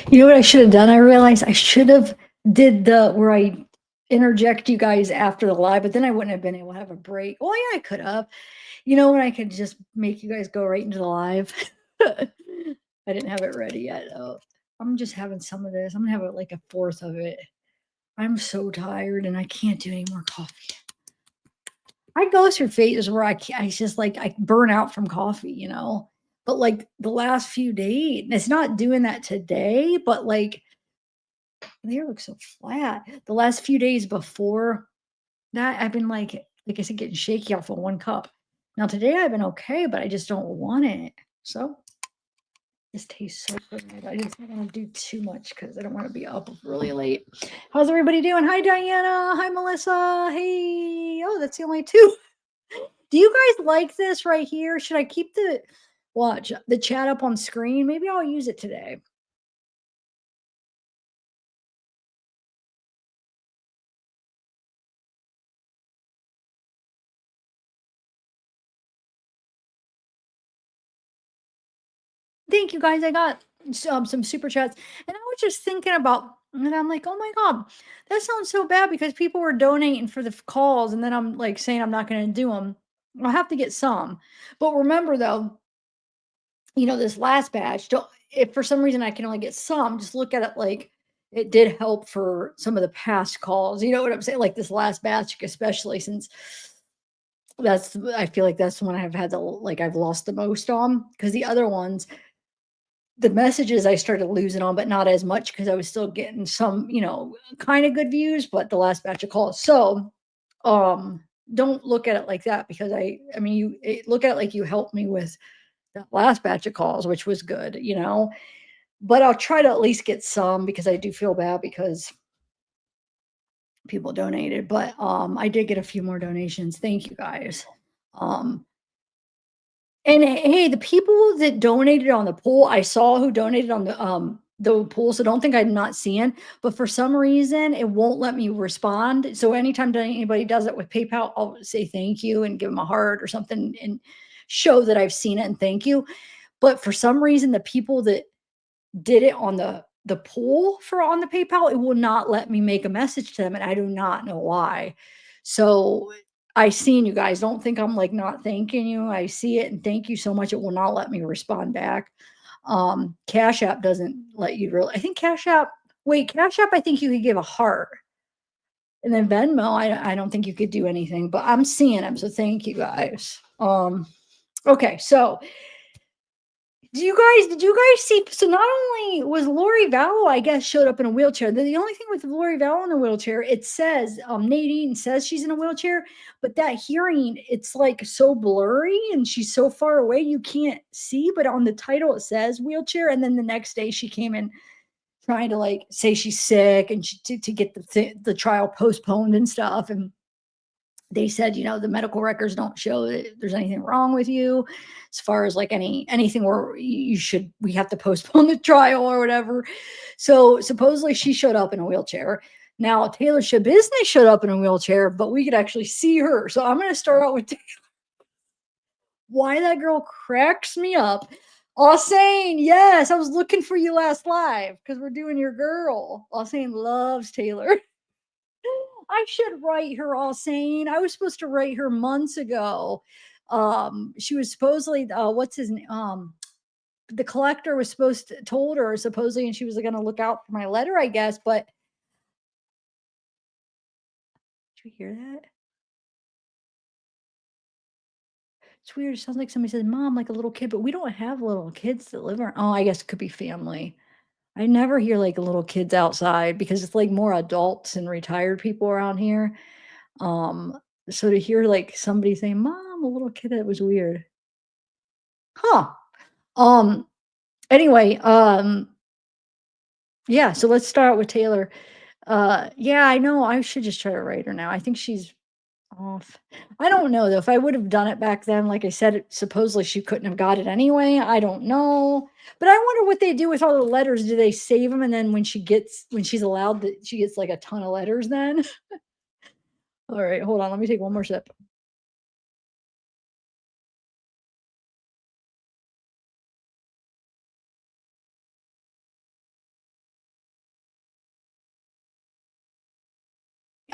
You know what I should have done? I realized I should have did the where I interject you guys after the live, but then I wouldn't have been able to have a break. Well, yeah, I could have. You know, when I could just make you guys go right into the live. I didn't have it ready yet. Oh, I'm just having some of this. I'm gonna have like a fourth of it. I'm so tired and I can't do any more coffee. I go through phases where I just like I burn out from coffee, you know. But like the last few days, it's not doing that today, but like my hair looks so flat. The last few days before that, I've been like I said, getting shaky off of 1 cup. Now today I've been okay, but I just don't want it. So this tastes so good. I just don't want to do too much because I don't want to be up really late. How's everybody doing? Hi Diana. Hi Melissa. Hey. Oh, that's the only two. Do you guys like this right here? Should I keep the watch the chat up on screen? Maybe I'll use it today. Thank you guys. I got some super chats, and I was just thinking about, and I'm like, oh my god, that sounds so bad because people were donating for the calls, and then I'm like saying I'm not going to do them. I'll have to get some, but remember though, you know, this last batch. Don't if for some reason I can only get some, just look at it like it did help for some of the past calls. You know what I'm saying? Like this last batch, especially since that's I feel like that's the one I've had the like I've lost the most on because the other ones the messages I started losing on, but not as much because I was still getting some, you know, kind of good views, but the last batch of calls. So, um, don't look at it like that because I mean, look at it like you helped me with that last batch of calls, which was good, you know. But I'll try to at least get some because I do feel bad because people donated. But I did get a few more donations. Thank you guys. Um, And hey, the people that donated on the poll, I saw who donated on the poll, so don't think I'm not seeing, but for some reason it won't let me respond. So anytime that anybody does it with PayPal, I'll say thank you and give them a heart or something and show that I've seen it and thank you. But for some reason, the people that did it on the poll for on the PayPal, it will not let me make a message to them, and I do not know why. So I seen you guys. Don't think I'm like not thanking you. I see it and thank you so much. It will not let me respond back. Cash App doesn't let you really. I think Cash App. Wait, Cash App. I think you could give a heart, and then Venmo. I don't think you could do anything. But I'm seeing them, so thank you guys. Okay, so did you guys see so not only was Lori Vallow, I guess, showed up in a wheelchair. The only thing with Lori Vallow in a wheelchair, it says, Nadine says she's in a wheelchair, but that hearing, it's like so blurry and she's so far away you can't see. But on the title it says wheelchair. And then the next day she came in trying to like say she's sick and to get the trial postponed and stuff. And they said, you know, the medical records don't show that there's anything wrong with you as far as like anything where we have to postpone the trial or whatever. So supposedly she showed up in a wheelchair. Now Taylor Shabusiness showed up in a wheelchair, but we could actually see her. So I'm going to start out with why that girl cracks me up. All saying, yes, I was looking for you last live because we're doing your girl. All saying loves Taylor. I should write her all saying. I was supposed to write her months ago. She was supposedly what's his name? The collector was supposed to told her supposedly, and she was going to look out for my letter, I guess. But did you hear that? It's weird. It sounds like somebody said, "Mom," like a little kid, but we don't have little kids that live around. Oh, I guess it could be family. I never hear like little kids outside because it's like more adults and retired people around here. Um, so to hear like somebody saying, "Mom," a little kid, it was weird. Huh. Um, anyway, yeah, so let's start with Taylor. Yeah, I know I should just try to write her now. I think she's off. I don't know though. If I would have done it back then, like I said, supposedly she couldn't have got it anyway. I don't know. But I wonder what they do with all the letters. Do they save them and then when she's allowed that she gets like a ton of letters then? All right, hold on. Let me take one more sip.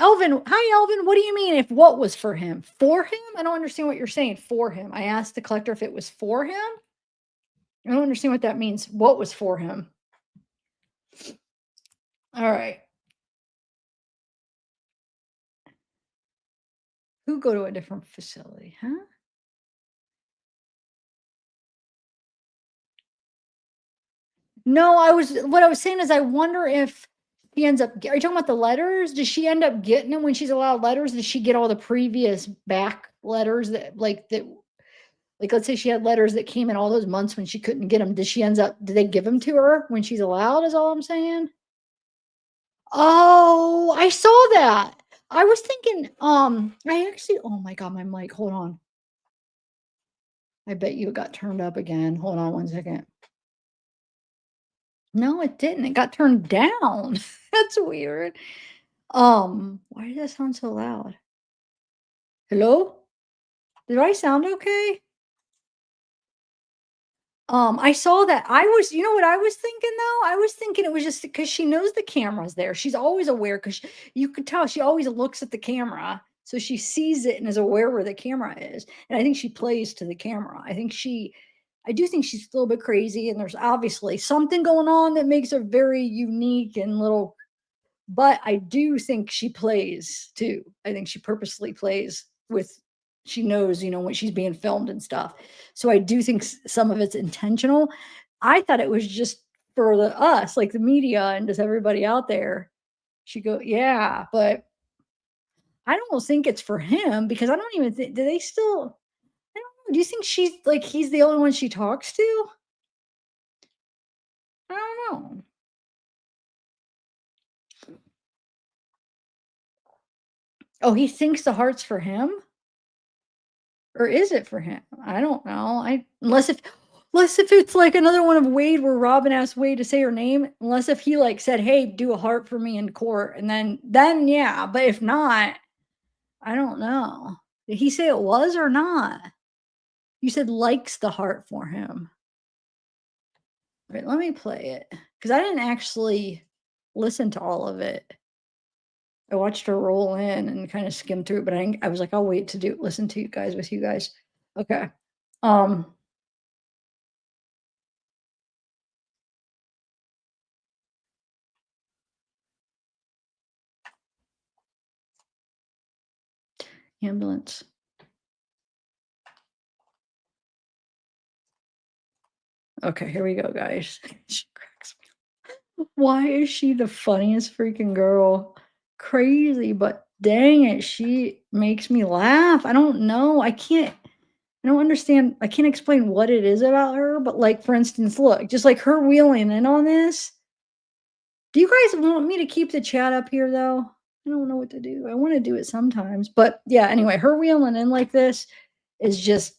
Elvin, hi, Elvin. What do you mean if what was for him? For him? I don't understand what you're saying. For him. I asked the collector if it was for him. I don't understand what that means. What was for him? All right. Who go to a different facility, huh? No, what I was saying is I wonder if she ends up are you talking about the letters? Does she end up getting them when she's allowed letters? Does she get all the previous back letters that like let's say she had letters that came in all those months when she couldn't get them. Does she ends up do they give them to her when she's allowed is all I'm saying? Oh, I saw that. I was thinking, I actually oh my god, my mic, hold on. I bet you it got turned up again. Hold on one second. No, it didn't. It got turned down. That's weird. Why does that sound so loud? Hello? Did I sound okay? I saw that. You know what I was thinking though? I was thinking it was just because she knows the camera's there. She's always aware because you could tell she always looks at the camera. So she sees it and is aware where the camera is. And I think she plays to the camera. I do think she's a little bit crazy. And there's obviously something going on that makes her very unique and little but I do think she plays too. I think she purposely plays with she knows, when she's being filmed and stuff. So I do think some of it's intentional. I thought it was just for us, like the media and just everybody out there. She go, yeah, but I don't think it's for him because I don't even think do they still I don't know. Do you think she's like he's the only one she talks to? I don't know. Oh, he thinks the heart's for him? Or is it for him? I don't know. I unless if it's like another one of Wade where Robin asked Wade to say her name, unless if he like said, "Hey, do a heart for me in court," and then yeah, but if not, I don't know. Did he say it was or not? You said likes the heart for him. Wait, let me play it because I didn't actually listen to all of it. I watched her roll in and kind of skim through it, but I was like, I'll wait to listen to you guys with you guys. Okay. Um, ambulance. Okay, here we go, guys. She cracks me. Why is she the funniest freaking girl? Crazy, but dang it, she makes me laugh. I don't know. I don't understand. I can't explain what it is about her, but like for instance, look, just like her wheeling in on this. Do you guys want me to keep the chat up here though? I don't know what to do. I want to do it sometimes, but yeah, anyway, her wheeling in like this is just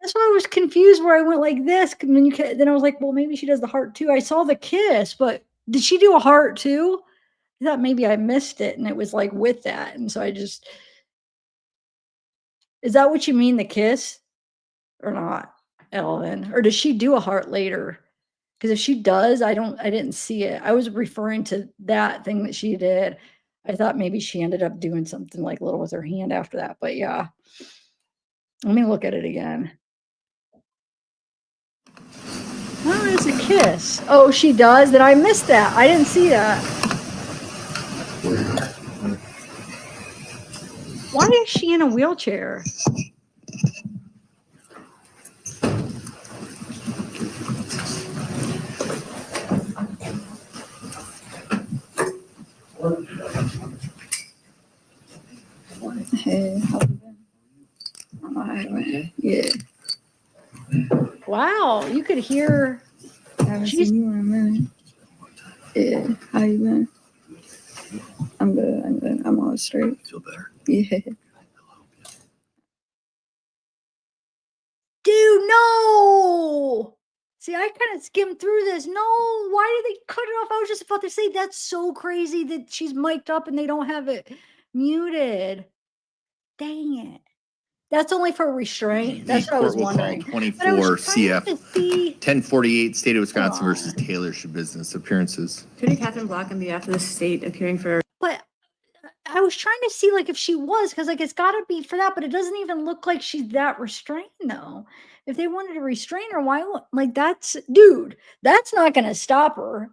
that's why I was confused where I went like this, and then I was like, "Well, maybe she does the heart too." I saw the kiss, but did she do a heart too? I thought maybe I missed it, and it was, like, with that, and so I just is that what you mean, the kiss, or not, Elvin? Or does she do a heart later? Because if she does, I didn't see it. I was referring to that thing that she did. I thought maybe she ended up doing something, like, little with her hand after that, but yeah. Let me look at it again. Oh, it's a kiss. Oh, she does? Did I miss that? I didn't see that. Why is she in a wheelchair? Hey, how you been? I'm all right. Yeah. Wow, you could hear. I haven't seen you in a minute. Yeah, how you been? I'm good. I'm good. I'm all straight. Feel better? Yeah. Dude, no. See, I kind of skimmed through this. No, why did they cut it off? I was just about to say that's so crazy that she's mic'd up and they don't have it muted. Dang it. That's only for restraint. That's The what I was court will call wondering. But I 24 was trying CF to see. 1048 State of Wisconsin Hold versus on. Taylor Shabusiness appearances. Attorney Catherine Block on behalf of the state appearing for. But I was trying to see like if she was, because like it's got to be for that, but it doesn't even look like she's that restrained though. If they wanted to restrain her, why? Like that's, dude, that's not going to stop her.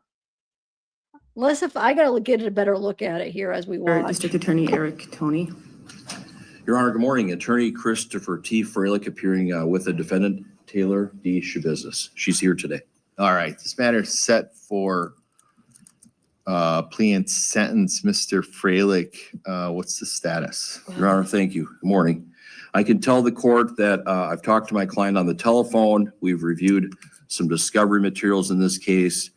Unless if I got to get a better look at it here as we watch. District Attorney Eric Tony. Your Honor, good morning. Attorney Christopher T. Freilich appearing with the defendant, Taylor D. Shabusiness. She's here today. All right, this matter is set for plea and sentence. Mr. Freilich, what's the status? Your Honor, thank you. Good morning. I can tell the court that I've talked to my client on the telephone. We've reviewed some discovery materials in this case.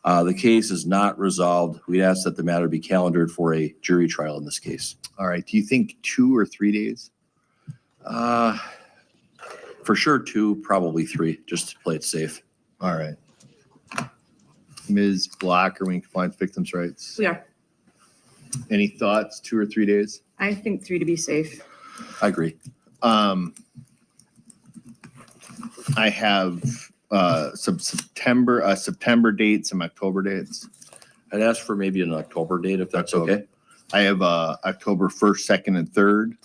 The case is not resolved. We ask that the matter be calendared for a jury trial in this case. All right, do you think 2 or 3 days? For sure 2, probably 3, just to play it safe. All right. Ms. Block, are we in compliance with victims' rights? We are. Any thoughts, 2 or 3 days? I think 3 to be safe. I agree. I have some September dates, some October dates. I'd ask for maybe an October date if that's okay. I have October 1st, 2nd, and 3rd.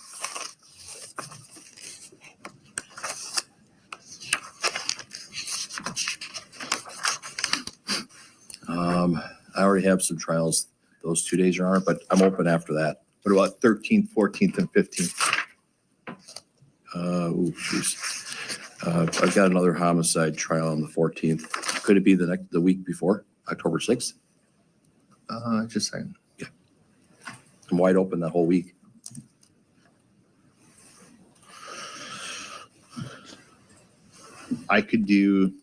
I already have some trials those 2 days, Your Honor, but I'm open after that. What about 13th, 14th, and 15th? I've got another homicide trial on the 14th. Could it be the week before, October 6th? Just saying. Yeah. I'm wide open that whole week. I could do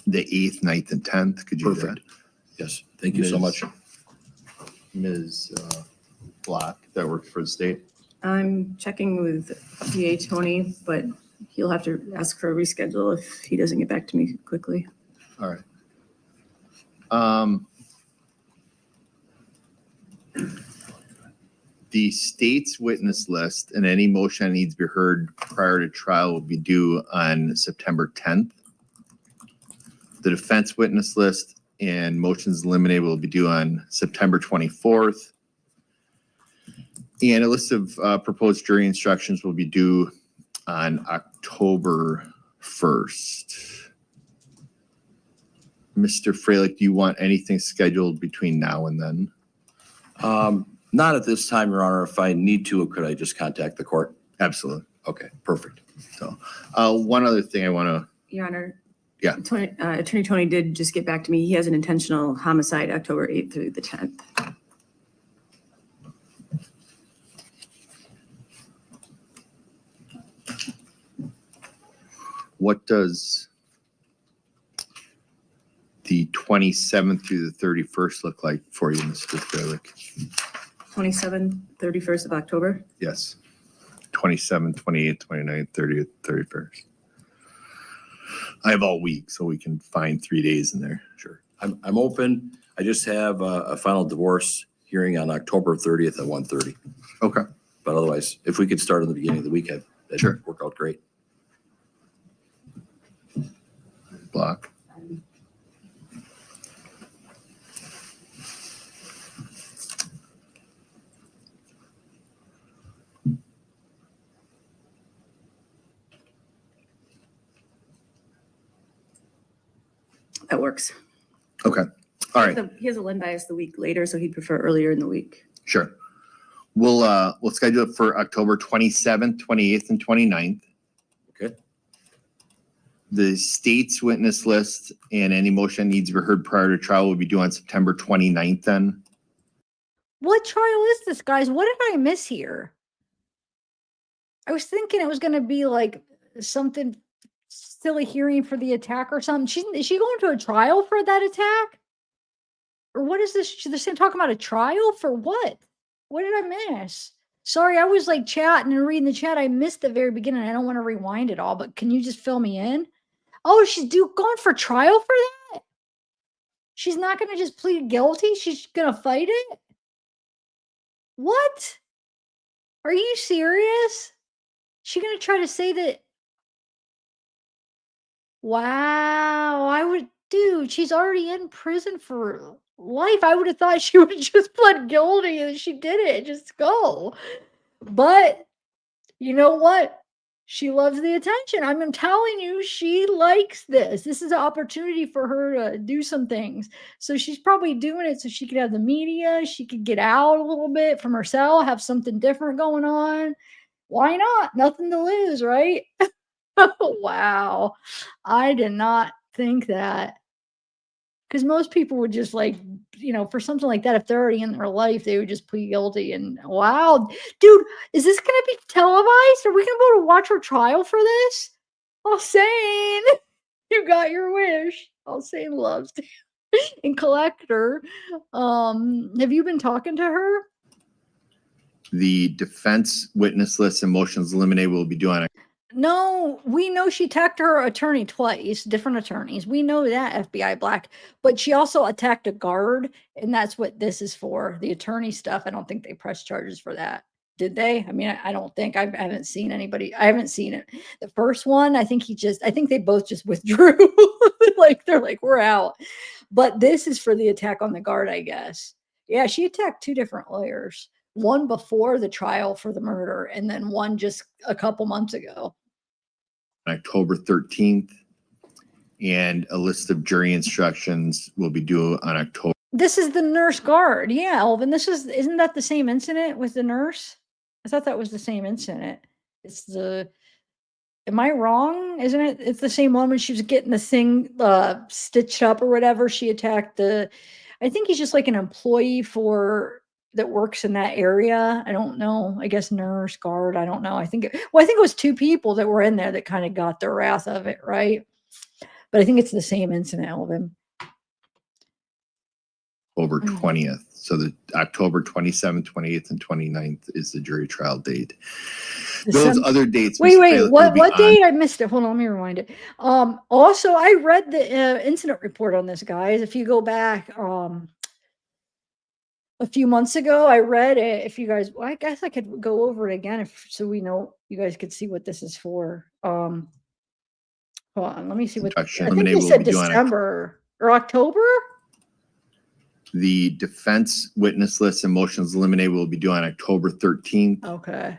the 8th, 9th, and 10th. Could you do that? Perfect. Yes, thank you so much. Ms. Block, that works for the state. I'm checking with DA Tony, but he'll have to ask for a reschedule if he doesn't get back to me quickly. All right. The state's witness list and any motion that needs to be heard prior to trial will be due on September 10th. The defense witness list and motions eliminated will be due on September 24th. And a list of proposed jury instructions will be due on October 1st. Mr. Freilich, do you want anything scheduled between now and then? Not at this time, Your Honor. If I need to, could I just contact the court? Absolutely. Okay, perfect. So, one other thing I want to, Your Honor. Yeah. Attorney Tony did just get back to me. He has an intentional homicide October 8th through the 10th. what does the 27th through the 31st look like for you, Mr. Freilich? 27th, 31st of October. Yes. 27th, 28th, 29th, 30th, 31st. I have all week, so we can find 3 days in there. Sure. I'm open. I just have a final divorce hearing on October 30th at 1:30. Okay. But otherwise, if we could start at the beginning of the week, that'd Sure. work out great. Block. That works. Okay. All right. He has a Len bias the week later, so he'd prefer earlier in the week. Sure. We'll schedule it for October 27th, 28th, and 29th. Okay. The state's witness list and any motion that needs to be heard prior to trial will be due on September 29th then. What trial is this, guys? What did I miss here? I was thinking it was going to be like something silly hearing for the attack or something. Is she going to a trial for that attack? Or what is this? They're talking about a trial for what? What did I miss? Sorry, I was like chatting and reading the chat. I missed the very beginning. I don't want to rewind it all, but can you just fill me in? Oh, she's going for trial for that? She's not going to just plead guilty? She's going to fight it? What? Are you serious? She gonna try to say that? Wow, dude, she's already in prison for life. I would have thought she would have just pled guilty and she did it. Just go. But you know what? She loves the attention. I'm telling you, she likes this. This is an opportunity for her to do some things. So she's probably doing it so she could have the media. She could get out a little bit from her cell, have something different going on. Why not? Nothing to lose, right? Wow. I did not think that. Because most people would just like, for something like that, if they're already in their life, they would just plead guilty. And wow, dude, is this going to be televised? Are we going to be able to watch her trial for this? Oh, Sane, you got your wish. Oh, Sane loves to. And Collector, have you been talking to her? The defense witness list and motions eliminated will be doing. No, we know she attacked her attorney twice, different attorneys. We know that, FBI Black, but she also attacked a guard, and that's what this is for. The attorney stuff, I don't think they pressed charges for that. Did they? I mean, I don't think. I haven't seen anybody. I haven't seen it. The first one, I think they both just withdrew. They're like, we're out. But this is for the attack on the guard, I guess. Yeah, she attacked two different lawyers. One before the trial for the murder, and then one just a couple months ago. October 13th, and a list of jury instructions will be due on October. This is the nurse guard. Yeah, Elvin, isn't that the same incident with the nurse? I thought that was the same incident. Am I wrong? Isn't it? It's the same one when she was getting the thing stitched up or whatever. She attacked I think he's just like an employee that works in that area. I don't know. I guess nurse guard. I don't know. I think it was two people that were in there that kind of got the wrath of it, right? But I think it's the same incident, Elvin. October 20th. So the October 27th, 28th, and 29th is the jury trial date. Those other dates. Wait, what date? I missed it. Hold on, let me rewind it. Also, I read the incident report on this, guys. If you go back, a few months ago, I read it. If you guys, I guess I could go over it again so we know you guys could see what this is for. Hold on, let me see what. I think you said December or October. The defense witness list and motions eliminated will be due on October 13th. Okay.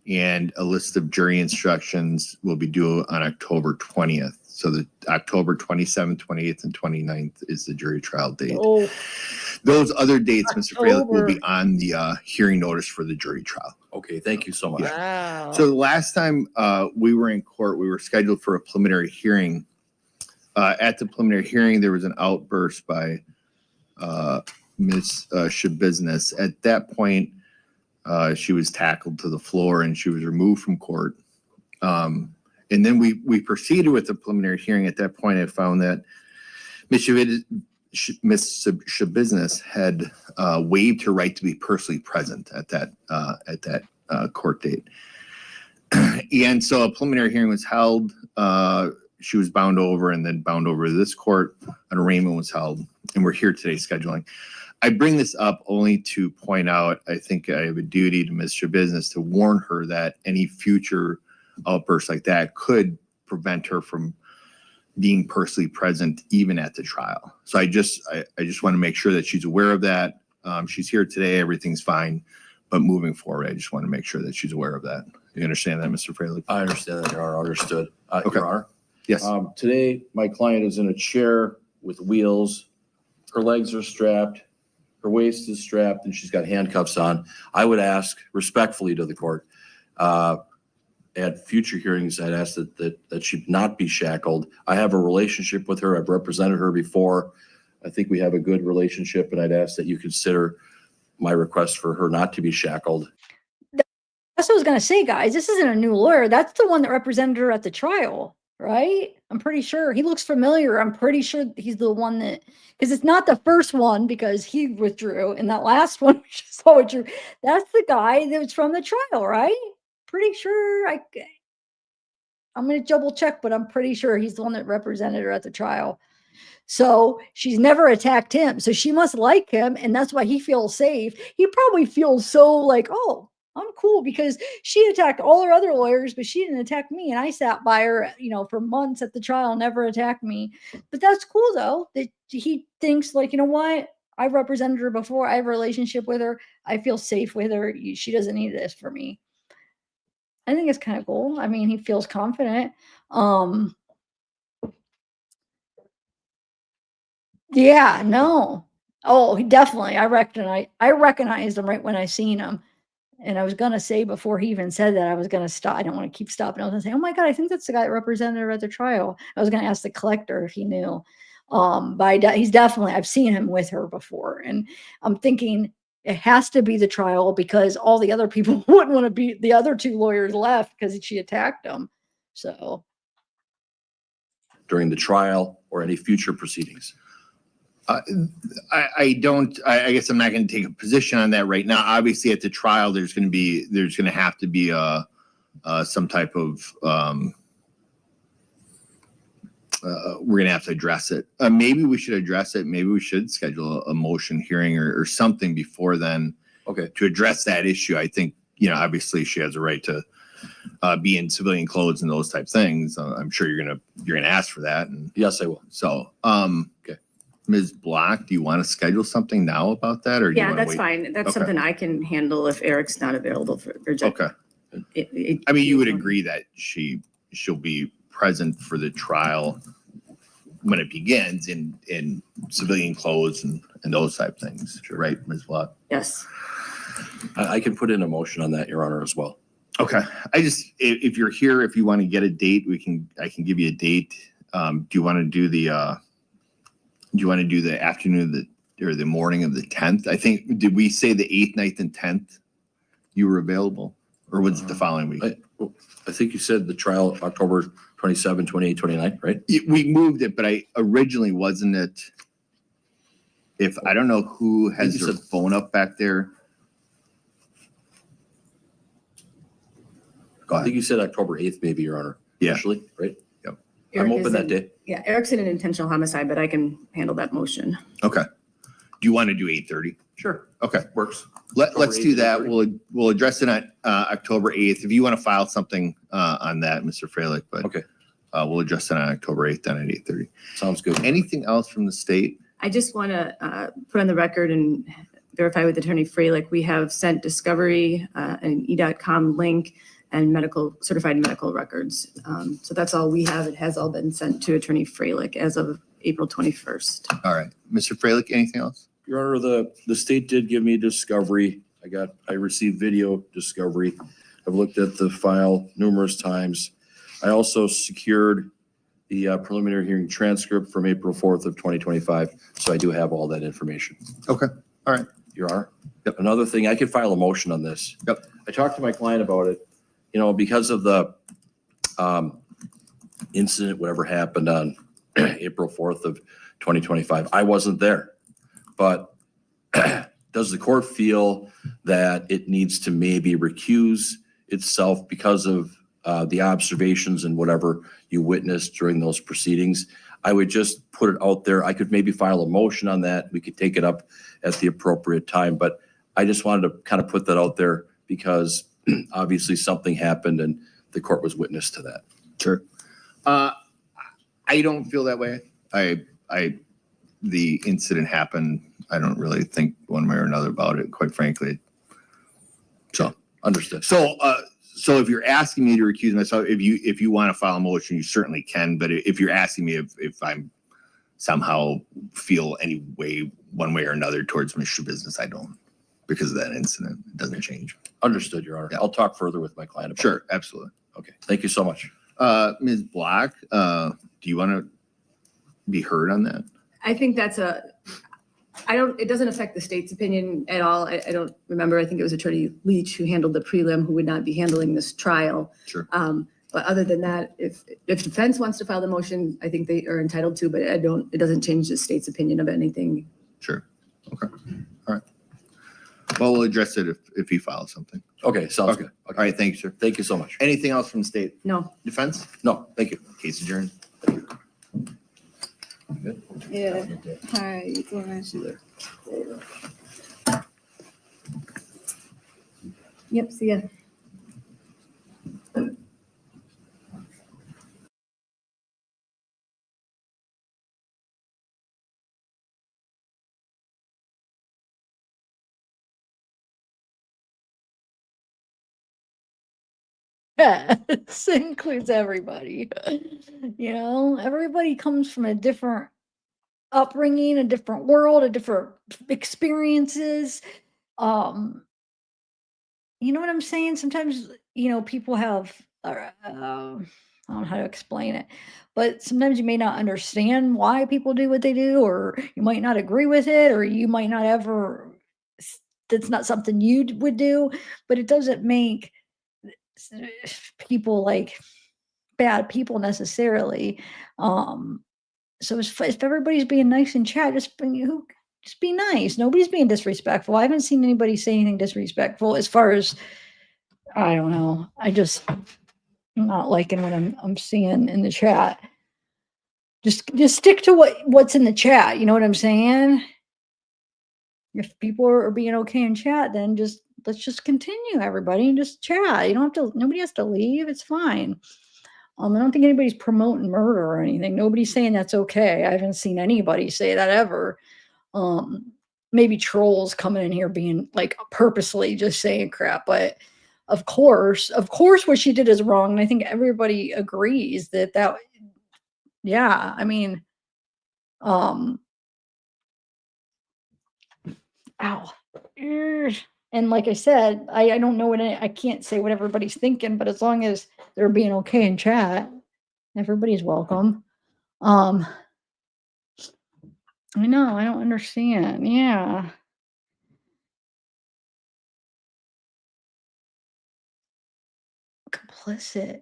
And a list of jury instructions will be due on October 20th. So the October 27th, 28th, and 29th is the jury trial date. Oh. Those other dates, Mr. Fralick, will be on the hearing notice for the jury trial. Okay, thank you so much. Yeah. Wow. So the last time we were in court, we were scheduled for a preliminary hearing. At the preliminary hearing, there was an outburst by Ms. Shabusiness. At that point, she was tackled to the floor and she was removed from court. And then we proceeded with the preliminary hearing. At that point, I found that Ms. Shabusiness had waived her right to be personally present at that court date. And so a preliminary hearing was held. She was bound over and then bound over to this court. An arraignment was held, and we're here today scheduling. I bring this up only to point out, I think I have a duty to Ms. Shabusiness to warn her that any future outbursts like that could prevent her from being personally present even at the trial. So I just want to make sure that she's aware of that. She's here today, everything's fine, but moving forward, I just want to make sure that she's aware of that. You understand that, Mr. Fralick? I understand that, Your Honor. Understood. Okay. Your Honor? Yes. Today, my client is in a chair with wheels. Her legs are strapped. Her waist is strapped, and she's got handcuffs on. I would ask respectfully to the court, at future hearings, I'd ask that she not be shackled. I have a relationship with her. I've represented her before. I think we have a good relationship, and I'd ask that you consider my request for her not to be shackled. That's what I was going to say, guys. This isn't a new lawyer. That's the one that represented her at the trial, right? I'm pretty sure. He looks familiar. I'm pretty sure he's the one that, because it's not the first one because he withdrew, and that last one we just saw withdrew. That's the guy that was from the trial, right? Pretty sure. I'm going to double check, but I'm pretty sure he's the one that represented her at the trial. So she's never attacked him. So she must like him, and that's why he feels safe. He probably feels so like, oh, I'm cool because she attacked all her other lawyers, but she didn't attack me. And I sat by her, for months at the trial, never attacked me. But that's cool though, that he thinks like, you know what? I've represented her before. I have a relationship with her. I feel safe with her. She doesn't need this for me. I think it's kind of cool. I mean, he feels confident. Yeah, no. Oh, he definitely. I recognized him right when I seen him. And I was gonna say before he even said that, I was gonna stop. I don't want to keep stopping. I was gonna say, "Oh my god, I think that's the guy that represented her at the trial." I was gonna ask the collector if he knew. But he's definitely. I've seen him with her before, and I'm thinking it has to be the trial because all the other people wouldn't want to be. The other two lawyers left because she attacked them. So During the trial or any future proceedings? I guess I'm not going to take a position on that right now. Obviously, at the trial, there's going to have to be some type of we're going to have to address it. Maybe we should address it. Maybe we should schedule a motion hearing or something before then. Okay. To address that issue. I think obviously she has a right to be in civilian clothes and those type things. I'm sure you're gonna ask for that. And Yes, I will. so Okay. Ms. Block, do you want to schedule something now about that, or do you Yeah, want to that's wait? fine. That's Okay. something I can handle if Eric's not available for. Okay. I mean, you would agree that she'll be present for the trial when it begins in civilian clothes and those type things, right, Ms. Block? Yes. I can put in a motion on that, Your Honor, as well. Okay. If you're here, if you want to get a date, I can give you a date. Do you want to do the afternoon or the morning of the 10th? I think, did we say the 8th, 9th, and 10th you were available? Or was it the following week? I think you said the trial October 27, 28, 29, right? We moved it, but originally wasn't it? I don't know who has you their said- phone up back there. Go I think ahead. you said October 8th, maybe, Your Honor. Yeah. Initially, right? I'm Eric open is that in- day. Yeah, Eric's in an intentional homicide, but I can handle that motion. Okay. Do you want to do 8:30? Sure. Okay. Works. Let's October do 8th, that. 8:30. We'll address it on October 8th. If you want to file something on that, Mr. Freilich, but Okay. we'll address it on October 8th then at 8:30. Sounds good. Anything else from the state? I just want to put on the record and verify with Attorney Freilich, we have sent discovery, an e.com link and certified medical records. So that's all we have. It has all been sent to Attorney Freilich as of April 21st. All right. Mr. Freilich, anything else? Your Honor, the state did give me discovery. I received video discovery. I've looked at the file numerous times. I also secured the preliminary hearing transcript from April 4th of 2025. So I do have all that information. Okay. All right. Your Honor. Yep. Another thing, I could file a motion on this. Yep. I talked to my client about it, because of the incident, whatever happened on April 4th of 2025. I wasn't there, but does the court feel that it needs to maybe recuse itself because of the observations and whatever you witnessed during those proceedings? I would just put it out there. I could maybe file a motion on that. We could take it up at the appropriate time, but I just wanted to kind of put that out there because obviously something happened and the court was witness to that. Sure. I don't feel that way. The incident happened. I don't really think one way or another about it, quite frankly. So understood. So if you're asking me to recuse myself, if you want to file a motion, you certainly can. But if you're asking me if I'm somehow feel any way, one way or another towards Ms. Shabusiness, I don't, because of that incident. It doesn't change. Understood, Your Honor. Yeah. I'll talk further with my client about it. Sure, absolutely. Okay, thank you so much. Ms. Block, do you want to be heard on that? I think it doesn't affect the state's opinion at all. I don't remember. I think it was Attorney Leach who handled the prelim, who would not be handling this trial. Sure. But other than that, if defense wants to file the motion, I think they are entitled to, but it doesn't change the state's opinion of anything. Sure. Okay. All right. Well, we'll address it if he files something. Okay, sounds Okay. good. All right. Thank you, sir. Thank you so much. Anything else from the state No. defense? No, thank you. Case adjourned. Yeah. Hi, Kobayashi. Yep, see ya. Yes, it includes everybody. You know, everybody comes from a different upbringing, a different world, a different experiences. Um, you know what I'm saying? Sometimes, people have, I don't know how to explain it, but sometimes you may not understand why people do what they do, or you might not agree with it, or you might not ever, that's not something you would do, but it doesn't make people like bad people necessarily. Um, so if everybody's being nice in chat, just be nice. Nobody's being disrespectful. I haven't seen anybody say anything disrespectful as far as, I don't know. I just not liking what I'm seeing in the chat. Just stick to what's in the chat. You know what I'm saying? If people are being okay in chat, then let's just continue, everybody, and just chat. You don't have to. Nobody has to leave. It's fine. I don't think anybody's promoting murder or anything. Nobody's saying that's okay. I haven't seen anybody say that ever. Maybe trolls coming in here being like purposely just saying crap, but of course, what she did is wrong. And I think everybody agrees that, yeah, I mean, ow. And like I said, I don't know I can't say what everybody's thinking, but as long as they're being okay in chat, everybody's welcome. I know, I don't understand. Yeah. Complicit.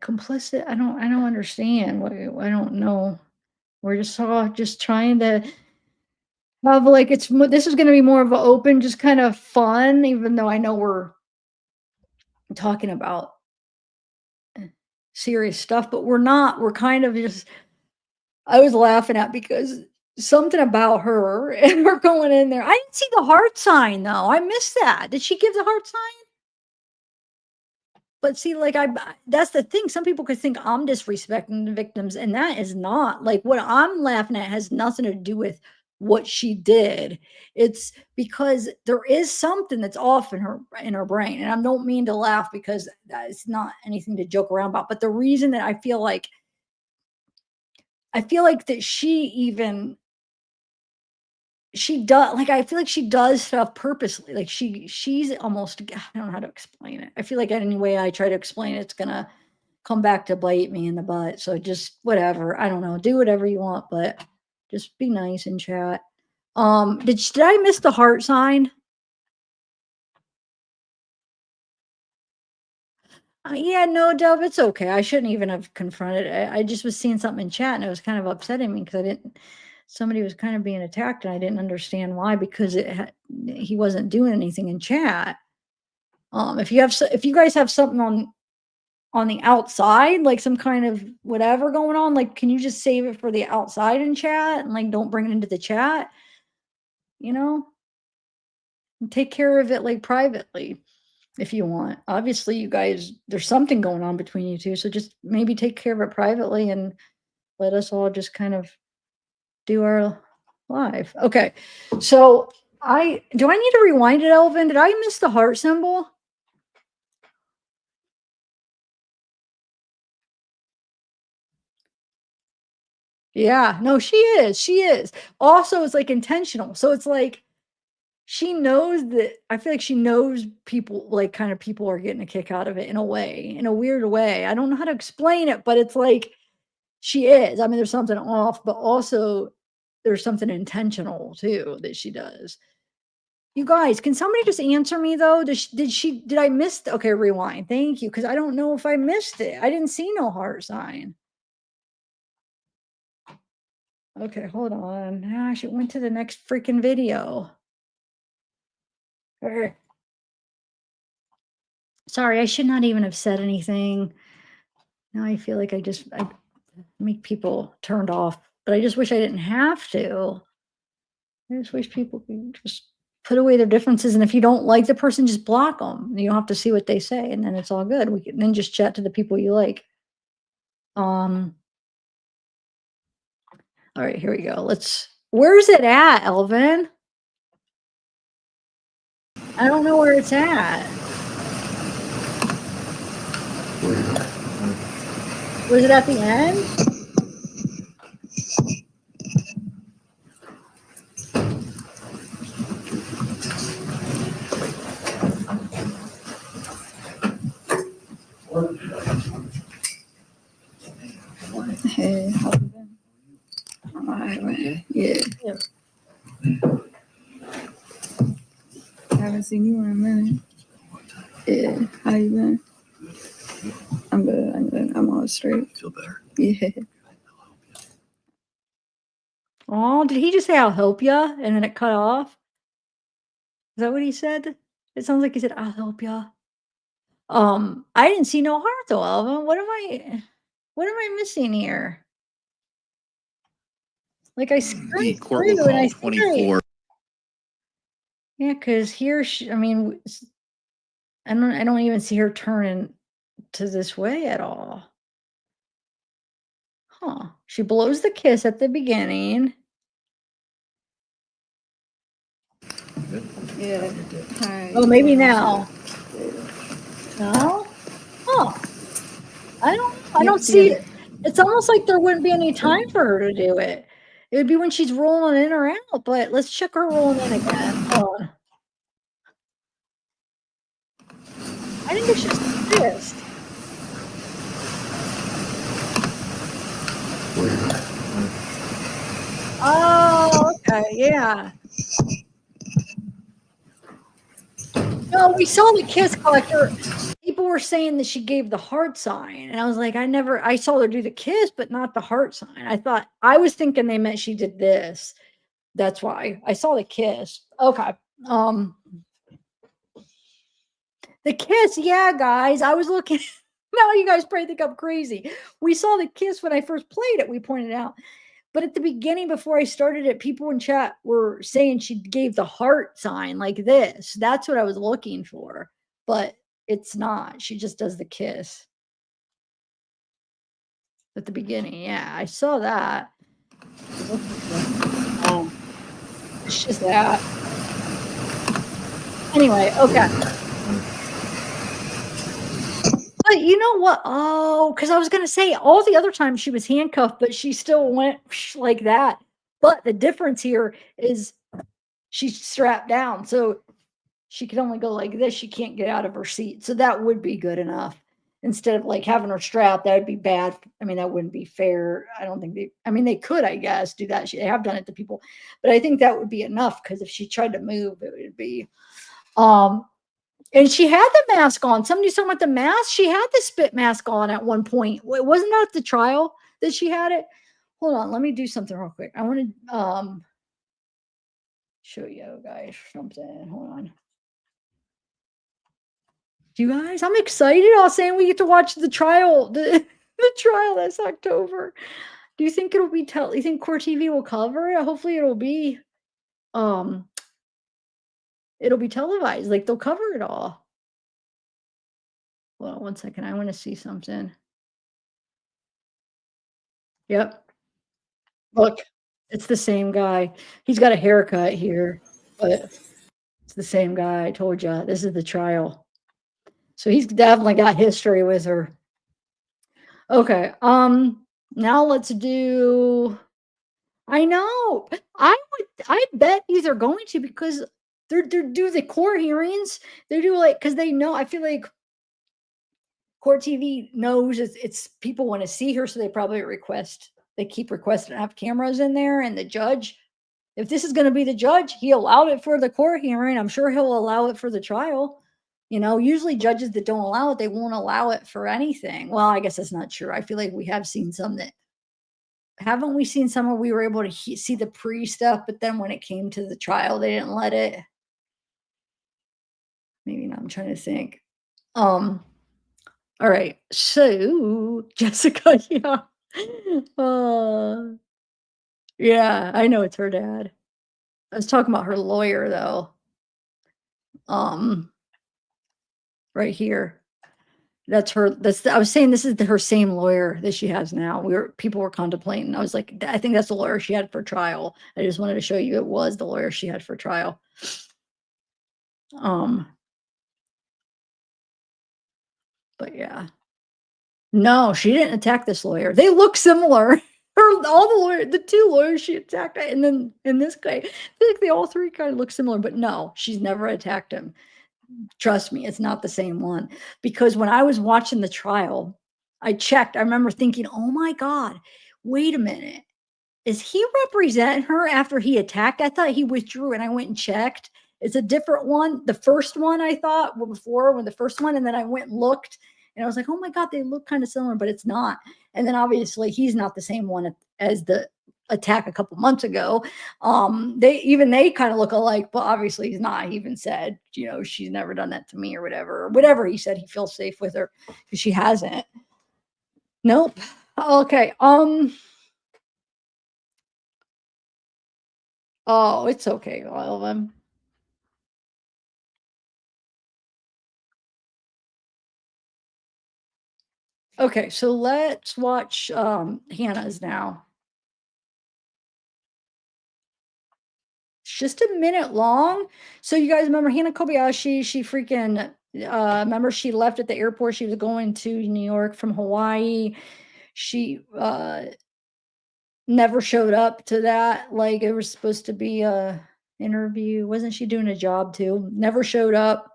I don't understand. I don't know. We're just all just trying to have like this is going to be more of an open, just kind of fun, even though I know we're talking about serious stuff, but we're not. We're kind of just. I was laughing at because something about her and we're going in there. I didn't see the heart sign though. I missed that. Did she give the heart sign? But see, like that's the thing. Some people could think I'm disrespecting the victims, and that is not like what I'm laughing at has nothing to do with what she did. It's because there is something that's off in her brain. And I don't mean to laugh because it's not anything to joke around about. But the reason that I feel like that she does like I feel like she does stuff purposely. Like she's almost I don't know how to explain it. I feel like any way I try to explain it, it's gonna come back to bite me in the butt. So just whatever. I don't know. Do whatever you want, but just be nice in chat. Did I miss the heart sign? Yeah, no, Dove, it's okay. I shouldn't even have confronted it. I just was seeing something in chat and it was kind of upsetting me because somebody was kind of being attacked and I didn't understand why because he wasn't doing anything in chat. If you guys have something on the outside, like some kind of whatever going on, like can you just save it for the outside in chat and like don't bring it into the chat, you know? And take care of it like privately if you want. Obviously, you guys, there's something going on between you two, so just maybe take care of it privately and let us all just kind of do our live. Okay. So do I need to rewind it, Elvin? Did I miss the heart symbol? Yeah, no, she is. She is. Also, it's like intentional. So it's like she knows that I feel like she knows people like kind of people are getting a kick out of it in a way, in a weird way. I don't know how to explain it, but it's like she is. I mean, there's something off, but also there's something intentional too that she does. You guys, can somebody just answer me though? Did I miss okay, rewind. Thank you. Because I don't know if I missed it. I didn't see no heart sign. Okay, hold on. Gosh, it went to the next freaking video. Sorry, I should not even have said anything. Now I feel like I make people turned off, but I just wish I didn't have to. I just wish people could just put away their differences, and if you don't like the person, just block them. You don't have to see what they say, and then it's all good. We can then just chat to the people you like. All right, here we go. Where's it at, Elvin? I don't know where it's at. Was it at the end? Hey, how you been? All right, man. Yeah. I haven't seen you in a minute. Yeah. How you been? I'm good. I'm good. I'm all straight. Feel better? Yeah. Oh, did he just say I'll help ya? And then it cut off? Is that what he said? It sounds like he said, I'll help ya. I didn't see no heart though, Elvin. What am I missing here? Like I The screwed court will through and I call think 24. yeah, because here I mean I don't even see her turning to this way at all. Huh. She blows the kiss at the beginning. Yeah. Hi. Oh, maybe now. No? Huh. I don't see it. It's almost like there wouldn't be any time for her to do it. It would be when she's rolling in or out, but let's check her rolling in again. Hold on. I think it's just this. Oh, okay, yeah. No, we saw the kiss collector. People were saying that she gave the heart sign, and I was like, I saw her do the kiss, but not the heart sign. I was thinking they meant she did this. That's why I saw the kiss. Okay. The kiss, yeah, guys. I was looking. Now you guys probably think I'm crazy. We saw the kiss when I first played it. We pointed out. But at the beginning, before I started it, people in chat were saying she gave the heart sign like this. That's what I was looking for. But it's not. She just does the kiss at the beginning. Yeah, I saw that. It's just that. Anyway, okay. But you know what? Oh, because I was going to say all the other times she was handcuffed, but she still went like that. But the difference here is she's strapped down. So she can only go like this. She can't get out of her seat. So that would be good enough. Instead of like having her strapped, that would be bad. I mean, that wouldn't be fair. I don't think they could, I guess, do that. They have done it to people, but I think that would be enough because if she tried to move, it would be, and she had the mask on. Somebody's talking about the mask. She had the spit mask on at one point. Wasn't that at the trial that she had it? Hold on. Let me do something real quick. I want to show you guys something. Hold on. You guys, I'm excited. I was saying we get to watch the trial. The trial this October. Do you think it'll be you think Core TV will cover it? Hopefully it'll be televised. Like they'll cover it all. Well, 1 second. I want to see something. Yep. Look, it's the same guy. He's got a haircut here, but it's the same guy. I told you. This is the trial. So he's definitely got history with her. Okay. Now let's do. I know. I bet these are going to because they're do the core hearings. They do like because they know. I feel like Court TV knows it's people want to see her, so they probably request. They keep requesting to have cameras in there, and the judge. If this is going to be the judge, he allowed it for the court hearing. I'm sure he'll allow it for the trial. You know, usually judges that don't allow it, they won't allow it for anything. Well, I guess that's not true. I feel like we have seen some that haven't we seen some where we were able to see the pre stuff, but then when it came to the trial, they didn't let it. Maybe not. I'm trying to think. All right. So Jessica, yeah. Yeah, I know it's her dad. I was talking about her lawyer though. Right here. That's her. I was saying this is her same lawyer that she has now. People were contemplating. I was like, I think that's the lawyer she had for trial. I just wanted to show you it was the lawyer she had for trial. But yeah. No, she didn't attack this lawyer. They look similar. The two lawyers she attacked, and then in this guy, they all three kind of look similar, but no, she's never attacked him. Trust me, it's not the same one. Because when I was watching the trial, I checked. I remember thinking, oh my God, wait a minute. Is he representing her after he attacked? I thought he withdrew, and I went and checked. It's a different one. The first one I thought before when the first one, and then I went and looked, and I was like, oh my God, they look kind of similar, but it's not. And then obviously he's not the same one as the attack a couple months ago. They kind of look alike, but obviously he's not. He even said, she's never done that to me or whatever he said. He feels safe with her because she hasn't. Nope. Okay. Oh, it's okay, all of them. Okay, so let's watch Hannah's now. It's just a minute long. So you guys remember Hannah Kobayashi? She freaking remember she left at the airport. She was going to New York from Hawaii. She never showed up to that. Like it was supposed to be a interview. Wasn't she doing a job too? Never showed up.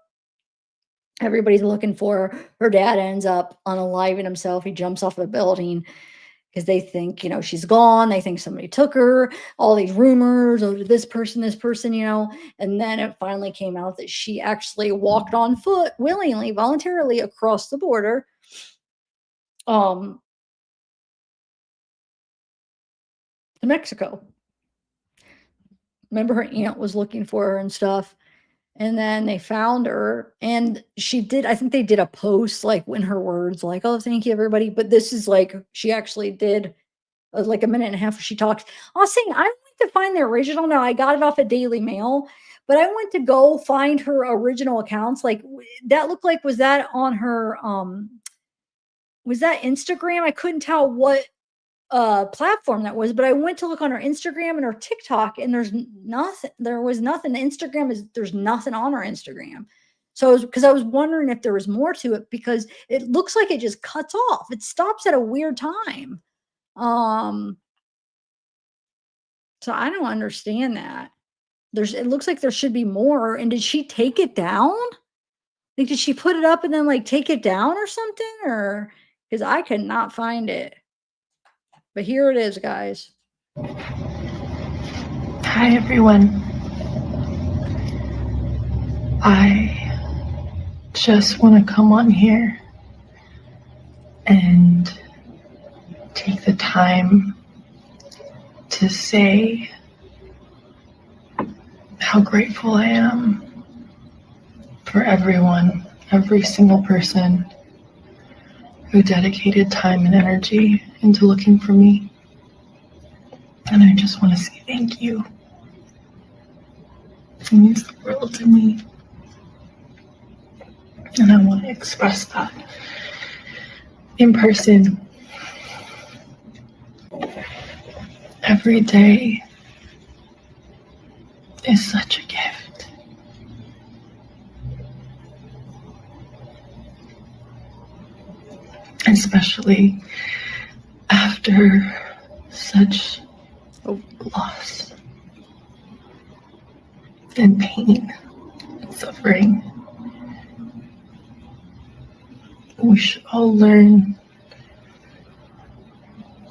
Everybody's looking for her. Her dad ends up unaliving himself. He jumps off a building because they think, she's gone. They think somebody took her. All these rumors, oh, this person, and then it finally came out that she actually walked on foot willingly, voluntarily across the border. To Mexico. Remember her aunt was looking for her and stuff. And then they found her, and I think they did a post like in her words, like, oh, thank you, everybody. But this is like, she actually did like a minute and a half. She talked. I was saying, I went to find the original. Now I got it off of Daily Mail, but I went to go find her original accounts. Like that looked like, was that on her, was that Instagram? I couldn't tell what platform that was, but I went to look on her Instagram and her TikTok, and there's nothing. There was nothing. There's nothing on her Instagram. So because I was wondering if there was more to it, because it looks like it just cuts off. It stops at a weird time. So I don't understand that. It looks like there should be more. And did she take it down? Like, did she put it up and then like take it down or something? Or because I could not find it. But here it is, guys. Hi, everyone. I just want to come on here and take the time to say how grateful I am for everyone, every single person who dedicated time and energy into looking for me. And I just want to say thank you. It means the world to me. And I want to express that in person. Every day is such a gift. Especially after such loss and pain and suffering. We should all learn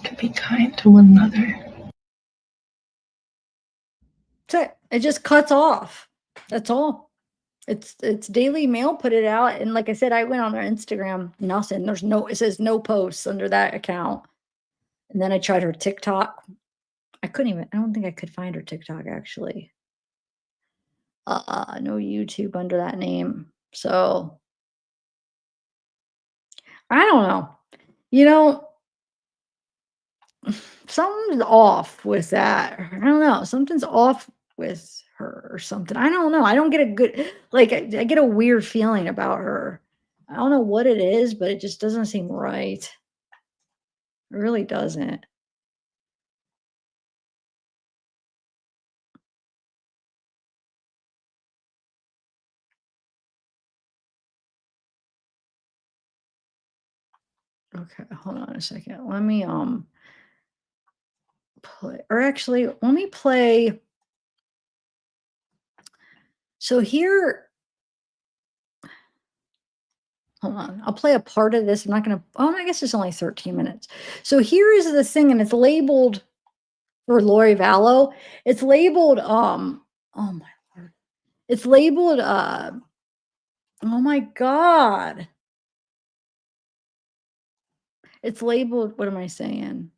to be kind to one another. That's it. It just cuts off. That's all. It's Daily Mail put it out, and like I said, I went on their Instagram. Nothing. It says no posts under that account. And then I tried her TikTok. I don't think I could find her TikTok actually. No YouTube under that name. So I don't know. Something's off with that. I don't know. Something's off with her or something. I don't know. I don't get a good, like, I get a weird feeling about her. I don't know what it is, but it just doesn't seem right. It really doesn't. Okay, hold on a second. Let me play, or actually let me play. So here, hold on. I'll play a part of this. I'm not gonna, oh, I guess it's only 13 minutes. So here is the thing, and it's labeled for Lori Vallow. It's labeled, oh my Lord. It's labeled, oh my God. It's labeled, what am I saying?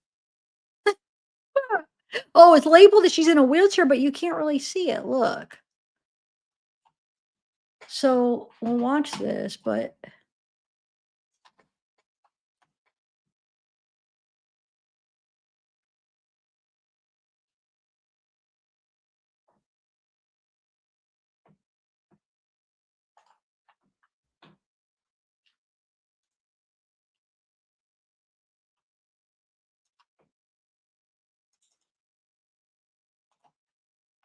Oh, it's labeled that she's in a wheelchair, but you can't really see it. Look. So we'll watch this, but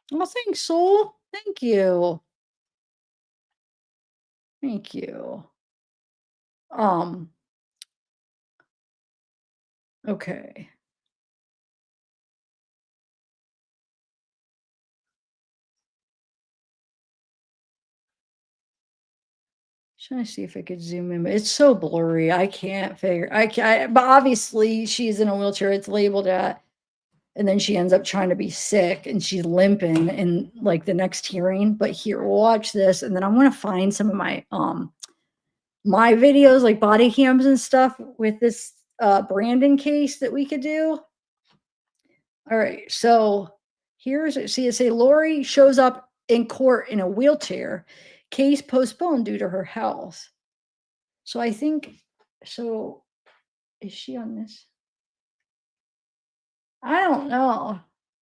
well, thanks, Soul. Thank you. Thank you. Okay. Trying to see if I could zoom in, but it's so blurry. I can't figure. I can't. But obviously, she's in a wheelchair. It's labeled at, and then she ends up trying to be sick, and she's limping in like the next hearing. But here, we'll watch this, and then I'm gonna find some of my my videos, like body cams and stuff, with this Brandon case that we could do. All right, so here's, see, it say Lori shows up in court in a wheelchair. Case postponed due to her health. So I think, so is she on this? I don't know.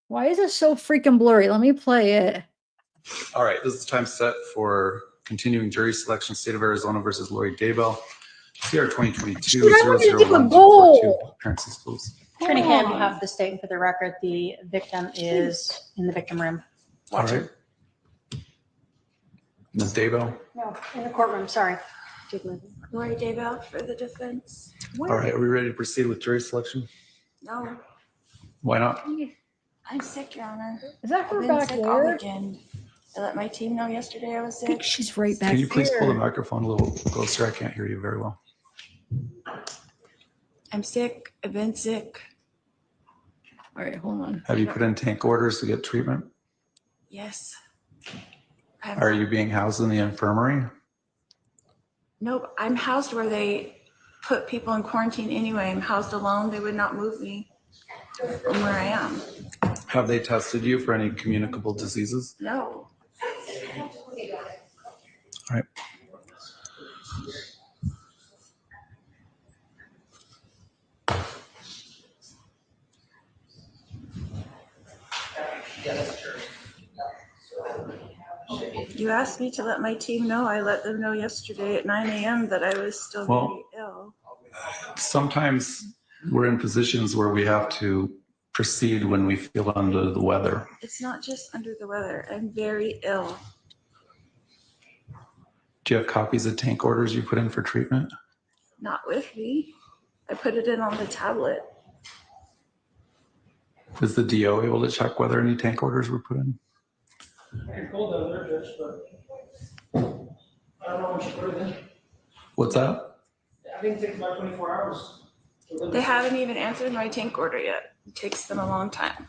Why is it so freaking blurry? Let me play it. All right, this is the time set for continuing jury selection, State of Arizona versus Lori Vallow, CR 2022 Dude, I wanted to do a 001-242. goal. Appearances, please. Attorney Hold Hay, on on. behalf of the state and for the record, the victim is in the victim room. All Watching. right. Ms. Dabo. No, in the courtroom, sorry. Lori Daybell for the defense. All right, are we ready to proceed with jury selection? No, Why not? I'm sick, Your Honor. Is that I've her been back sick all there? weekend. I let my team know yesterday I was I think sick. she's right back Can you please pull the there. microphone a little closer? I can't hear you very well. I'm sick. I've been sick. All right, hold on. Have you put in tank orders to get treatment? Yes. Are you being housed in the infirmary? Nope. I'm housed where they put people in quarantine anyway. I'm housed alone. They would not move me from where I am. Have they tested you for any communicable diseases? No. All right. You asked me to let my team know. I let them know yesterday at 9 a.m. that I was still very ill. Sometimes we're in positions where we have to proceed when we feel under the weather. It's not just under the weather. I'm very ill. Do you have copies of tank orders you put in for treatment? Not with me. I put it in on the tablet. Is the DO able to check whether any tank orders were put in? I can pull the other judge, but I don't know when she put it in. What's that? I think it takes about 24 hours. They haven't even answered my tank order yet. It takes them a long time.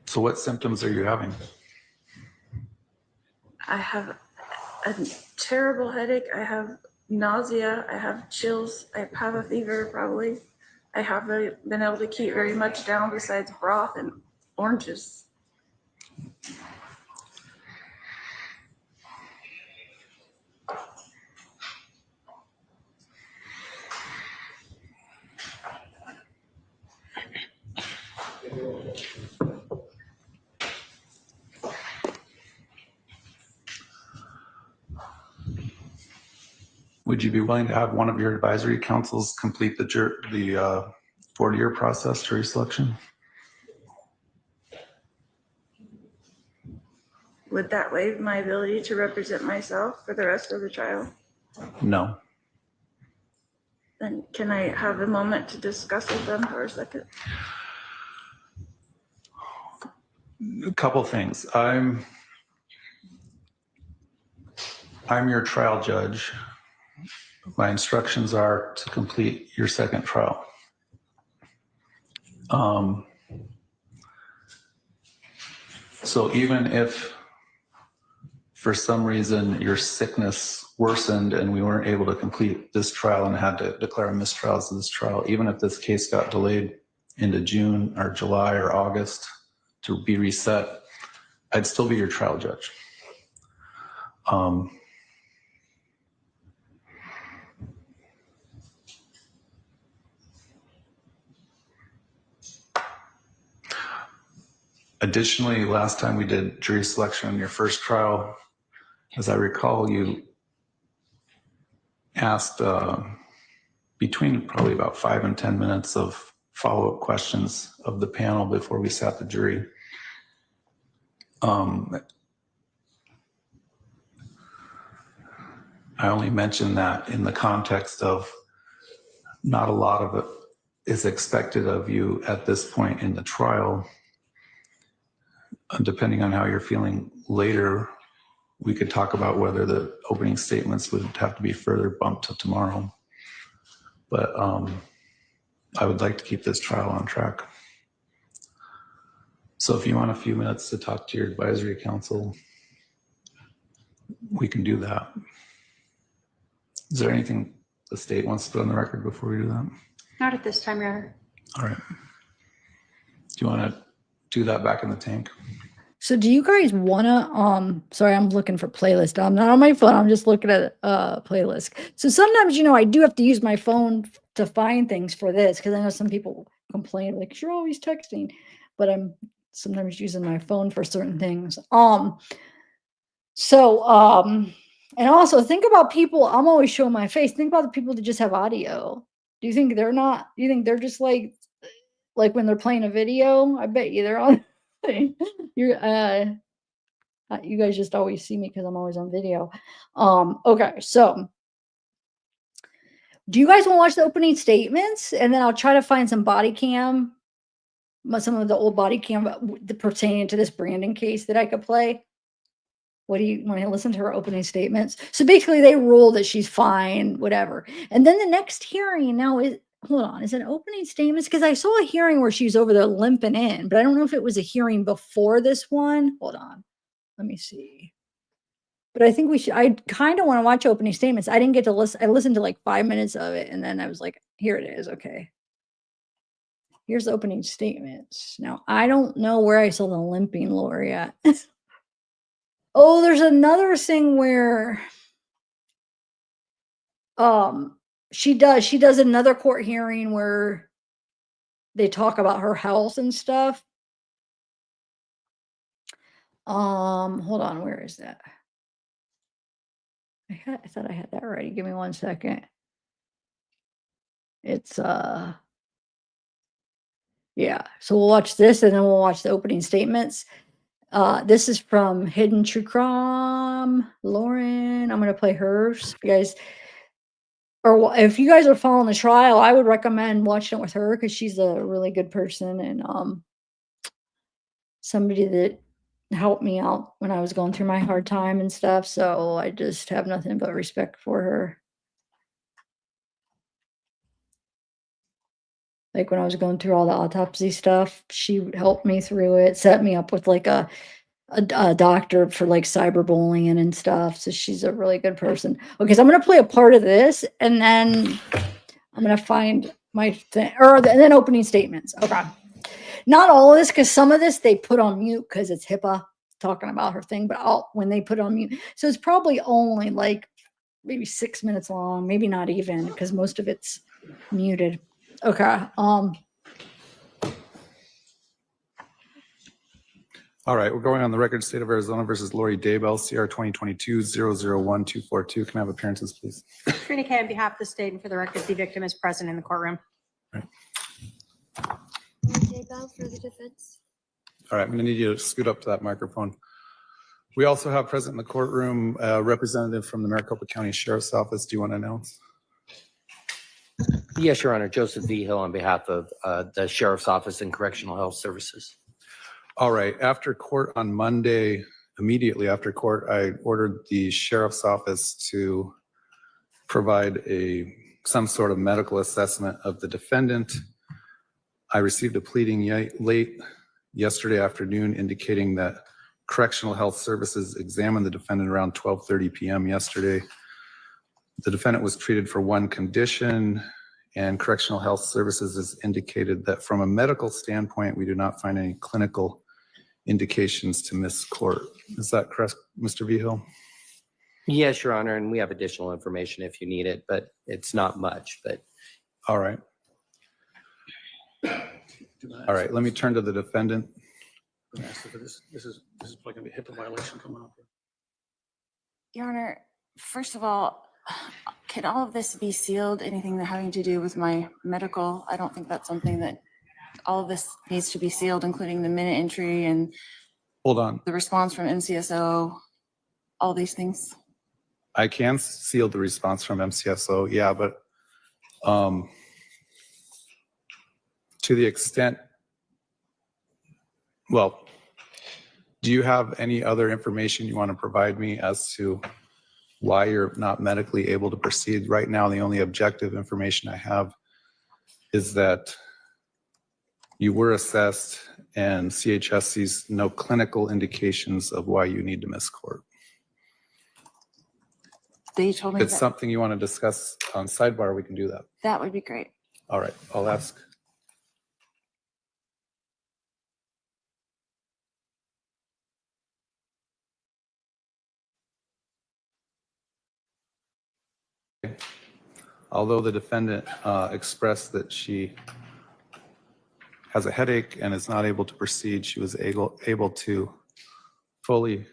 So what symptoms are you having? I have a terrible headache. I have nausea. I have chills. I have a fever probably. I haven't been able to keep very much down besides broth and oranges. Would you be willing to have one of your advisory councils complete the 40-year process jury selection? Would that waive my ability to represent myself for the rest of the trial? No. Then can I have a moment to discuss with them for a second? A couple things. I'm your trial judge. My instructions are to complete your second trial. So even if for some reason your sickness worsened and we weren't able to complete this trial and had to declare a mistrial to this trial, even if this case got delayed into June or July or August to be reset, I'd still be your trial judge. Additionally, last time we did jury selection in your first trial, as I recall, you asked between probably about 5 and 10 minutes of follow-up questions of the panel before we sat the jury. I only mention that in the context of not a lot of it is expected of you at this point in the trial. Depending on how you're feeling later, we could talk about whether the opening statements would have to be further bumped to tomorrow. But I would like to keep this trial on track. So if you want a few minutes to talk to your advisory council, we can do that. Is there anything the state wants to put on the record before we do that? Not at this time, Your Honor. All right. Do you want to do that back in the tank? So do you guys wanna, sorry, I'm looking for playlist. I'm not on my phone. I'm just looking at playlist. So sometimes, you know, I do have to use my phone to find things for this because I know some people complain like you're always texting, but I'm sometimes using my phone for certain things. And also think about people, I'm always showing my face. Think about the people that just have audio. Do you think they're not, do you think they're just like when they're playing a video? I bet you they're on. You're you guys just always see me because I'm always on video. Okay, so do you guys want to watch the opening statements? And then I'll try to find some body cam, some of the old body cam pertaining to this Brandon case that I could play. What do you want to listen to her opening statements? So basically they rule that she's fine, whatever. And then the next hearing now is, hold on, is it opening statements? Because I saw a hearing where she's over there limping in, but I don't know if it was a hearing before this one. Hold on. Let me see. But I think we should, I kind of want to watch opening statements. I didn't get to listen. I listened to like 5 minutes of it. And then I was like, here it is. Okay. Here's the opening statements. Now, I don't know where I saw the limping Lori at. Oh, there's another thing where she does another court hearing where they talk about her health and stuff. Hold on, where is that? I thought I had that ready. Give me 1 second. It's yeah, so we'll watch this and then we'll watch the opening statements. This is from Hidden True Crime, Lauren. I'm gonna play hers. You guys, or if you guys are following the trial, I would recommend watching it with her because she's a really good person and somebody that helped me out when I was going through my hard time and stuff. So I just have nothing but respect for her. Like when I was going through all the autopsy stuff, she helped me through it, set me up with like a doctor for like cyberbullying and stuff. So she's a really good person. Okay, so I'm going to play a part of this and then I'm going to find my thing, and then opening statements. Okay. Not all of this, because some of this they put on mute because it's HIPAA talking about her thing, but when they put it on mute. So it's probably only like maybe 6 minutes long, maybe not even, because most of it's muted. Okay. All right, we're going on the record, State of Arizona versus Lori Vallow, CR 2022-001242. Can I have appearances, please? Trina Kay on behalf of the state and for the record, the victim is present in the courtroom. Daybell for the defense. All right, I'm gonna need you to scoot up to that microphone. We also have present in the courtroom a representative from the Maricopa County Sheriff's Office. Do you want to announce? Yes, Your Honor. Joseph V. Hill on behalf of the Sheriff's Office and Correctional Health Services. All right, after court on Monday, immediately after court, I ordered the Sheriff's Office to provide some sort of medical assessment of the defendant. I received a pleading late yesterday afternoon indicating that Correctional Health Services examined the defendant around 12:30 p.m. yesterday. The defendant was treated for one condition, and Correctional Health Services has indicated that from a medical standpoint, we do not find any clinical indications to miss court. Is that correct, Mr. Vigil? Yes, Your Honor, and we have additional information if you need it, but it's not much. But all right. All right, let me turn to the defendant. This is probably gonna be a HIPAA violation coming up. Your Honor, first of all, can all of this be sealed? Anything that having to do with my medical? I don't think that's something that all of this needs to be sealed, including the minute entry and Hold on. the response from MCSO, all these things. I can seal the response from MCSO, yeah, but to the extent, well, do you have any other information you want to provide me as to why you're not medically able to proceed? Right now, the only objective information I have is that you were assessed and CHS sees no clinical indications of why you need to miss court. They told me If it's that something you want to discuss on sidebar, we can do that. that would be great. All right, I'll ask. Although the defendant expressed that she has a headache and is not able to proceed, she was able to fully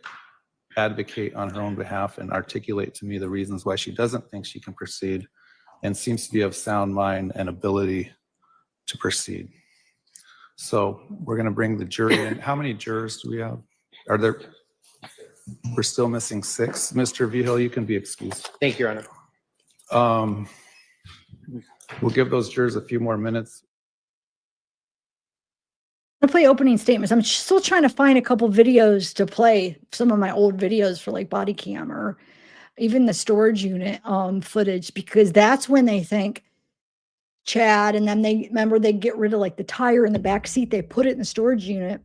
advocate on her own behalf and articulate to me the reasons why she doesn't think she can proceed and seems to be of sound mind and ability to proceed. So we're going to bring the jury in. How many jurors do we have? Are there? We're still missing 6. Mr. Vigil, you can be excused. thank you, Your Honor. We'll give those jurors a few more minutes. I'm gonna play opening statements. I'm still trying to find a couple videos to play, some of my old videos for like Bodycam or even the storage unit footage, because that's when they think Chad, and then they get rid of like the tire in the back seat, they put it in the storage unit.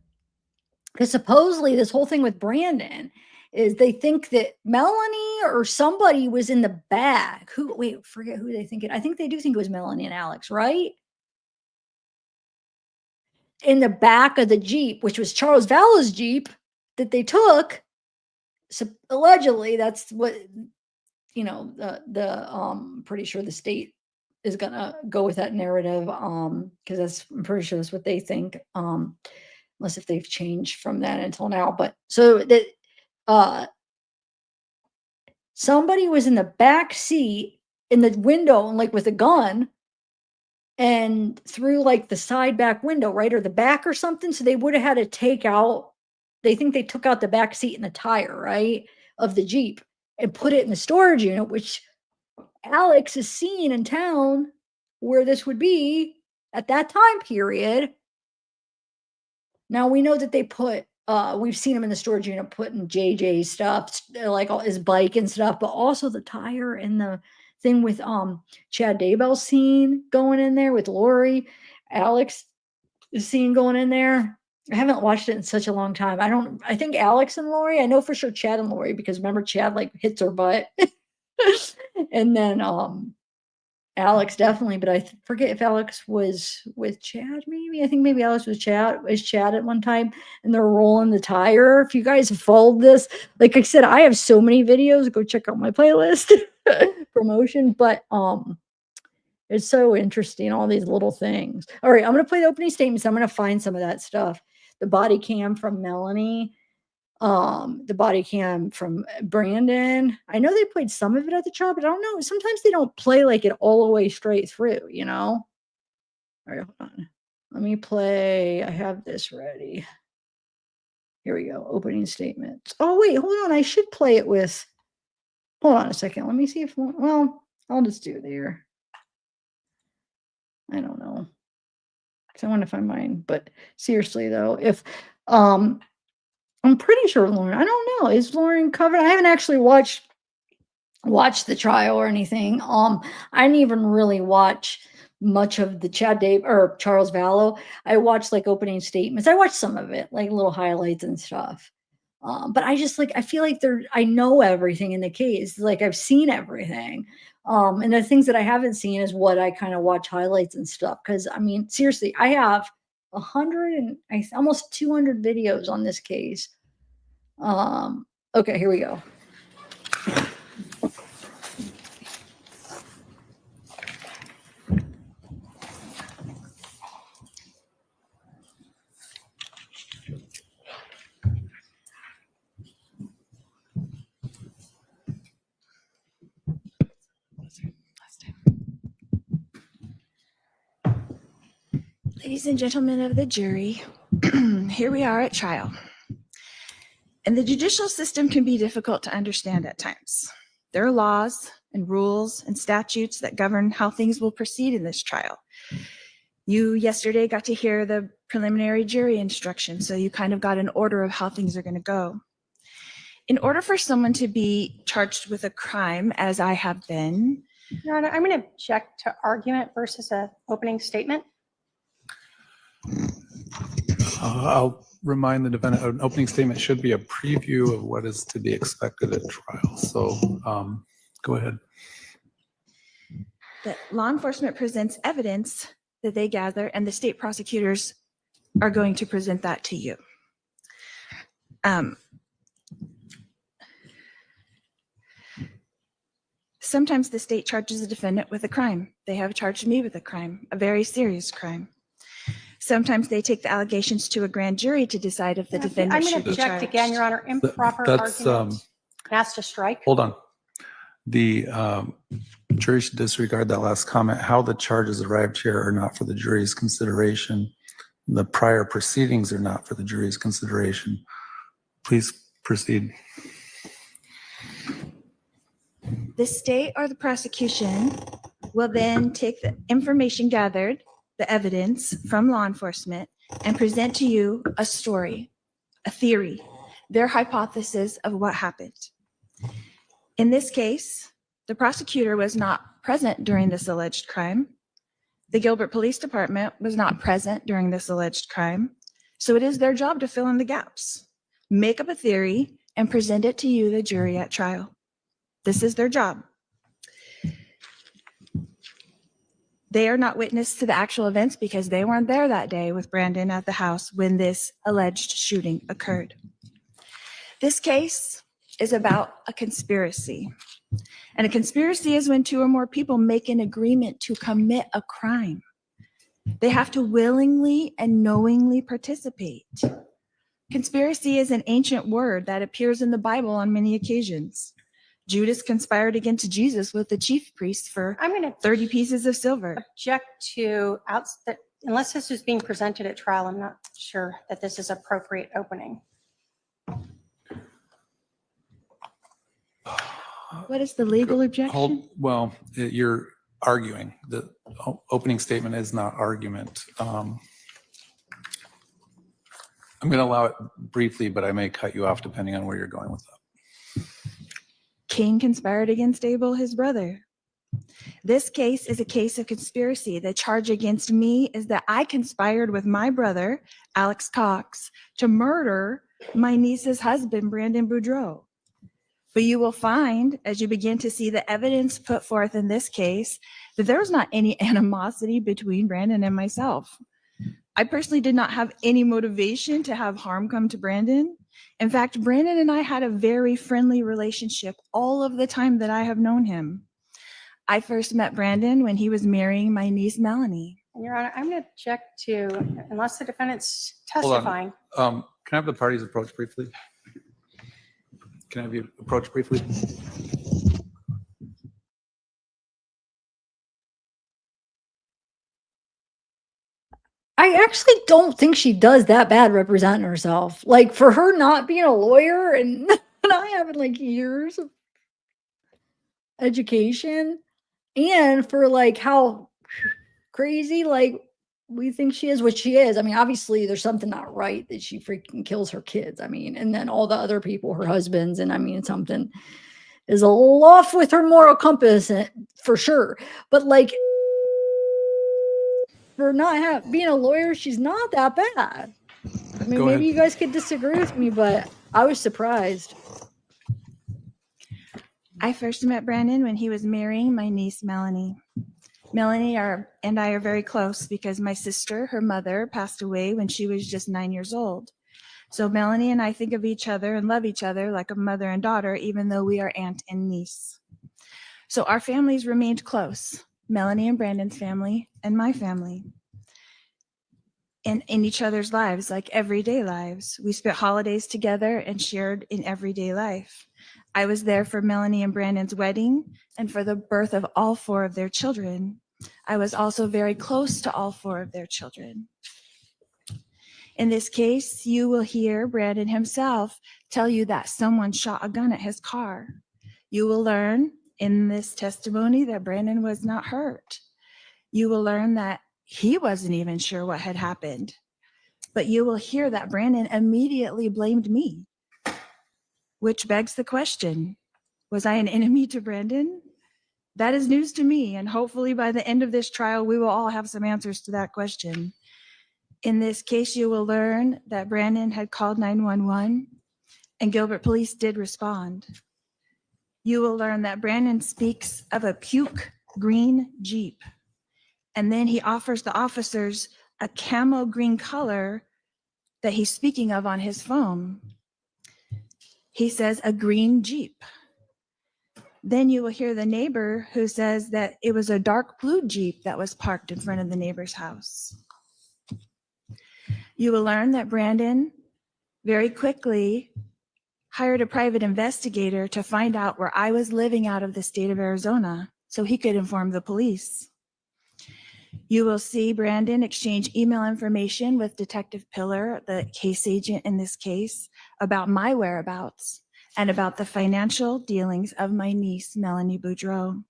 Because supposedly this whole thing with Brandon is they think that Melanie or somebody was in the back. Forget who they think it. I think they do think it was Melanie and Alex, right? In the back of the Jeep, which was Charles Vallow's Jeep that they took. So allegedly, that's what, pretty sure the state is gonna go with that narrative, because I'm pretty sure that's what they think, unless if they've changed from that until now. But so that somebody was in the back seat in the window, like with a gun, and through like the side back window, right, or the back or something. So they would have had to take out. They think they took out the back seat and the tire, right, of the Jeep and put it in the storage unit, which Alex is seen in town where this would be at that time period. Now we know that they put, we've seen him in the storage unit putting JJ's stuff, like all his bike and stuff, but also the tire and the thing with Chad Daybell's scene going in there with Lori, Alex scene going in there. I haven't watched it in such a long time. I think Alex and Lori, I know for sure Chad and Lori, because remember Chad like hits her butt. And then Alex definitely, but I forget if Alex was with Chad, maybe. I think maybe Alex was Chad at one time, and they're rolling the tire. If you guys have followed this, like I said, I have so many videos. Go check out my playlist promotion, but it's so interesting, all these little things. All right, I'm gonna play the opening statements. I'm gonna find some of that stuff. The body cam from Melanie, the body cam from Brandon. I know they played some of it at the trial, but I don't know. Sometimes they don't play like it all the way straight through, you know? All right, hold on. Let me play. I have this ready. Here we go. Opening statements. Oh, wait, hold on. I should play it with. Hold on a second. Let me see if. Well, I'll just do it here. I don't know. Because I want to find mine. But seriously, though, if. I'm pretty sure Lauren. I don't know. Is Lauren covered? I haven't actually watched the trial or anything. I didn't even really watch much of the Chad Dave or Charles Vallow. I watched like opening statements. I watched some of it, like little highlights and stuff. But I just like I feel like I know everything in the case. Like I've seen everything. And the things that I haven't seen is what I kind of watch highlights and stuff. Because I mean, seriously, I have 100 and almost 200 videos on this case. Okay, here we go. Ladies and gentlemen of the jury, here we are at trial. And the judicial system can be difficult to understand at times. There are laws and rules and statutes that govern how things will proceed in this trial. You yesterday got to hear the preliminary jury instruction, so you kind of got an order of how things are going to go. In order for someone to be charged with a crime, as I have been. Your Honor, I'm going to object to argument versus an opening statement. I'll remind the defendant, an opening statement should be a preview of what is to be expected at trial. So go ahead. That law enforcement presents evidence that they gather, and the state prosecutors are going to present that to you. Sometimes the state charges the defendant with a crime. They have charged me with a crime, a very serious crime. Sometimes they take the allegations to a grand jury to decide if the defendant should be charged. I'm going to object again, Your Honor. Improper argument. Asked to strike. Hold on. The jury should disregard that last comment. How the charges arrived here are not for the jury's consideration. The prior proceedings are not for the jury's consideration. Please proceed. The state or the prosecution will then take the information gathered, the evidence from law enforcement, and present to you a story, a theory, their hypothesis of what happened. In this case, the prosecutor was not present during this alleged crime. The Gilbert Police Department was not present during this alleged crime. So it is their job to fill in the gaps, make up a theory, and present it to you, the jury, at trial. This is their job. They are not witness to the actual events because they weren't there that day with Brandon at the house when this alleged shooting occurred. This case is about a conspiracy. And a conspiracy is when two or more people make an agreement to commit a crime. They have to willingly and knowingly participate. Conspiracy is an ancient word that appears in the Bible on many occasions. Judas conspired against Jesus with the chief priest for 30 pieces of silver. Object to, unless this is being presented at trial, I'm not sure that this is appropriate opening. What is the legal objection? Well, you're arguing. The opening statement is not argument. I'm going to allow it briefly, but I may cut you off depending on where you're going with that. Cain conspired against Abel, his brother. This case is a case of conspiracy. The charge against me is that I conspired with my brother, Alex Cox, to murder my niece's husband, Brandon Boudreau. But you will find, as you begin to see the evidence put forth in this case, that there was not any animosity between Brandon and myself. I personally did not have any motivation to have harm come to Brandon. In fact, Brandon and I had a very friendly relationship all of the time that I have known him. I first met Brandon when he was marrying my niece, Melanie. And Your Honor, I'm going to check to, unless the defendant's Hold on. testifying. Can I have the parties approach briefly? Can I have you approach briefly? I actually don't think she does that bad representing herself. Like, for her not being a lawyer and not having like years of education, and for like how crazy like we think she is, which she is. I mean, obviously there's something not right that she freaking kills her kids. I mean, and then all the other people, her husbands, and I mean, something is a little off with her moral compass for sure. But like, for not being a lawyer, she's not that bad. I mean, Go maybe ahead. you guys could disagree with me, but I was surprised. I first met Brandon when he was marrying my niece, Melanie. Melanie and I are very close because my sister, her mother, passed away when she was just 9 years old. So Melanie and I think of each other and love each other like a mother and daughter, even though we are aunt and niece. So our families remained close, Melanie and Brandon's family and my family. And in each other's lives, like everyday lives. We spent holidays together and shared in everyday life. I was there for Melanie and Brandon's wedding and for the birth of all 4 of their children. I was also very close to all 4 of their children. In this case, you will hear Brandon himself tell you that someone shot a gun at his car. You will learn in this testimony that Brandon was not hurt. You will learn that he wasn't even sure what had happened. But you will hear that Brandon immediately blamed me, which begs the question, was I an enemy to Brandon? That is news to me, and hopefully by the end of this trial, we will all have some answers to that question. In this case, you will learn that Brandon had called 911 and Gilbert Police did respond. You will learn that Brandon speaks of a puke green Jeep, and then he offers the officers a camo green color that he's speaking of on his phone. He says a green Jeep. Then you will hear the neighbor who says that it was a dark blue Jeep that was parked in front of the neighbor's house. You will learn that Brandon very quickly hired a private investigator to find out where I was living out of the state of Arizona so he could inform the police. You will see Brandon exchange email information with Detective Pillar, the case agent in this case, about my whereabouts and about the financial dealings of my niece, Melanie Boudreau.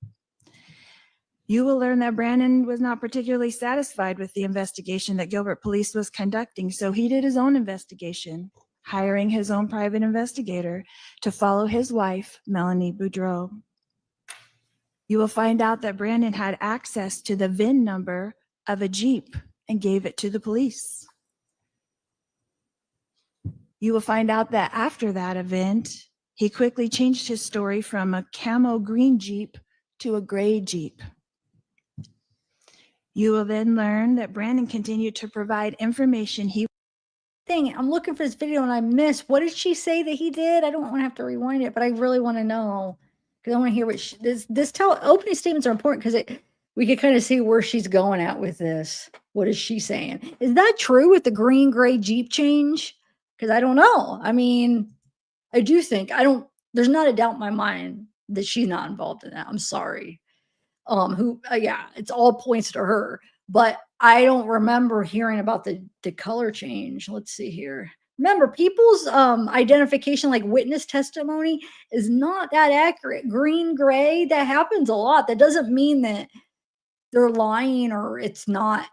You will learn that Brandon was not particularly satisfied with the investigation that Gilbert Police was conducting, so he did his own investigation, hiring his own private investigator to follow his wife, Melanie Boudreau. You will find out that Brandon had access to the VIN number of a Jeep and gave it to the police. You will find out that after that event, he quickly changed his story from a camo green Jeep to a gray Jeep. You will then learn that Brandon continued to provide information I'm looking for this video and I missed. What did she say that he did? I don't want to have to rewind it, but I really want to know because I want to hear what opening statements are important because we could kind of see where she's going at with this. What is she saying? Is that true with the green gray Jeep change? Because I don't know. I mean, I do think there's not a doubt in my mind that she's not involved in that. I'm sorry. Yeah, it's all points to her, but I don't remember hearing about the color change. Let's see here. Remember, people's identification, like witness testimony, is not that accurate. Green, gray, that happens a lot. That doesn't mean that they're lying or it's not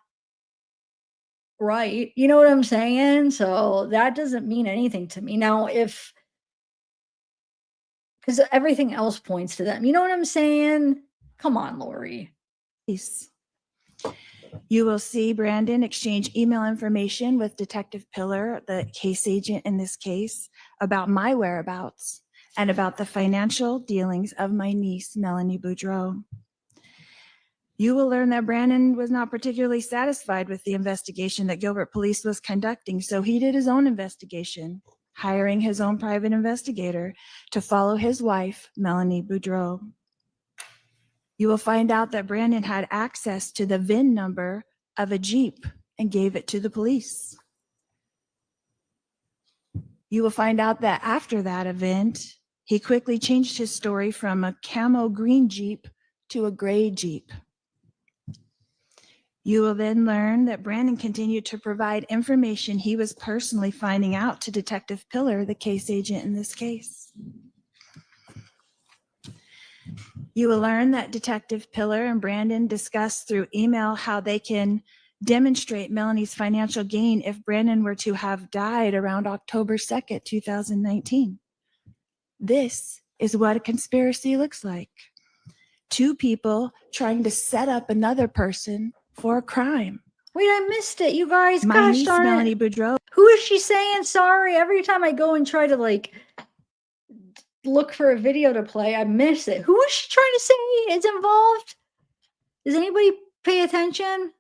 right. You know what I'm saying? So that doesn't mean anything to me. Now, because everything else points to them. You know what I'm saying? Come on, Lori. You will see Brandon exchange email information with Detective Pillar, the case agent in this case, about my whereabouts and about the financial dealings of my niece, Melanie Boudreau. You will learn that Brandon was not particularly satisfied with the investigation that Gilbert Police was conducting, so he did his own investigation, hiring his own private investigator to follow his wife, Melanie Boudreau. You will find out that Brandon had access to the VIN number of a Jeep and gave it to the police. You will find out that after that event, he quickly changed his story from a camo green Jeep to a gray Jeep. You will then learn that Brandon continued to provide information he was personally finding out to Detective Pillar, the case agent in this case. You will learn that Detective Pillar and Brandon discussed through email how they can demonstrate Melanie's financial gain if Brandon were to have died around October 2nd, 2019. This is what a conspiracy looks like. Two people trying to set up another person for a crime. Wait, I missed it, you guys. My Gosh niece, darn Melanie it. Boudreau. Who is she saying sorry? Every time I go and try to like look for a video to play, I miss it. Who is she trying to say is involved? Does anybody pay attention?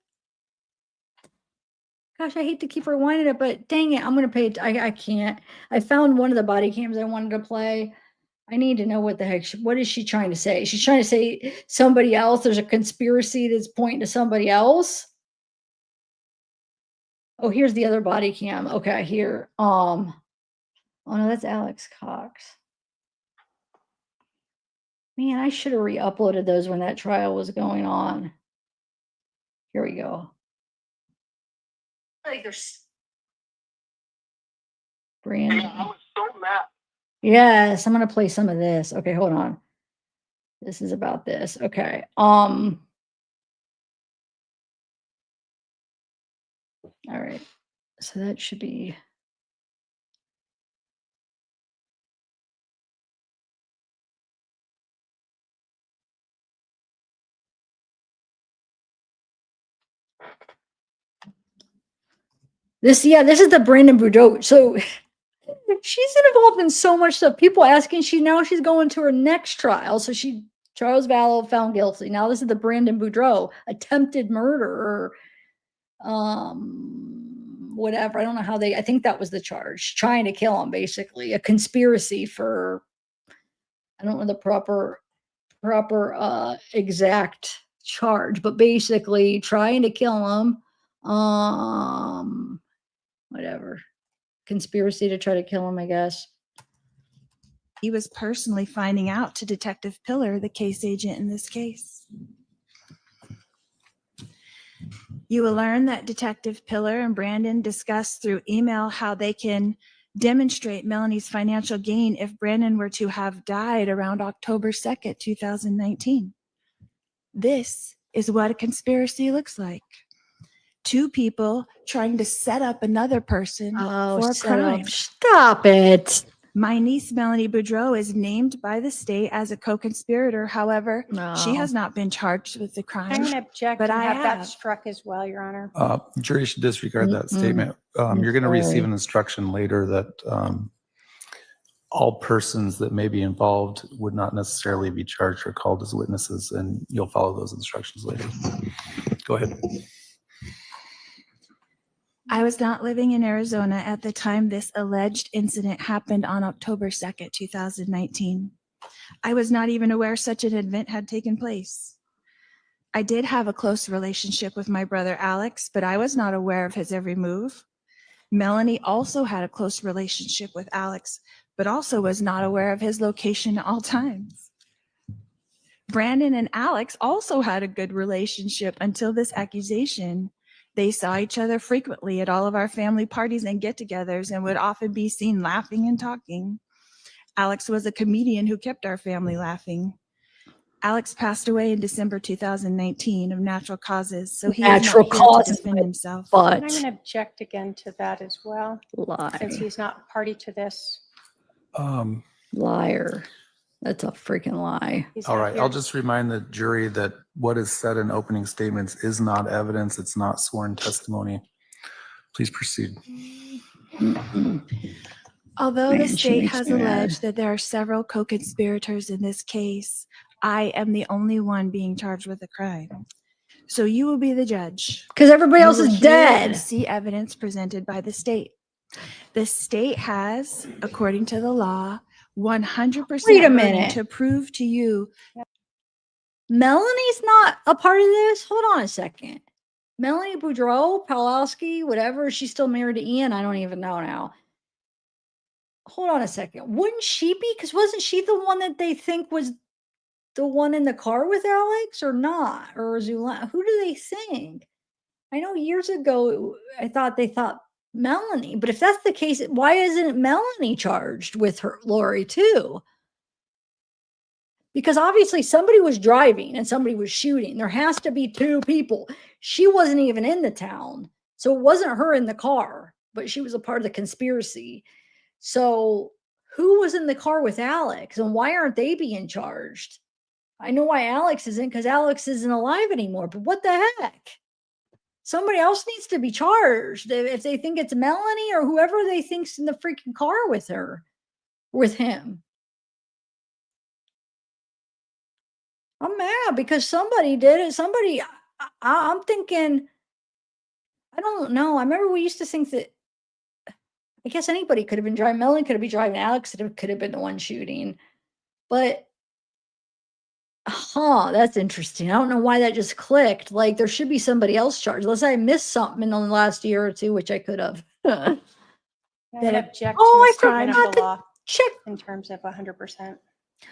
Gosh, I hate to keep rewinding it, but dang it, I'm gonna pay it. I can't. I found one of the body cams I wanted to play. I need to know what the heck. What is she trying to say? She's trying to say somebody else. There's a conspiracy that's pointing to somebody else. Oh, here's the other body cam. Okay, here. Oh no, that's Alex Cox. Man, I should have re-uploaded those when that trial was going on. Here we go. Like there's Brandon. Yeah, I was so mad. Yes, I'm gonna play some of this. Okay, hold on. This is about this. Okay. All right. So that should be. This is the Brandon Boudreau. So she's involved in so much stuff. People asking, she's going to her next trial. So Charles Vallow found guilty. Now this is the Brandon Boudreau, attempted murder or whatever. I don't know how I think that was the charge. Trying to kill him, basically. A conspiracy for, I don't know the proper exact charge, but basically trying to kill him. Whatever. Conspiracy to try to kill him, I guess. He was personally finding out to Detective Pillar, the case agent in this case. You will learn that Detective Pillar and Brandon discussed through email how they can demonstrate Melanie's financial gain if Brandon were to have died around October 2nd, 2019. This is what a conspiracy looks like. Two people trying to set up another person for a crime. Stop it. My niece, Melanie Boudreau, is named by the state as a co-conspirator. However, she has not been charged with the crime. I'm going to object but and I have that have. struck as well, Your Honor. Jury should disregard that statement. You're going to receive an instruction later that all persons that may be involved would not necessarily be charged or called as witnesses, and you'll follow those instructions later. Go ahead. I was not living in Arizona at the time this alleged incident happened on October 2nd, 2019. I was not even aware such an event had taken place. I did have a close relationship with my brother Alex, but I was not aware of his every move. Melanie also had a close relationship with Alex, but also was not aware of his location at all times. Brandon and Alex also had a good relationship until this accusation. They saw each other frequently at all of our family parties and get-togethers and would often be seen laughing and talking. Alex was a comedian who kept our family laughing. Alex passed away in December 2019 of natural causes, so he is not here to defend himself. But And I'm going to object again to that as well, since he's not party to this. Liar. That's a freaking lie. All right, I'll just remind the jury that what is said in opening statements is not evidence. It's not sworn testimony. Please proceed. Although the Man, she state makes has me mad. alleged that there are several co-conspirators in this case, I am the only one being charged with a crime. So you will be the judge. Because everybody You else will is hear and dead. see evidence presented by the state. The state has, according to the law, 100% Wait a burden minute. to prove to you. Melanie's not a part of this? Hold on a second. Melanie Pawlowski, whatever, she's still married to Ian. I don't even know now. Hold on a second. Wouldn't she be? Because wasn't she the one that they think was the one in the car with Alex or not? Or Zula? Who do they think? I know years ago, I thought they thought Melanie, but if that's the case, why isn't Melanie charged with her, Lori, too? Because obviously somebody was driving and somebody was shooting. There has to be two people. She wasn't even in the town. So it wasn't her in the car, but she was a part of the conspiracy. So who was in the car with Alex and why aren't they being charged? I know why Alex isn't, because Alex isn't alive anymore, but what the heck? Somebody else needs to be charged if they think it's Melanie or whoever they think's in the freaking car with her, with him. I'm mad because somebody did it. Somebody, I'm thinking, I don't know. I remember we used to think that, I guess anybody could have been driving. Melanie could have been driving. Alex could have been the one shooting. But, that's interesting. I don't know why that just clicked. Like there should be somebody else charged, unless I missed something in the last year or two, which I could have. I That- object to oh, I statement forgot of the to law check. in terms of 100%.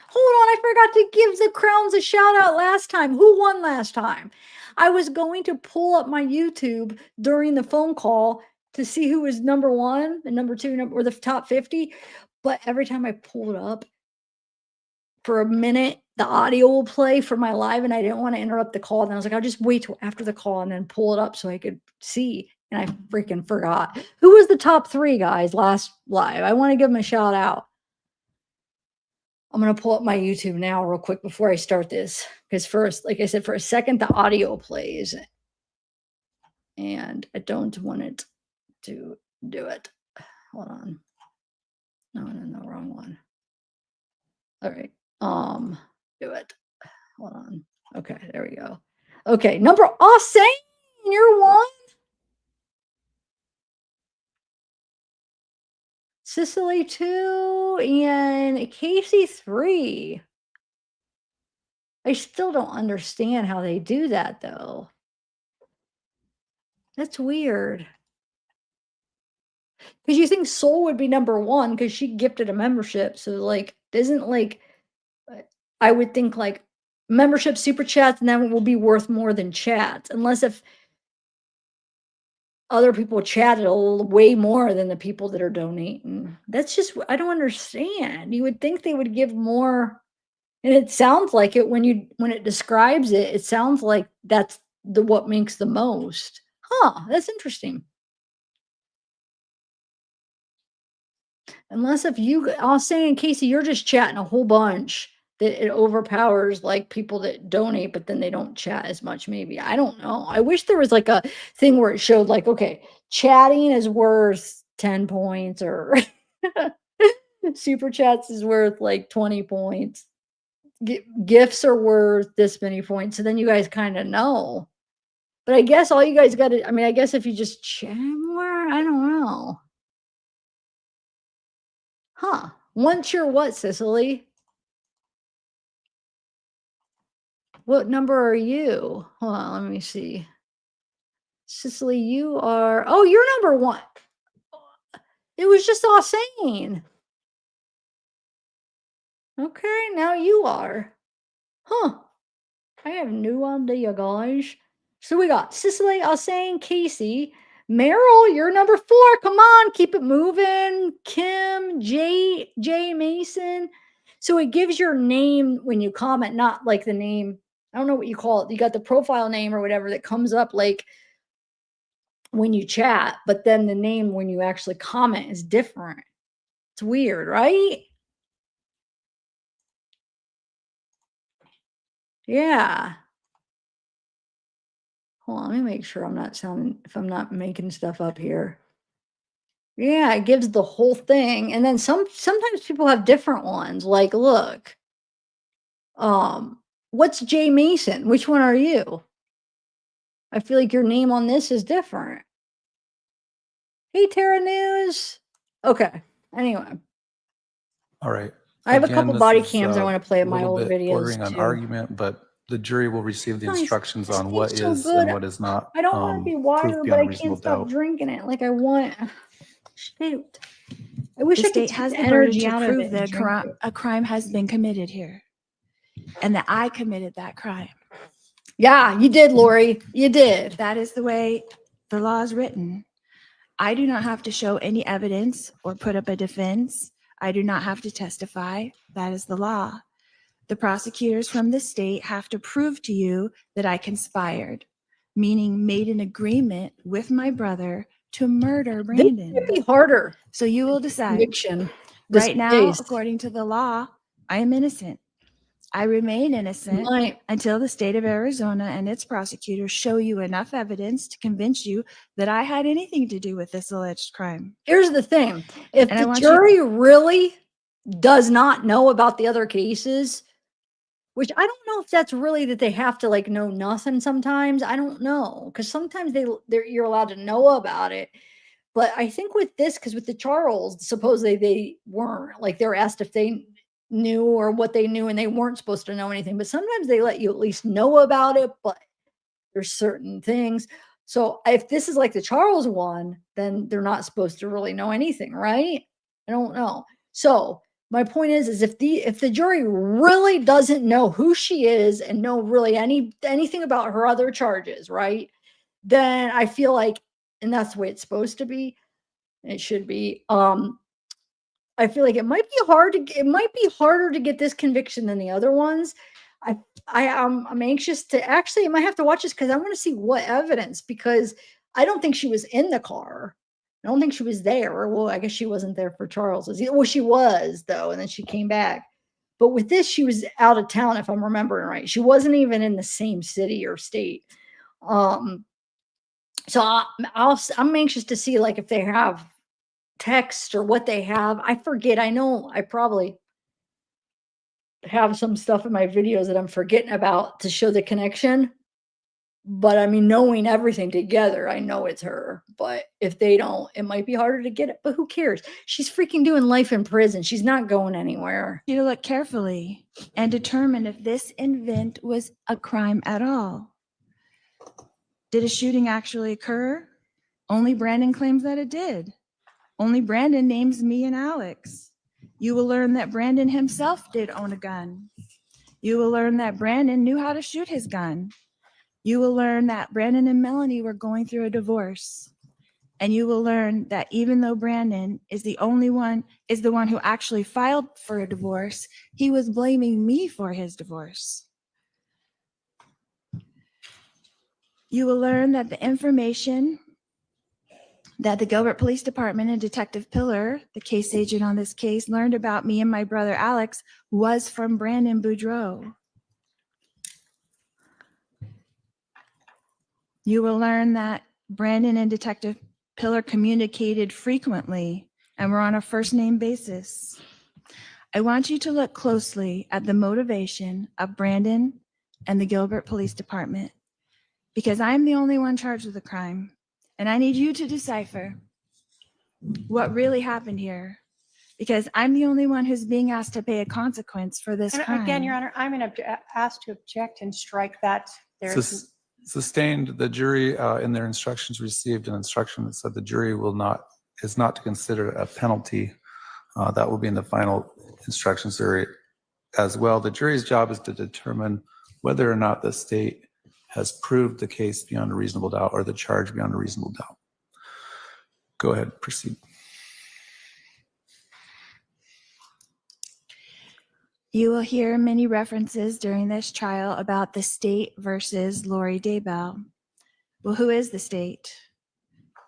Hold on, I forgot to give the Crowns a shout out last time. Who won last time? I was going to pull up my YouTube during the phone call to see who was number one and number two, or the top 50. But every time I pulled up for a minute, the audio will play for my live, and I didn't want to interrupt the call. And I was like, I'll just wait till after the call and then pull it up so I could see. And I freaking forgot. Who was the top 3 guys last live? I want to give them a shout out. I'm going to pull up my YouTube now real quick before I start this. Because first, like I said, for a second, the audio plays. And I don't want it to do it. Hold on. No, wrong one. All right. Do it. Hold on. Okay, there we go. Okay, number Austin, you're one. Cicely 2 and Casey 3. I still don't understand how they do that though. That's weird. Because you think Soul would be number 1 because she gifted a membership. So like, isn't like, I would think like membership, super chats, and then will be worth more than chats, unless if other people chatted way more than the people that are donating. That's just, I don't understand. You would think they would give more. And it sounds like it when it describes it, it sounds like that's what makes the most. That's interesting. Unless if I was saying, Casey, you're just chatting a whole bunch that it overpowers like people that donate, but then they don't chat as much. Maybe, I don't know. I wish there was like a thing where it showed like, okay, chatting is worth 10 points or super chats is worth like 20 points. Gifts are worth this many points. So then you guys kind of know. But I guess all you guys got to, I mean, I guess if you just chat more, I don't know. Once you're what, Cicely? What number are you? Hold on, let me see. Cicely, you are, oh, you're number 1. It was just all saying. Okay, now you are. I have no idea, guys. So we got Cicely, Alsane, Casey, Meryl, you're number 4. Come on, keep it moving. Kim, Jay Mason. So it gives your name when you comment, not like the name. I don't know what you call it. You got the profile name or whatever that comes up like when you chat, but then the name when you actually comment is different. It's weird, right? Yeah. Hold on, let me make sure I'm not sounding, if I'm not making stuff up here. Yeah, it gives the whole thing. And then sometimes people have different ones. Like, look, what's Jay Mason? Which one are you? I feel like your name on this is different. Hey, Terra News. Okay. Anyway, All right. I have a couple Again, body this is, cams I want to play a of my little old bit videos bordering on too. argument, but the jury will receive the Nice. instructions This on what tastes so is good. and what is not I don't want to be proof wired, but beyond I a reasonable can't stop doubt. drinking it. Like I want. Shoot. I wish The I could state take has the the burden energy to out of prove it and that drink it. a crime has been committed here and that I committed that crime. Yeah, you did, Lori. You did. That is the way the law is written. I do not have to show any evidence or put up a defense. I do not have to testify. That is the law. The prosecutors from the state have to prove to you that I conspired, meaning made an agreement with my brother to murder This Brandon. would be harder. So you will decide. Conviction. This Right now, case. according to the law, I am innocent. I remain innocent Might. until the state of Arizona and its prosecutors show you enough evidence to convince you that I had anything to do with this alleged crime. Here's the thing. If And I the want jury really does not know about the other cases, which I don't know if that's really that they have to like know nothing sometimes. I don't know. Because sometimes you're allowed to know about it. But I think with this, because with the Charles, supposedly they weren't. Like they're asked if they knew or what they knew, and they weren't supposed to know anything. But sometimes they let you at least know about it, but there's certain things. So if this is like the Charles one, then they're not supposed to really know anything, right? I don't know. So my point is if the jury really doesn't know who she is and know really anything about her other charges, right? Then I feel like, and that's the way it's supposed to be, it should be. I feel like it might be harder to get this conviction than the other ones. I'm anxious to actually, I might have to watch this because I want to see what evidence, because I don't think she was in the car. I don't think she was there. Well, I guess she wasn't there for Charles's. Well, she was though, and then she came back. But with this, she was out of town, if I'm remembering right. She wasn't even in the same city or state. So I'm anxious to see like if they have text or what they have. I forget. I know I probably have some stuff in my videos that I'm forgetting about to show the connection. But I mean, knowing everything together, I know it's her. But if they don't, it might be harder to get it. But who cares? She's freaking doing life in prison. She's not going anywhere. You to look carefully and determine if this event was a crime at all. Did a shooting actually occur? Only Brandon claims that it did. Only Brandon names me and Alex. You will learn that Brandon himself did own a gun. You will learn that Brandon knew how to shoot his gun. You will learn that Brandon and Melanie were going through a divorce. And you will learn that even though Brandon is the one who actually filed for a divorce, he was blaming me for his divorce. You will learn that the information that the Gilbert Police Department and Detective Pillar, the case agent on this case, learned about me and my brother Alex was from Brandon Boudreaux. You will learn that Brandon and Detective Pillar communicated frequently and were on a first name basis. I want you to look closely at the motivation of Brandon and the Gilbert Police Department, because I'm the only one charged with the crime, and I need you to decipher what really happened here, because I'm the only one who's being asked to pay a consequence for this And crime. again, Your Honor, I'm going to ask to object and strike that. There's Sustained, the jury in their instructions received an instruction that said the jury is not to consider a penalty. That will be in the final instructions area as well. The jury's job is to determine whether or not the state has proved the case beyond a reasonable doubt or the charge beyond a reasonable doubt. Go ahead, proceed. You will hear many references during this trial about the state versus Lori Daybell. Well, who is the state?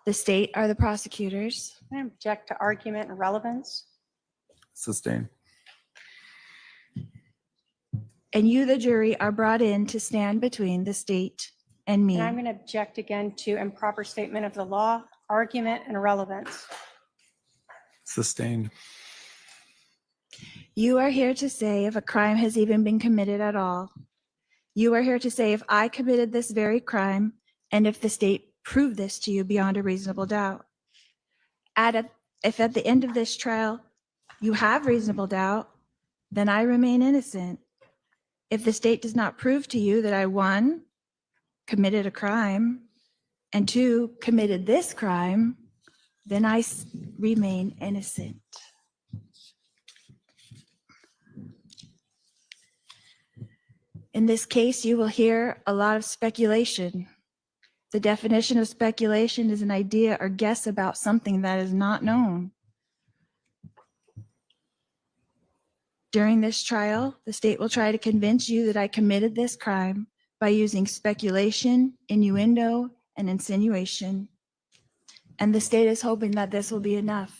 The state are the prosecutors. I object to argument and relevance. Sustained. And you, the jury, are brought in to stand between the state and me. And I'm going to object again to improper statement of the law, argument, and relevance. Sustained. You are here to say if a crime has even been committed at all. You are here to say if I committed this very crime and if the state proved this to you beyond a reasonable doubt. If at the end of this trial you have reasonable doubt, then I remain innocent. If the state does not prove to you that I, 1, committed a crime, and 2, committed this crime, then I remain innocent. In this case, you will hear a lot of speculation. The definition of speculation is an idea or guess about something that is not known. During this trial, the state will try to convince you that I committed this crime by using speculation, innuendo, and insinuation. And the state is hoping that this will be enough.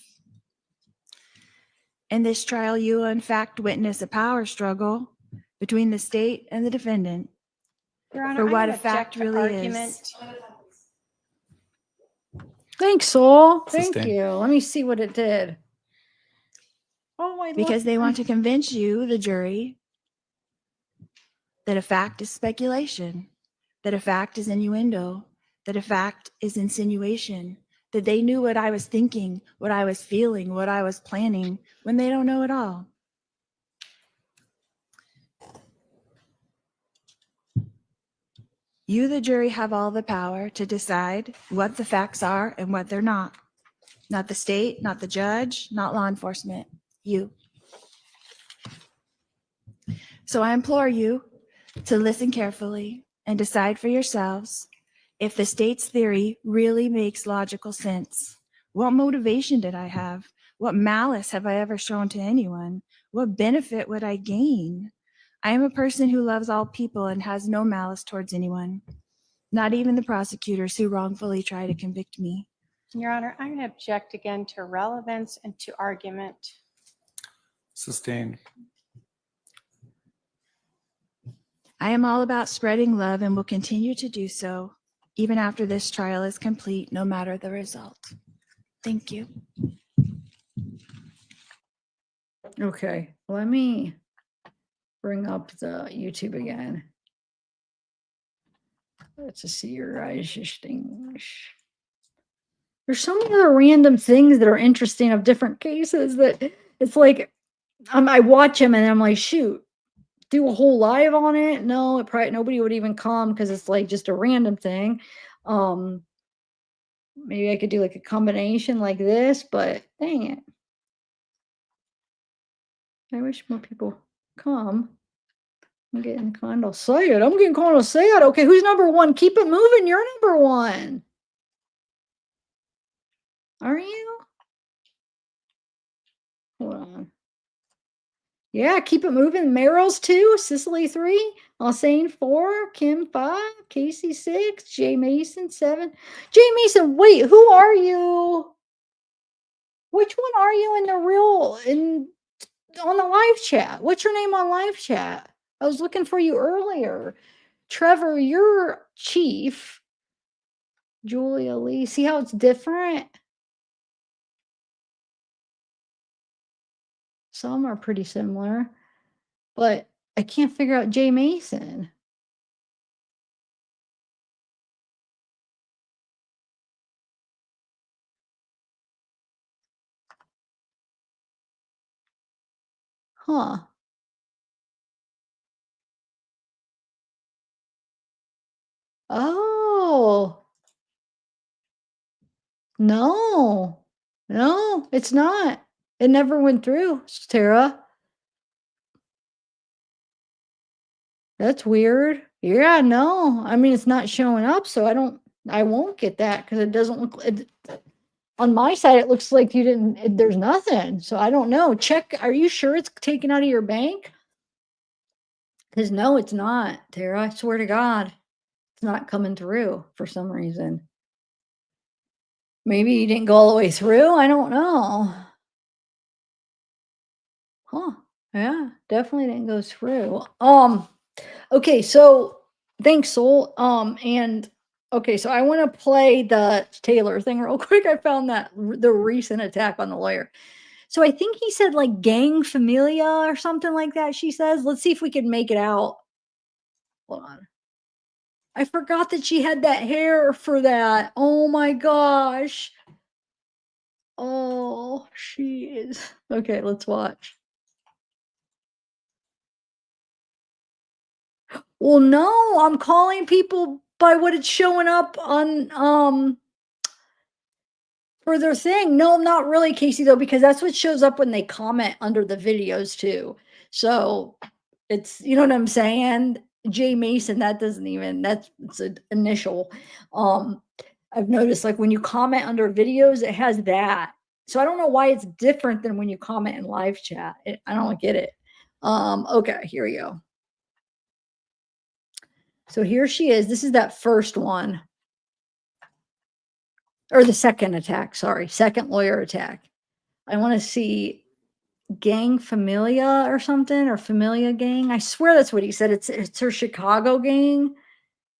In this trial, you will in fact witness a power struggle between the state and the defendant. Your Honor, For I'm what gonna a fact object to really argument. is. Thanks, Soul. Thank Sustained. you. Let me see what it did. Oh, I Because they want to convince you, the jury, that a fact is speculation, that a fact is innuendo, that a fact is insinuation, that they knew what I was thinking, what I was feeling, what I was planning, when they don't know it all. You, the jury, have all the power to decide what the facts are and what they're not. Not the state, not the judge, not law enforcement, you. So I implore you to listen carefully and decide for yourselves if the state's theory really makes logical sense. What motivation did I have? What malice have I ever shown to anyone? What benefit would I gain? I am a person who loves all people and has no malice towards anyone, not even the prosecutors who wrongfully try to convict me. Your Honor, I'm going to object again to relevance and to argument. Sustained. I am all about spreading love and will continue to do so even after this trial is complete, no matter the result. Thank you. Okay, let me bring up the YouTube again. Let's just see your eyes distinguish. There's so many other random things that are interesting of different cases that it's like I watch them and I'm like, shoot, do a whole live on it. No, it probably nobody would even come because it's like just a random thing. Maybe I could do like a combination like this, but dang it. I wish more people come. I'm getting kind of sad. I'm getting kind of sad. Okay, who's number 1? Keep it moving. You're number 1. Are you? Hold on. Yeah, keep it moving. Meryl's 2, Cicely 3, Alsane 4, Kim 5, Casey 6, Jay Mason 7. Jay Mason, wait, who are you? Which one are you in the real on the live chat? What's your name on live chat? I was looking for you earlier. Trevor, you're Chief. Julia Lee. See how it's different? Some are pretty similar, but I can't figure out Jay Mason. Huh. Oh. No. No, it's not. It never went through, Tara. That's weird. Yeah, no. I mean, it's not showing up, so I won't get that because it doesn't look on my side. It looks like you didn't, there's nothing. So I don't know. Check. Are you sure it's taken out of your bank? Because no, it's not, Tara. I swear to God, it's not coming through for some reason. Maybe you didn't go all the way through. I don't know. Huh. Yeah, definitely didn't go through. Okay, so thanks, Soul. And okay, so I want to play the Taylor thing real quick. I found that the recent attack on the lawyer. So I think he said like gang familia or something like that, she says. Let's see if we can make it out. Hold on. I forgot that she had that hair for that. Oh my gosh. Oh, she is. Okay, let's watch. Well, no, I'm calling people by what it's showing up on for their thing. No, not really, Casey, though, because that's what shows up when they comment under the videos too. So it's, you know what I'm saying? Jay Mason, that doesn't even, it's an initial. I've noticed like when you comment under videos, it has that. So I don't know why it's different than when you comment in live chat. I don't get it. Okay, here we go. So here she is. This is that first one. Or the second attack, sorry. Second lawyer attack. I want to see gang familia or something, or familia gang. I swear that's what he said. It's her Chicago gang.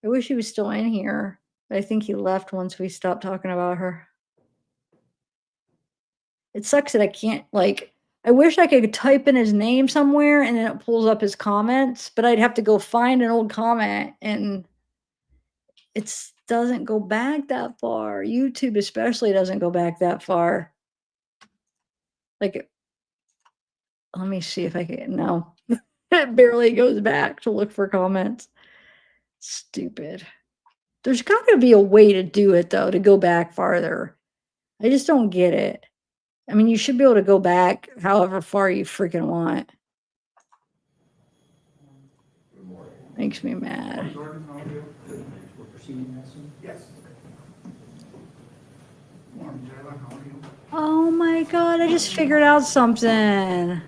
I wish he was still in here. But I think he left once we stopped talking about her. It sucks that I can't, like, I wish I could type in his name somewhere and then it pulls up his comments, but I'd have to go find an old comment and it doesn't go back that far. YouTube especially doesn't go back that far. Like, let me see if I can, no. It barely goes back to look for comments. Stupid. There's got to be a way to do it, though, to go back farther. I just don't get it. I mean, you should be able to go back however far you freaking want. Makes me mad. Oh my God, I just figured out something.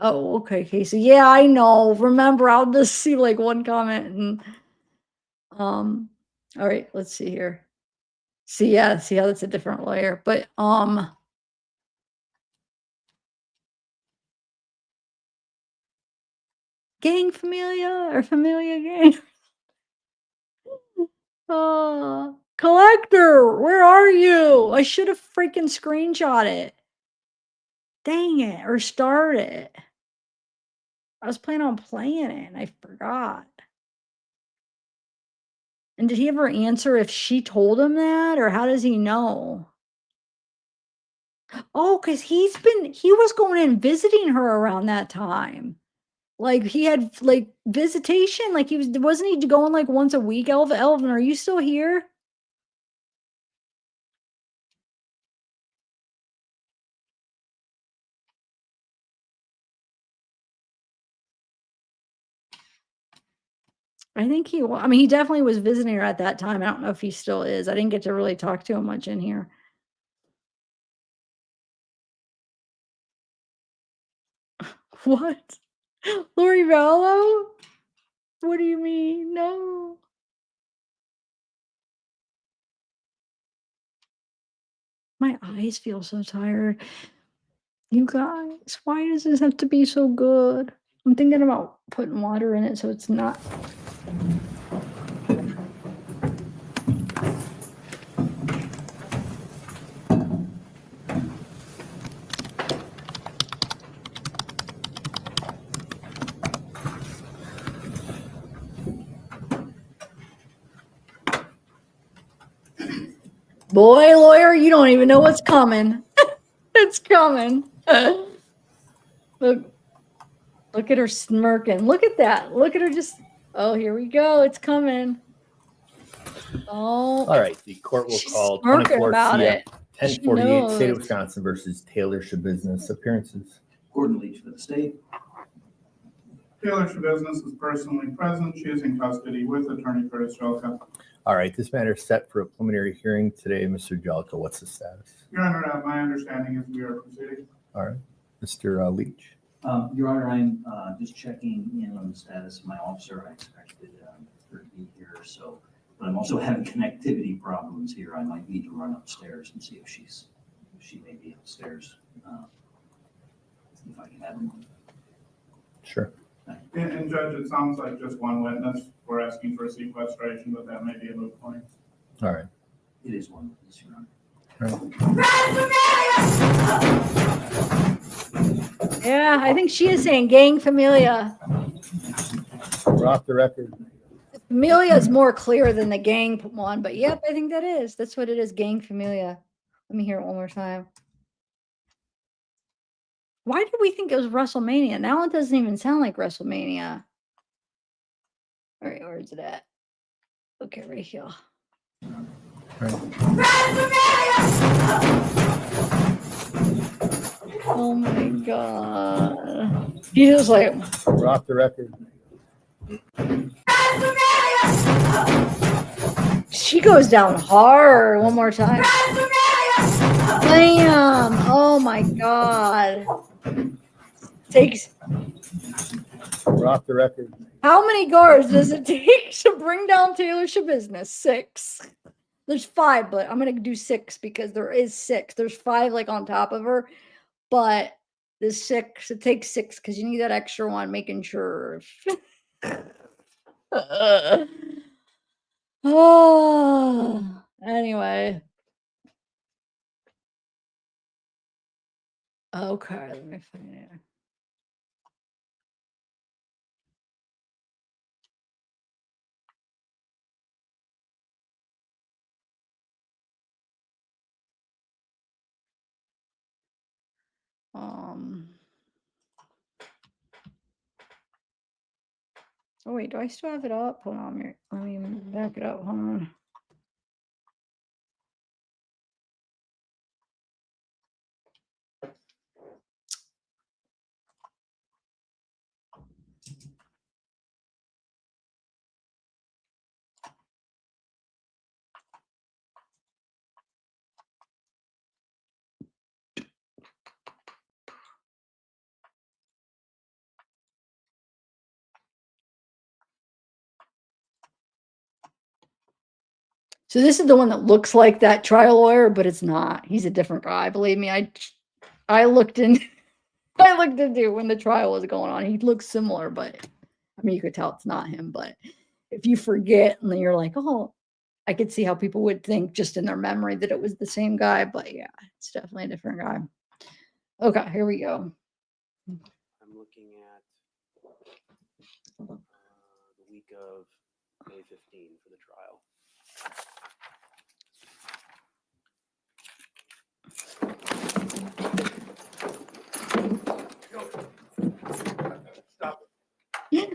Oh, okay, Casey. Yeah, I know. Remember, I'll just see like one comment and all right, let's see here. See, yeah, see how that's a different layer. But gang familia or familia gang. Collector, where are you? I should have freaking screenshot it. Dang it, or start it. I was planning on playing it and I forgot. And did he ever answer if she told him that, or how does he know? Oh, because he was going in visiting her around that time. Like he had like visitation, like wasn't he going like once a week? Elvin, are you still here? I think I mean, he definitely was visiting her at that time. I don't know if he still is. I didn't get to really talk to him much in here. What? Lori Vallow? What do you mean? No. My eyes feel so tired. You guys, why does this have to be so good? I'm thinking about putting water in it so it's not. Boy, lawyer, you don't even know what's coming. It's coming. Look at her smirking. Look at that. Look at her just. Oh, here we go. It's coming. Oh. All right. The court will call Smirking 24 about CF it. 1048 State of Wisconsin versus Taylor Shabusiness appearances. Gordon Leach for the state. Taylor Shabusiness is personally present. She is in custody with attorney Curtis Jelka. All right. This matter is set for a preliminary hearing today. Mr. Jelka, what's the status? Your Honor, my understanding is we are proceeding. All right. Mr. Leach. Your Honor, I'm just checking in on the status of my officer. I expected her to be here, so, but I'm also having connectivity problems here. I might need to run upstairs and see if she may be upstairs. If I can have her. Sure. And Judge, it sounds like just one witness. We're asking for sequestration, but that may be a moot point. All right. It is one, yes, Your Honor. Yeah, I think she is saying gang familia. We're off the record. Familia is more clear than the gang one, but yep, I think that is. That's what it is, gang familia. Let me hear it one more time. Why did we think it was WrestleMania? Now it doesn't even sound like WrestleMania. All right, where's it at? Okay, right here. Oh my God. He just like, We're off the record. she goes down hard one more time. Bam! Oh my God. Takes. We're off the record. How many guards does it take to bring down Taylor Shabusiness? 6. There's 5, but I'm gonna do 6 because there is 6. There's 5 like on top of her, but there's 6. It takes 6 because you need that extra one, making sure. Oh, anyway. Okay, let me find it. Oh wait, do I still have it up? Hold on, let me back it up. Hold on. So this is the one that looks like that trial lawyer, but it's not. He's a different guy. Believe me, I looked in. I looked into when the trial was going on. He looks similar, but I mean, you could tell it's not him. But if you forget and then you're like, oh, I could see how people would think just in their memory that it was the same guy. But yeah, it's definitely a different guy. Okay, here we go. I'm looking at the week of May 15 for the trial.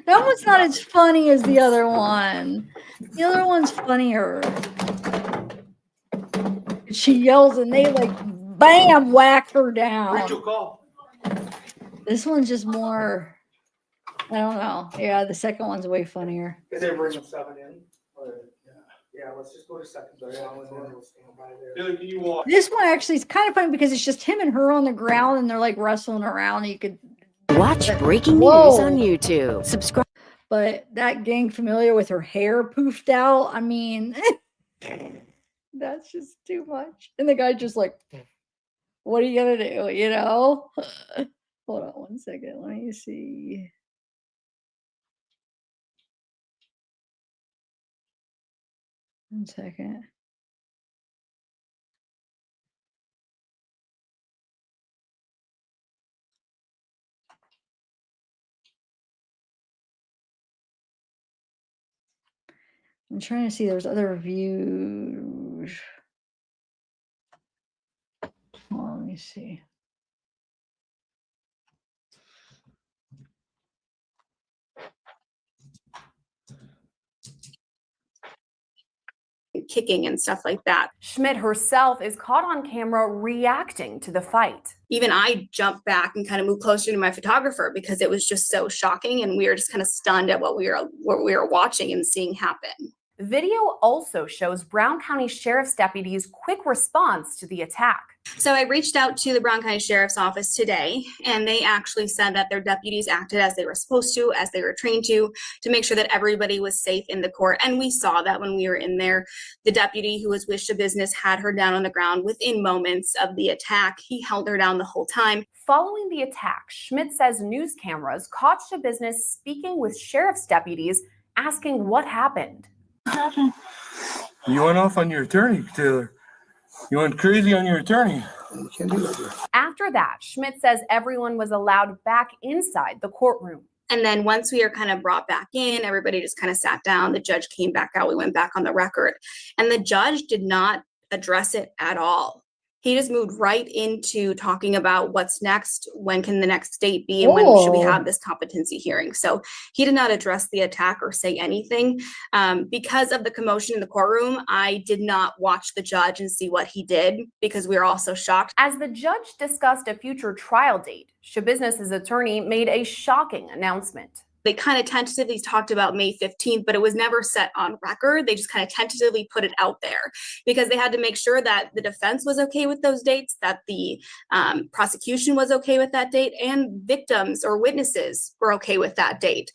That one's not as funny as the other one. The other one's funnier. She yells and they like bam whack her down. This one's just more, I don't know. Yeah, the second one's way funnier. Is they bring 7 in? Yeah, let's just go to secondary. Billy, can you walk? This one actually is kind of funny because it's just him and her on the ground and they're like wrestling around. You could watch breaking news on YouTube. Subscribe. But that gang familiar with her hair poofed out. I mean, that's just too much. And the guy just like, what are you gonna do? You know? Hold on one second. Let me see. One second. I'm trying to see there's other reviews. Hold on, let me see. Kicking and stuff like that. Schmidt herself is caught on camera reacting to the fight. Even I jumped back and kind of moved closer to my photographer because it was just so shocking and we were just kind of stunned at what we were watching and seeing happen. Video also shows Brown County Sheriff's deputies' quick response to the attack. So I reached out to the Brown County Sheriff's Office today, and they actually said that their deputies acted as they were supposed to, as they were trained to make sure that everybody was safe in the court. And we saw that when we were in there. The deputy who was with Shabusiness had her down on the ground within moments of the attack. He held her down the whole time. Following the attack, Schmidt says news cameras caught Shabusiness speaking with sheriff's deputies, asking what happened. You went off on your attorney, Taylor. You went crazy on your attorney. You can't do that. After that, Schmidt says everyone was allowed back inside the courtroom. And then once we are kind of brought back in, everybody just kind of sat down. The judge came back out. We went back on the record. And the judge did not address it at all. He just moved right into talking about what's next, when can the next date be, and when should we have this competency hearing. So he did not address the attack or say anything. Because of the commotion in the courtroom, I did not watch the judge and see what he did because we were all so shocked. As the judge discussed a future trial date, Shabusiness's attorney made a shocking announcement. They kind of tentatively talked about May 15th, but it was never set on record. They just kind of tentatively put it out there because they had to make sure that the defense was okay with those dates, that the prosecution was okay with that date, and victims or witnesses were okay with that date.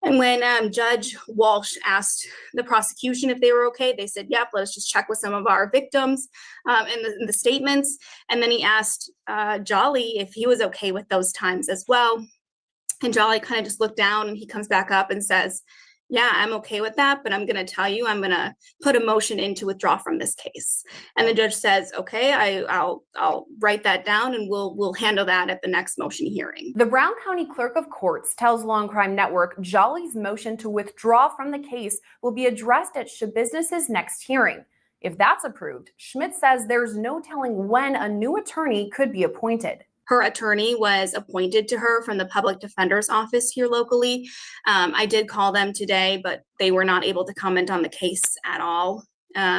And when Judge Walsh asked the prosecution if they were okay, they said, yep, let us just check with some of our victims and the statements. And then he asked Jolly if he was okay with those times as well. And Jolly kind of just looked down and he comes back up and says, yeah, I'm okay with that, but I'm going to tell you, I'm going to put a motion in to withdraw from this case. And the judge says, okay, I'll write that down and we'll handle that at the next motion hearing. The Brown County Clerk of Courts tells Law and Crime Network Jolly's motion to withdraw from the case will be addressed at Shabusiness's next hearing. If that's approved, Schmidt says there's no telling when a new attorney could be appointed. Her attorney was appointed to her from the public defender's office here locally. I did call them today, but they were not able to comment on the case at all.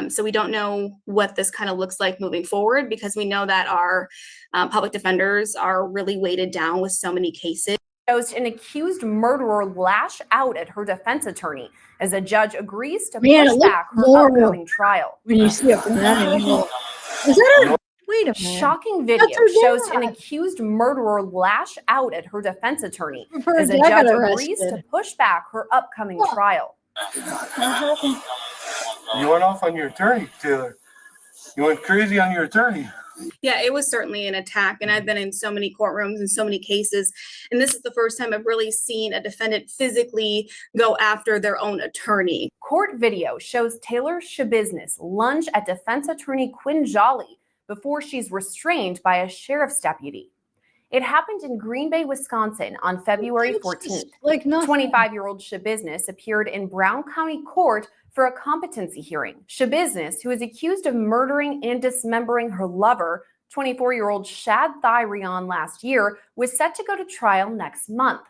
So we don't know what this kind of looks like moving forward because we know that our public defenders are really weighted down with so many cases. An accused murderer lash out at her defense attorney as a judge agrees to push back her upcoming trial. When you see it from that angle. Is that her? Wait a minute. Shocking video shows an accused murderer lash out at her defense attorney as a dad got judge agrees arrested. to push back her upcoming trial. You went off on your attorney, Taylor. You went crazy on your attorney. Yeah, it was certainly an attack, and I've been in so many courtrooms and so many cases, and this is the first time I've really seen a defendant physically go after their own attorney. Court video shows Taylor Shabusiness lunge at defense attorney Quinn Jolly before she's restrained by a sheriff's deputy. It happened in Green Bay, Wisconsin on February 14th. 25-year-old Shabusiness appeared in Brown County Court for a competency hearing. Shabusiness, who is accused of murdering and dismembering her lover, 24-year-old Shad Thyrion last year, was set to go to trial next month.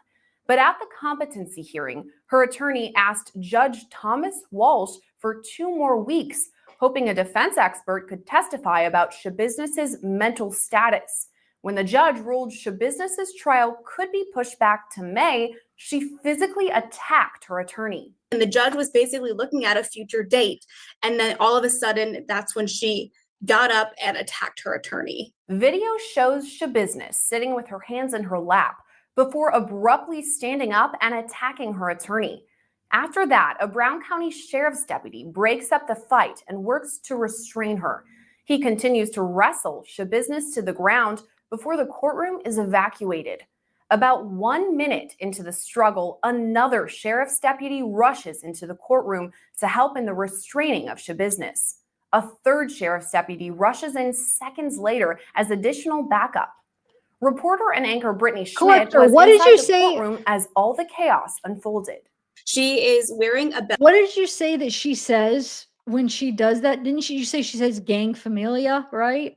But at the competency hearing, her attorney asked Judge Thomas Walsh for 2 more weeks, hoping a defense expert could testify about Shabusiness's mental status. When the judge ruled Shabusiness's trial could be pushed back to May, she physically attacked her attorney. And the judge was basically looking at a future date. And then all of a sudden, that's when she got up and attacked her attorney. Video shows Shabusiness sitting with her hands in her lap before abruptly standing up and attacking her attorney. After that, a Brown County Sheriff's deputy breaks up the fight and works to restrain her. He continues to wrestle Shabusiness to the ground before the courtroom is evacuated. About 1 minute into the struggle, another sheriff's deputy rushes into the courtroom to help in the restraining of Shabusiness. A third sheriff's deputy rushes in seconds later as additional backup. Reporter and anchor Brittany Schmidt was inside the courtroom as all the chaos unfolded. She is wearing a belt. What did you say that she says when she does that? Didn't you say she says gang familia, right?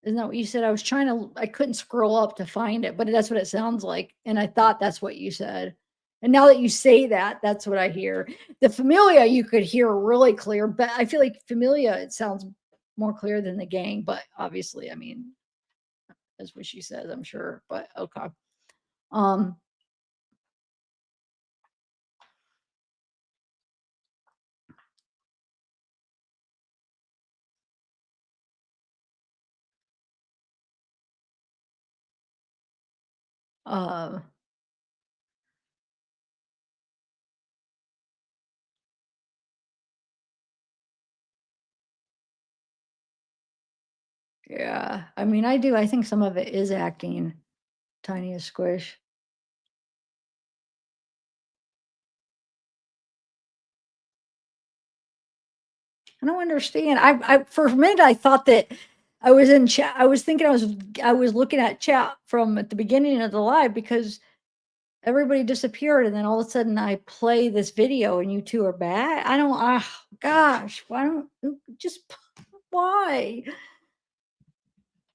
Isn't that what you said? I couldn't scroll up to find it, but that's what it sounds like. And I thought that's what you said. And now that you say that, that's what I hear. The familia you could hear really clear, but I feel like familia, it sounds more clear than the gang, but obviously, I mean, that's what she says, I'm sure, but okay. Yeah, I mean, I think some of it is acting, Tiny as Squish. I don't understand. I for a minute I thought that I was in chat. I was thinking I was looking at chat from at the beginning of the live because everybody disappeared, and then all of a sudden I play this video and you two are back. I don't. Gosh, why don't just why?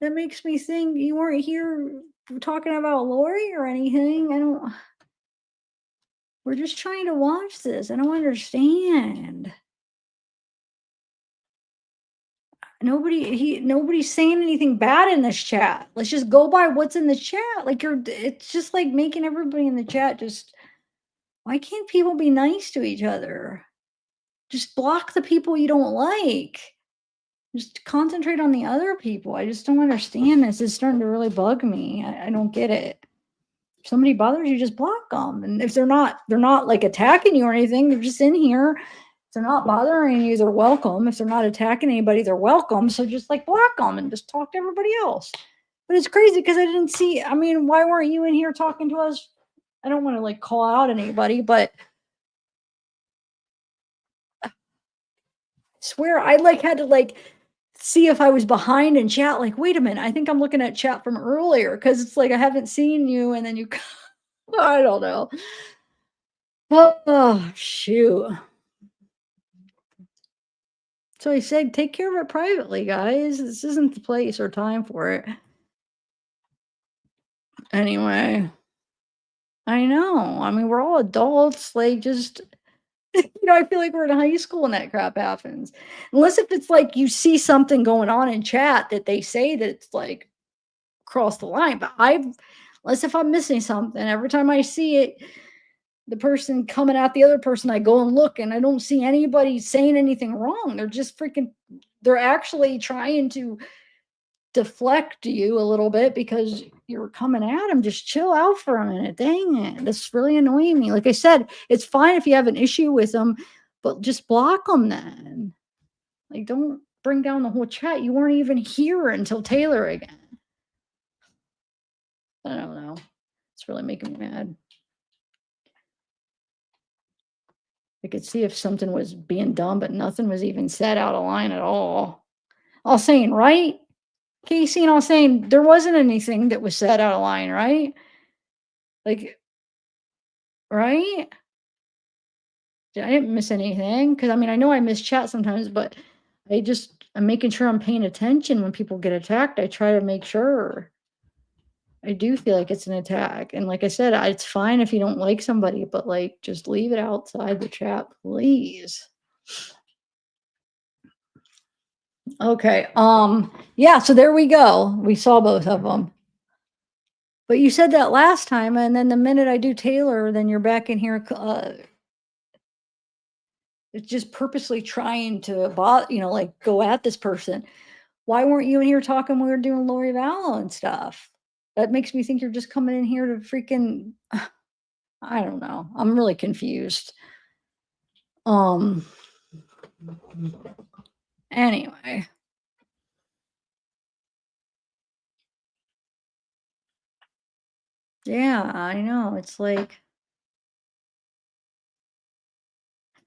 That makes me think you weren't here talking about Lori or anything. I don't. We're just trying to watch this. I don't understand. Nobody's saying anything bad in this chat. Let's just go by what's in the chat. Like it's just like making everybody in the chat just, why can't people be nice to each other? Just block the people you don't like. Just concentrate on the other people. I just don't understand this. It's starting to really bug me. I don't get it. If somebody bothers you, just block them. And if they're not like attacking you or anything, they're just in here. If they're not bothering you, they're welcome. If they're not attacking anybody, they're welcome. So just like block them and just talk to everybody else. But it's crazy because I didn't see, I mean, why weren't you in here talking to us? I don't want to like call out anybody, but I swear I like had to like see if I was behind in chat. Like, wait a minute, I think I'm looking at chat from earlier because it's like I haven't seen you and then you, I don't know. Oh, shoot. So I said, take care of it privately, guys. This isn't the place or time for it. Anyway, I know. I mean, we're all adults. Like, just, I feel like we're in high school when that crap happens. Unless if it's like you see something going on in chat that they say that it's like cross the line. But unless if I'm missing something, every time I see it, the person coming at the other person, I go and look and I don't see anybody saying anything wrong. They're just they're actually trying to deflect you a little bit because you're coming at them. Just chill out for a minute. Dang it. That's really annoying me. Like I said, it's fine if you have an issue with them, but just block them then. Like, don't bring down the whole chat. You weren't even here until Taylor again. I don't know. It's really making me mad. I could see if something was being done, but nothing was even said out of line at all. I was saying, right? Casey, and I was saying there wasn't anything that was said out of line, right? Like, right? I didn't miss anything because I mean, I know I miss chat sometimes, but I'm making sure I'm paying attention when people get attacked. I try to make sure. I do feel like it's an attack. And like I said, it's fine if you don't like somebody, but like just leave it outside the chat, please. Okay. Yeah, so there we go. We saw both of them. But you said that last time, and then the minute I do Taylor, then you're back in here. It's just purposely trying to like go at this person. Why weren't you in here talking when we were doing Lori Vallow and stuff? That makes me think you're just coming in here to freaking, I don't know. I'm really confused. Anyway. Yeah, I know. It's like,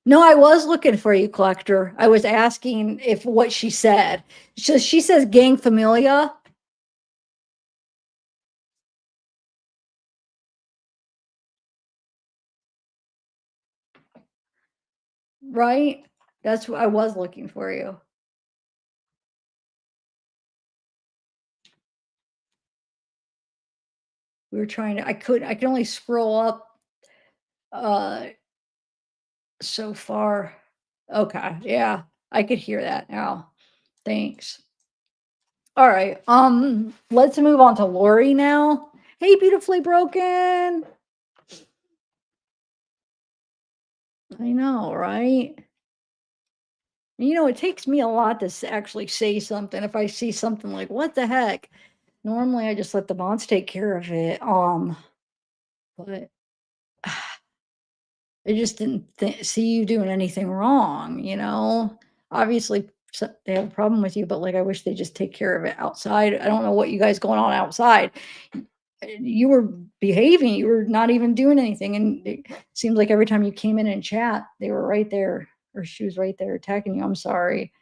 no, I was looking for you, Collector. I was asking if what she said. She says gang familia. Right? That's what I was looking for you. We were trying to, I could only scroll up so far. Okay, yeah, I could hear that now. Thanks. All right, let's move on to Lori now. Hey, beautifully broken. I know, right? It takes me a lot to actually say something. If I see something like, what the heck? Normally I just let the bots take care of it. But I just didn't see you doing anything wrong. Obviously they have a problem with you, but like, I wish they just take care of it outside. I don't know what you guys going on outside. You were behaving, you were not even doing anything. And it seems like every time you came in and chat, they were right there or she was right there attacking you. I'm sorry.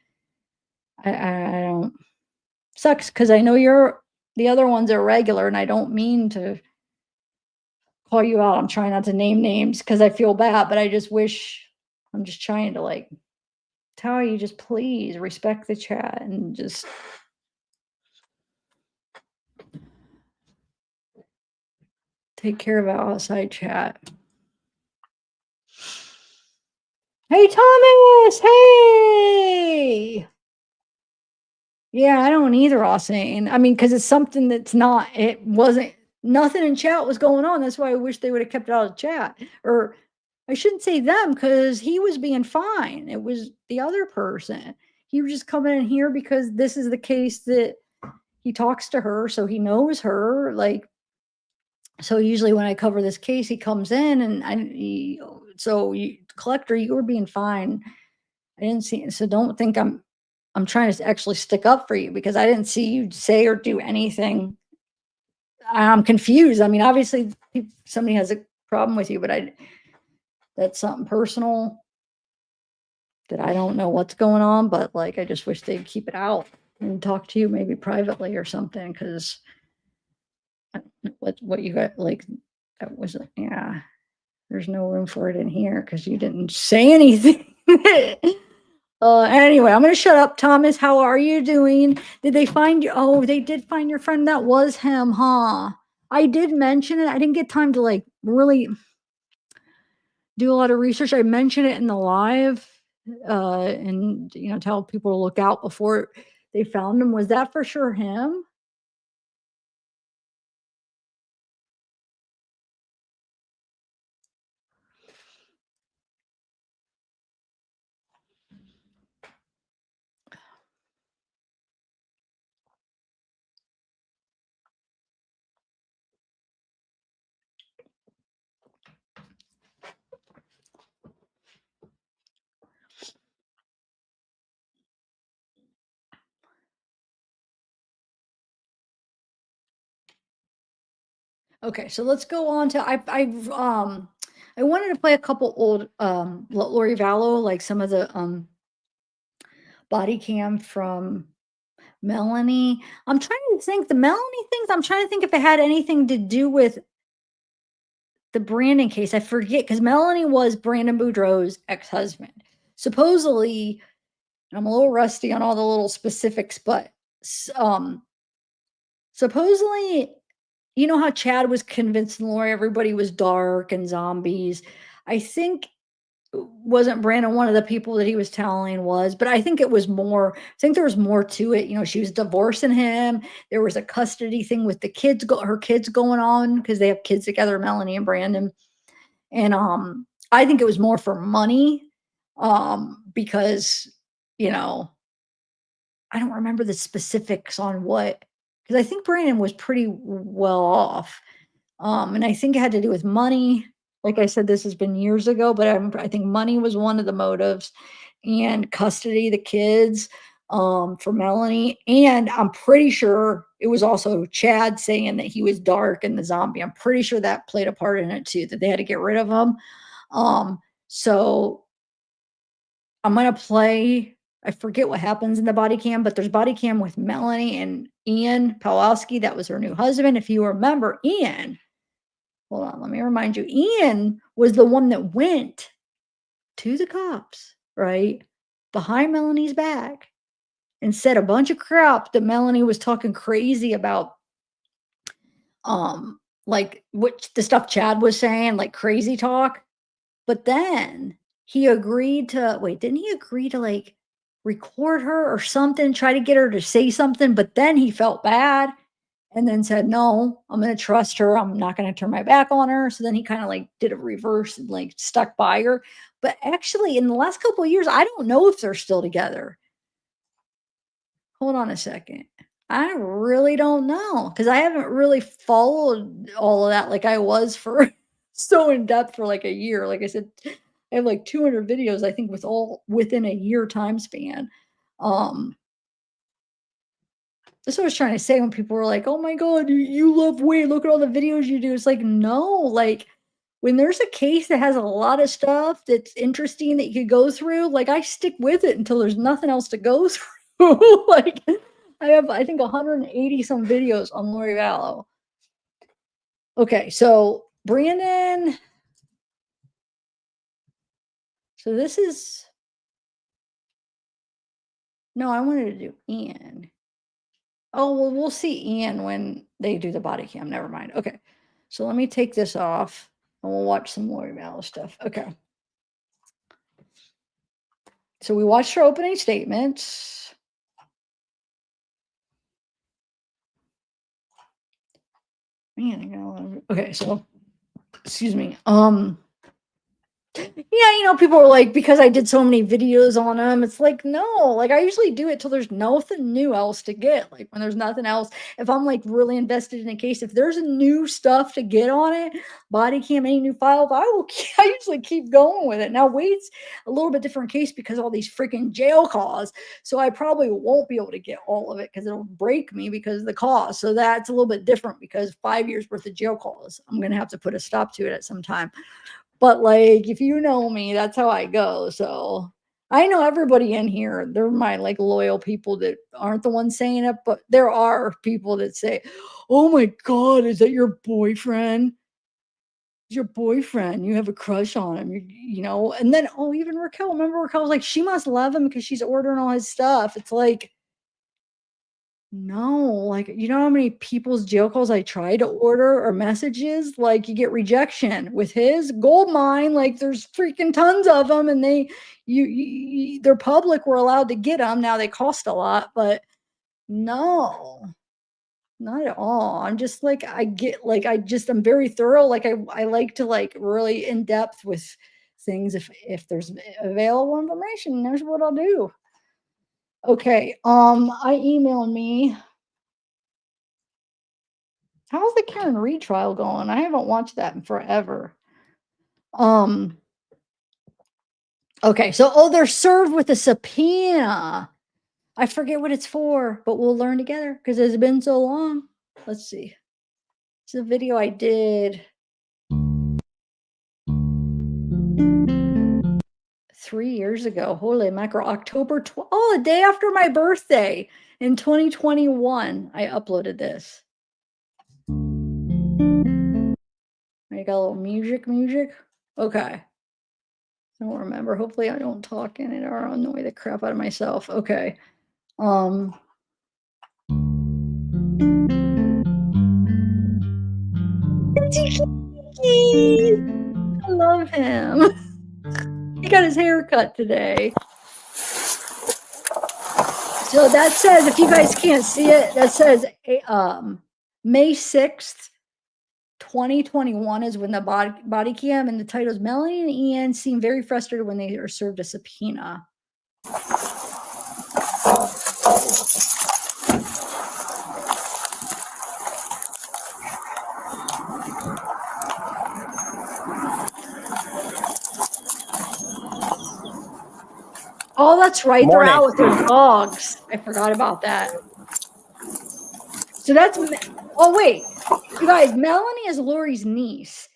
I don't, sucks because I know the other ones are regular and I don't mean to call you out. I'm trying not to name names because I feel bad, but I just wish, I'm just trying to like tell you, just please respect the chat and just take care of outside chat. Hey, Thomas. Hey. Yeah, I don't either, Austin. I mean, because it's something that's not, it wasn't, nothing in chat was going on. That's why I wish they would have kept it out of chat. Or I shouldn't say them because he was being fine. It was the other person. He was just coming in here because this is the case that he talks to her, so he knows her. Like, so usually when I cover this case, he comes in and collector, you were being fine. I didn't see, so don't think I'm trying to actually stick up for you because I didn't see you say or do anything. I'm confused. I mean, obviously somebody has a problem with you, but that's something personal that I don't know what's going on, but like, I just wish they'd keep it out and talk to you maybe privately or something. Cause what you got, like, that was, yeah, there's no room for it in here. Cause you didn't say anything. Anyway, I'm going to shut up. Thomas, how are you doing? Did they find you? Oh, they did find your friend. That was him, huh? I did mention it. I didn't get time to like really do a lot of research. I mentioned it in the live, and tell people to look out before they found him. Was that for sure him? Okay, so let's go on to I wanted to play a couple old Lori Vallow, like some of the body cam from Melanie. I'm trying to think the Melanie things. I'm trying to think if it had anything to do with the Brandon case. I forget because Melanie was Brandon Boudreaux's ex-husband. Supposedly, and I'm a little rusty on all the little specifics, but supposedly, you know how Chad was convincing Lori everybody was dark and zombies. I think wasn't Brandon one of the people that he was telling was, but I think it was more, I think there was more to it. She was divorcing him. There was a custody thing with the kids, her kids going on because they have kids together, Melanie and Brandon. And I think it was more for money because, I don't remember the specifics on what, because I think Brandon was pretty well off. And I think it had to do with money. Like I said, this has been years ago, but I think money was one of the motives and custody of the kids for Melanie. And I'm pretty sure it was also Chad saying that he was dark and the zombie. I'm pretty sure that played a part in it too, that they had to get rid of him. So I'm going to play, I forget what happens in the body cam, but there's body cam with Melanie and Ian Pawlowski. That was her new husband. If you remember, Ian, hold on, let me remind you. Ian was the one that went to the cops, right, behind Melanie's back and said a bunch of crap that Melanie was talking crazy about, like the stuff Chad was saying, like crazy talk. But then he agreed to, wait, didn't he agree to like record her or something, try to get her to say something, but then he felt bad and then said, no, I'm going to trust her. I'm not going to turn my back on her. So then he kind of like did a reverse and like stuck by her. But actually in the last couple of years, I don't know if they're still together. Hold on a second. I really don't know because I haven't really followed all of that like I was for so in depth for like a year. Like I said, I have like 200 videos, I think, with all within a year time span. That's what I was trying to say when people were like, oh my God, you love weight. Look at all the videos you do. It's like, no, like when there's a case that has a lot of stuff that's interesting that you could go through, like I stick with it until there's nothing else to go through. Like I have, I think 180 some videos on Lori Vallow. Okay, so Brandon. So this is, no, I wanted to do Ian. Oh, well, we'll see Ian when they do the body cam. Never mind. Okay. So let me take this off and we'll watch some Lori Vallow stuff. Okay. So we watched her opening statements. Man, I got a lot of, okay, so excuse me. Yeah, you know, people are like, because I did so many videos on them, it's like, no, like I usually do it till there's nothing new else to get. Like when there's nothing else, if I'm like really invested in a case, if there's a new stuff to get on it, body cam, any new files, I usually keep going with it. Now Wade's a little bit different case because all these freaking jail calls. So I probably won't be able to get all of it because it'll break me because of the cost. So that's a little bit different because 5 years worth of jail calls, I'm going to have to put a stop to it at some time. But like, if you know me, that's how I go. So I know everybody in here, they're my like loyal people that aren't the ones saying it, but there are people that say, oh my God, is that your boyfriend? Your boyfriend, you have a crush on him, you know? And then, oh, even Raquel, remember Raquel was like, she must love him because she's ordering all his stuff. It's like, no, like, you know how many people's jail calls I try to order or messages? Like, you get rejection. With his gold mine, like, there's freaking tons of them, and they're public. We're allowed to get them. Now they cost a lot, but no, not at all. I'm just like, I'm very thorough. Like, I like to like really in depth with things. If there's available information, there's what I'll do. Okay. I emailed me. How's the Karen Reed trial going? I haven't watched that in forever. Okay, so they're served with a subpoena. I forget what it's for, but we'll learn together because it's been so long. Let's see. It's a video I did 3 years ago. Holy mackerel, October 12th. Oh, the day after my birthday in 2021. I uploaded this. I got a little music. Okay. I don't remember. Hopefully I don't talk in it or annoy the crap out of myself. Okay. I love him. He got his hair cut today. So that says, if you guys can't see it, that says May 6th, 2021 is when the body cam, and the title is Melanie and Ian seem very frustrated when they are served a subpoena. Oh, that's right. They're out with their dogs. I forgot about that. So that's, oh wait, you guys, Melanie is Lori's niece.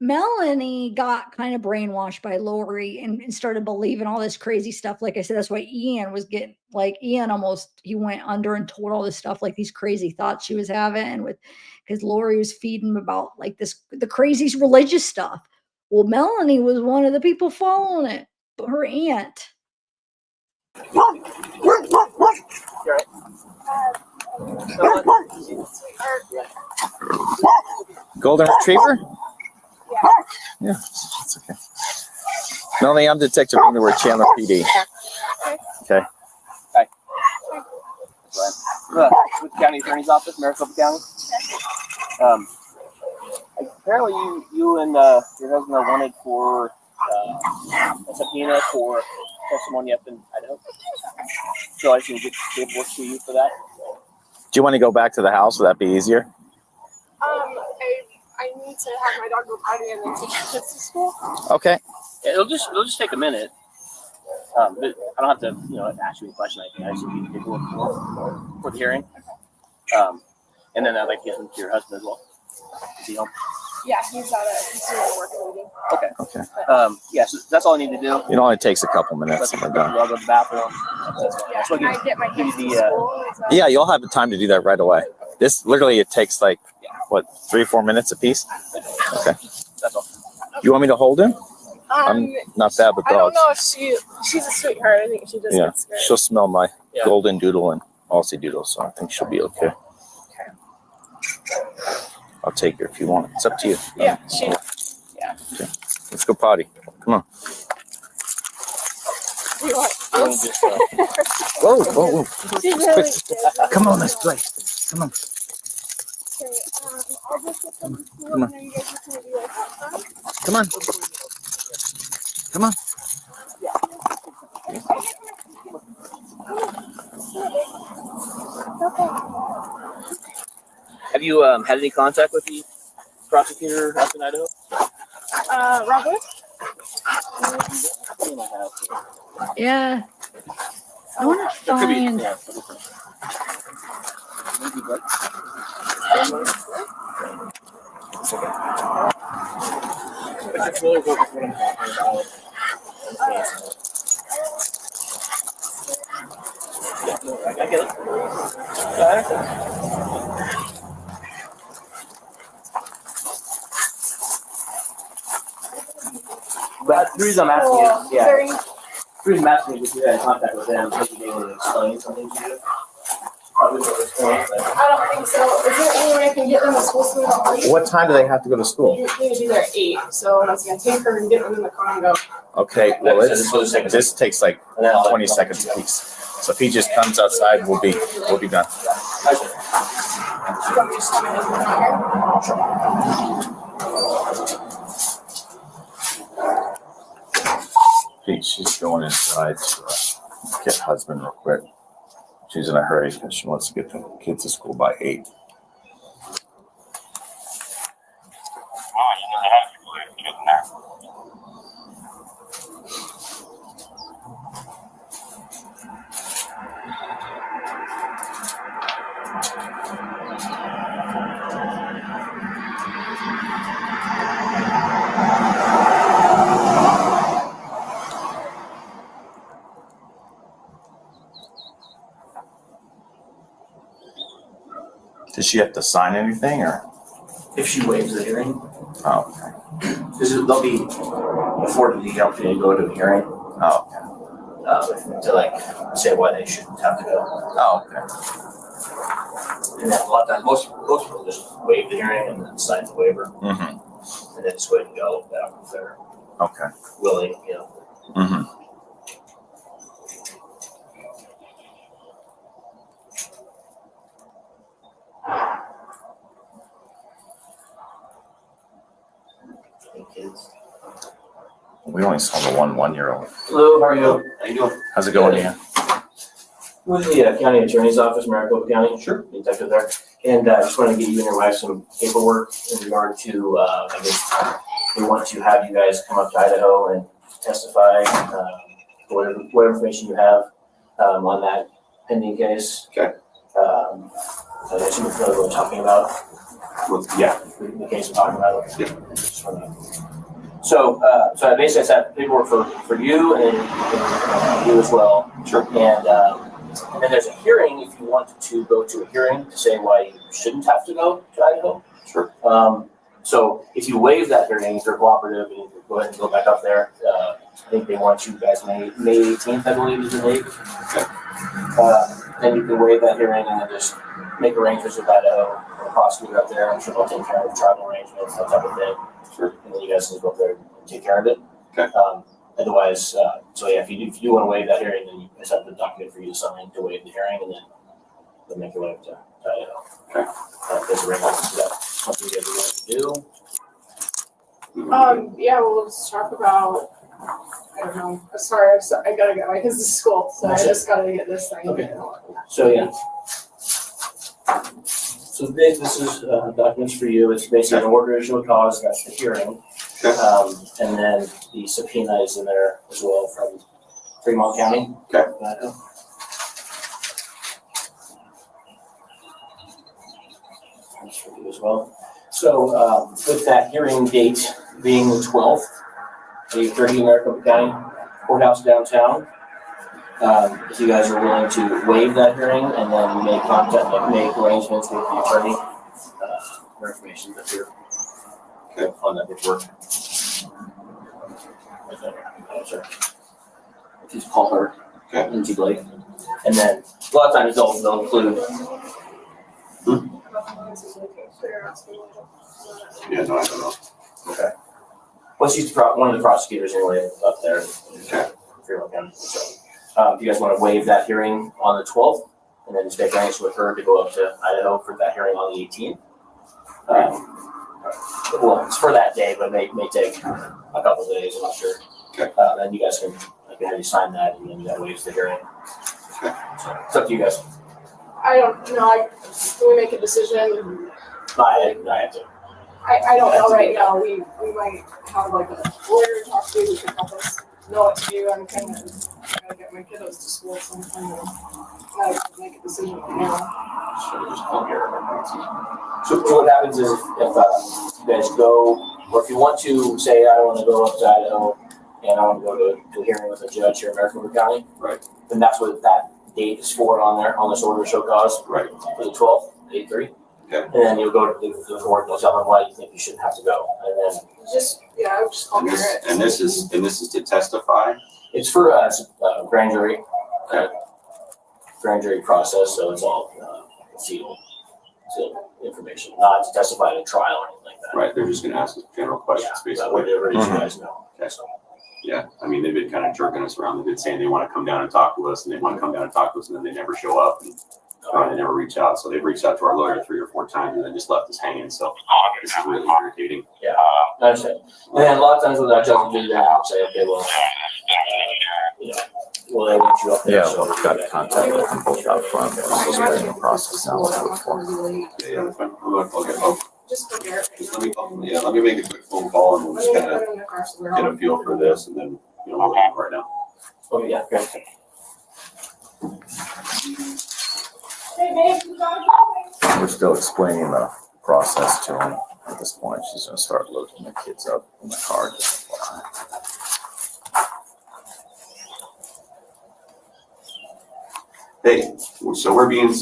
Melanie got kind of brainwashed by Lori and started believing all this crazy stuff. Like I said, that's why Ian was getting, like, Ian almost, he went under and told all this stuff, like these crazy thoughts she was having with, because Lori was feeding him about like the craziest religious stuff. Well, Melanie was one of the people following it, but her aunt. Golden Retriever? Yeah, it's okay. Melanie, I'm Detective Amy with Chandler PD. Okay. Hi. With the county attorney's office, Maricopa County. Apparently, you and your husband are wanted for a subpoena for testimony up in Idaho. So I can get paperwork to you for that. Do you want to go back to the house? Would that be easier? I need to have my dog go potty and then take the kids to school. Okay. It'll just take a minute. But I don't have to, ask you a question. I just need paperwork for the hearing. And then I'd like to get them to your husband as well. Is he home? Yeah, he's doing a work meeting. Okay. Okay. Yeah, so that's all I need to do. It only takes a couple minutes and we're done. I'll go to the bathroom. That's what Can I get my kids to school? Is that- Yeah, you'll have the time to do that right away. This literally, it takes like, what, 3 or 4 minutes a piece? Okay. That's all. You want me to hold him? I'm not bad with I don't dogs. know if she's a sweetheart. I think she just Yeah, gets scared. she'll smell my golden doodle and Aussie doodle, so I think she'll be okay. I'll take her if you want. It's up to you. Yeah, Okay. Let's go potty. Come on. Whoa, whoa, whoa. She really did. Come on, let's play. Come on. Okay, I'll just get some school Come on. and then you guys just gonna be like, huh? Come on. Come on. Have you had any contact with the prosecutor up in Idaho? Robert? Yeah. I want to find. I get it. But the reason I'm asking is, the reason I'm asking is if you had contact with them, maybe they would explain something to you. Probably would explain, but I don't think so. Is there any way I can get them to school so we don't leave? What time do they have to go to school? We need to be there at 8, so I was gonna take her and get them in the car and go. Okay, well, this takes like 20 seconds a piece. So if he just comes outside, we'll be done. Pete, she's going inside to get husband real quick. She's in a hurry because she wants to get the kids to school by 8. Does she have to sign anything or? if she waives the hearing, Oh, okay. because they'll be afforded the opportunity to go to a hearing. Oh, okay. To like say why they shouldn't have to go. Oh, okay. And then a lot of times, most people just waive the hearing and then sign the waiver, Mm-hmm. and then just wait and go if they're Okay. willing, you know. Mm-hmm. Kids. We only saw the 1-1-year-old. Hello, how are you? How you doing? How's it going, Ian? With the county attorney's office, Maricopa County. Sure. Detective there. And I just wanted to get you and your wife some paperwork in regard to, I guess, we want to have you guys come up to Idaho and testify, whatever information you have on that pending case. Okay. I assume it's really what we're talking about. Yeah. The case we're talking about. Yeah. So I basically have paperwork for you and you as well. Sure. And then there's a hearing if you wanted to go to a hearing to say why you shouldn't have to go to Idaho. Sure. So if you waive that hearing, if you're cooperative, and you can go ahead and go back up there. I think they want you guys May 18th, I believe, is the date. Okay. Then you can waive that hearing and then just make arrangements with Idaho or prosecutor up there. I'm sure they'll take care of travel arrangements, that type of thing. Sure. And then you guys can go up there and take care of it. Okay. Otherwise, so yeah, if you do want to waive that hearing, then you just have the document for you to sign to waive the hearing, and then they'll make your way up to Idaho. Okay. There's arrangements for that. Something you guys are willing to do. Yeah, well, let's talk about, I don't know, sorry, I gotta get my kids to school, so I just gotta get this thing. Okay. So yeah. So this is documents for you. It's basically an order of show cause, that's the hearing. And then the subpoena is in there as well from Fremont County. Okay. That's for you as well. So with that hearing date being the 12th, 8:30 Maricopa County Courthouse downtown, if you guys are willing to waive that hearing and then make arrangements with the attorney, more information that's here on that paperwork. Just call her, Lindsay Blake, and then a lot of times they'll include. Yeah, no, I don't know. Okay. Well, she's one of the prosecutors anyway up there. Okay. If you guys want to waive that hearing on the 12th, and then just make arrangements with her to go up to Idaho for that hearing on the 18th. Well, it's for that day, but it may take a couple of days. I'm not sure. Okay. Then you guys can have you sign that, and then that waives the hearing. Okay. So it's up to you guys. I don't know. Can we make a decision? I have to. I don't know right now. We might have like a lawyer to talk to who can help us know what to do. I'm kind of gotta get my kiddos to school sometime. And I have to make a decision now. So what happens is if you guys go, or if you want to say I want to go up to Idaho and I want to go to a hearing with a judge here in Maricopa County, right? Then that's what that date is for on there on this order to show cause, right? For the 12th, 8:30. Okay. And then you'll go to the court and tell them why you think you shouldn't have to go, and then I'm just call parents. And this is to testify. It's for grand jury, grand jury process. So it's all sealed information, not to testify in a trial or anything like that. Right. They're just going to ask us general questions, basically. Whatever it is you guys know. Okay. So. Yeah, I mean, they've been kind of jerking us around. They've been saying they want to come down and talk to us, and they want to come down and talk to us, and then they never show up, and they never reach out. So they've reached out to our lawyer 3 or 4 times, and then just left us hanging. So this is really irritating. Yeah, I understand. And then a lot of times when that doesn't do that, I'll say, okay, well, well, they want you up there. Yeah, so we've got contact with them both out front. We're still starting the process now. Yeah, fine. Okay. Just prepare. Let me make a quick phone call, and we'll just kind of get a feel for this, and then we'll have it right now. Okay, yeah, great. Hey, babe, you gotta go. We're still explaining the process to him. At this point, she's gonna start loading the kids up in the car. Hey, so we're being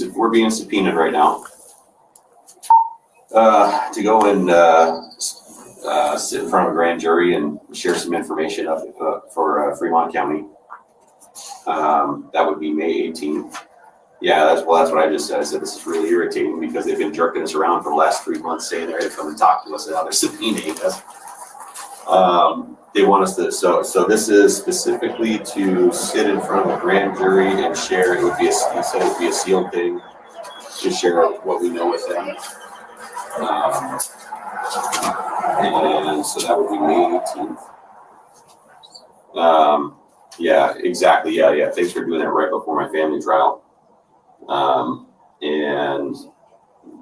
subpoenaed right now to go and sit in front of a grand jury and share some information for Fremont County. That would be May 18th. Yeah, that's what I just said. I said this is really irritating because they've been jerking us around for the last 3 months, saying they're going to come and talk to us, and now they're subpoenaing us. They want us to. So this is specifically to sit in front of a grand jury and share. It would be a sealed thing to share what we know with them. And so that would be May 18th. Yeah, exactly. Yeah. Thanks for doing that right before my family trial. And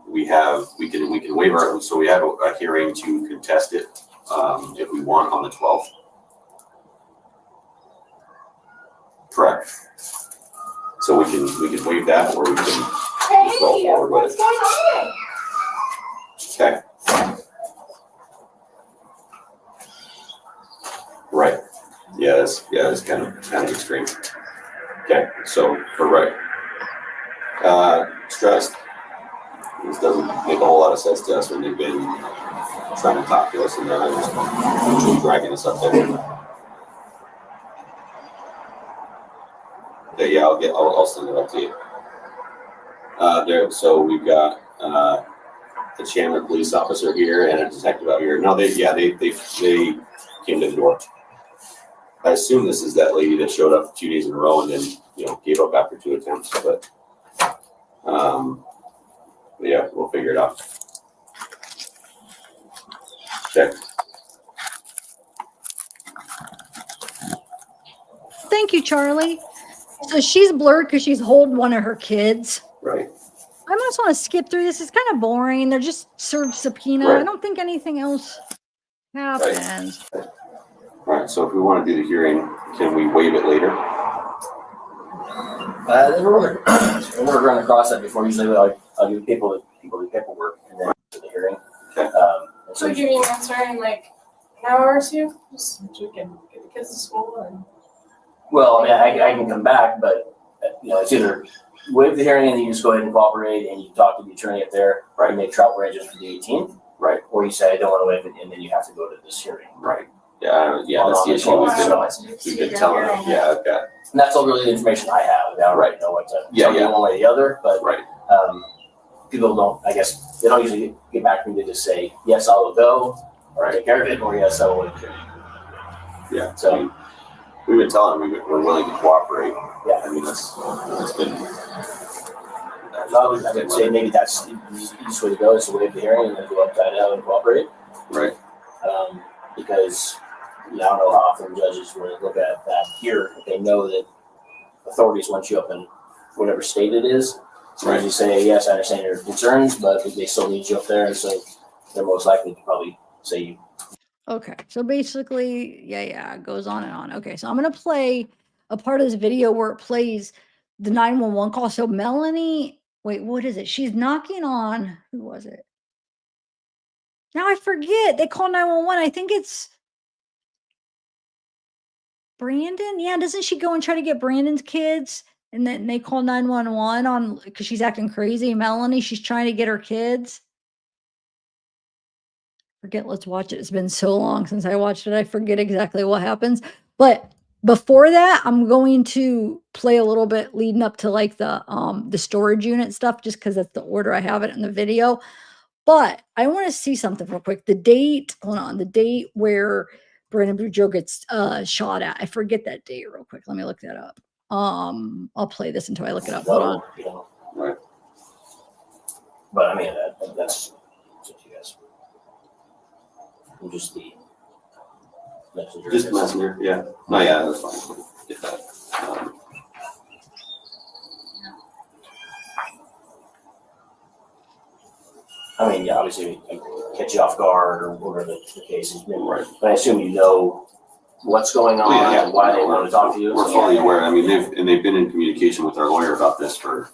we can waive our, so we have a hearing to contest it, if we want on the 12th. Correct. So we can waive that, or we can go forward with What's going on? it. Okay. Right. Yeah, that's kind of extreme. Okay, so for right. Stressed. This doesn't make a whole lot of sense to us when they've been trying to talk to us, and then just dragging us up there. Okay, yeah, I'll send it up to you. So we've got a Chandler police officer here and a detective out here. No, they came to the door. I assume this is that lady that showed up 2 days in a row and then gave up after 2 attempts, but yeah, we'll figure it out. Okay. Thank you, Charlie. So she's blurred because she's holding one of her kids. Right. I just want to skip through this. It's kind of boring. They're just served subpoena. Right. I don't think anything else happens. Right. All right. So if we want to do the hearing, can we waive it later? We're going across that before. Usually, I'll give people the paperwork and then to the hearing. So give me an answer in like an hour or two, just so we can get the kids to school and. Well, I mean, I can come back, but, it's either waive the hearing and then you just go ahead and cooperate and you talk to the attorney up there, right, make travel arrangements for the 18th. Right. Or you say, I don't want to waive it, and then you have to go to this hearing. Right. Yeah, that's the issue. We've been telling them, okay. And that's all really the information I have. I don't really know what to tell you one way or the other, but people don't, I guess, they don't usually get back to me to just say, yes, I will go, or take care of it, or yes, I will waive it. Yeah, so we've been telling them we're willing to cooperate. Yeah. I mean, it's been. I would say maybe that's the easiest way to go is to waive the hearing and then go up to Idaho and cooperate. Right. Because I don't know how often judges will look at that here if they know that authorities want you up in whatever state it is. So you say, yes, I understand your concerns, but they still need you up there, and so they're most likely to probably say you. Okay, so basically, yeah, it goes on and on. Okay, so I'm gonna play a part of this video where it plays the 911 call. So Melanie, wait, what is it? She's knocking on, who was it? Now I forget. They call 911. I think it's Brandon. Yeah, doesn't she go and try to get Brandon's kids? And then they call 911 on because she's acting crazy. Melanie, she's trying to get her kids. Forget, let's watch it. It's been so long since I watched it. I forget exactly what happens. But before that, I'm going to play a little bit leading up to like the storage unit stuff, just because that's the order I have it in the video. But I want to see something real quick. The date, hold on, the date where Brandon Boudreaux gets shot at. I forget that date real quick. Let me look that up. I'll play this until I look it up. Hold on. Right. But I mean, that's up to you guys. We'll just be messenger. Just messenger, yeah. No, yeah, that's fine. Get that. I mean, yeah, obviously, catch you off guard or whatever the case is. Right. But I assume you know what's going on and why they want to talk to you. We're fully aware. I mean, they've been in communication with our lawyer about this for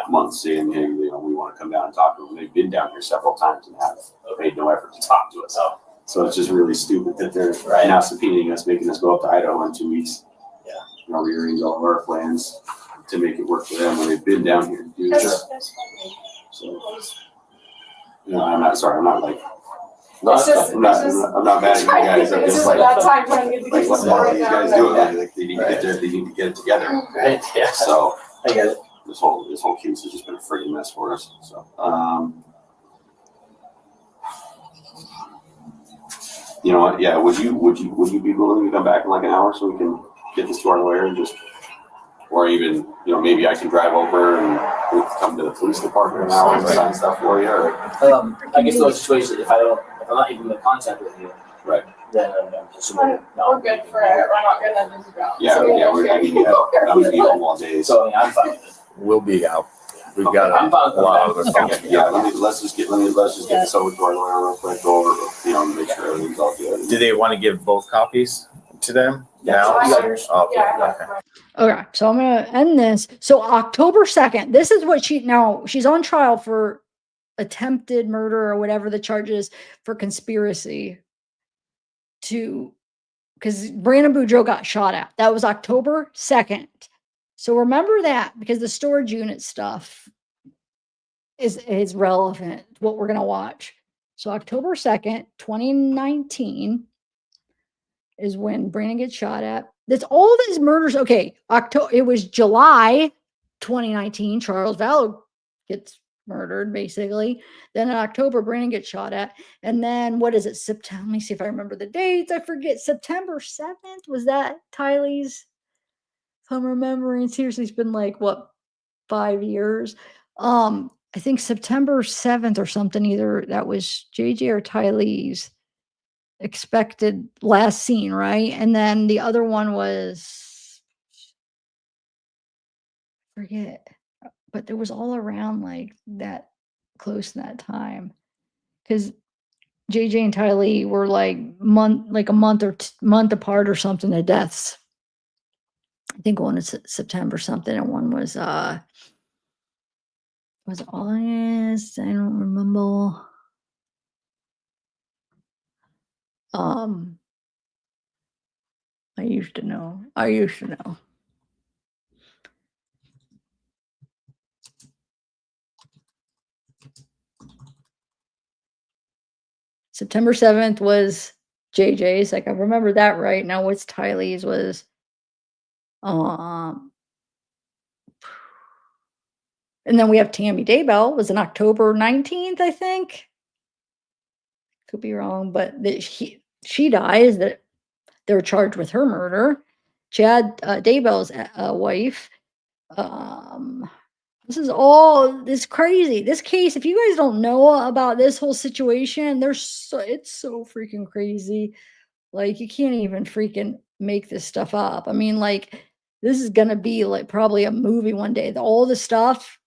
months, saying, hey, we want to come down and talk to them. They've been down here several times and have made no effort to talk to us. So it's just really stupid that they're now subpoenaing us, making us go up to Idaho in 2 weeks. Yeah. Rearrange all of our plans to make it work for them when they've been down here to do this. So, I'm not sorry. I'm not like. I'm not mad at you guys. I'm just like, what are these guys doing? Like, they need to get there. They need to get it together. Right. Yeah. So I get it. This whole case has just been a friggin' mess for us. So, you know what? Yeah. Would you be willing to come back in like an hour so we can get this to our lawyer and just, or even, maybe I can drive over and we can come to the police department an hour and sign stuff for you. Or I guess those situations, if I'm not even in contact with you, right? Then I'm assuming We're good for it. We're not gonna just go. Yeah, I mean, I would be home all day. So I'm fine with it. We'll be out. We've got I'm fine with a lot of that. other Okay, yeah, let's just get this over to our lawyer real quick, go over, make sure everything's all good. Do they want to give both copies to them now? Okay, so I'm gonna end this. So October 2nd, this is what she's on trial for attempted murder or whatever the charge is for conspiracy because Brandon Boudreaux got shot at. That was October 2nd. So remember that because the storage unit stuff is relevant to what we're gonna watch. So October 2nd, 2019 is when Brandon gets shot at. That's all these murders. Okay, it was July 2019. Charles Vallow gets murdered, basically. Then in October, Brandon gets shot at. And then what is it? September. Let me see if I remember the dates. I forget. September 7th. Was that Tylee's? If I'm remembering, seriously, it's been like 5 years. I think September 7th or something. Either that was JJ or Tylee's expected last scene, right? And then the other one was, forget, but it was all around like that close to that time because JJ and Tylee were like a month apart or something. The deaths, I think one is September something and one was August. I don't remember. Um, I used to know. I used to know. September 7th was JJ's. Like I remember that right. Now what's Tylee's was um and then we have Tammy Daybell was on October 19th, I think. Could be wrong, but that she dies that they're charged with her murder. Chad Daybell's wife. This is all this crazy. This case, if you guys don't know about this whole situation, it's so freaking crazy. Like you can't even freaking make this stuff up. I mean, like this is gonna be like probably a movie one day. All the stuff,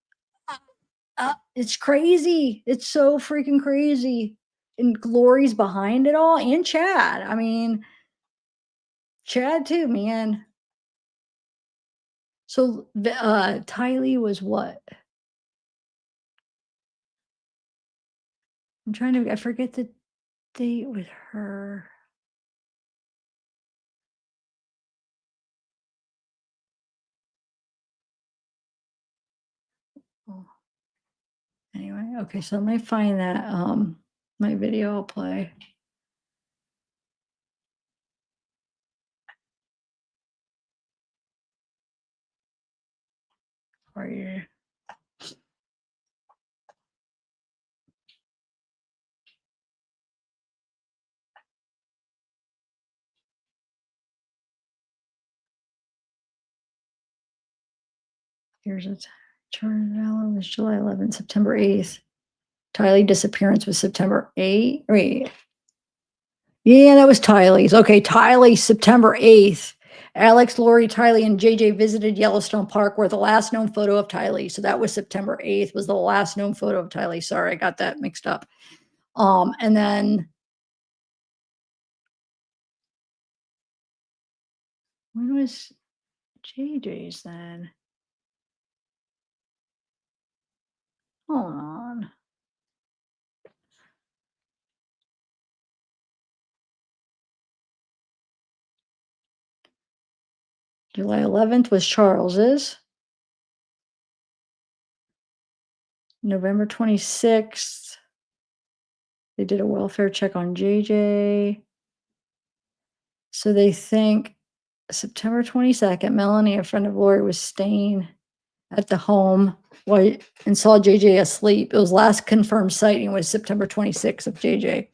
it's crazy. It's so freaking crazy. And Glory's behind it all, and Chad. I mean, Chad too, man. So Tylee was what? I'm trying to. I forget the date with her. Oh. Anyway, okay, so let me find that my video will play. For you. Here's a Charter Vallow was July 11th, September 8th. Tylee disappearance was September 8th. Wait. Yeah, that was Tylee's. Okay, Tylee, September 8th. Alex, Lori, Tylee, and JJ visited Yellowstone Park, where the last known photo of Tylee. So that was September 8th, was the last known photo of Tylee. Sorry, I got that mixed up. And then when was JJ's then? Hold on. July 11th was Charles's. November 26th, they did a welfare check on JJ. So they think September 22nd, Melanie, a friend of Lori, was staying at the home and saw JJ asleep. It was last confirmed sighting was September 26th of JJ.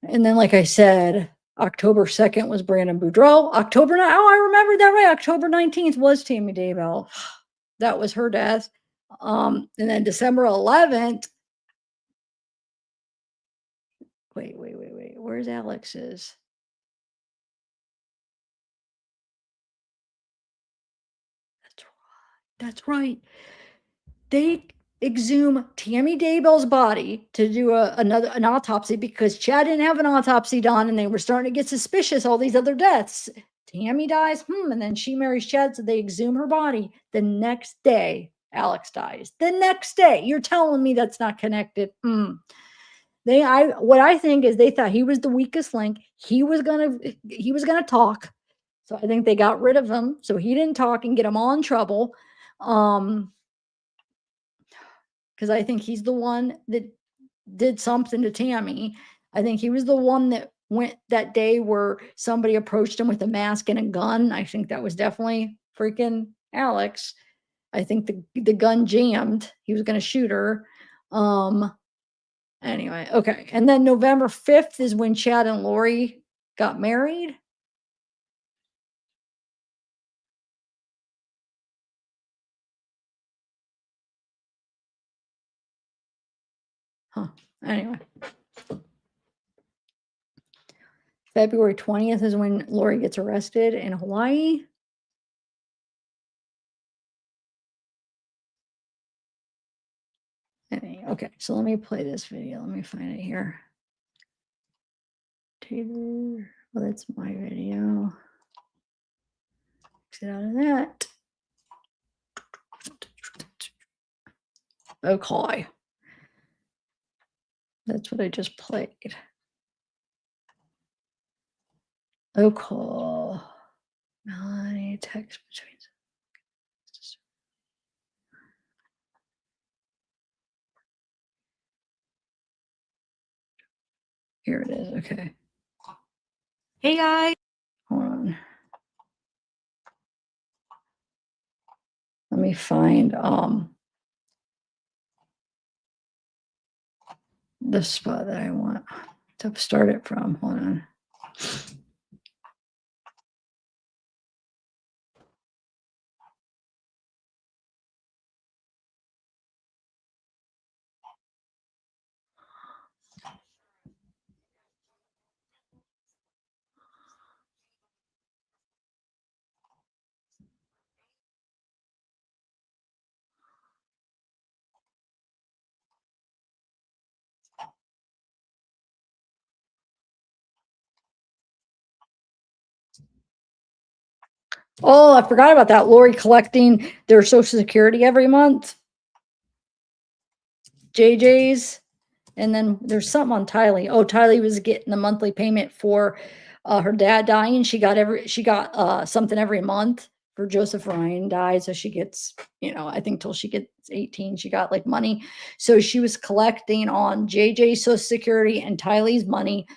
And then, like I said, October 2nd was Brandon Boudreaux. I remember that right. October 19th was Tammy Daybell. That was her death. And then December 11th. Wait. Where's Alex's? That's right. They exhume Tammy Daybell's body to do an autopsy because Chad didn't have an autopsy done and they were starting to get suspicious, all these other deaths. Tammy dies, and then she marries Chad, so they exhume her body. The next day, Alex dies. The next day. You're telling me that's not connected. What I think is they thought he was the weakest link. He was gonna talk. So I think they got rid of him so he didn't talk and get him all in trouble. Because I think he's the one that did something to Tammy. I think he was the one that went that day where somebody approached him with a mask and a gun. I think that was definitely freaking Alex. I think the gun jammed. He was going to shoot her. Anyway, okay. And then November 5th is when Chad and Lori got married. Anyway. February 20th is when Lori gets arrested in Hawaii. Okay, so let me play this video. Let me find it here. Taylor, well, that's my video. Exit out of that. Okay. That's what I just played. Oh, call. Melanie text between. Here it is. Okay. Hey guys. Hold on. Let me find the spot that I want to start it from. Hold on. Oh, I forgot about that. Lori collecting their Social Security every month. JJ's. And then there's something on Tylee. Oh, Tylee was getting the monthly payment for her dad dying. She got something every month for Joseph Ryan died. So she gets, I think till she gets 18, she got like money. So she was collecting on JJ's Social Security and Tylee's money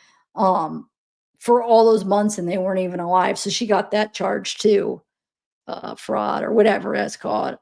for all those months, and they weren't even alive. So she got that charge too. Fraud or whatever that's called.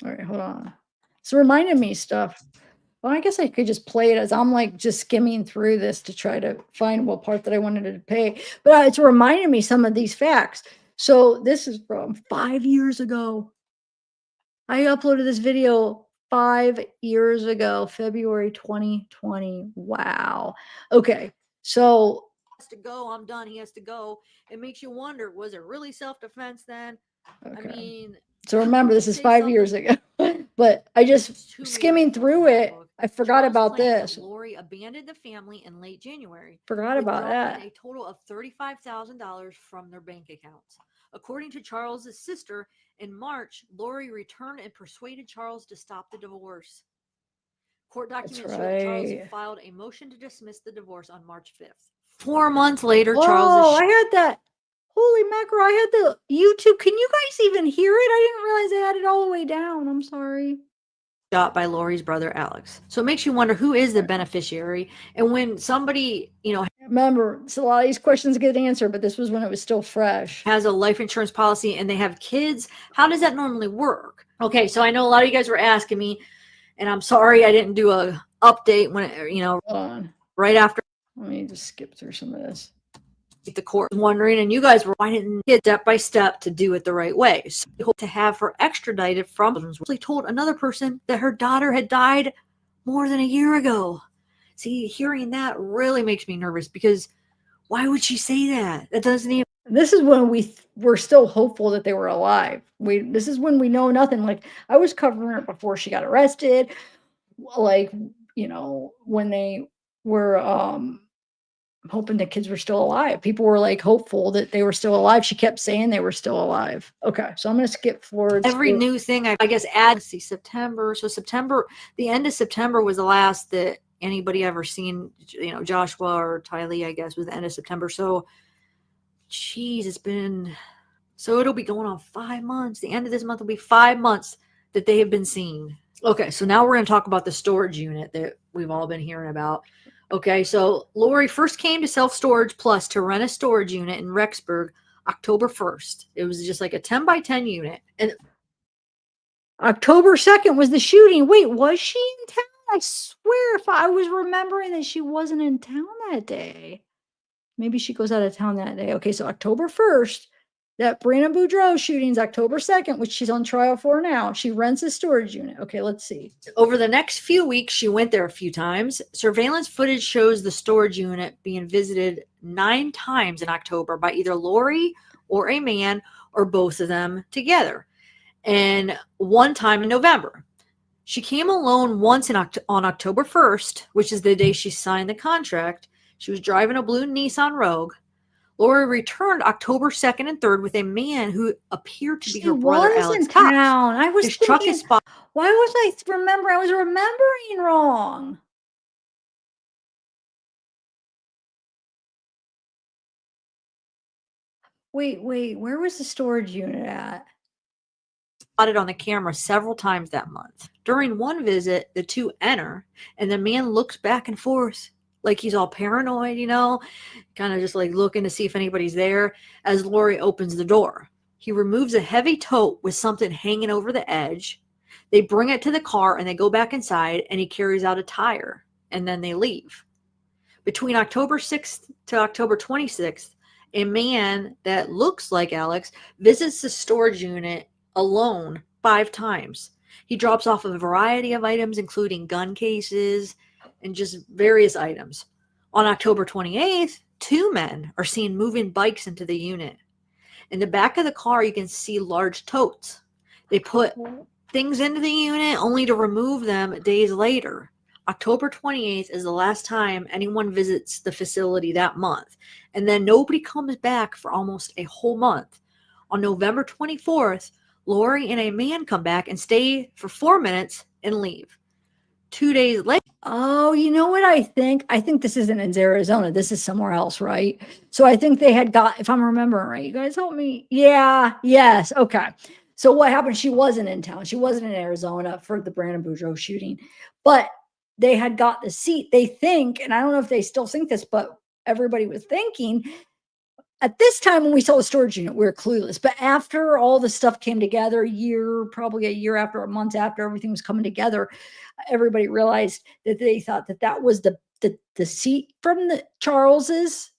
All right, hold on. It's reminding me stuff. Well, I guess I could just play it as I'm like just skimming through this to try to find what part that I wanted to pay. But it's reminding me some of these facts. So this is from 5 years ago. I uploaded this video 5 years ago, February 2020. Wow. Okay. So To go, I'm done. He has to go. It makes you wonder, was it really self-defense then? I okay. mean, So remember, this is 5 years ago, but I just skimming through it. I forgot about this. Lori abandoned the family in late January. Forgot about withdrawing that. a total of $35,000 from their bank accounts. According to Charles's sister, in March, Lori returned and persuaded Charles to stop the divorce. Court documents show that Charles right. filed a motion to dismiss the divorce on March 5th. 4 months later, Oh, Charles I had that. Holy mackerel! I had the YouTube. Can you guys even hear it? I didn't realize I had it all the way down. I'm sorry. shot by Lori's brother Alex. So it makes you wonder, who is the beneficiary? And when somebody, Remember, so a lot of these questions get answered, but this was when it was still fresh. has a life insurance policy and they have kids, how does that normally work? Okay, so I know a lot of you guys were asking me, and I'm sorry I didn't do a update when Hold on. right after. Let me just skip through some of this. The court was wondering, and you guys were, why didn't get step by step to do it the right way? So we hope to have her extradited from. She told another person that her daughter had died more than a year ago. See, hearing that really makes me nervous, because why would she say that? That doesn't even. This is when we were still hopeful that they were alive. This is when we know nothing. Like, I was covering it before she got arrested. Like, when they were hoping the kids were still alive. People were like hopeful that they were still alive. She kept saying they were still alive. Okay, so I'm going to skip forward. Every new thing, I guess, see September. So the end of September was the last that anybody ever seen, Joshua or Tylee, I guess, was the end of September. So, geez, so it'll be going on 5 months. The end of this month will be 5 months that they have been seen. Okay, so now we're going to talk about the storage unit that we've all been hearing about. Okay, so Lori first came to Self Storage Plus to rent a storage unit in Rexburg October 1st. It was just like a 10 by 10 unit. And October 2nd was the shooting. Wait, was she in town? I swear if I was remembering that she wasn't in town that day. Maybe she goes out of town that day. Okay, so October 1st, that Brandon Boudreaux shooting's October 2nd, which she's on trial for now. She rents a storage unit. Okay, let's see. Over the next few weeks, she went there a few times. Surveillance footage shows the storage unit being visited 9 times in October by either Lori or a man or both of them together. And one time in November. She came alone once on October 1st, which is the day she signed the contract. She was driving a blue Nissan Rogue. Lori returned October 2nd and 3rd with a man who appeared to be her brother, was Alex in Cox. town. I was His truck thinking, is spotted. why was I remembering wrong? Wait, where was the storage unit at? Spotted on the camera several times that month. During one visit, the two enter, and the man looks back and forth like he's all paranoid, kind of just like looking to see if anybody's there as Lori opens the door. He removes a heavy tote with something hanging over the edge. They bring it to the car and they go back inside, and he carries out a tire, and then they leave. Between October 6th to October 26th, a man that looks like Alex visits the storage unit alone 5 times. He drops off a variety of items, including gun cases and just various items. On October 28th, 2 men are seen moving bikes into the unit. In the back of the car, you can see large totes. They put things into the unit only to remove them days later. October 28th is the last time anyone visits the facility that month. And then nobody comes back for almost a whole month. On November 24th, Lori and a man come back and stay for 4 minutes and leave. 2 days later. Oh, you know what I think? I think this isn't in Arizona. This is somewhere else, right? So I think they had got, if I'm remembering right, you guys help me. Yeah, yes. Okay. So what happened? She wasn't in town. She wasn't in Arizona for the Brandon Boudreaux shooting, but they had got the seat. They think, and I don't know if they still think this, but everybody was thinking at this time when we saw the storage unit, we were clueless. But after all the stuff came together, probably a year after, a month after everything was coming together, everybody realized that they thought that was the seat from the Charles's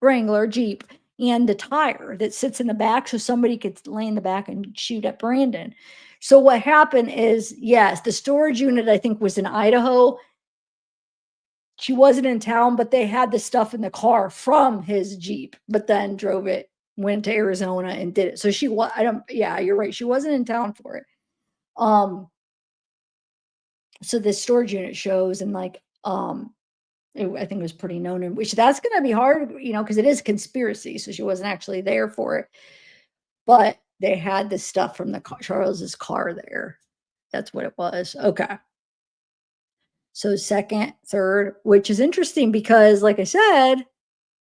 Wrangler Jeep and the tire that sits in the back, so somebody could lay in the back and shoot at Brandon. So what happened is, yes, the storage unit I think was in Idaho. She wasn't in town, but they had the stuff in the car from his Jeep, but then went to Arizona and did it. So yeah, you're right. She wasn't in town for it. So this storage unit shows, and I think it was pretty known, which that's going to be hard, because it is conspiracy. So she wasn't actually there for it, but they had the stuff from Charles's car there. That's what it was. Okay. So second, third, which is interesting because, like I said,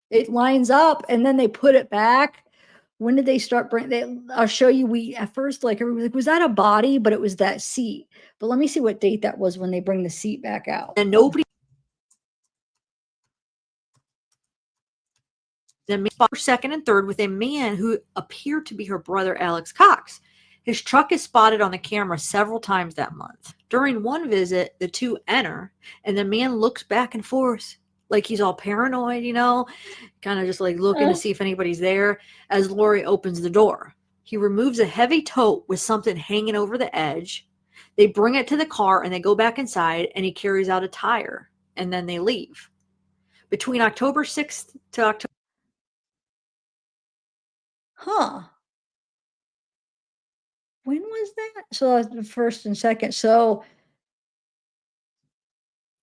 it lines up and then they put it back. When did they start I'll show you. At first, everybody was like, was that a body? But it was that seat. But let me see what date that was when they bring the seat back out. And nobody. Then second and third with a man who appeared to be her brother, Alex Cox. His truck is spotted on the camera several times that month. During one visit, the two enter, and the man looks back and forth like he's all paranoid, kind of just like looking to see if anybody's there as Lori opens the door. He removes a heavy tote with something hanging over the edge. They bring it to the car and they go back inside, and he carries out a tire, and then they leave. Between October 6th to October. Huh. When was that? So the first and second. So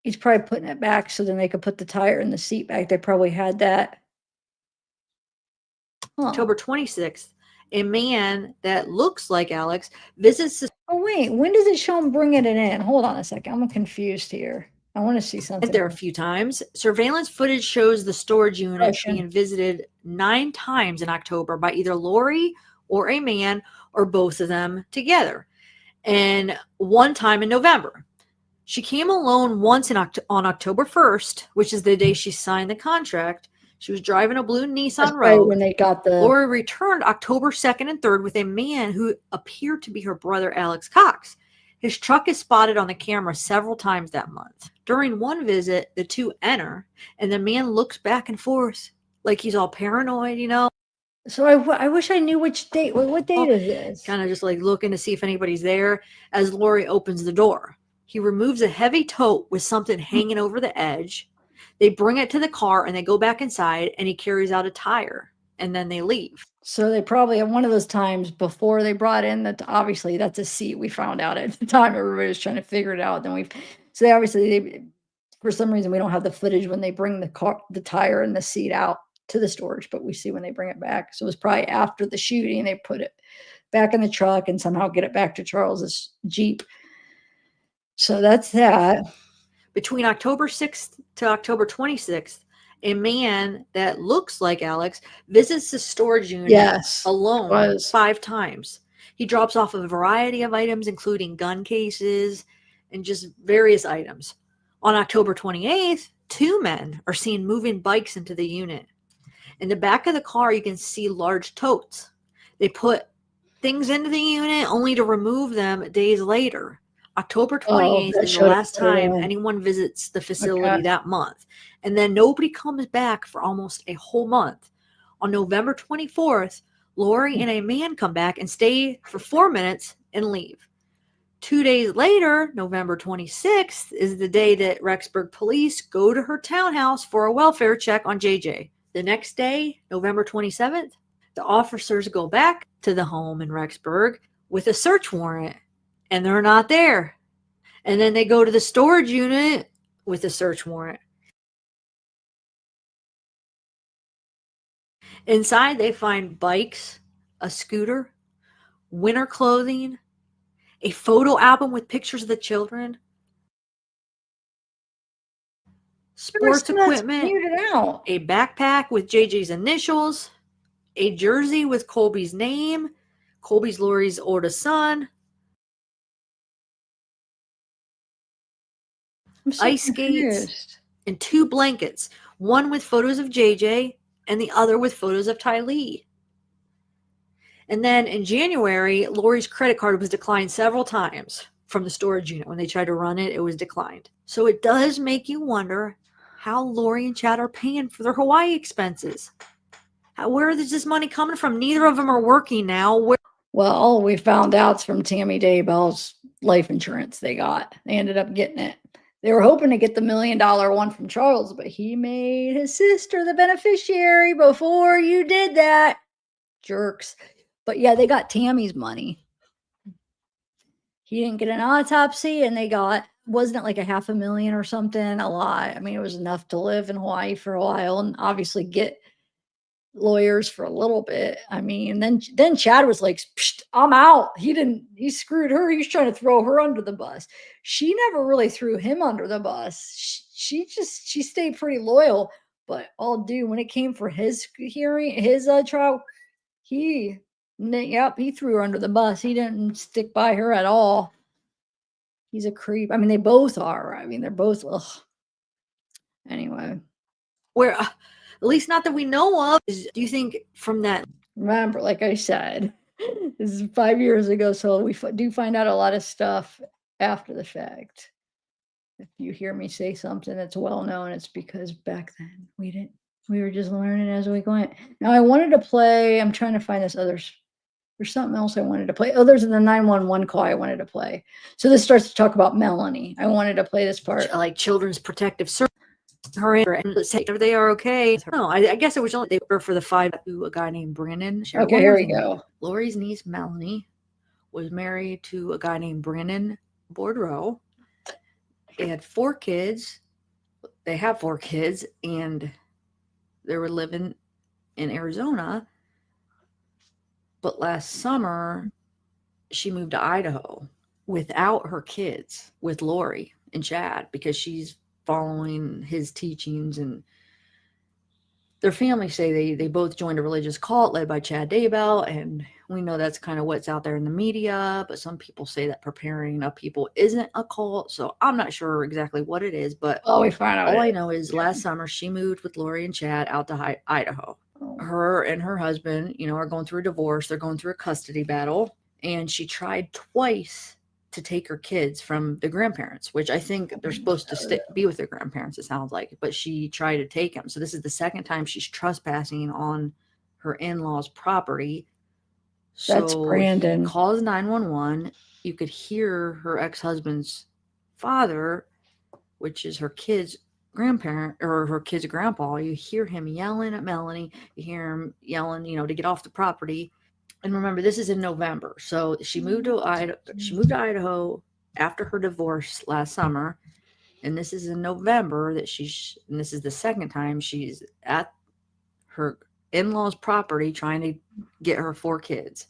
he's probably putting it back so then they could put the tire and the seat back. They probably had that. Huh. October 26th, a man that looks like Alex visits the. Oh, wait. When does it show him bringing it in? Hold on a second. I'm confused here. I want to see something. There a few times. Surveillance footage shows the storage unit being visited 9 times in October by either Lori or a man or both of them together. And one time in November. She came alone once on October 1st, which is the day she signed the contract. She was driving a blue Nissan Rogue. When they got the. Lori returned October 2nd and 3rd with a man who appeared to be her brother, Alex Cox. His truck is spotted on the camera several times that month. During one visit, the two enter, and the man looks back and forth like he's all paranoid, So I wish I knew which date. What date is this? Kind of just like looking to see if anybody's there as Lori opens the door. He removes a heavy tote with something hanging over the edge. They bring it to the car and they go back inside, and he carries out a tire, and then they leave. So they probably at one of those times before they brought in that, obviously that's a seat. We found out at the time everybody was trying to figure it out. Then so they obviously, for some reason, we don't have the footage when they bring the tire and the seat out to the storage, but we see when they bring it back. So it was probably after the shooting, they put it back in the truck and somehow get it back to Charles's Jeep. So that's that. Between October 6th to October 26th, a man that looks like Alex visits the storage unit alone 5 times. He drops off a variety of items, including gun cases and just various items. On October 28th, 2 men are seen moving bikes into the unit. In the back of the car, you can see large totes. They put things into the unit only to remove them days later. October 28th is the last time anyone visits the facility that month. And then nobody comes back for almost a whole month. On November 24th, Lori and a man come back and stay for 4 minutes and leave. 2 days later, November 26th, is the day that Rexburg police go to her townhouse for a welfare check on JJ. The next day, November 27th, the officers go back to the home in Rexburg with a search warrant, and they're not there. And then they go to the storage unit with a search warrant. Inside, they find bikes, a scooter, winter clothing, a photo album with pictures of the children, sports equipment, a backpack with JJ's initials, a jersey with Colby's name, Colby's Lori's oldest son, ice skates, and 2 blankets, one with photos of JJ and the other with photos of Ty Lee. And then in January, Lori's credit card was declined several times from the storage unit. When they tried to run it, it was declined. So it does make you wonder how Lori and Chad are paying for their Hawaii expenses. Where is this money coming from? Neither of them are working now. Well, we found out from Tammy Daybell's life insurance they got. They ended up getting it. They were hoping to get the $1 million one from Charles, but he made his sister the beneficiary before you did that. Jerks. But yeah, they got Tammy's money. He didn't get an autopsy, and they got, wasn't it like $500,000 or something? A lot. I mean, it was enough to live in Hawaii for a while and obviously get lawyers for a little bit. I mean, then Chad was like, I'm out. He screwed her. He's trying to throw her under the bus. She never really threw him under the bus. She stayed pretty loyal, but when it came for his hearing, his trial, he threw her under the bus. He didn't stick by her at all. He's a creep. I mean, they both are. I mean, they're both, anyway. Where, at least not that we know of. Do you think from that? Remember, like I said, this is 5 years ago, so we do find out a lot of stuff after the fact. If you hear me say something that's well known, it's because back then we were just learning as we went. Now I wanted to play, I'm trying to find this there's something else I wanted to play. Oh, there's the 911 call I wanted to play. So this starts to talk about Melanie. I wanted to play this part. Like Children's Protective Service. Her and say they are okay. No, I guess it was only they were for the 5 to a guy named Brennan. Okay, here we go. Lori's niece Melanie was married to a guy named Brennan Boudreaux. They had 4 kids. They have 4 kids, and they were living in Arizona. But last summer, she moved to Idaho without her kids, with Lori and Chad, because she's following his teachings, and their families say they both joined a religious cult led by Chad Daybell, and we know that's kind of what's out there in the media, but some people say that preparing up people isn't a cult, so I'm not sure exactly what it is, but we find out. All I know is last summer she moved with Lori and Chad out to Idaho. Her and her husband, are going through a divorce. They're going through a custody battle, and she tried twice to take her kids from the grandparents, which I think they're supposed to be with their grandparents, it sounds like, but she tried to take them. So this is the second time she's trespassing on her in-laws' property. That's Brandon. Calls 911. You could hear her ex-husband's father, which is her kids, grandparent or her kid's grandpa. You hear him yelling at Melanie. You hear him yelling, to get off the property. And remember, this is in November. So she moved to Idaho after her divorce last summer. And this is in November that and this is the second time she's at her in-laws' property trying to get her 4 kids.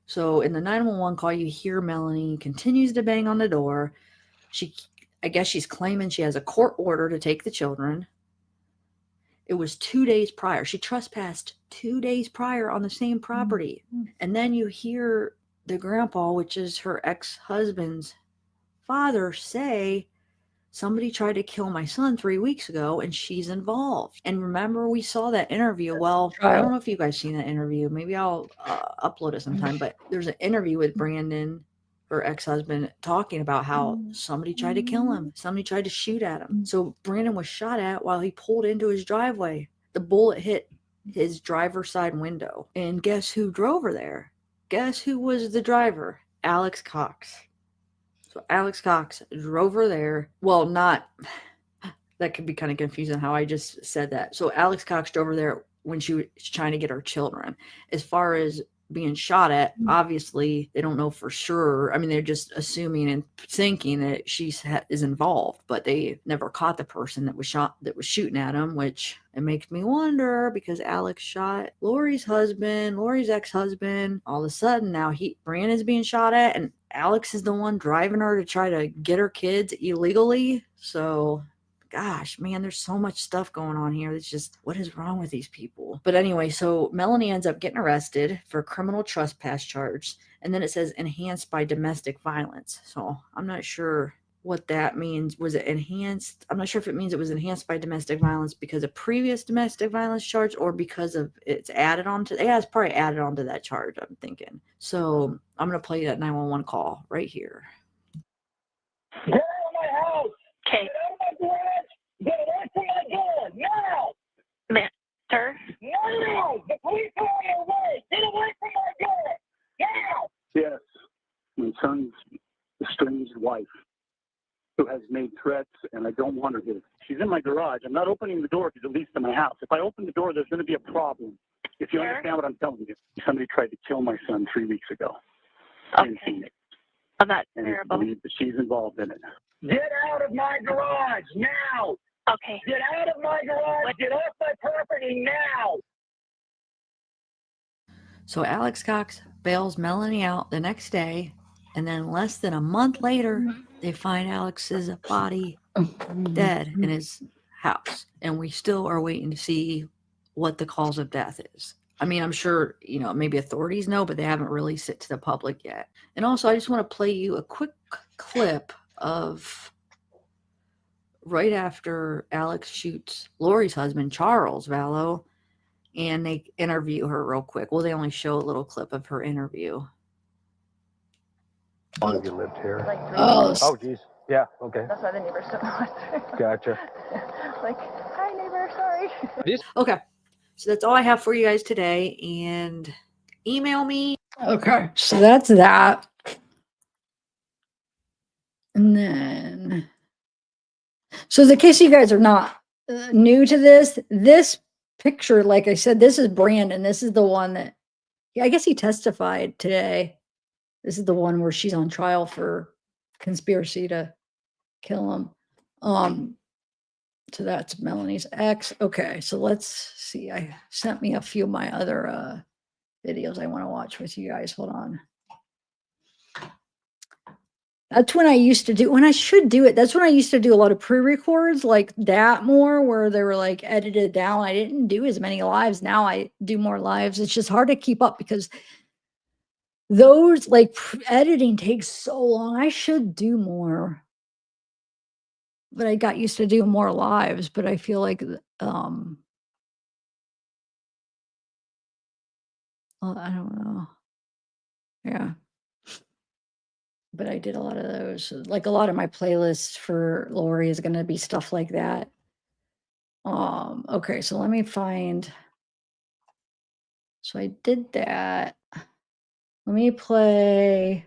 So in the 911 call, you hear Melanie continues to bang on the door. I guess she's claiming she has a court order to take the children. It was 2 days prior. She trespassed 2 days prior on the same property. And then you hear the grandpa, which is her ex-husband's father, say, somebody tried to kill my son 3 weeks ago and she's involved. And remember, we saw that interview. Well, I don't know if you guys seen that interview. Maybe I'll upload it sometime, but there's an interview with Brandon, her ex-husband, talking about how somebody tried to kill him. Somebody tried to shoot at him. So Brandon was shot at while he pulled into his driveway. The bullet hit his driver's side window. And guess who drove her there? Guess who was the driver? Alex Cox. So Alex Cox drove her there. Well, that could be kind of confusing how I just said that. So Alex Cox drove her there when she was trying to get her children. As far as being shot at, obviously they don't know for sure. I mean, they're just assuming and thinking that she is involved, but they never caught the person that was shooting at him, which it makes me wonder, because Alex shot Lori's ex-husband. All of a sudden now Brandon's being shot at, and Alex is the one driving her to try to get her kids illegally. So gosh, man, there's so much stuff going on here. It's just, what is wrong with these people? But anyway, so Melanie ends up getting arrested for a criminal trespass charge. And then it says enhanced by domestic violence. So I'm not sure what that means. Was it enhanced? I'm not sure if it means it was enhanced by domestic violence because of previous domestic violence charge, or because of it's added on to, it's probably added on to that charge, I'm thinking. So I'm going to play that 911 call right here. Get out of my house! Okay. Get out of my garage! Get away from my door! Now! Mister? No! The police are on your way! Get away from my door! Now! Yes, my son's estranged wife, who has made threats, and I don't want her here. She's in my garage. I'm not opening the door to the lease to my house. If I open the door, there's going to be a problem. If you understand what I'm telling you. Somebody tried to kill my son 3 weeks ago. In Phoenix. Oh, that's And terrible. I believe that she's involved in it. Get out of my garage! Now! Okay. Get out of my garage! Get off my property now! So Alex Cox bails Melanie out the next day, and then less than a month later, they find Alex's body dead in his house. And we still are waiting to see what the cause of death is. I mean, I'm sure, maybe authorities know, but they haven't released it to the public yet. And also, I just want to play you a quick clip of right after Alex shoots Lori's husband, Charles Vallow, and they interview her real quick. Well, they only show a little clip of her interview. How long have you lived here? Like 3 years. Oh, geez. Yeah, okay. That's why the neighbors don't know us. Gotcha. Like, hi neighbor, sorry. Okay. So that's all I have for you guys today. And email me. Okay. So that's that. And then, so in case you guys are not new to this picture, like I said, this is Brandon. This is the one that, I guess he testified today. This is the one where she's on trial for conspiracy to kill him. So that's Melanie's ex. Okay, so let's see. I sent me a few of my other videos I want to watch with you guys. Hold on. That's when I used to do, when I should do it. That's when I used to do a lot of pre-records like that more, where they were like edited down. I didn't do as many lives. Now I do more lives. It's just hard to keep up because those like editing takes so long. I should do more. But I got used to doing more lives, but I feel like, well, I don't know. Yeah. But I did a lot of those. Like a lot of my playlists for Lori is going to be stuff like that. Okay, so let me find. So I did that. Let me play.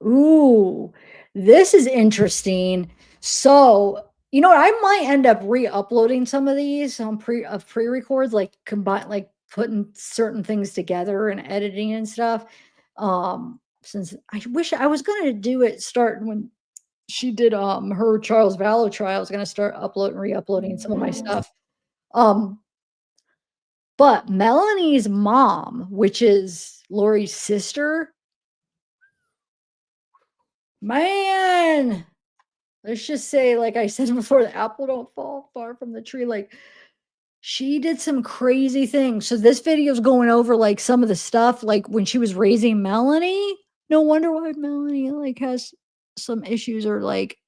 Ooh, this is interesting. So You know what? I might end up re-uploading some of these on pre-records, like combine, like putting certain things together and editing and stuff. Since I wish I was gonna do it starting when she did her Charles Vallow trial. I was gonna start uploading, re-uploading some of my stuff. Um, but Melanie's mom, which is Lori's sister, man, let's just say, like I said before, the apple don't fall far from the tree. Like she did some crazy things. So this video is going over like some of the stuff, like when she was raising Melanie. No wonder why Melanie like has some issues or like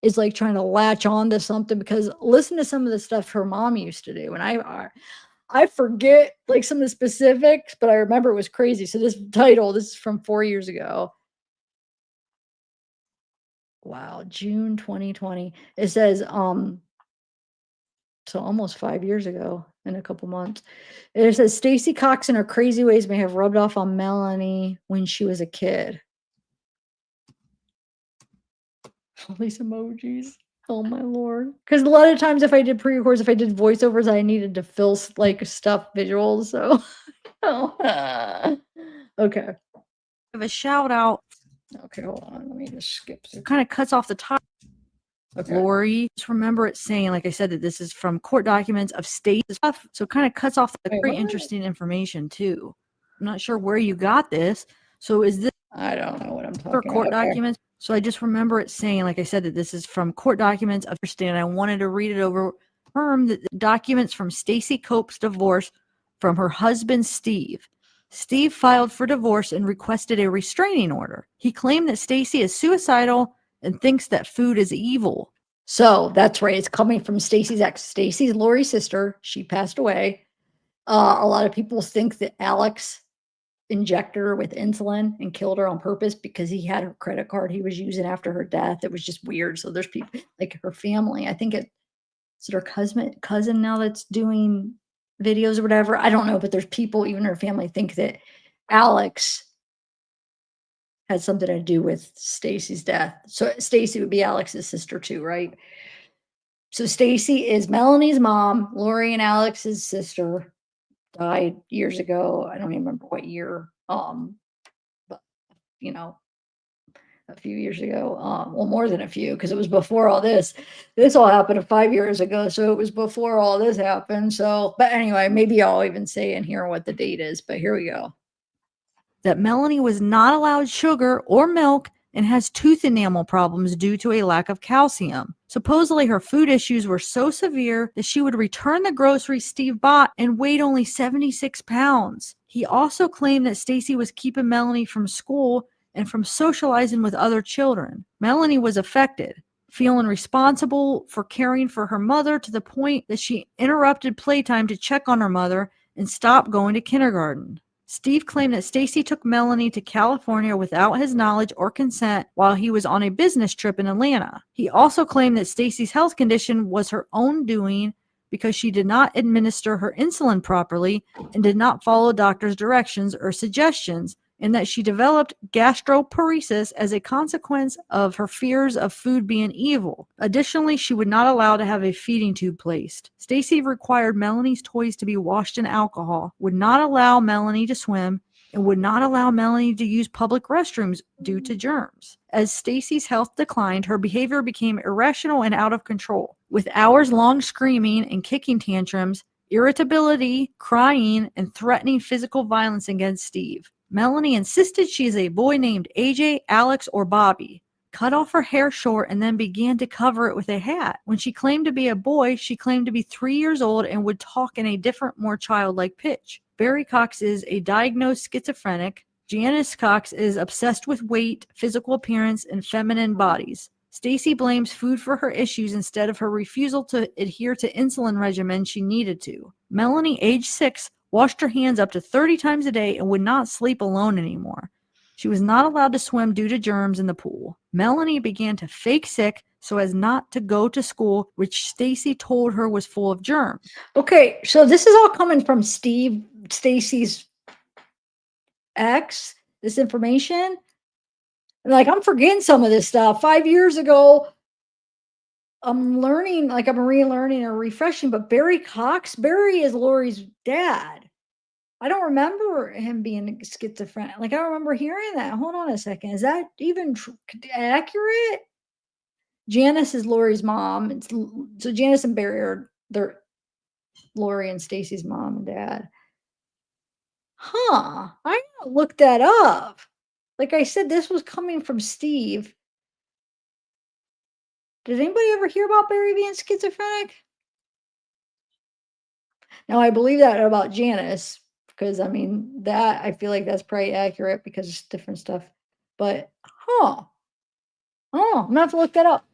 is like trying to latch on to something, because listen to some of the stuff her mom used to do. And I forget like some of the specifics, but I remember it was crazy. So this title, this is from 4 years ago. Wow, June 2020. It says, so almost 5 years ago in a couple months. It says Stacy Cox and her crazy ways may have rubbed off on Melanie when she was a kid. All these emojis. Oh my lord. Because a lot of times if I did pre-records, if I did voiceovers, I needed to fill like stuff visuals. So okay. Give a shout out. Okay, hold on. Let me just skip through. It kind of cuts off the top. Okay. Lori, just remember it saying, like I said, that this is from court documents of state stuff. So it kind of cuts off the very interesting information too. I'm not sure where you got this. So is this? I don't know what I'm talking for court about. Okay. documents? So I just remember it saying, like I said, that this is from court documents of state. I wanted to read it over. Confirmed that the documents from Stacy Cope's divorce from her husband Steve. Steve filed for divorce and requested a restraining order. He claimed that Stacy is suicidal and thinks that food is evil. So that's right. It's coming from Stacy's ex. Stacy's Lori's sister. She passed away. A lot of people think that Alex injected her with insulin and killed her on purpose because he had her credit card he was using after her death. It was just weird. So there's people like her family. I think it's her cousin now that's doing videos or whatever. I don't know, but there's people, even her family, think that Alex had something to do with Stacy's death. So Stacy would be Alex's sister too, right? So Stacy is Melanie's mom. Lori and Alex's sister died years ago. I don't even remember what year. But you know, a few years ago. Well, more than a few, because it was before all this. This all happened 5 years ago, so it was before all this happened. So, but anyway, maybe I'll even say in here what the date is. But here we go. That Melanie was not allowed sugar or milk and has tooth enamel problems due to a lack of calcium. Supposedly, her food issues were so severe that she would return the groceries Steve bought and weighed only 76 pounds. He also claimed that Stacy was keeping Melanie from school and from socializing with other children. Melanie was affected, feeling responsible for caring for her mother to the point that she interrupted playtime to check on her mother and stopped going to kindergarten. Steve claimed that Stacy took Melanie to California without his knowledge or consent while he was on a business trip in Atlanta. He also claimed that Stacy's health condition was her own doing because she did not administer her insulin properly and did not follow doctor's directions or suggestions, and that she developed gastroparesis as a consequence of her fears of food being evil. Additionally, she would not allow to have a feeding tube placed. Stacy required Melanie's toys to be washed in alcohol, would not allow Melanie to swim, and would not allow Melanie to use public restrooms due to germs. As Stacy's health declined, her behavior became irrational and out of control, with hours-long screaming and kicking tantrums, irritability, crying, and threatening physical violence against Steve. Melanie insisted she is a boy named AJ, Alex, or Bobby, cut off her hair short, and then began to cover it with a hat. When she claimed to be a boy, she claimed to be 3 years old and would talk in a different, more childlike pitch. Barry Cox is a diagnosed schizophrenic. Janice Cox is obsessed with weight, physical appearance, and feminine bodies. Stacy blames food for her issues instead of her refusal to adhere to insulin regimen she needed to. Melanie, age 6, washed her hands up to 30 times a day and would not sleep alone anymore. She was not allowed to swim due to germs in the pool. Melanie began to fake sick so as not to go to school, which Stacy told her was full of germs. Okay, so this is all coming from Stacy's ex, this information. Like, I'm forgetting some of this stuff. 5 years ago, I'm learning, like I'm relearning or refreshing, but Barry is Lori's dad. I don't remember him being schizophrenic. Like I don't remember hearing that. Hold on a second. Is that even accurate? Janice is Lori's mom. So Janice and Barry are they're Lori and Stacy's mom and dad. Huh. I gotta look that up. Like I said, this was coming from Steve. Did anybody ever hear about Barry being schizophrenic? Now I believe that about Janice, because I mean that I feel like that's probably accurate because it's different stuff. But I'm gonna have to look that up.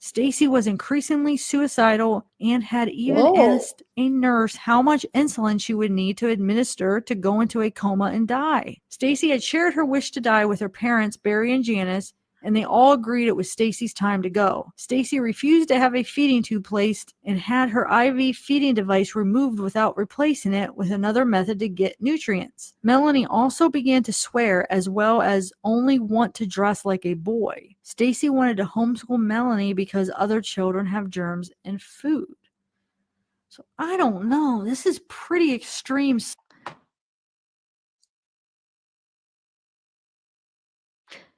Stacy was increasingly suicidal and had even Whoa. asked a nurse how much insulin she would need to administer to go into a coma and die. Stacy had shared her wish to die with her parents, Barry and Janice, and they all agreed it was Stacy's time to go. Stacy refused to have a feeding tube placed and had her IV feeding device removed without replacing it with another method to get nutrients. Melanie also began to swear as well as only want to dress like a boy. Stacy wanted to homeschool Melanie because other children have germs and food. So I don't know. This is pretty extreme.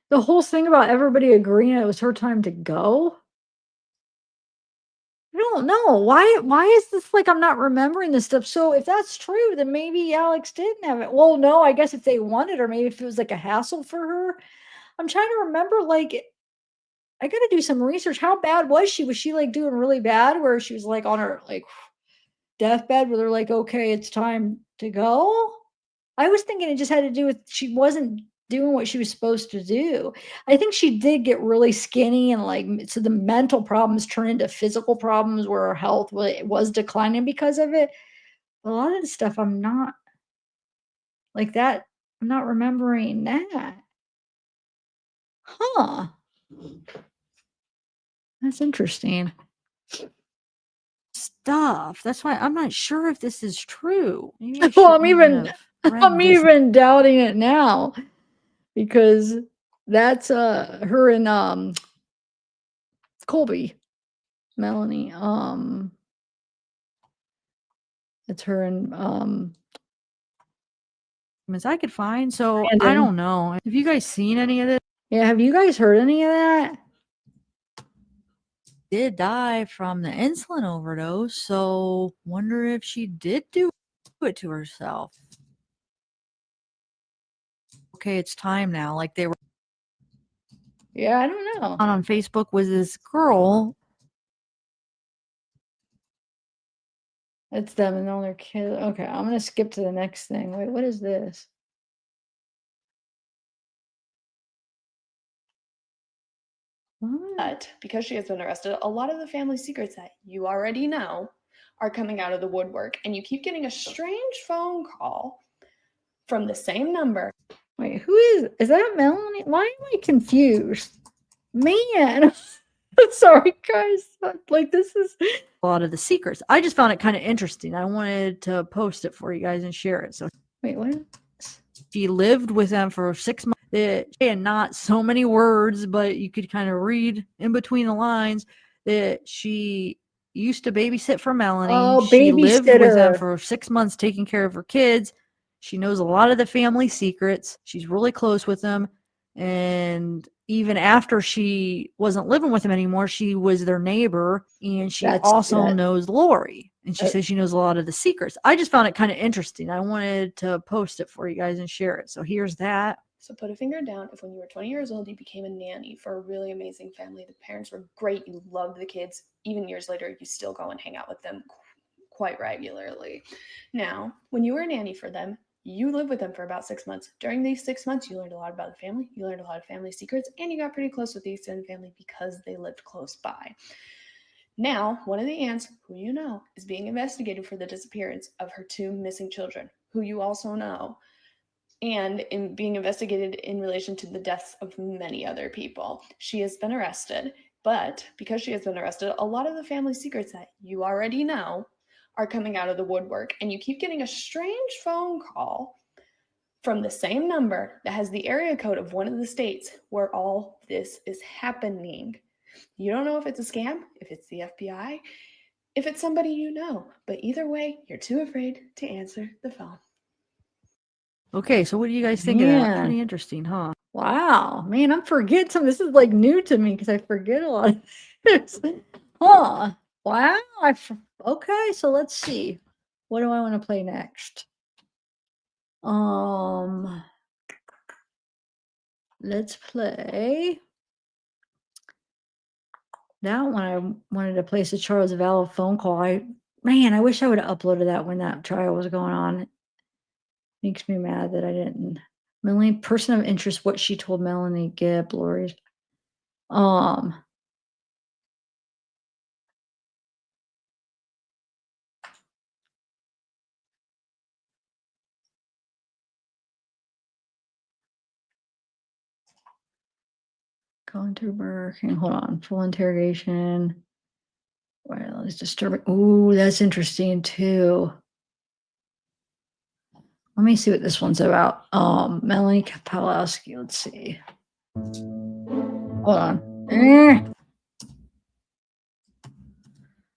The whole thing about everybody agreeing it was her time to go. I don't know. Why is this like I'm not remembering this stuff? So if that's true, then maybe Alex didn't have it. Well, no, I guess if they wanted her, maybe if it was like a hassle for her. I'm trying to remember, like, I gotta do some research. How bad was she? Was she like doing really bad where she was like on her like deathbed where they're like, okay, it's time to go? I was thinking it just had to do with she wasn't doing what she was supposed to do. I think she did get really skinny and like so the mental problems turned into physical problems where her health was declining because of it. A lot of the stuff I'm not like that. I'm not remembering that. Huh. That's interesting. Stuff. That's why I'm not sure if this is true. Maybe I Well, I'm this. even doubting it now because that's her and Colby, Melanie. It's her and as I could find. So I Brandon. don't know. Have you guys seen any of this? Yeah, have you guys heard any of that? Did die from the insulin overdose, so wonder if she did do it to herself. Okay, it's time now. Like they were. Yeah, I don't know. On Facebook was this girl. It's them and all their kids. Okay, I'm gonna skip to the next thing. Wait, what is this? But because she has been arrested, a lot of the family secrets that you already know are coming out of the woodwork, and you keep getting a strange phone call from the same number. Wait, who is that Melanie? Why am I confused? Man, sorry guys. Like this is a lot of the secrets. I just found it kind of interesting. I wanted to post it for you guys and share it. So wait, what? She lived with them for 6 months. And not so many words, but you could kind of read in between the lines that she used to babysit for Melanie. Oh, she lived with them babysitter. for 6 months taking care of her kids. She knows a lot of the family secrets. She's really close with them. And even after she wasn't living with them anymore, she was their neighbor. And she also knows Lori. And she says she knows a lot of the secrets. I just found it kind of interesting. I wanted to post it for you guys and share it. So here's that. So put a finger down if when you were 20 years old, you became a nanny for a really amazing family. The parents were great. You loved the kids. Even years later, you still go and hang out with them quite regularly. Now, when you were a nanny for them, you lived with them for about 6 months. During these 6 months, you learned a lot about the family. You learned a lot of family secrets, and you got pretty close with the extended family because they lived close by. Now, one of the aunts, who you know, is being investigated for the disappearance of her 2 missing children, who you also know, and in being investigated in relation to the deaths of many other people. She has been arrested, but because she has been arrested, a lot of the family secrets that you already know are coming out of the woodwork, and you keep getting a strange phone call from the same number that has the area code of one of the states where all this is happening. You don't know if it's a scam, if it's the FBI, if it's somebody you know, but either way, you're too afraid to answer the phone. Okay, so what do you guys think of that? Man. Pretty interesting, huh? Wow, man, I'm forgetting some. This is like new to me because I forget a lot of this. Huh. Wow. Okay, so let's see. What do I want to play next? Let's play that one. I wanted to place a Charles Vallow phone call. Man, I wish I would have uploaded that when that trial was going on. Makes me mad that I didn't. Melanie, person of interest, what she told Melanie Gibb, Lori's. Going through Burger. Hold on. Full interrogation. Well, it's disturbing. Ooh, that's interesting too. Let me see what this one's about. Melanie Pawlowski. Let's see. Hold on.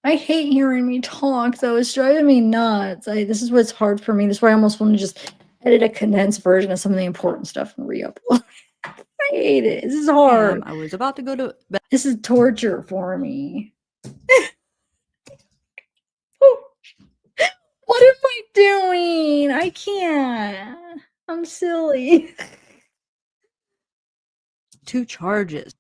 I hate hearing me talk, though. It's driving me nuts. This is what's hard for me. This is why I almost want to just edit a condensed version of some of the important stuff and re-upload. I hate it. This is hard. I was about to go to bed. This is torture for me. What am I doing? I can't. I'm silly. 2 charges.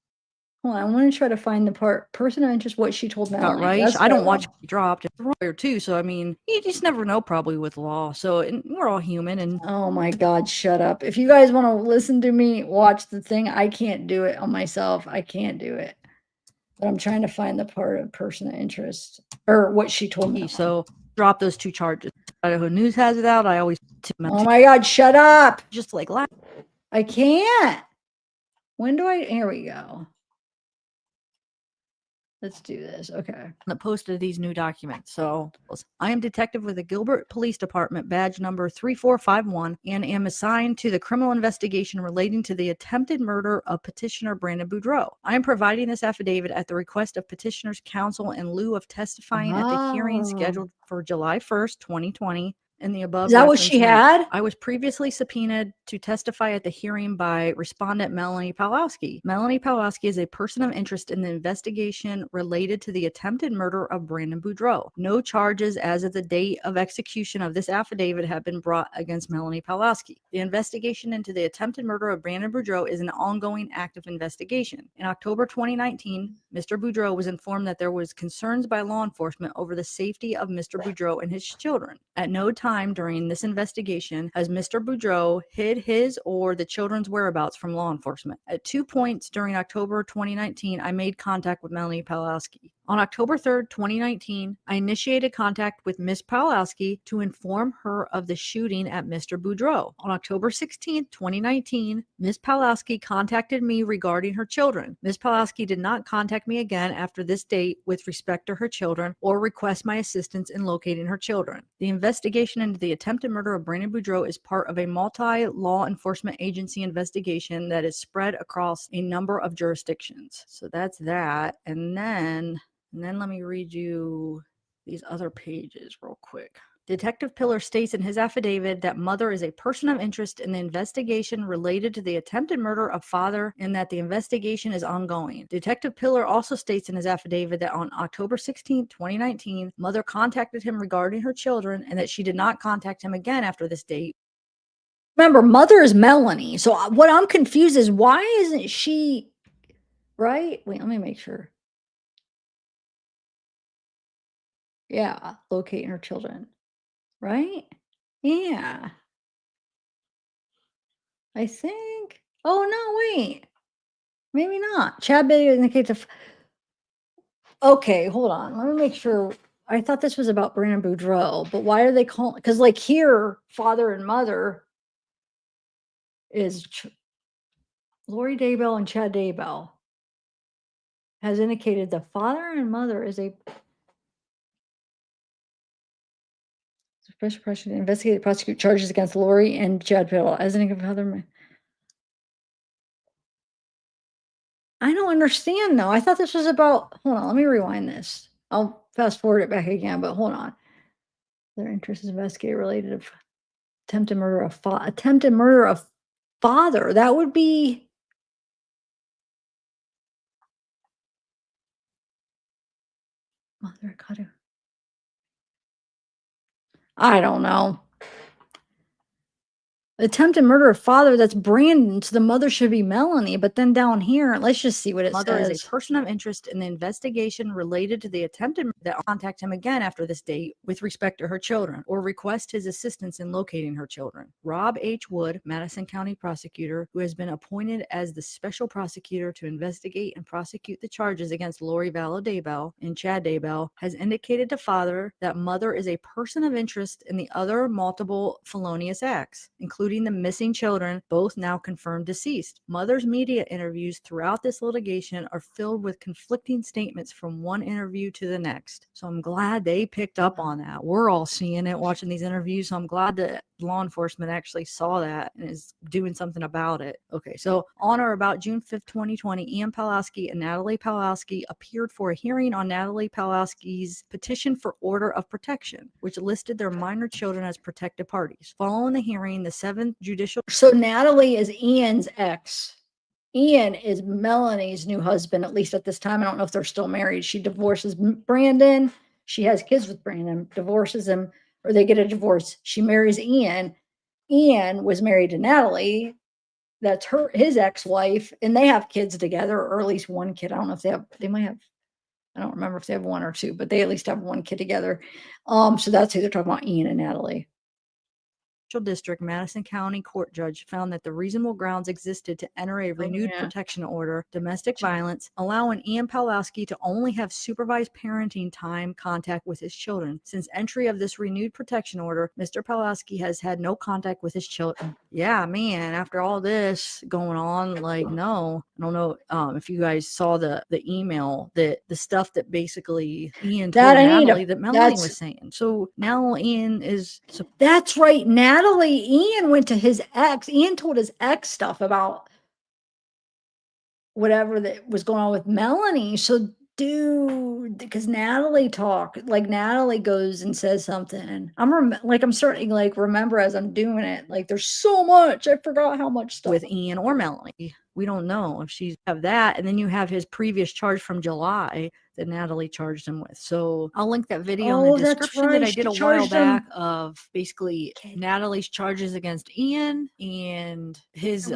Hold on, I want to try to find the person of interest, what she told Melanie. Got right. That's I don't what watch dropped. It's a lawyer too, so I mean, you just never know probably with law. So and we're all human and Oh my God, shut up. If you guys want to listen to me watch the thing, I can't do it on myself. I can't do it. But I'm trying to find the part of person of interest or what she told me. So drop those 2 charges. Idaho News has it out. I always tip them. Oh my God, shut up. Just like last. I can't. When do I? Here we go. Let's do this. Okay. That posted these new documents. So I am detective with the Gilbert Police Department, badge number 3451, and am assigned to the criminal investigation relating to the attempted murder of petitioner Brandon Boudreaux. I am providing this affidavit at the request of petitioner's counsel in lieu of testifying at the hearing scheduled for July 1st, 2020. In the above. Is that what she had? I was previously subpoenaed to testify at the hearing by respondent Melanie Pawlowski. Melanie Pawlowski is a person of interest in the investigation related to the attempted murder of Brandon Boudreaux. No charges as of the date of execution of this affidavit have been brought against Melanie Pawlowski. The investigation into the attempted murder of Brandon Boudreaux is an ongoing active investigation. In October 2019, Mr. Boudreaux was informed that there was concerns by law enforcement over the safety of Mr. Boudreaux and his children. At no time during this investigation has Mr. Boudreaux hid his or the children's whereabouts from law enforcement. At 2 points during October 2019, I made contact with Melanie Pawlowski. On October 3rd, 2019, I initiated contact with Ms. Pawlowski to inform her of the shooting at Mr. Boudreaux. On October 16th, 2019, Ms. Pawlowski contacted me regarding her children. Ms. Pawlowski did not contact me again after this date with respect to her children or request my assistance in locating her children. The investigation into the attempted murder of Brandon Boudreaux is part of a multi-law enforcement agency investigation that is spread across a number of jurisdictions. So that's that. And then let me read you these other pages real quick. Detective Pillar states in his affidavit that mother is a person of interest in the investigation related to the attempted murder of father and that the investigation is ongoing. Detective Pillar also states in his affidavit that on October 16, 2019, mother contacted him regarding her children and that she did not contact him again after this date. Remember, mother is Melanie. So what I'm confused is why isn't she right? Wait, let me make sure. Yeah, locating her children. Right? Yeah. I think. Oh, no, wait. Maybe not. Chad Bailey indicates okay, hold on. Let me make sure. I thought this was about Brandon Boudreaux, but why are they calling? Because, like, here, father and mother is Lori Daybell and Chad Daybell has indicated the father and mother is a special prosecutor investigate, prosecute charges against Lori and Chad Piddle as an other. I don't understand though. I thought this was about. Hold on, let me rewind this. I'll fast forward it back again, but hold on. Their interest is investigate related to attempted murder of father. That would be. Mother cut her. I don't know. Attempted murder of father, that's Brandon, so the mother should be Melanie, but then down here, let's just see what it Mother says. is a person of interest in the investigation related to the attempted murder that will contact him again after this date with respect to her children or request his assistance in locating her children. Rob H. Wood, Madison County prosecutor, who has been appointed as the special prosecutor to investigate and prosecute the charges against Lori Vallow Daybell and Chad Daybell, has indicated to father that mother is a person of interest in the other multiple felonious acts, including the missing children, both now confirmed deceased. Mother's media interviews throughout this litigation are filled with conflicting statements from one interview to the next. So I'm glad they picked up on that. We're all seeing it, watching these interviews. So I'm glad that law enforcement actually saw that and is doing something about it. Okay, so on or about June 5th, 2020, Ian Pawlowski and Natalie Pawlowski appeared for a hearing on Natalie Pawlowski's petition for order of protection, which listed their minor children as protected parties. Following the hearing, the 7th judicial. So Natalie is Ian's ex. Ian is Melanie's new husband, at least at this time. I don't know if they're still married. She divorces Brandon. She has kids with Brandon, divorces him, or they get a divorce. She marries Ian. Ian was married to Natalie. That's his ex-wife, and they have kids together, or at least one kid. I don't know if they might have, I don't remember if they have one or two, but they at least have one kid together. So that's who they're talking about, Ian and Natalie. District Madison County court judge found that the reasonable grounds existed to enter a renewed protection order, domestic violence, allowing Ian Pawlowski to only have supervised parenting time contact with his children. Since entry of this renewed protection order, Mr. Pawlowski has had no contact with his children. Yeah, man, after all this going on, like, no, I don't know if you guys saw the email, that the stuff that basically Ian told Natalie that Melanie was saying. So now Ian is. That's right, Natalie. Ian went to his ex. Ian told his ex stuff about whatever that was going on with Melanie. So, dude, because Natalie Natalie goes and says something. I'm starting remember as I'm doing it. Like, there's so much. I forgot how much stuff with Ian or Melanie. We don't know if she's have that. And then you have his previous charge from July that Natalie charged him with. So I'll link that video in the description that I did a while back of basically Natalie's charges against Ian and his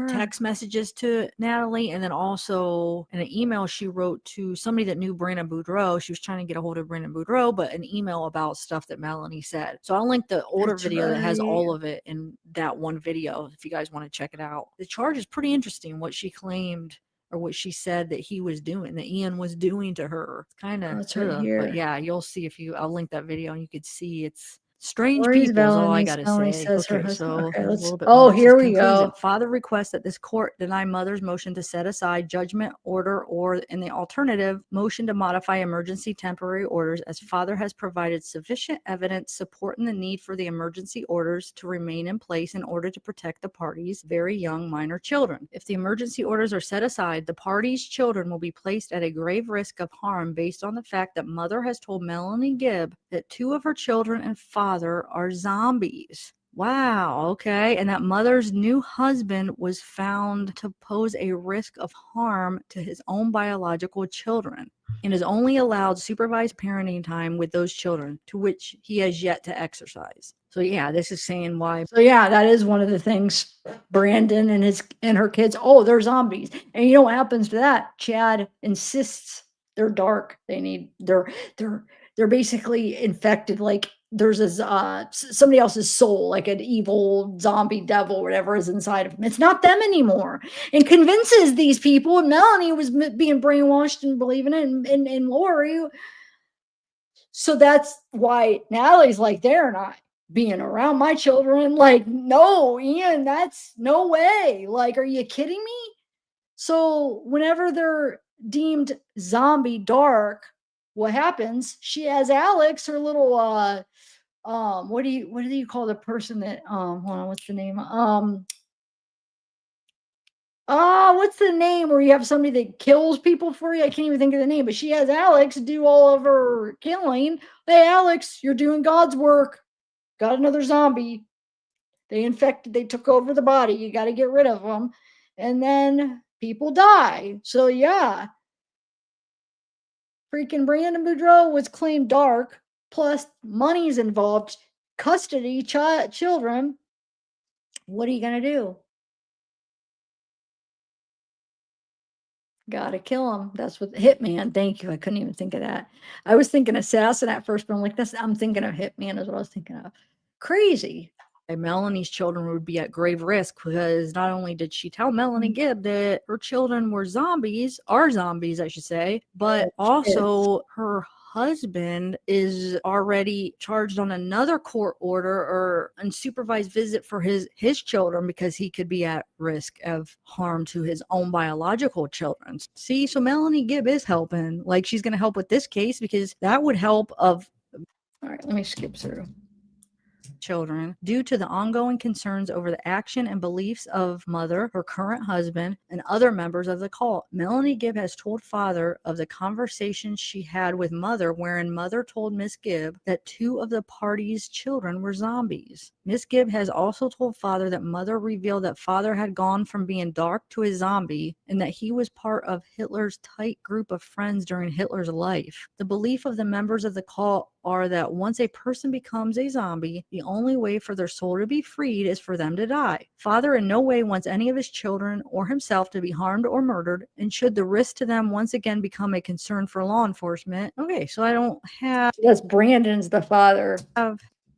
text messages to Natalie. And then also in an email she wrote to somebody that knew Brandon Boudreaux. She was trying to get a hold of Brandon Boudreaux, but an email about stuff that Melanie said. So I'll link the older video that has all of it in that one video if you guys want to check it out. The charge is pretty interesting, what she claimed or what she said that he was doing, that Ian was doing to her. It's kind of, but yeah, you'll see I'll link that video and you could see it's strange people is all I gotta say. Okay, so a little bit more. Here we go. Father requests that this court deny mother's motion to set aside judgment order or in the alternative motion to modify emergency temporary orders, as father has provided sufficient evidence supporting the need for the emergency orders to remain in place in order to protect the parties' very young minor children. If the emergency orders are set aside, the parties' children will be placed at a grave risk of harm based on the fact that mother has told Melanie Gibb that 2 of her children and father are zombies. Wow, okay. And that mother's new husband was found to pose a risk of harm to his own biological children and is only allowed supervised parenting time with those children, to which he has yet to exercise. So yeah, this is saying why. So yeah, that is one of the things. Brandon and her kids, they're zombies. And you know what happens to that? Chad insists they're dark. They're basically infected. Like there's somebody else's soul, like an evil zombie devil, whatever is inside of them. It's not them anymore, and convinces these people. And Melanie was being brainwashed and believing it, and Lori. So that's why Natalie's like, they're not being around my children. Like, no, Ian, that's no way. Like, are you kidding me? So whenever they're deemed zombie dark, what happens? She has Alex, her little what do you call the person that, hold on, what's the name? What's the name where you have somebody that kills people for you? I can't even think of the name, but she has Alex do all of her killing. Hey, Alex, you're doing God's work. Got another zombie. They took over the body. You got to get rid of them. And then people die. So, yeah. Freaking Brandon Boudreaux was claimed dark. Plus, money's involved. Custody, children. What are you going to do? Gotta kill him. That's what hitman. Thank you. I couldn't even think of that. I was thinking assassin at first, but I'm like, I'm thinking of hitman is what I was thinking of. Crazy. And Melanie's children would be at grave risk because not only did she tell Melanie Gibb that her children were zombies, are zombies, I should say, but also her husband is already charged on another court order or unsupervised visit for his children because he could be at risk of harm to his own biological children. See, so Melanie Gibb is helping. Like, she's going to help with this case because that would help of. All right, let me skip through. Children due to the ongoing concerns over the action and beliefs of mother, her current husband, and other members of the cult. Melanie Gibb has told father of the conversation she had with mother wherein mother told Miss Gibb that 2 of the party's children were zombies. Miss Gibb has also told father that mother revealed that father had gone from being dark to a zombie and that he was part of Hitler's tight group of friends during Hitler's life. The belief of the members of the cult are that once a person becomes a zombie, the only way for their soul to be freed is for them to die. Father in no way wants any of his children or himself to be harmed or murdered, and should the risk to them once again become a concern for law enforcement. Okay, so I don't have. That's Brandon's the father.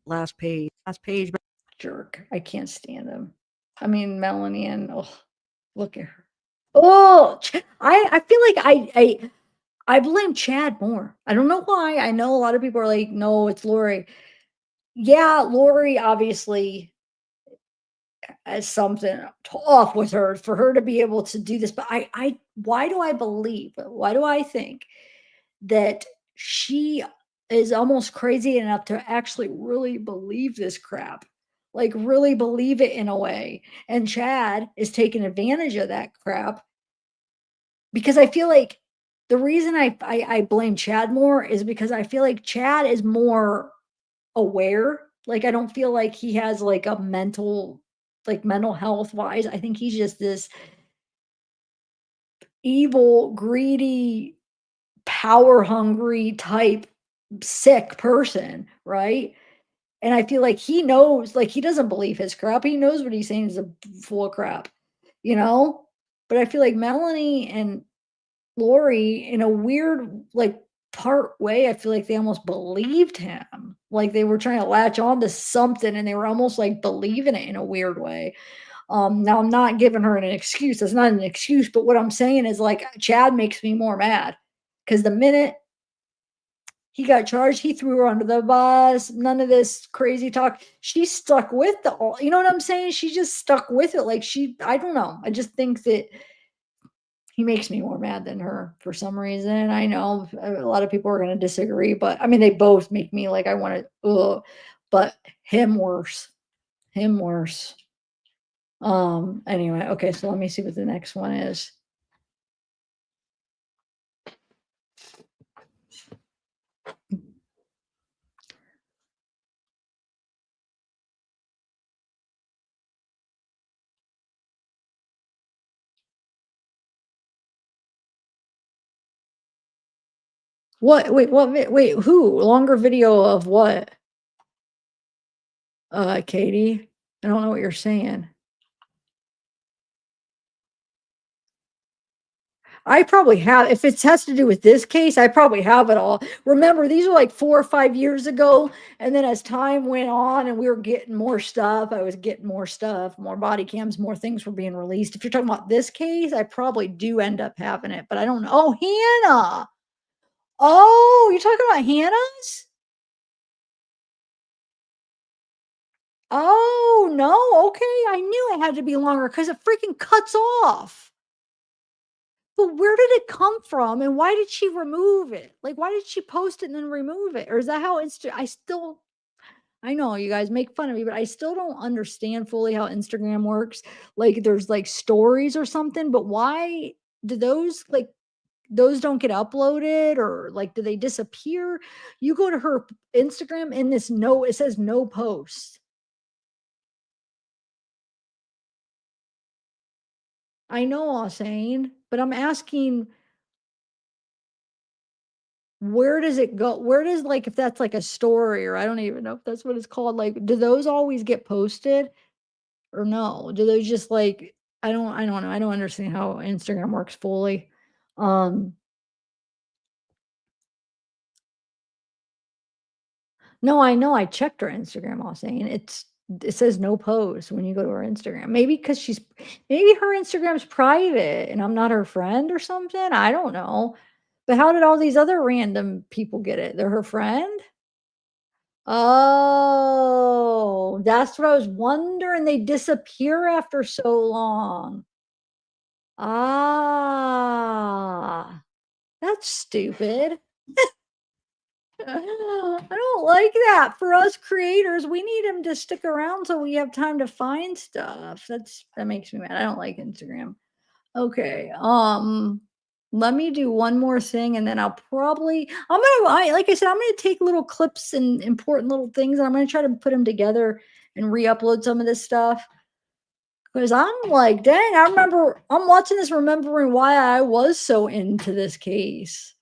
Last page. Jerk. I can't stand him. I mean, Melanie and look at her. Oh, I feel like I blame Chad more. I don't know why. I know a lot of people are like, no, it's Lori. Yeah, Lori obviously has something off with her for her to be able to do this. But why do I think that she is almost crazy enough to actually really believe this crap? Like really believe it in a way. And Chad is taking advantage of that crap because I feel like the reason I blame Chad more is because I feel like Chad is more aware. Like I don't feel like he has like a mental health wise. I think he's just this evil, greedy, power hungry type sick person, right? And I feel like he knows, like he doesn't believe his crap. He knows what he's saying is full of crap, you know? But I feel like Melanie and Lori, in a weird, like, part way, I feel like they almost believed him. Like they were trying to latch on to something and they were almost like believing it in a weird way. Now I'm not giving her an excuse. That's not an excuse, but what I'm saying is like Chad makes me more mad because the minute he got charged, he threw her under the bus. None of this crazy talk. She stuck with you know what I'm saying? She just stuck with it. Like I don't know. I just think that he makes me more mad than her for some reason. I know a lot of people are going to disagree, but I mean, they both make me like, I want to, but him worse. Anyway, okay, so let me see what the next one is. What? Wait, who? Longer video of what? Katie, I don't know what you're saying. I probably have, if it has to do with this case, I probably have it all. Remember, these are like 4 or 5 years ago. And then as time went on and we were getting more stuff, I was getting more stuff, more body cams, more things were being released. If you're talking about this case, I probably do end up having it, but I don't know. Oh, Hannah. Oh, you're talking about Hannah's? Oh, no. Okay. I knew it had to be longer because it freaking cuts off. But where did it come from and why did she remove it? Like, why did she post it and then remove it? Or is that how I still I know you guys make fun of me, but I still don't understand fully how Instagram works. Like there's like stories or something, but why do those don't get uploaded or like do they disappear? You go to her Instagram and it says no post. I know, saying, but I'm asking, where does it go? Where does like if that's like a story or I don't even know if that's what it's called. Like, do those always get posted or no? Do those just like I don't know. I don't understand how Instagram works fully. Um no, I know I checked her Instagram all saying it says no post when you go to her Instagram. Maybe her Instagram's private and I'm not her friend or something. I don't know. But how did all these other random people get it? They're her friend? Oh, that's what I was wondering. They disappear after so long. Ah, that's stupid. I don't like that. For us creators, we need them to stick around so we have time to find stuff. That makes me mad. I don't like Instagram. Okay. Let me do one more thing and then like I said, I'm gonna take little clips and important little things and I'm gonna try to put them together and re-upload some of this stuff. Because I'm like, dang, I'm watching this remembering why I was so into this case.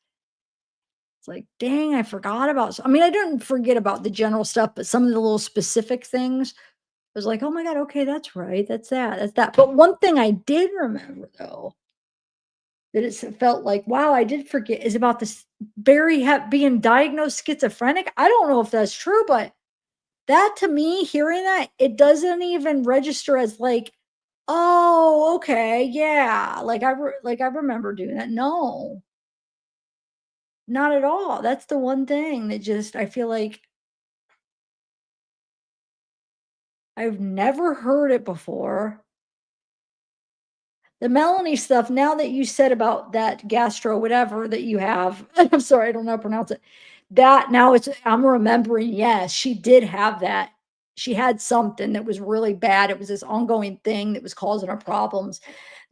It's like, dang, I forgot about, I mean, I didn't forget about the general stuff, but some of the little specific things, I was like, oh my God, okay, that's right. That's that. But one thing I did remember though, that it felt like, wow, I did forget is about this Barry being diagnosed schizophrenic. I don't know if that's true, but that to me, hearing that, it doesn't even register as like, oh, okay, yeah, like I remember doing that. No, not at all. That's the one thing that just I feel like I've never heard it before. The Melanie stuff, now that you said about that gastro whatever that you have, I'm sorry, I don't know how to pronounce it. That now I'm remembering, yes, she did have that. She had something that was really bad. It was this ongoing thing that was causing her problems.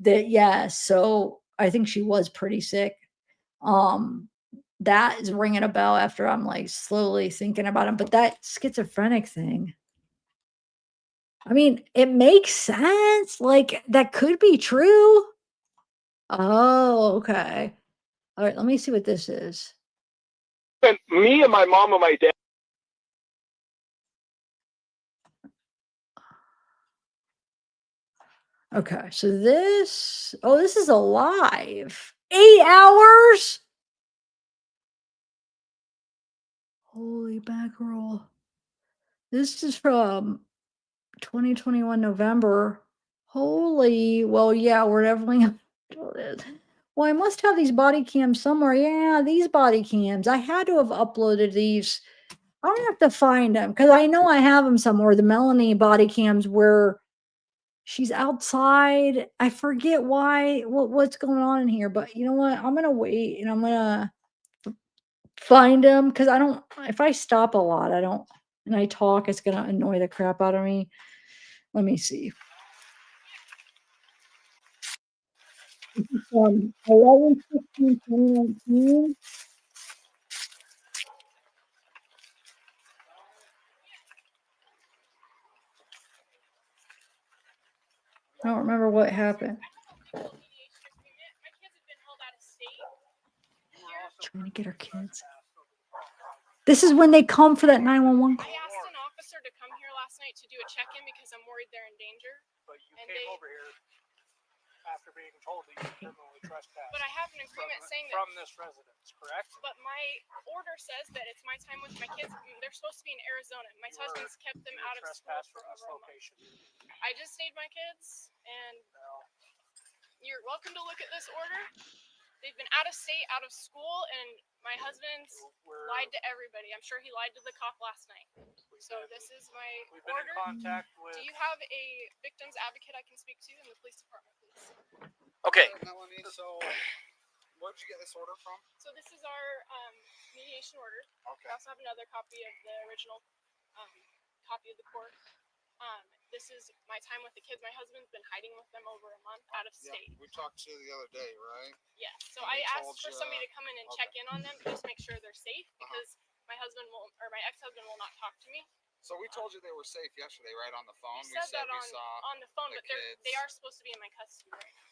That yes, so I think she was pretty sick. Um, that is ringing a bell after I'm like slowly thinking about it. But that schizophrenic thing, I mean, it makes sense. Like that could be true. Oh, okay. All right, let me see what this is. And me and my mom and my dad. Okay, so this is alive. 8 hours? Holy mackerel. This is from 2021 November. Holy, well, yeah, we're definitely well, I must have these body cams somewhere. Yeah, these body cams. I had to have uploaded these. I'm gonna have to find them because I know I have them somewhere. The Melanie body cams where she's outside. I forget what's going on in here, but you know what? I'm gonna wait and I'm gonna find them because I don't. If I stop a lot, I don't, and I talk, it's gonna annoy the crap out of me. Let me see. 11/16/2019. I don't remember what happened. Trying to get her kids. This is when they come for that 911 call. I asked an officer to come here last night to do a check-in because I'm worried they're in danger. But you came over here after being told that you criminally trespassed. But I have an agreement saying that from this residence, correct? But my order says that it's my time with my kids. They're supposed to be in Arizona. My husband's kept them out of school for over a month. I just need my kids, and you're welcome to look at this order. They've been out of state, out of school, and my husband's lied to everybody. I'm sure he lied to the cop last night. So this is my order. In contact with... Do you have a victim's advocate I can speak to in the police department, please? Okay. Melanie, so where did you get this order from? So this is our mediation order. Okay. I also have another copy of the original copy of the court. This is my time with the kids. My husband's been hiding with them over a month out of state. We talked to you the other day, right? Yeah. So And I we asked told for you- somebody to come in and check in on them to just make sure they're safe because my husband will, or my ex-husband will not talk to me. So we told you they were safe yesterday, right, on the phone? You said that we on, saw on the phone, the but they are supposed to be in my custody right now.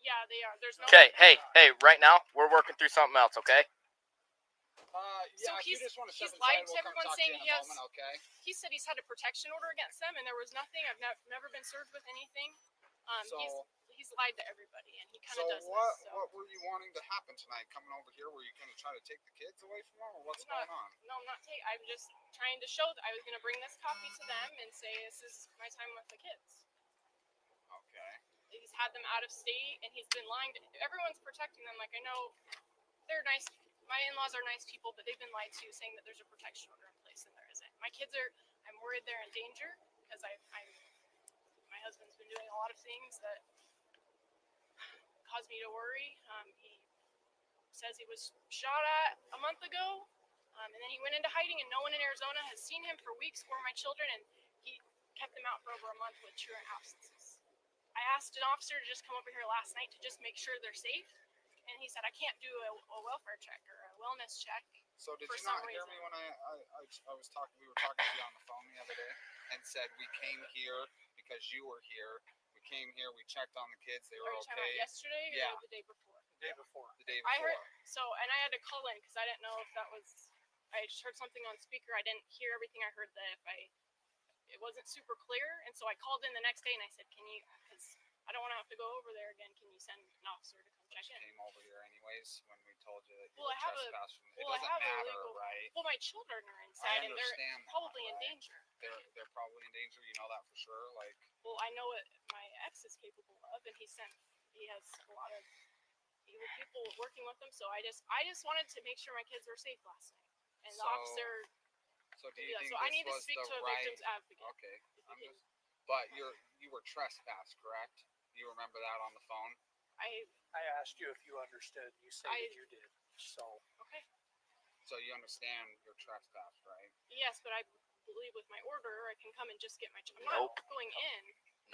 Yeah, they are. There's no. Okay, hey, right now we're working through something else, okay? Yeah, so if you just want to he's step lied inside, to we'll come everyone talk to saying you in he a has. moment, okay? He said he's had a protection order against them, and there was nothing. I've never been served with anything. He's lied to everybody, and he kind of does what, this. So what were you wanting to happen tonight? Coming over here, were you going to try to take the kids away from them, or what's going on? No, I'm not taking. I'm just trying to show that I was going to bring this copy to them and say this is my time with the kids. Okay. He's had them out of state, and he's been lying. Everyone's protecting them. Like I know they're nice. My in-laws are nice people, but they've been lied to, saying that there's a protection order in place, and there isn't. My kids are. I'm worried they're in danger because my husband's been doing a lot of things that caused me to worry. He says he was shot at a month ago, and then he went into hiding, and no one in Arizona has seen him for weeks or my children, and he kept them out for over a month with truant absences. I asked an officer to just come over here last night to just make sure they're safe, and he said I can't do a welfare check or a wellness check. So did for you not some hear reason. me when I was talking? We were talking to you on the phone the other day, and said we came here because you were here. We came here. We checked on the kids. They were Are you talking about okay. yesterday or Yeah. the day before? The day before. The day I before. heard and I had to call in because I didn't know if that was. I just heard something on speaker. I didn't hear everything. I heard that it wasn't super clear, and so I called in the next day and I said, "Can you? Because I don't want to have to go over there again. Can you send an officer to come check in?" Came over here anyways when we told you that you Well, were I have trespassing. It I doesn't have matter, a legal. right? Well, my children are inside, and they're understand that, probably in right? danger. They're probably in danger. You know that for sure. Like. Well, I know what my ex is capable of, and he has a lot of evil people working with him. So I just wanted to make sure my kids were safe last night, and the officer. So do could you do that. think So I this need to was speak the to a right? victim's advocate. Okay. But you were trespassed, correct? You remember that on the phone? I asked you if you understood. You said that you did. So. Okay. So you understand you're trespassed, right? Yes, but I believe with my order, I can come and just get my. I'm Nope. not going in.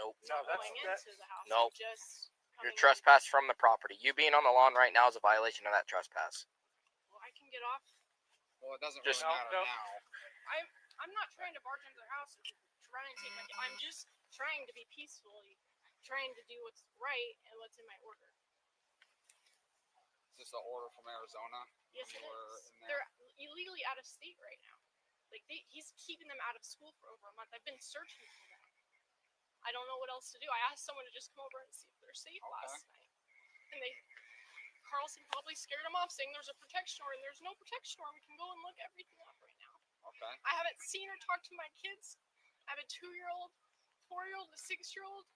Nope. I'm not going into the house. Nope. I'm just. You're trespassed from the property. You being on the lawn right now is a violation of that trespass. Well, I can get off. Well, it doesn't Just- really matter now. I'm not trying to barge into their house or try and take my. I'm just trying to be peacefully, trying to do what's right and what's in my order. Is this an order from Arizona? Yes, it You were is. in there? They're illegally out of state right now. Like he's keeping them out of school for over a month. I've been searching for them. I don't know what else to do. I asked someone to just come over and see if they're safe last night, and Carlson probably scared them off, saying there's a protection order, and there's no protection order. We can go and look everything up right now. Okay. I haven't seen or talked to my kids. I have a 2-year-old, 4-year-old, a 6-year-old,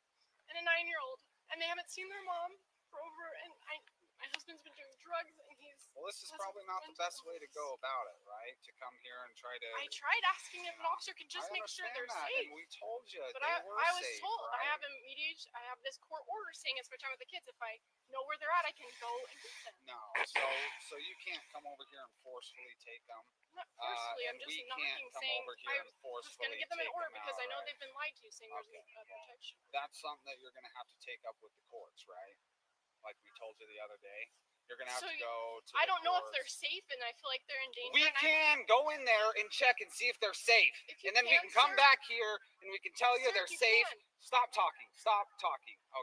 and a 9-year-old, and they haven't seen their mom for over. And my husband's been doing drugs, and Well, this is probably not the best way to go about it, right? To come here and try to. I tried asking if an officer could just make sure they're safe. And we told you But they I were was safe, told right? I have this court order saying it's my time with the kids. If I know where they're at, I can go and get them. No, so you can't come over here and forcefully take them. Not forcefully, and I'm just we knocking, can't come saying over here and I'm forcefully just gonna get them in take order them because I know out, they've been lied to, saying there's a protection. That's something that you're going to have to take up with the courts, right? Like we told you the other day. You're going to have to go to I the don't know if courts. they're safe, and I feel like they're in danger. We can go in there and check and see if they're safe. And then we can come sir. back here and we can tell you Sir, they're you safe. can. Stop talking,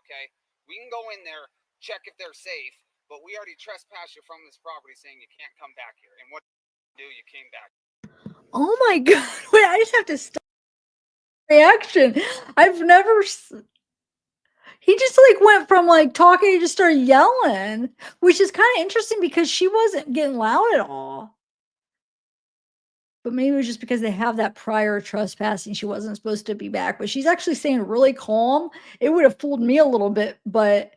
okay? We can go in there, check if they're safe, but we already trespassed you from this property saying you can't come back here. And what did you do? You came back. Oh my god. Wait, I just have to stop reaction. I've never he just like went from like talking to just started yelling, which is kind of interesting because she wasn't getting loud at all. But maybe it was just because they have that prior trespassing. She wasn't supposed to be back, but she's actually staying really calm. It would have fooled me a little bit, but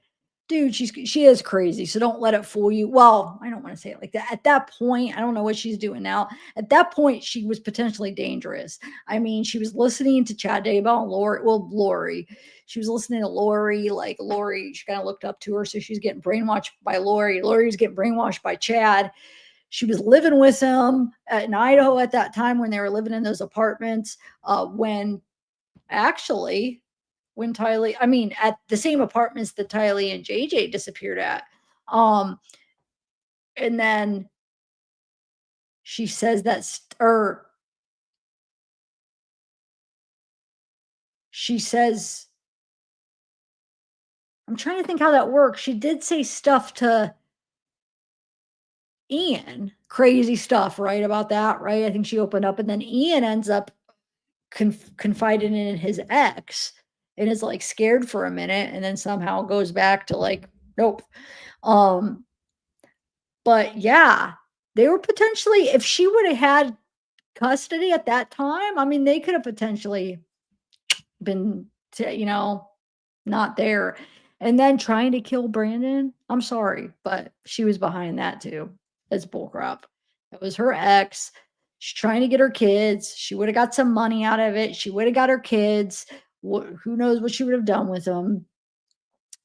dude, she is crazy. So don't let it fool you. Well, I don't want to say it like that. At that point, I don't know what she's doing now. At that point, she was potentially dangerous. I mean, she was listening to Chad Daybell and Lori. She was listening to Lori, like Lori, she kind of looked up to her. So she's getting brainwashed by Lori. Lori was getting brainwashed by Chad. She was living with him in Idaho at that time when they were living in those apartments. When Tylee, I mean, at the same apartments that Tylee and JJ disappeared at. And then she says she says, I'm trying to think how that works. She did say stuff to Ian, crazy stuff, right? About that, right? I think she opened up, and then Ian ends up confiding in his ex and is like scared for a minute, and then somehow goes back to like, nope. But yeah, they were potentially, if she would have had custody at that time, I mean, they could have potentially been, not there. And then trying to kill Brandon, I'm sorry, but she was behind that too. That's bullcrap. It was her ex. She's trying to get her kids. She would have got some money out of it. She would have got her kids. Who knows what she would have done with them.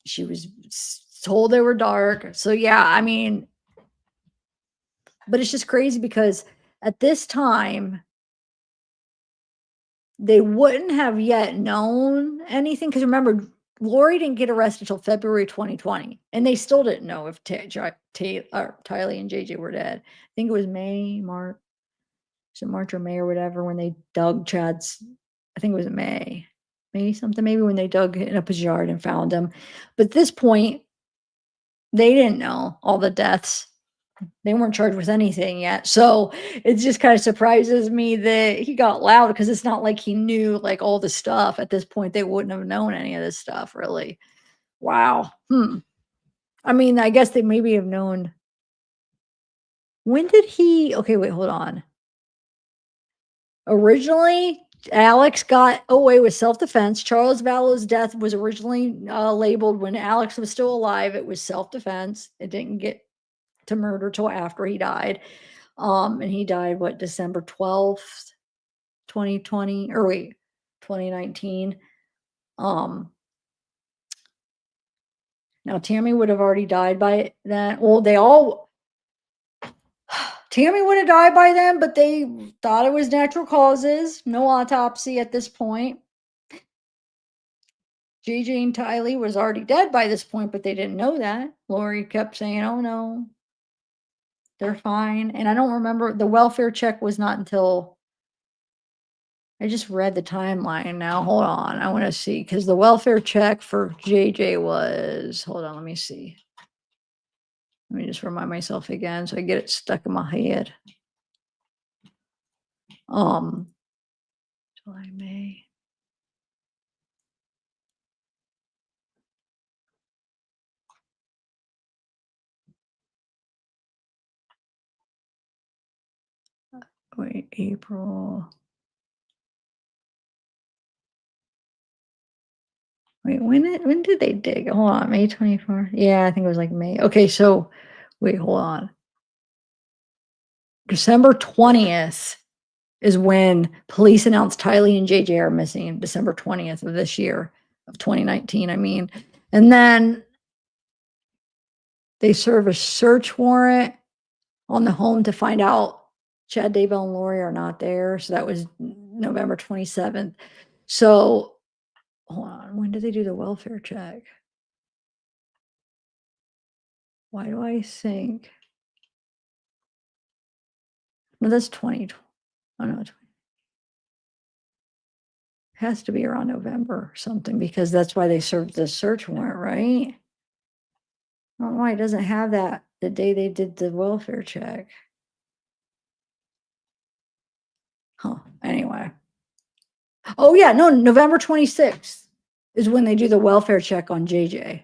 She was told they were dark. So yeah, I mean, but it's just crazy because at this time, they wouldn't have yet known anything. Because remember, Lori didn't get arrested until February 2020, and they still didn't know if Tylee and JJ were dead. I think it was March or May or whatever when they dug Chad's. I think it was May something, maybe when they dug in up his yard and found him. But at this point, they didn't know all the deaths. They weren't charged with anything yet. So it just kind of surprises me that he got loud, because it's not like he knew like all the stuff. At this point, they wouldn't have known any of this stuff, really. Wow. I mean, I guess they maybe have known. When did he? Okay, wait, hold on. Originally, Alex got away with self-defense. Charles Vallow's death was originally labeled when Alex was still alive. It was self-defense. It didn't get to murder till after he died. And he died, what, December 12th, 2020, or wait, 2019. Now Tammy would have already died by then. Well, Tammy would have died by then, but they thought it was natural causes. No autopsy at this point. JJ and Tylee was already dead by this point, but they didn't know that. Lori kept saying, oh no, they're fine. And I don't remember, the welfare check was not until, I just read the timeline now. Hold on. I want to see, because the welfare check for JJ was, hold on, let me see. Let me just remind myself again so I get it stuck in my head. July, May. Wait, April. Wait, when did they dig? Hold on, May 24th. Yeah, I think it was like May. Okay, so wait, hold on. December 20th is when police announced Tylee and JJ are missing. December 20th of this year, of 2019, I mean. And then they serve a search warrant on the home to find out Chad, Daybell, and Lori are not there. So that was November 27th. So hold on, when did they do the welfare check? Why do I think? No, that's 2020. Oh no, it has to be around November or something, because that's why they served the search warrant, right? I don't know why it doesn't have that the day they did the welfare check. Huh, anyway. Oh yeah, no, November 26th is when they do the welfare check on JJ.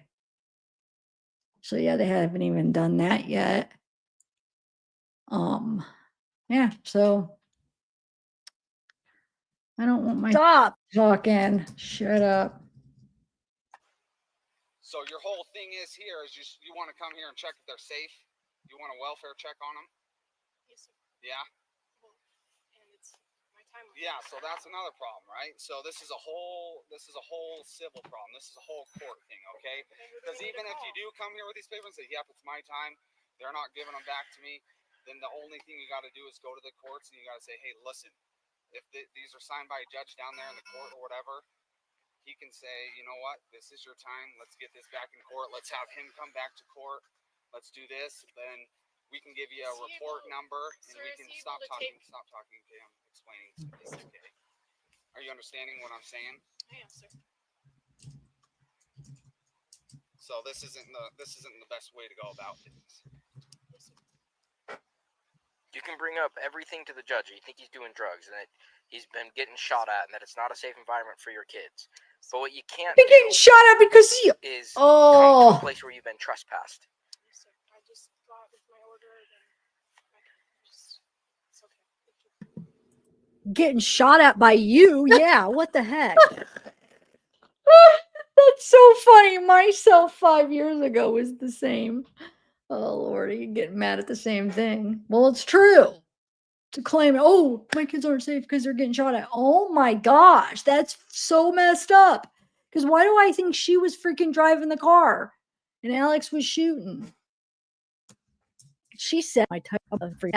So yeah, they haven't even done that yet. Yeah, so I don't want my stop talking. Shut up. So your whole thing is here is you want to come here and check if they're safe? You want a welfare check on them? Yes, sir. Yeah? Well, and it's my time. Yeah, so that's another problem, right? So this is a whole civil problem. This is a whole court thing, okay? Because even if you do come here with these papers and say, yep, it's my time, they're not giving them back to me. then the only thing you got to do is go to the courts and you got to say, hey, listen, if these are signed by a judge down there in the court or whatever, he can say, you know what, this is your time. Let's get this back in court. Let's have him come back to court. Let's do this. Then we can give you a report number and we can stop talking to him, explaining to me. Okay. Are you understanding what I'm saying? I am, sir. So this isn't the best way to go about things. You can bring up everything to the judge. You think he's doing drugs and that he's been getting shot at and that it's not a safe environment for your kids. But what you can't Been getting shot at because he is come to a oh place where you've been trespassed. Yes, sir. I just thought with my order, then it's okay. Thank you. getting shot at by you. Yeah, what the heck? That's so funny. Myself 5 years ago was the same. Oh Lord, you getting mad at the same thing. Well, it's true. To claim, oh, my kids aren't safe because they're getting shot at. Oh my gosh, that's so messed up. Because why do I think she was freaking driving the car and Alex was shooting? She said my type of freak.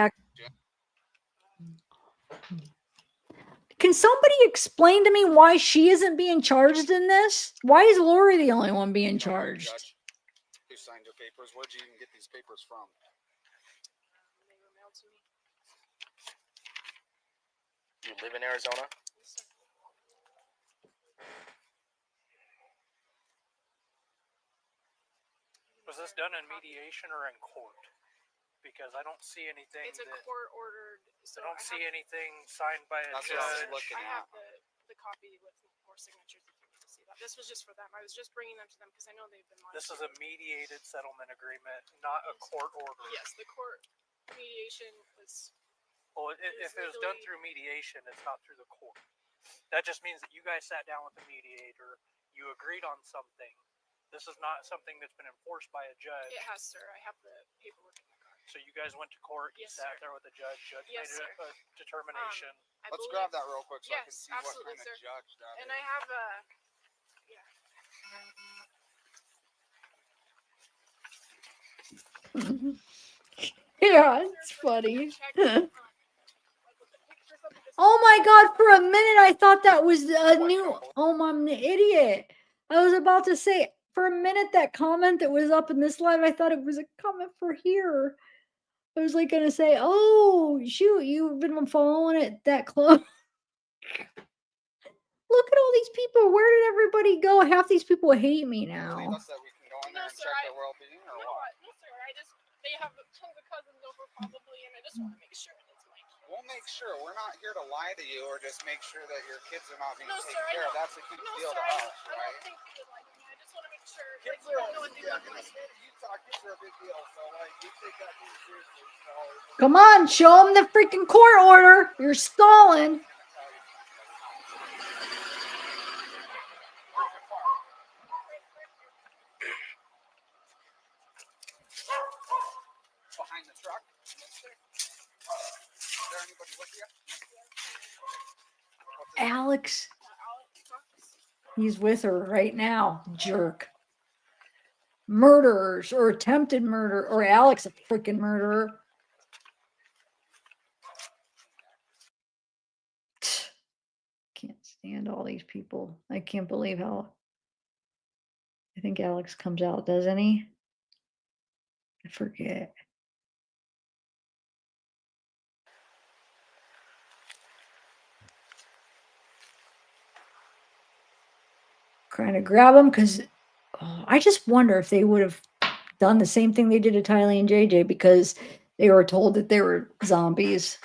Can somebody explain to me why she isn't being charged in this? Why is Lori the only one being charged? Who signed your papers? Where'd you even get these papers from? They were mailed to me. You live in Arizona? Yes, sir. Was this done in mediation or in court? Because I don't see anything. It's a court ordered. So I don't see anything signed by a That's judge. what I was looking I have at. the copy with more signatures if you need to see that. This was just for them. I was just bringing them to them because I know they've been lying. This is a mediated settlement agreement, not a court order. Yes, the court mediation was. Well, if it was done through mediation, it's not through the court. That just means that you guys sat down with the mediator, you agreed on something. This is not something that's been enforced by a judge. It has, sir. I have the paperwork in my car. So you guys went to court, you Yes, sat sir. there with the judge, Yes, made a determination. Let's grab that real quick so I can Yes, see what absolutely, kind of sir. judge that And is. I have a. Yeah, it's funny. Oh my God, for a minute I thought that was a new, oh, I'm an idiot. I was about to say, for a minute, that comment that was up in this live, I thought it was a comment for here. I was like gonna say, oh, shoot, you've been following it that close. Look at all these people. Where did everybody go? Half these people hate me now. Believe us that we can go in there and check their well-being or what? No, sir. They have tons of cousins over probably, and I just want to make sure that it's my kid. We'll make sure. We're not here to lie to you or just make sure that your kids are not being No, taken sir, I care of. know. That's a huge No, deal sir, to I us, don't right? think you would like me. I just want to make sure Kids you don't know what they in look the like. state of Utah, kids are a big deal. So, like, you take that thing seriously. So, Come on, show them the freaking court order. You're stalling. behind the truck. Is there anybody with you? Alex. He's with her right now, jerk. Murderers or attempted murder, or Alex a freaking murderer. Can't stand all these people. I can't believe how. I think Alex comes out, doesn't he? I forget. Trying to grab him because I just wonder if they would have done the same thing they did to Tylee and JJ because they were told that they were zombies.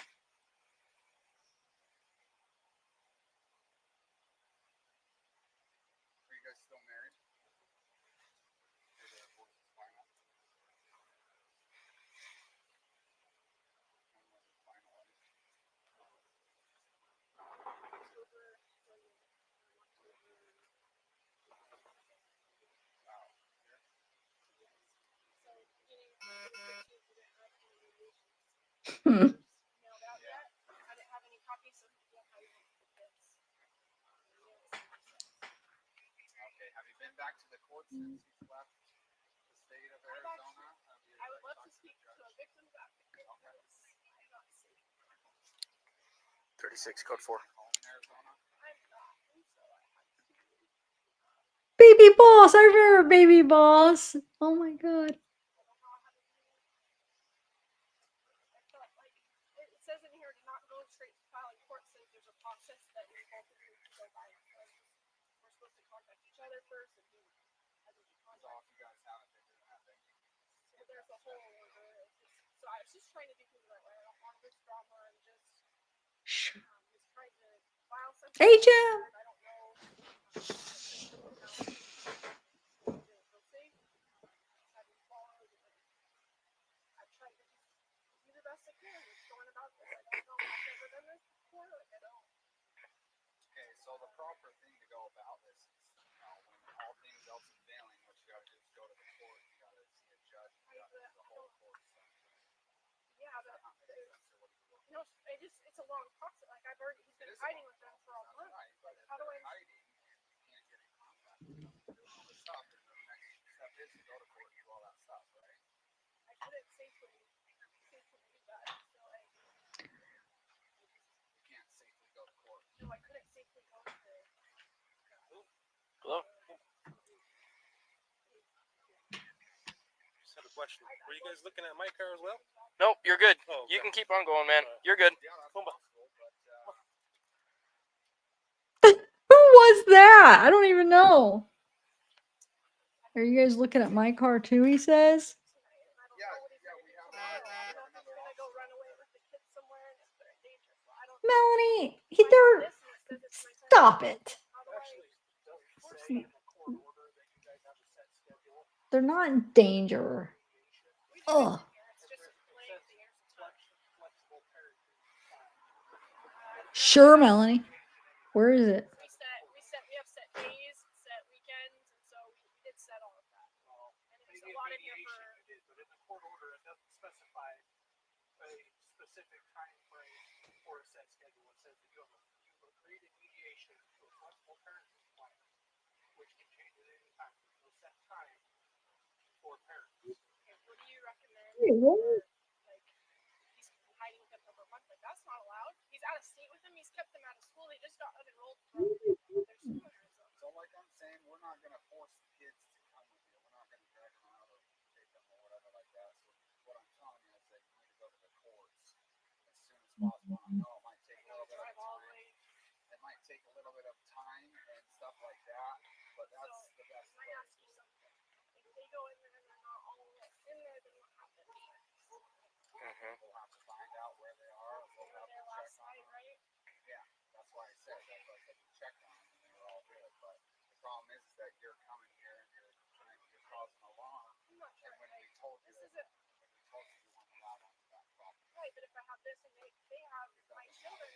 Are you guys still married? Hmm. Okay. Have you been back to the court since you left the state of Arizona? I would love to speak to a victim's advocate. Okay. 36, code 4. Baby Boss. I remember Baby Boss. Oh my god. It says in here to not go straight to filing court, says there's a process that you're both agreed to go by. We're supposed to contact each other first, and he has to contact you guys haven't been doing that thing. So there's a whole order. So I was just trying to do things the right way. I don't want this drama and just trying to file something. Hey, Jim. I don't know. I tried to do the best I can with going about this. I don't know. I've never done this before. Like, I don't. Okay, so the proper thing to go about this is, when all things else are failing, what you gotta do is go to the court. You gotta see a judge. You gotta do the whole court stuff. Yeah, but no, it's a long process. Like he's been hiding with them for a month. Like, how do I? Hiding, you can't get in contact. The stuff, and the next step is to go to court and do all that stuff, right? I couldn't safely do that. So you can't safely go to court. No, I couldn't safely go to the. Hello? Just have a question. Were you guys looking at my car as well? Nope, you're good. Oh, okay. You can keep on going, man. You're good. Who was that? I don't even know. Are you guys looking at my car too? He says. Melanie, stop it. They're not in danger. Ugh. Sure, Melanie. Where is it? We have set days, set weekends, and so we did set all of that. And there's a lot in here for. But in the court order, it doesn't specify a specific time frame for a set schedule. It says that you've agreed in mediation to a flexible parenting plan, which can change at any time. There's no set time for parents. And what do you recommend? Hey, what? He's hiding with them for a month. Like, that's not allowed. He's out of state with them. He's kept them out of school. They just got unenrolled from their school. So, like I'm saying, we're not going to force the kids to come with you. We're not going to drag them out or take them or whatever like that. So, what I'm telling you is that you need to go to the courts as soon as possible. I know it might take a little bit of time. It might take a little bit of time and stuff like that, but that's the best way. I ask you something. If they go in there and they're not all in there, then what happens? We'll have to find out where they are. We'll have to last night, right? Yeah, that's why I said that. I said you checked on them and they were all good. But the problem is that you're coming here and you're causing alarm. I'm not sure. And when we told you, you weren't allowed on that property. Right, but if I have this and they have my children,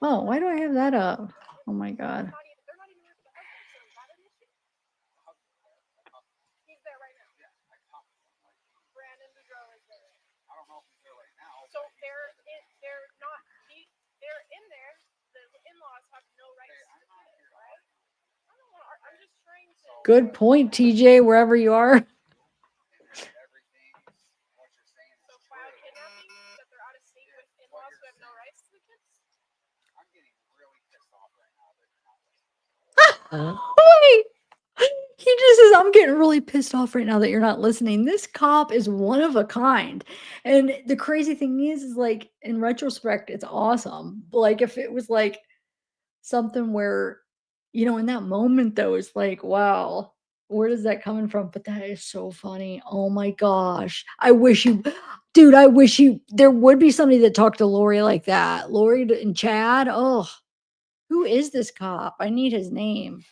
Oh, why do I have that up? Oh my god. they're not even with the husband. So is that an issue? He's there right now. Yeah, I talked to him. Brandon Boudreaux is there. I don't know if he's there right now. So they're not. They're in there. The in-laws have no rights to the kids, right? I don't want. I'm just trying to. Good point, TJ, wherever you are. What you're saying is file kidnapping, that they're out of state with in-laws who have no rights to the kids. I'm getting really pissed off right now that you're not listening. Wait. He just says, I'm getting really pissed off right now that you're not listening. This cop is one of a kind. And the crazy thing is like, in retrospect, it's awesome. But like, if it was like something where, in that moment, though, it's like, wow, where is that coming from? But that is so funny. Oh my gosh. I wish there would be somebody that talked to Lori like that. Lori and Chad. Oh, who is this cop? I need his name.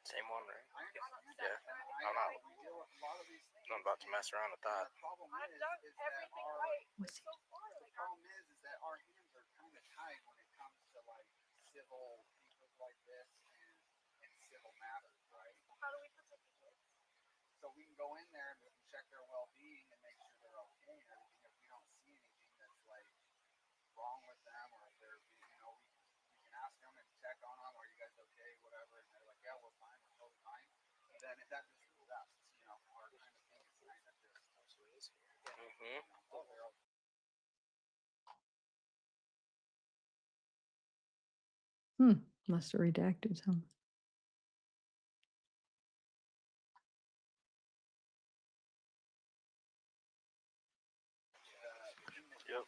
Same one, right? Yeah. I'm out. I'm about to mess around with that. I've done everything right so far. The problem is that our hands are kind of tied when it comes to like civil people like this and civil matters, right? How do we protect the kids? So we can go in there and we can check their well-being and make sure they're okay and everything. If we don't see anything that's like wrong with them or if they're, we Must have redacted some. Yep.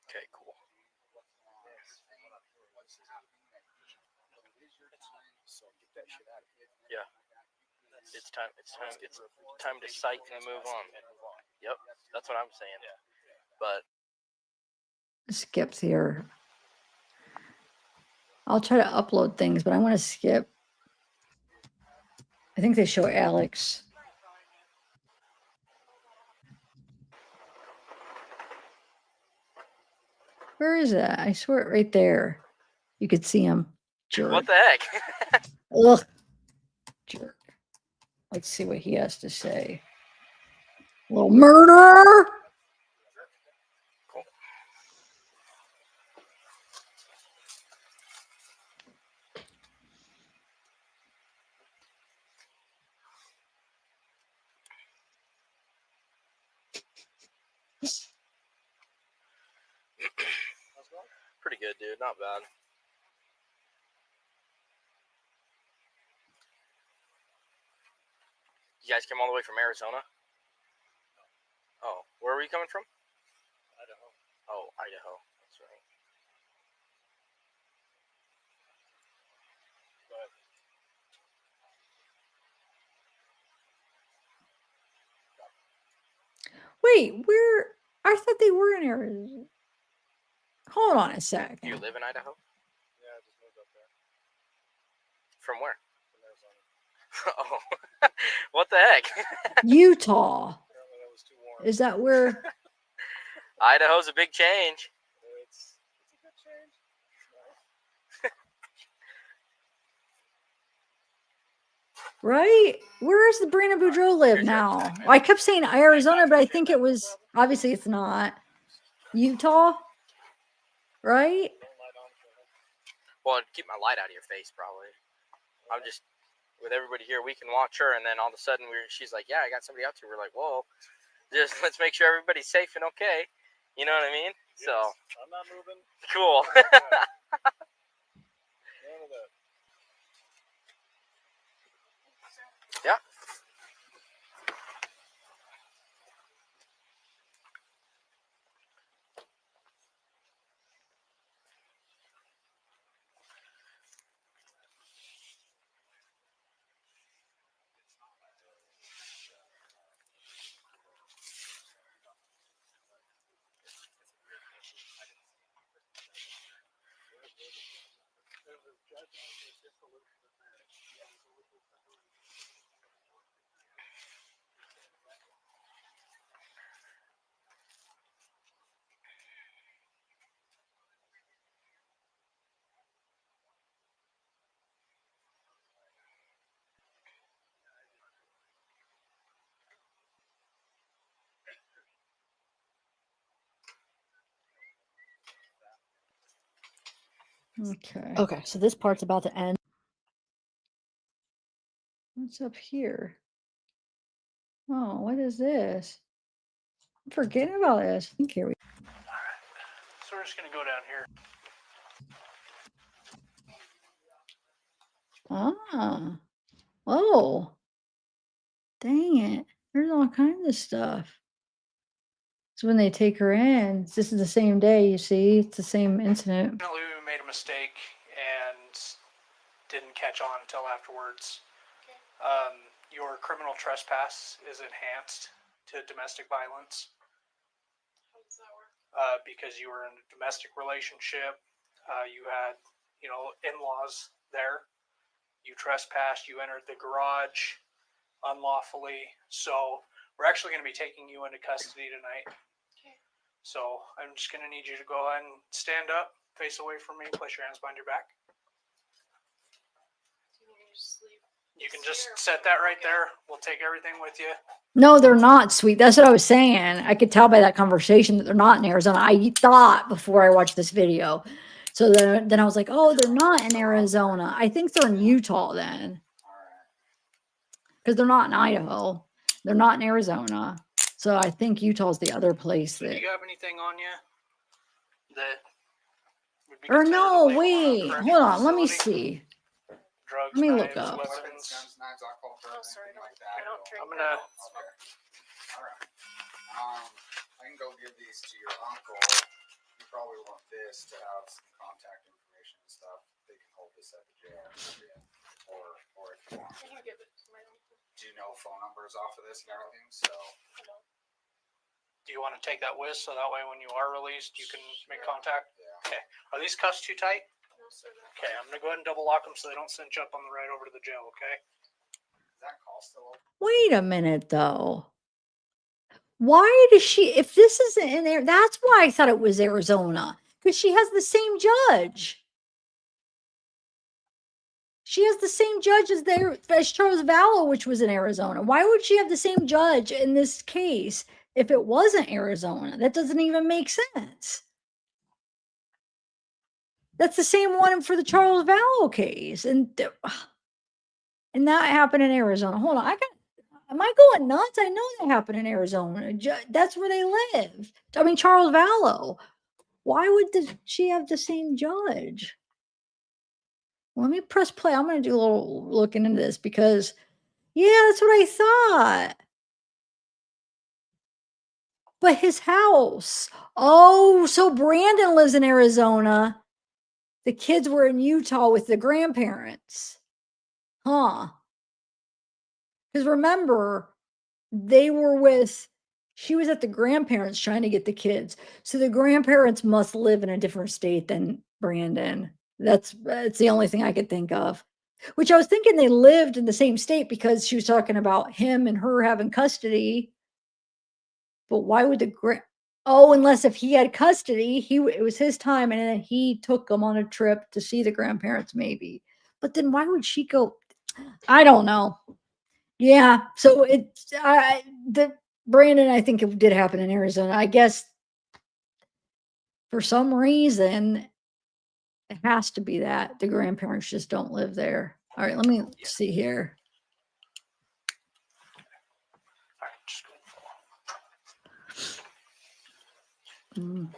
Okay, cool. Yeah. It's time. It's time to cite and move on. Yep, that's what I'm saying. But Skips here. I'll try to upload things, but I want to skip. I think they show Alex. Where is that? I swear right there. You could see him. Jerk. what the heck? Ugh. Jerk. Let's see what he has to say. Little murderer. Cool. Pretty good, dude. Not bad. You guys came all the way from Arizona? Oh, where are we coming from? Idaho. Oh, Idaho. That's right. Wait, where? I thought they were in Arizona. Hold on a sec. Do you live in Idaho? Yeah, I just moved up there. From where? From Arizona. Oh, what the heck? Utah. Is that where? Idaho's a big change. It's a good change. Right? Where does the Sabrina Boudreaux live now? I kept saying Arizona, but I think it was, obviously it's not. Utah? Right? Well, keep my light out of your face, probably. I'm just, with everybody here, we can watch her, and then all of a sudden she's like, yeah, I got somebody out here. We're like, whoa, just let's make sure everybody's safe and okay. You know what I mean? Yes, so. I'm not moving. Cool. None of that. Yeah. Okay. Okay, so this part's about to end. What's up here? Oh, what is this? I'm forgetting about this. Here we So we're just gonna go down here. Ah. Oh. Dang it. There's all kinds of stuff. So when they take her in, this is the same day, you see, it's the same incident. Definitely we made a mistake and didn't catch on until afterwards. Your criminal trespass is enhanced to domestic violence. How does that work? Because you were in a domestic relationship, you had, in-laws there. You trespassed, you entered the garage unlawfully. So we're actually going to be taking you into custody tonight. Okay. So I'm just going to need you to go ahead and stand up, face away from me, place your hands behind your back. Do you want me to just sleep? You can just set that right there. We'll take everything with you. No, they're not, sweet. That's what I was saying. I could tell by that conversation that they're not in Arizona. I thought before I watched this video. So then I was like, oh, they're not in Arizona. I think they're in Utah then. Because they're not in Idaho. They're not in Arizona. So I think Utah's the other place So do that. you have anything on you that would be Or considered a no, label on a wait. Hold correctional on. Let me facility? see. Drugs, Let me look knives, up. weapons. Knives, alcohol, drugs, anything like that. I don't drink. I'm gonna. Okay. All right. I can go give these to your uncle. You probably want this to have some contact information and stuff. They can hold this at the jail for you. Or if you want. I can give it to my uncle. Do you know phone numbers off of this and everything? So. Do you want to take that with so that way when you are released you can make contact? Yeah. Okay. Are these cuffs too tight? No, sir. Okay, I'm gonna go ahead and double lock them so they don't cinch up on the ride over to the jail. Okay. Is that call still open? Wait a minute, though. Why does she, if this isn't in there, that's why I thought it was Arizona. Because she has the same judge. She has the same judge as Charles Vallow, which was in Arizona. Why would she have the same judge in this case if it wasn't Arizona? That doesn't even make sense. That's the same one for the Charles Vallow case. And that happened in Arizona. Hold on. Am I going nuts? I know that happened in Arizona. That's where they live. I mean, Charles Vallow. Why would she have the same judge? Let me press play. I'm going to do a little looking into this because, yeah, that's what I thought. But his house. Oh, so Brandon lives in Arizona. The kids were in Utah with the grandparents. Huh. Because remember, she was at the grandparents trying to get the kids. So the grandparents must live in a different state than Brandon. That's the only thing I could think of. Which I was thinking they lived in the same state because she was talking about him and her having custody. But why would unless if he had custody, it was his time and then he took them on a trip to see the grandparents maybe. But then why would she go? I don't know. Yeah, so Brandon, I think it did happen in Arizona. I guess for some reason it has to be that the grandparents just don't live there. All right, let me see here. All right, just go and follow. Mm. Okay.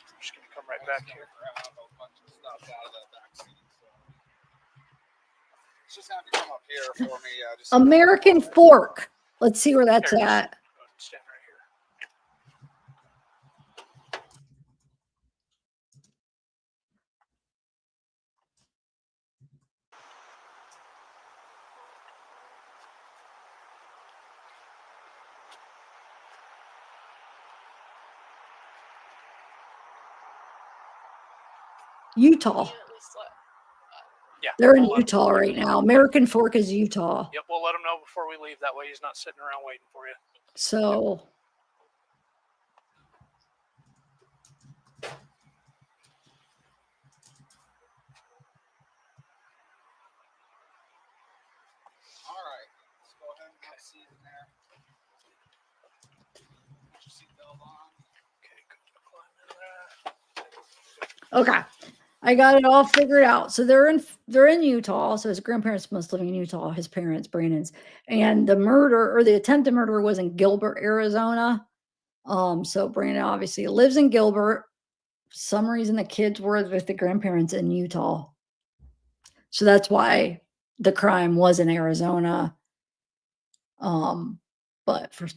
I'm just gonna come right back here. Just have to come up here for me. Just American Fork. Let's see where that's Here, at. stand right here. Utah. Yeah. They're in we'll let him Utah know. right now. American Fork is Utah. Yep, we'll let him know before we leave. That way he's not sitting around waiting for you. So all right. Let's go ahead and have a seat in there. Put your seatbelt on. Okay, okay. I got it all figured out. So they're in Utah. So his grandparents must live in Utah, his parents, Brandon's. And the murder or the attempted murder was in Gilbert, Arizona. So Brandon obviously lives in Gilbert. For some reason the kids were with the grandparents in Utah. So that's why the crime was in Arizona. But for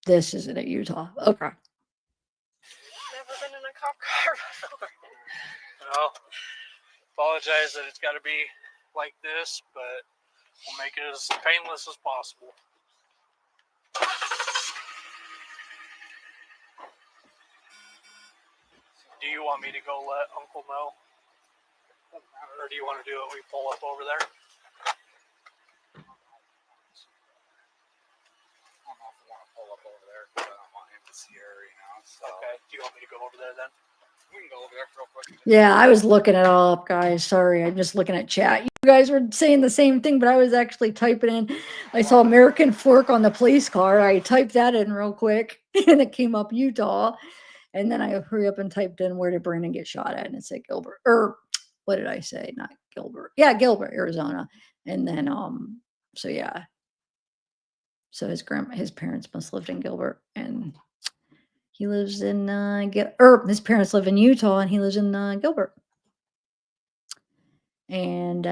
this is in Utah. Okay. Never been in a cop car before. well, apologize that it's got to be like this, but we'll make it as painless as possible. Do you want me to go let Uncle know? Or do you want to do it? We pull up over there? I don't know if I want to pull up over there because I don't want him to see her, you know. So. Okay. Do you want me to go over there then? We can go over there real quick. Yeah, I was looking it all up, guys. Sorry, I'm just looking at chat. You guys were saying the same thing, but I was actually typing in. I saw American Fork on the police car. I typed that in real quick, and it came up Utah. And then I hurry up and typed in where did Brandon get shot at, and it said Gilbert. Or what did I say? Not Gilbert. Yeah, Gilbert, Arizona. And then so yeah. So his parents must have lived in Gilbert, and he lives in his parents live in Utah, and he lives in Gilbert. And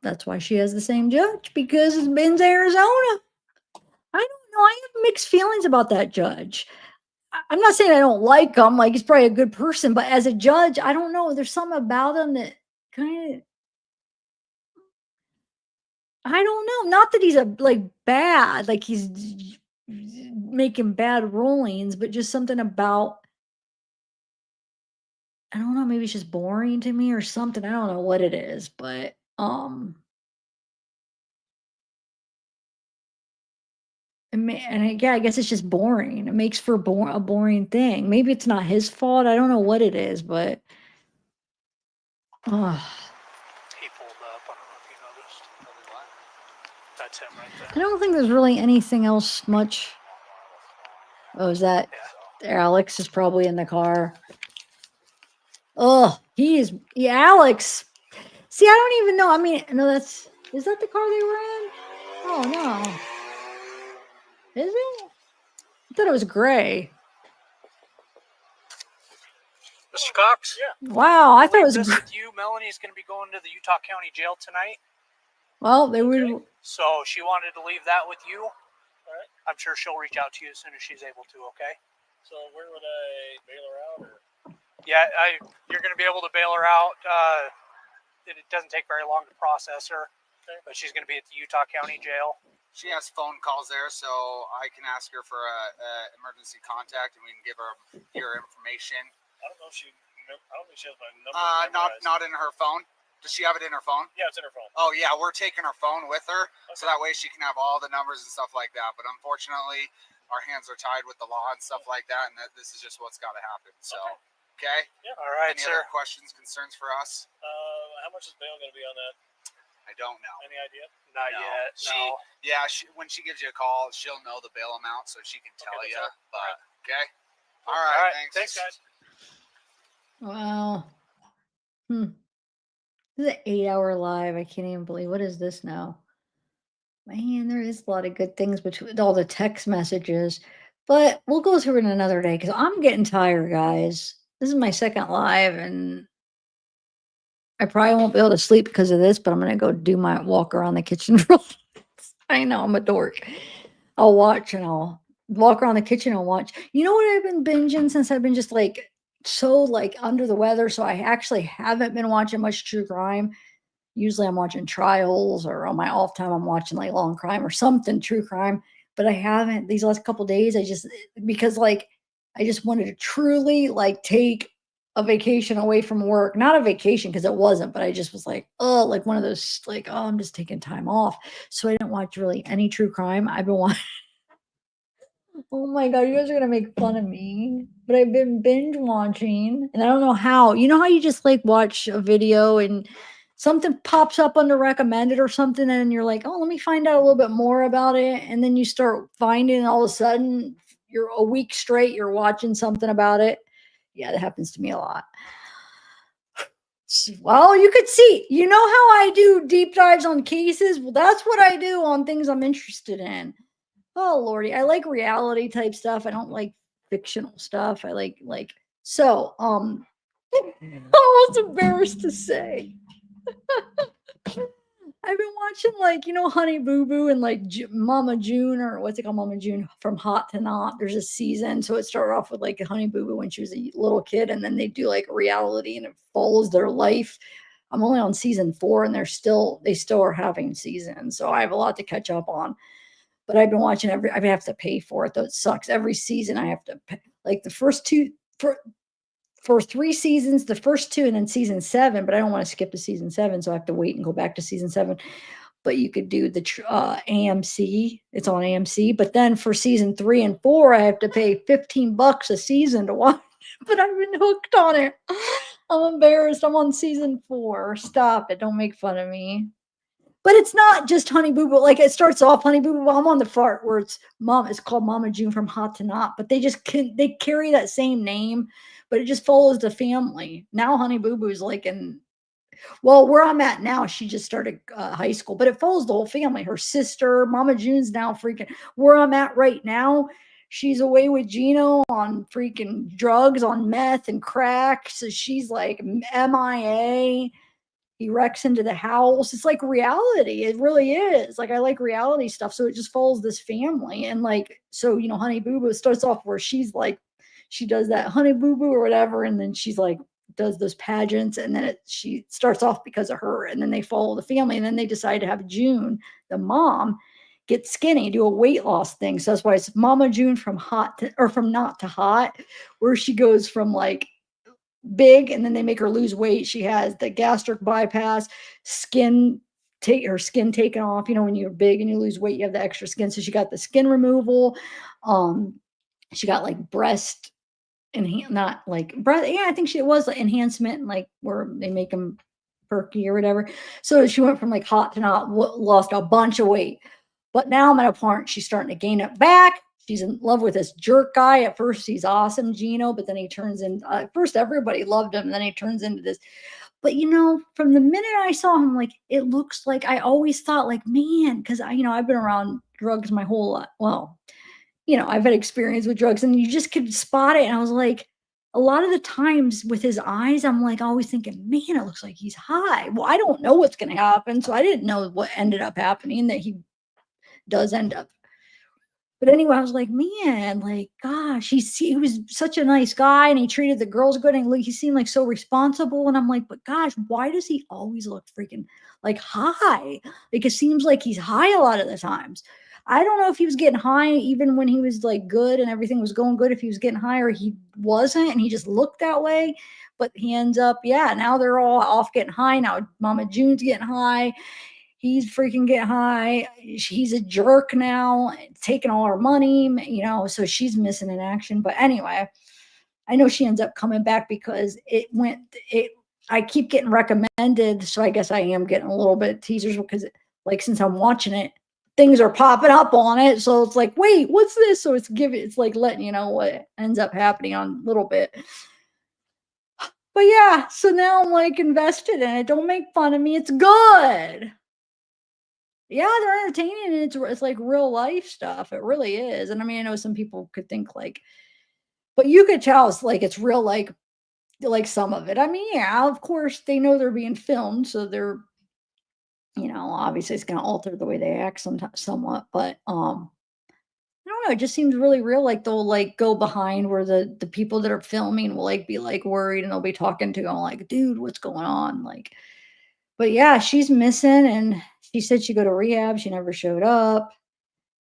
that's why she has the same judge, because it's Ben's Arizona. I don't know. I have mixed feelings about that judge. I'm not saying I don't like him. Like, he's probably a good person, but as a judge, I don't know. There's something about him that kind of, I don't know. Not that he's bad, like he's making bad rulings, but just something about, I don't know, maybe it's just boring to me or something. I don't know what it is, but yeah, I guess it's just boring. It makes for a boring thing. Maybe it's not his fault. I don't know what it is, but He pulled up. I don't know if you noticed. That's him right there. I don't think there's really anything else much. Oh, is that Alex is probably in the car? Oh, Alex. See, I don't even know. I mean, no, is that the car they were in? Oh, no. Is it? I thought it was gray. Mr. Cox? Yeah. Wow, I thought it was this with you. Melanie's going to be going to the Utah County Jail tonight. Well, they would. So she wanted to leave that with you. All right. I'm sure she'll reach out to you as soon as she's able to, okay? So where would I bail her out? Or? Yeah, you're going to be able to bail her out. It doesn't take very long to process her. Okay. But she's going to be at the Utah County Jail. She has phone calls there, so I can ask her for a emergency contact, and we can give her your information. I don't know if she has my number. Not in her phone. Does she have it in her phone? Yeah, it's in her phone. Oh yeah, we're taking her phone with her, so that way she can have all the numbers and stuff like that. But unfortunately, our hands are tied with the law and stuff like that, and this is just what's got to happen. So, okay. Yeah. All right, Any sir. other questions, concerns for us? How much is bail going to be on that? I don't know. Any idea? Not yet. No. When she gives you a call, she'll know the bail amount, so she can tell you. But okay. All right. Thanks, guys. Wow. This is an 8-hour live. I can't even believe. What is this now? Man, there is a lot of good things between all the text messages, but we'll go through it another day because I'm getting tired, guys. This is my second live, and I probably won't be able to sleep because of this, but I'm going to go do my walk around the kitchen. I know, I'm a dork. I'll watch and I'll walk around the kitchen and watch. You know what I've been binging since I've been just so under the weather? So I actually haven't been watching much true crime. Usually I'm watching trials, or on my off time I'm watching long crime or something, true crime. But I haven't these last couple days. Because I just wanted to truly take a vacation away from work. Not a vacation because it wasn't, but I just was one of those I'm just taking time off. So I didn't watch really any true crime. I've been watching. Oh my God, you guys are gonna make fun of me, but I've been binge watching, and I don't know how. You know how you just watch a video and something pops up under recommended or something, and you're like, oh, let me find out a little bit more about it, and then you start finding, and all of a sudden, you're a week straight, you're watching something about it. Yeah, that happens to me a lot. Well, you could see, you know how I do deep dives on cases? Well, that's what I do on things I'm interested in. Oh, Lordy. I like reality type stuff. I don't like fictional stuff. I so, I'm almost embarrassed to say. I've been watching Honey Boo Boo and Mama June, or what's it called? Mama June from Hot to Not. There's a season. So it started off with Honey Boo Boo when she was a little kid, and then they do reality and it follows their life. I'm only on season 4, and they still are having seasons. So I have a lot to catch up on. But I've been watching I have to pay for it, though. It sucks. Every season I have to pay, the first 2 for 3 seasons, the first 2, and then season 7. But I don't want to skip to season 7, so I have to wait and go back to season 7. But you could do the AMC. It's on AMC. But then for season 3 and 4, I have to pay $15 a season to watch but I've been hooked on it. I'm embarrassed. I'm on season 4. Stop it. Don't make fun of me. But it's not just Honey Boo Boo. Like it starts off Honey Boo Boo. I'm on the part where it's called Mama June from Hot to Not, but they carry that same name, but it just follows the family. Now Honey Boo Boo is like where I'm at now, she just started high school, but it follows the whole family. Her sister, Mama June's now freaking where I'm at right now. She's away with Gino on freaking drugs, on meth and crack. So she's like MIA. He wrecks into the house. It's like reality. It really is. Like I like reality stuff. So it just follows this family. And like, so, Honey Boo Boo starts off where she's like, she does that Honey Boo Boo or whatever. And then she's like, does those pageants. And then she starts off because of her. And then they follow the family. And then they decide to have June, the mom, get skinny, do a weight loss thing. So that's why it's Mama June from from not to hot, where she goes from like big and then they make her lose weight. She has the gastric bypass, her skin taken off. When you're big and you lose weight, you have the extra skin. So she got the skin removal. She got like breast not like breast. Yeah, I think it was like enhancement, like where they make them perky or whatever. So she went from like hot to not, lost a bunch of weight. But now I'm at a point she's starting to gain it back. She's in love with this jerk guy. At first, he's awesome, Gino, but then he turns in. At first, everybody loved him. And then he turns into this. But from the minute I saw him, like it looks like I always thought, like, man, because I've been around drugs my whole life. Well, I've had experience with drugs, and you just could spot it. And I was like, a lot of the times with his eyes, I'm like always thinking, man, it looks like he's high. Well, I don't know what's going to happen, so I didn't know what ended up happening. That he does end up. But anyway, I was like, man, like, gosh, he was such a nice guy and he treated the girls good and he seemed like so responsible. And I'm like, but gosh, why does he always look freaking like high? Like it seems like he's high a lot of the times. I don't know if he was getting high even when he was like good and everything was going good, if he was getting high or he wasn't and he just looked that way. But he ends up, now they're all off getting high. Now Mama June's getting high. He's freaking getting high. He's a jerk now, taking all our money, so she's missing in action. But anyway, I know she ends up coming back because I keep getting recommended. So I guess I am getting a little bit of teasers because like, since I'm watching it, things are popping up on it. So it's like, wait, what's this? So it's like letting you know what ends up happening on a little bit. But yeah, so now I'm like invested in it. Don't make fun of me. It's good. Yeah, they're entertaining and it's like real life stuff. It really is. And I mean, I know some people could think like, but you could tell it's like it's real like some of it. I mean, yeah, of course they know they're being filmed, so they're obviously it's gonna alter the way they act somewhat, but I don't know, it just seems really real. Like they'll like go behind where the people that are filming will like be like worried and they'll be talking to them like, dude, what's going on? Like, but yeah, she's missing and she said she'd go to rehab. She never showed up.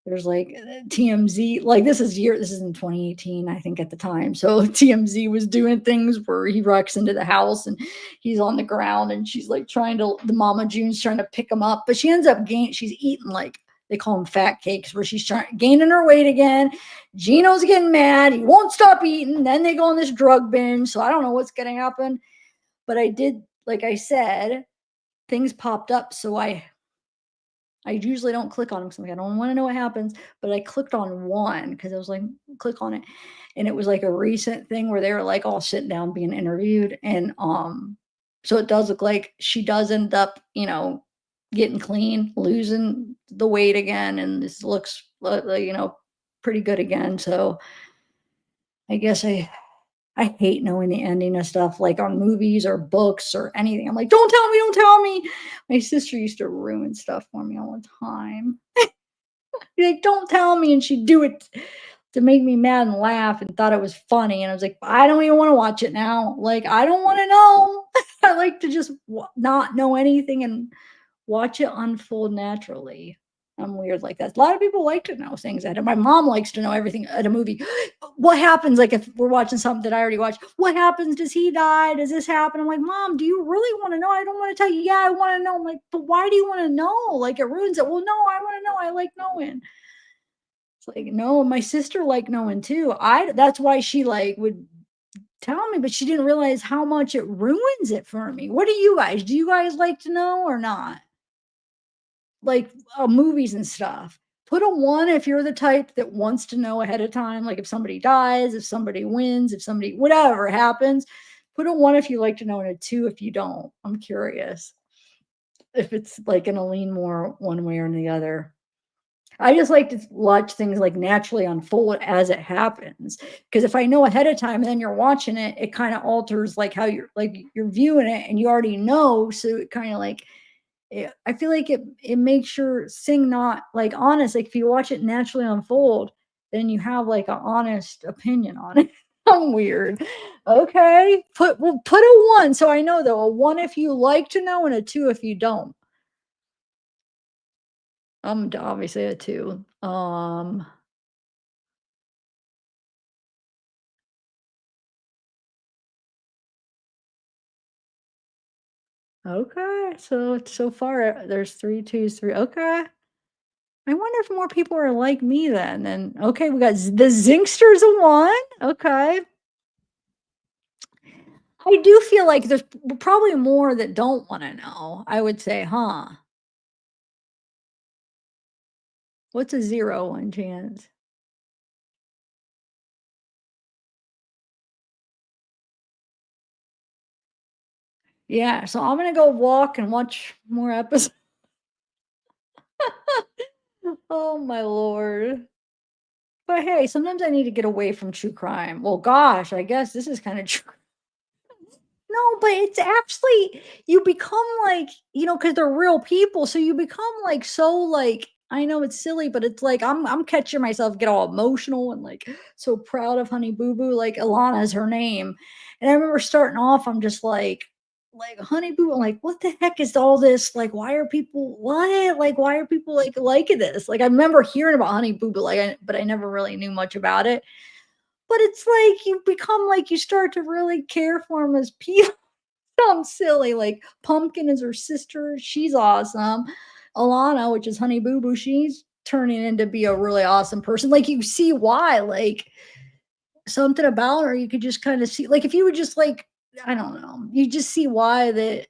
There's like TMZ, like this is in 2018, I think at the time. So TMZ was doing things where he wrecks into the house and he's on the ground and she's like the Mama June's trying to pick him up, but she ends up she's eating like, they call them fat cakes, where she's gaining her weight again. Gino's getting mad. He won't stop eating. Then they go on this drug binge. So I don't know what's going to happen, but like I said, things popped up. So I usually don't click on them because I don't want to know what happens, but I clicked on one because I was like, click on it. And it was like a recent thing where they were like all sitting down being interviewed. And so it does look like she does end up, getting clean, losing the weight again. And this looks, pretty good again. So I guess I hate knowing the ending of stuff like on movies or books or anything. I'm like, don't tell me. My sister used to ruin stuff for me all the time. Like, don't tell me. And she'd do it to make me mad and laugh and thought it was funny. And I was like, I don't even want to watch it now. Like, I don't want to know. I like to just not know anything and watch it unfold naturally. I'm weird like that. A lot of people like to know things. My mom likes to know everything at a movie. What happens, like if we're watching something that I already watched, what happens? Does he die? Does this happen? I'm like, Mom, do you really want to know? I don't want to tell you. Yeah, I want to know. I'm like, but why do you want to know? Like it ruins it. Well, no, I want to know. I like knowing. It's like, no, my sister liked knowing too. That's why she like would tell me, but she didn't realize how much it ruins it for me. What do you guys? Do you guys like to know or not? Like movies and stuff. Put a 1 if you're the type that wants to know ahead of time, like if somebody dies, if somebody wins, if somebody, whatever happens. Put a 1 if you like to know, and a 2 if you don't. I'm curious if it's like going to lean more one way or the other. I just like to watch things like naturally unfold as it happens. Because if I know ahead of time and then you're watching it, it kind of alters like how you're viewing it, and you already know. So it kind of like, I feel like it makes your thing not like honest. Like if you watch it naturally unfold, then you have like an honest opinion on it. I'm weird. Okay. Put a 1. So I know though, a 1 if you like to know, and a 2 if you don't. I'm obviously a 2. Okay. So far there's 3 2s, 3. Okay. I wonder if more people are like me then. And okay, we got the Zinkster's a 1. Okay. I do feel like there's probably more that don't want to know. I would say, huh? What's a 0 1 chance? Yeah, so I'm gonna go walk and watch more episodes. Oh my lord. But hey, sometimes I need to get away from true crime. Well, gosh, I guess this is kind of true. No, but it's actually you become like, because they're real people. So you become like so like I know it's silly, but it's like I'm catching myself get all emotional and like so proud of Honey Boo Boo. Like Alana is her name. And I remember starting off, I'm just like Honey Boo, I'm like, what the heck is all this? Like, why are people what? Like, why are people like liking this? Like I remember hearing about Honey Boo Boo, but I never really knew much about it. But it's like you become like you start to really care for them as people. I'm silly. Like Pumpkin is her sister. She's awesome. Alana, which is Honey Boo Boo, she's turning into be a really awesome person. Like you see why, like something about her, you could just kind of see, like if you would just like, I don't know, you just see why that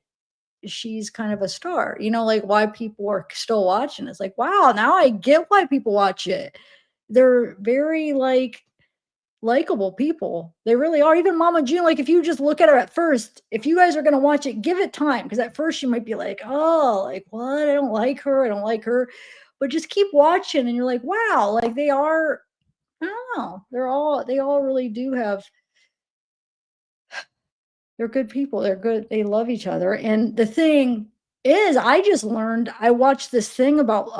she's kind of a star, like why people are still watching. It's like, wow, now I get why people watch it. They're very like likable people. They really are. Even Mama June, like if you just look at her at first, if you guys are going to watch it, give it time. Because at first you might be like, oh, like what? I don't like her. I don't like her. But just keep watching and you're like, wow, like they are, I don't know. They all really do have, they're good people. They're good. They love each other. And the thing is, I watched this thing about,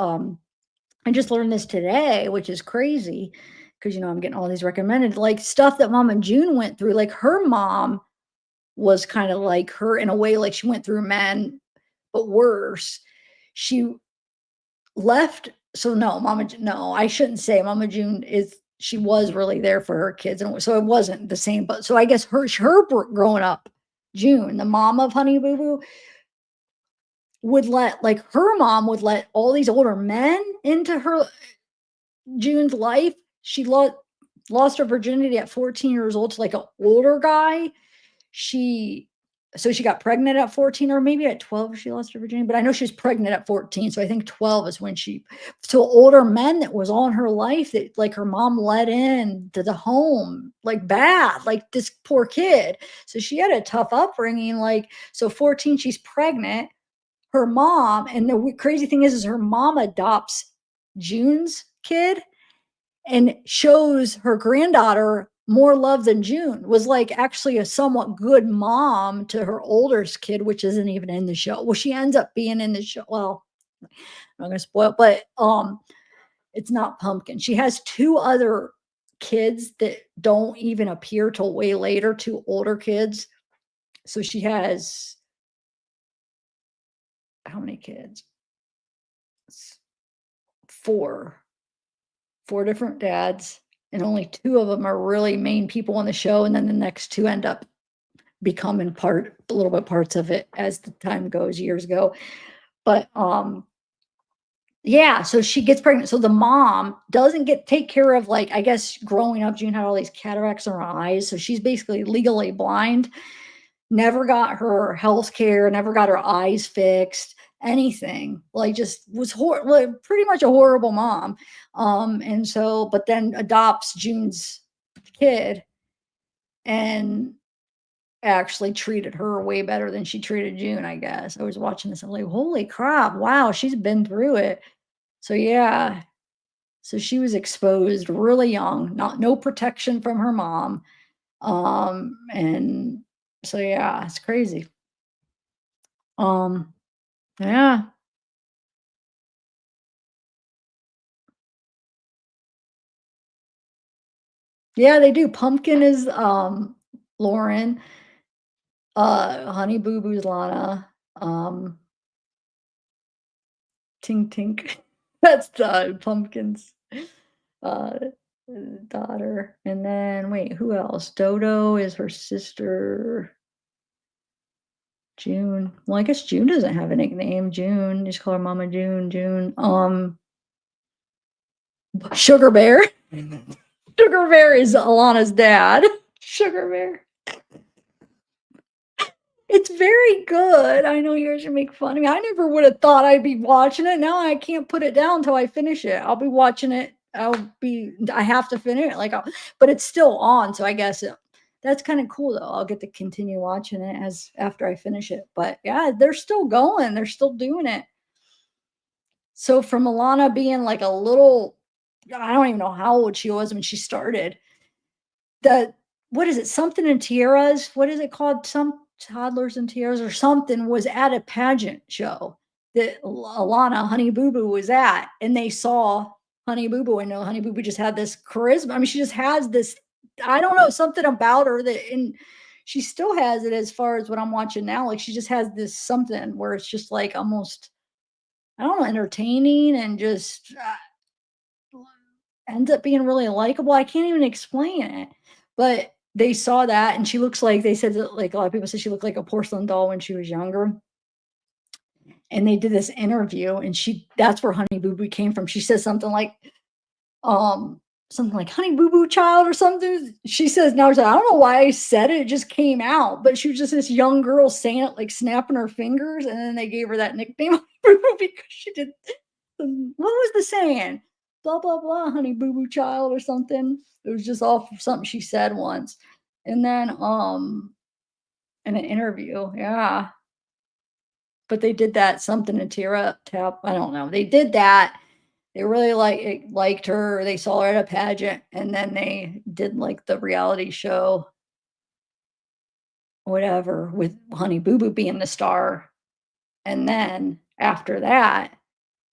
I just learned this today, which is crazy because I'm getting all these recommended like stuff that Mama June went through. Like her mom was kind of like her in a way, like she went through men, but worse. She left. So no, no, I shouldn't say Mama June she was really there for her kids, and so it wasn't the same. But so I guess her growing up, June, the mom of Honey Boo Boo, would let like her mom would let all these older men into her June's life. She lost her virginity at 14 years old to like an older guy. She got pregnant at 14, or maybe at 12 she lost her virginity, but I know she was pregnant at 14. So I think 12 is when so older men that was all in her life that like her mom let in to the home, like bad, like this poor kid. So she had a tough upbringing. Like, so 14, she's pregnant. Her mom, and the crazy thing is her mom adopts June's kid and shows her granddaughter more love than June, was like actually a somewhat good mom to her oldest kid, which isn't even in the show. Well, she ends up being in the show. Well, I'm not gonna spoil, but it's not Pumpkin. She has 2 other kids that don't even appear till way later, 2 older kids. So she has how many kids? 4 different dads, and only 2 of them are really main people on the show, and then the next 2 end up becoming a little bit parts of it as the time goes, years go. But Yeah, so she gets pregnant. So the mom doesn't take care of, like, I guess growing up, June had all these cataracts in her eyes. So she's basically legally blind, never got her health care, never got her eyes fixed, anything. Like, just was like, pretty much a horrible mom. And so, but then adopts June's kid and actually treated her way better than she treated June, I guess. I was watching this, I'm like, holy crap, wow, she's been through it. So yeah, so she was exposed really young, no protection from her mom. And so yeah, it's crazy. Yeah. Yeah, they do. Pumpkin is Lauren, Honey Boo Boo's Lana, um Tink Tink. That's the Pumpkin's uh daughter. And then wait, who else? Dodo is her sister. June. Well, I guess June doesn't have a nickname. June. Just call her Mama June. June. Sugar Bear. Sugar Bear is Alana's dad. Sugar Bear. It's very good. I know you guys should make fun of me. I never would have thought I'd be watching it. Now I can't put it down until I finish it. I'll be watching it. I have to finish it. Like, but it's still on. So I guess that's kind of cool though. I'll get to continue watching it after I finish it. But yeah, they're still going. They're still doing it. So from Alana being like a little, I don't even know how old she was when she started. What is it? Something in tiaras. What is it called? Some toddlers in tiaras or something was at a pageant show that Alana Honey Boo Boo was at, and they saw Honey Boo Boo, and know Honey Boo Boo just had this charisma. I mean, she just has this. I don't know, something about her that, and she still has it as far as what I'm watching now. Like, she just has this something where it's just like almost, I don't know, entertaining and just ends up being really likable. I can't even explain it, but they saw that, and she looks like, they said that, like, a lot of people said she looked like a porcelain doll when she was younger. And they did this interview, and that's where Honey Boo Boo came from. She says something like Honey Boo Boo child or something. She says now, I don't know why I said it, it just came out, but she was just this young girl saying it, like snapping her fingers, and then they gave her that nickname because she did. What was the saying? Blah blah blah, Honey Boo Boo child or something. It was just off of something she said once. And then in an interview, yeah. But they did that something in tap. I don't know. They did that. They really liked her. They saw her at a pageant, and then they did like the reality show, whatever, with Honey Boo Boo being the star. And then after that,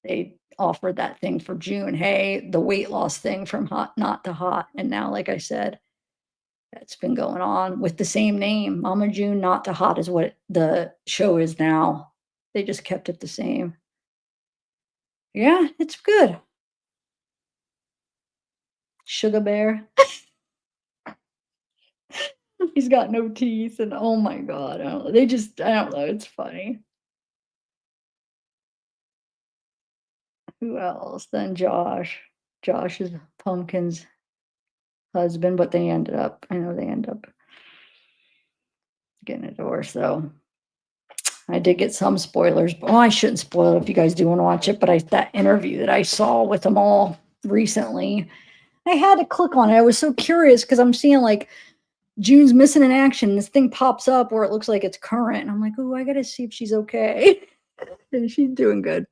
they offered that thing for June. Hey, the weight loss thing from hot not to hot. And now, like I said, that's been going on with the same name. Mama June Not to Hot is what the show is now. They just kept it the same. Yeah, it's good. Sugar Bear. He's got no teeth, and oh my god, I don't know. I don't know, it's funny. Who else? Then Josh. Josh is Pumpkin's husband, but I know they end up getting a divorce, so I did get some spoilers. But I shouldn't spoil it if you guys do want to watch it, but that interview that I saw with them all recently, I had to click on it. I was so curious because I'm seeing like June's missing in action. This thing pops up where it looks like it's current. And I'm like, oh, I gotta see if she's okay. And she's doing good.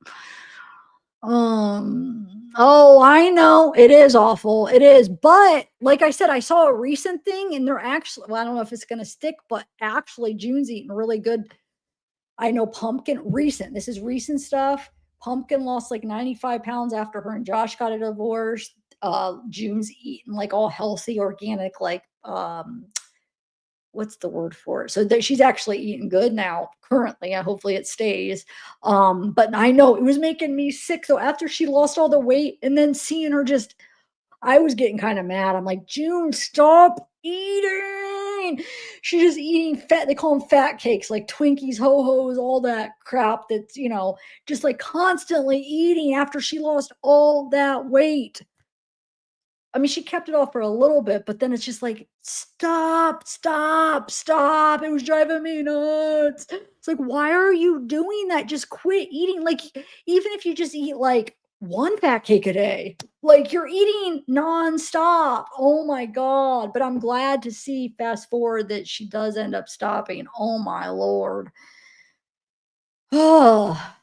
Oh, I know it is awful. It is. But like I said, I saw a recent thing, and they're actually, well, I don't know if it's gonna stick, but actually June's eating really good. I know this is recent stuff. Pumpkin lost like 95 pounds after her and Josh got a divorce. June's eating like all healthy, organic, like what's the word for it? So she's actually eating good now currently, and hopefully it stays. But I know it was making me sick. So after she lost all the weight, and then seeing her I was getting kind of mad. I'm like, June, stop eating. mean, she's just eating fat. They call them fat cakes, like Twinkies, Ho-Hos, all that crap that's, you know, just like constantly eating after she lost all that weight. I mean, she kept it off for a little bit, but then it's just like, stop, stop, stop. It was driving me nuts. It's like, why are you doing that? Just quit eating. Like, even if you just eat like one fat cake a day, like you're eating nonstop. Oh my God. But I'm glad to see, fast forward, that she does end up stopping. Oh my Lord. Oh.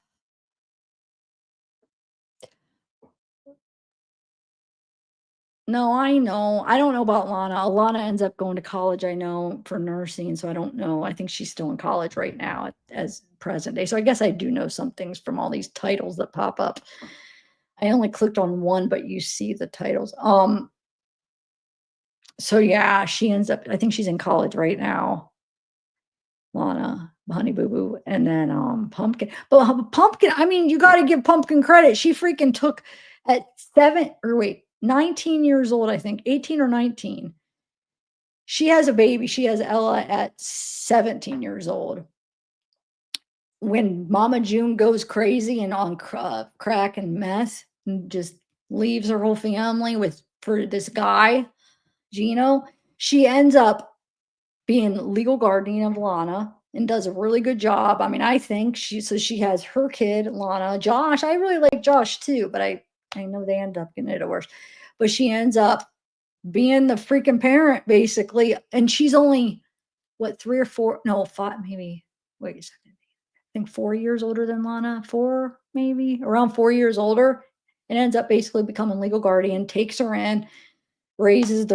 No, I know. I don't know about Lana. Alana ends up going to college, I know, for nursing, so I don't know. I think she's still in college right now as present day. So I guess I do know some things from all these titles that pop up. I only clicked on one, but you see the titles. So yeah, she ends up, I think she's in college right now. Lana, Honey Boo Boo, and then Pumpkin. But Pumpkin, I mean, you got to give Pumpkin credit. She freaking took at 19 years old, I think, 18 or 19. She has a baby. She has Ella at 17 years old. When Mama June goes crazy and on crack and meth and just leaves her whole family for this guy, Gino, she ends up being legal guardian of Lana and does a really good job. I mean, I think she has her kid, Lana. Josh, I really like Josh too, but I know they end up getting a divorce. But she ends up being the freaking parent, basically. And she's only, what, 3 or 4, no, 5, maybe, wait a second. I think 4 years older than Lana, 4, maybe, around 4 years older, and ends up basically becoming legal guardian, takes her in, raises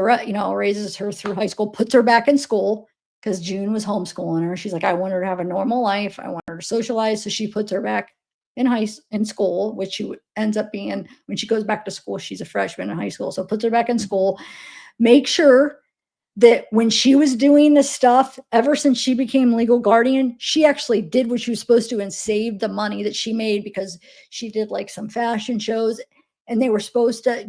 her through high school, puts her back in school because June was homeschooling her. She's like, I want her to have a normal life. I want her to socialize. So she puts her back in school, which she ends up being, when she goes back to school, she's a freshman in high school. So puts her back in school, make sure that when she was doing this stuff, ever since she became legal guardian, she actually did what she was supposed to and saved the money that she made, because she did like some fashion shows and they were supposed to,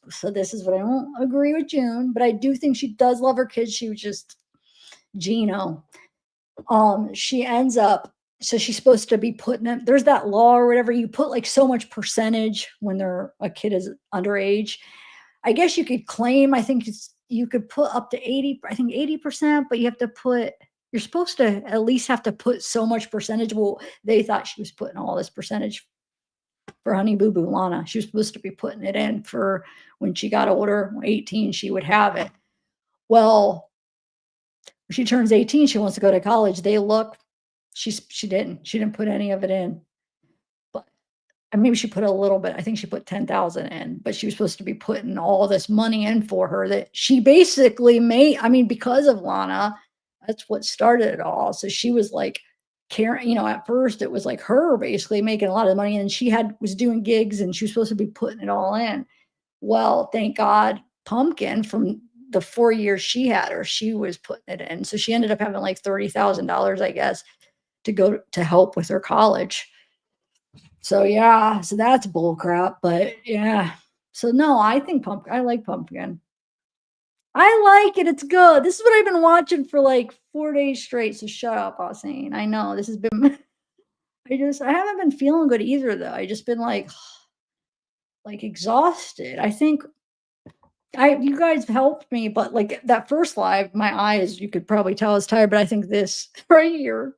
so this is what I don't agree with June, but I do think she does love her kids. She was just Gino. She ends up, so she's supposed to be putting them, there's that law or whatever, you put like so much percentage when a kid is underage. I guess you could claim, I think you could put up to 80%, but you're supposed to at least have to put so much percentage. Well, they thought she was putting all this percentage for Honey Boo Boo Lana. She was supposed to be putting it in for when she got older, 18, she would have it. Well, when she turns 18, she wants to go to college. They look, she didn't put any of it in. But maybe she put a little bit. I think she put 10,000 in, but she was supposed to be putting all this money in for her that she basically made. I mean, because of Lana, that's what started it all. So she was like carrying, at first it was like her basically making a lot of money, and she was doing gigs and she was supposed to be putting it all in. Well, thank God, Pumpkin, from the 4 years she had her, she was putting it in. So she ended up having like $30,000, I guess, to go to help with her college. So yeah, so that's bull crap, but yeah. So no, I think I like Pumpkin. I like it. It's good. This is what I've been watching for like 4 days straight. So shut up, Austin. I know this has been, I haven't been feeling good either though. I just been like exhausted. I think you guys helped me, but like that first live, my eyes, you could probably tell I was tired, but I think this right here,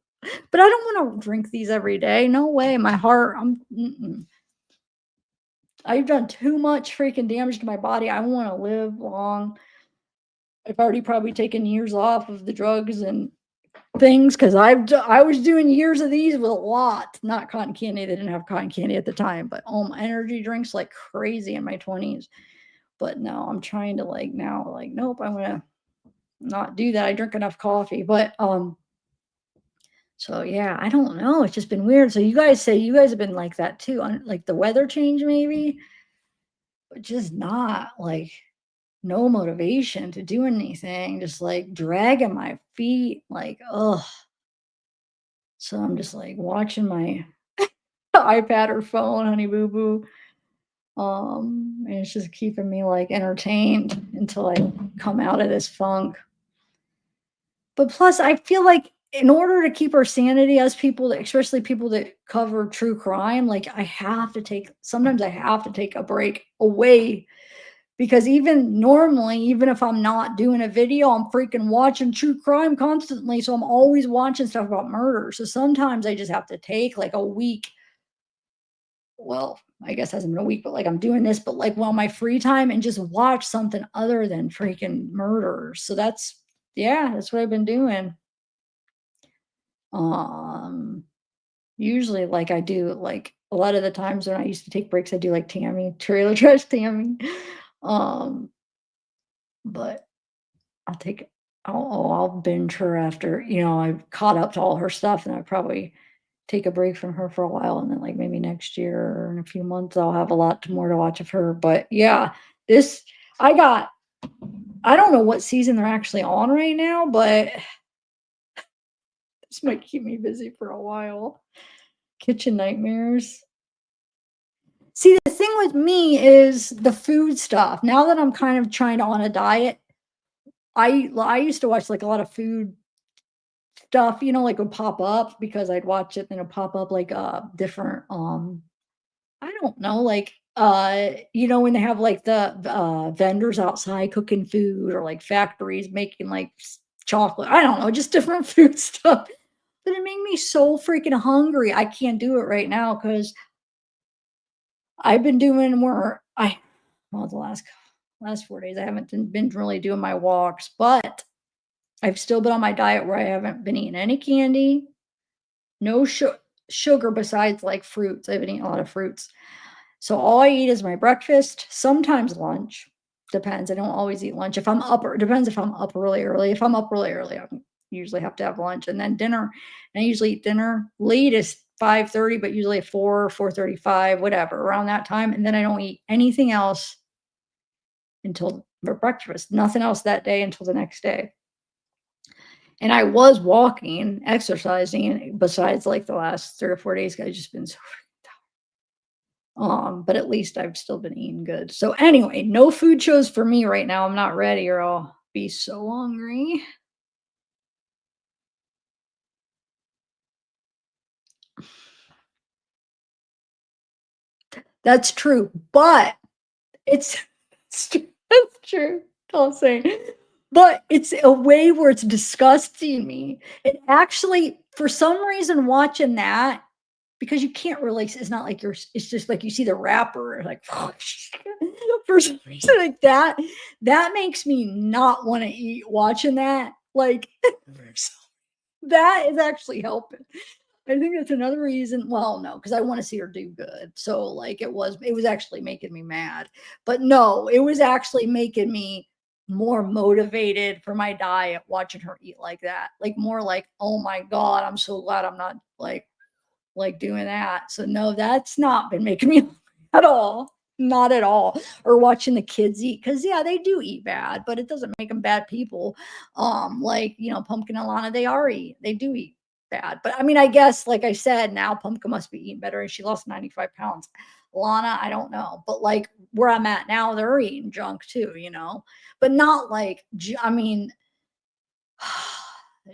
but I don't want to drink these every day. No way. My heart, I've done too much freaking damage to my body. I want to live long. I've already probably taken years off of the drugs and things, because I was doing years of these with a lot, not cotton candy. They didn't have cotton candy at the time, but my energy drinks like crazy in my 20s. But no, I'm trying to nope, I'm gonna not do that. I drink enough coffee, but so yeah, I don't know. It's just been weird. So you guys say you guys have been like that too, like the weather change maybe, but just not like no motivation to do anything, just like dragging my feet, like, ugh. So I'm just like watching my iPad or phone, Honey Boo Boo. And it's just keeping me like entertained until I come out of this funk. But plus, I feel like in order to keep our sanity as people that especially people that cover true crime, like, sometimes I have to take a break away because even normally, even if I'm not doing a video, I'm freaking watching true crime constantly, so I'm always watching stuff about murder. So sometimes I just have to take, like, a week. Well, I guess it hasn't been a week, but, like, I'm doing this, but, like, while my free time and just watch something other than freaking murders. So that's what I've been doing. Um, Usually, like, I do, like, a lot of the times when I used to take breaks, I do, like, Tammy, Trailer Trash Tammy. Um, but I'll take I'll binge her after, I've caught up to all her stuff, and I probably take a break from her for a while, and then, like, maybe next year or in a few months, I'll have a lot more to watch of her. But yeah, this I don't know what season they're actually on right now, but this might keep me busy for a while. Kitchen Nightmares. See, the thing with me is the food stuff. Now that I'm kind of trying to on a diet, I used to watch, like, a lot of food stuff, like, would pop up because I'd watch it and it'd pop up, like, different, I don't know, like, when they have, like, the vendors outside cooking food or, like, factories making, like, chocolate. I don't know, just different food stuff. But it made me so freaking hungry. I can't do it right now because I've been doing more. Well, the last 4 days I haven't been really doing my walks, but I've still been on my diet where I haven't been eating any candy, no sugar besides, like, fruits. I've been eating a lot of fruits. So all I eat is my breakfast, sometimes lunch. Depends. I don't always eat lunch. If I'm up, or it depends if I'm up really early. If I'm up really early, I usually have to have lunch and then dinner. And I usually eat dinner latest 5:30, but usually at 4, 4:35, whatever, around that time. And then I don't eat anything else until for breakfast. Nothing else that day until the next day. And I was walking, exercising, and besides, like, the last 3 or 4 days, I've just been so but at least I've still been eating good. So anyway, no food shows for me right now. I'm not ready or I'll be so hungry. That's true, but it's that's true. I'll say. But it's a way where it's disgusting me. It actually, for some reason, watching that, because you can't really, it's not like it's just like you see the wrapper, like, for some reason, like that makes me not want to eat watching that. Like, that is actually helping. I think that's another reason. Well, no, because I want to see her do good. So, like, it was actually making me mad. But no, it was actually making me more motivated for my diet watching her eat like that. Like, more like, oh my God, I'm so glad I'm not like doing that. So no, that's not been making me at all. Not at all. Or watching the kids eat, because yeah, they do eat bad, but it doesn't make them bad people. Like, Pumpkin and Lana, they do eat bad. But I mean, I guess, like I said, now Pumpkin must be eating better and she lost 95 pounds. Lana, I don't know. But, like, where I'm at now, they're eating junk too, but not like, I mean,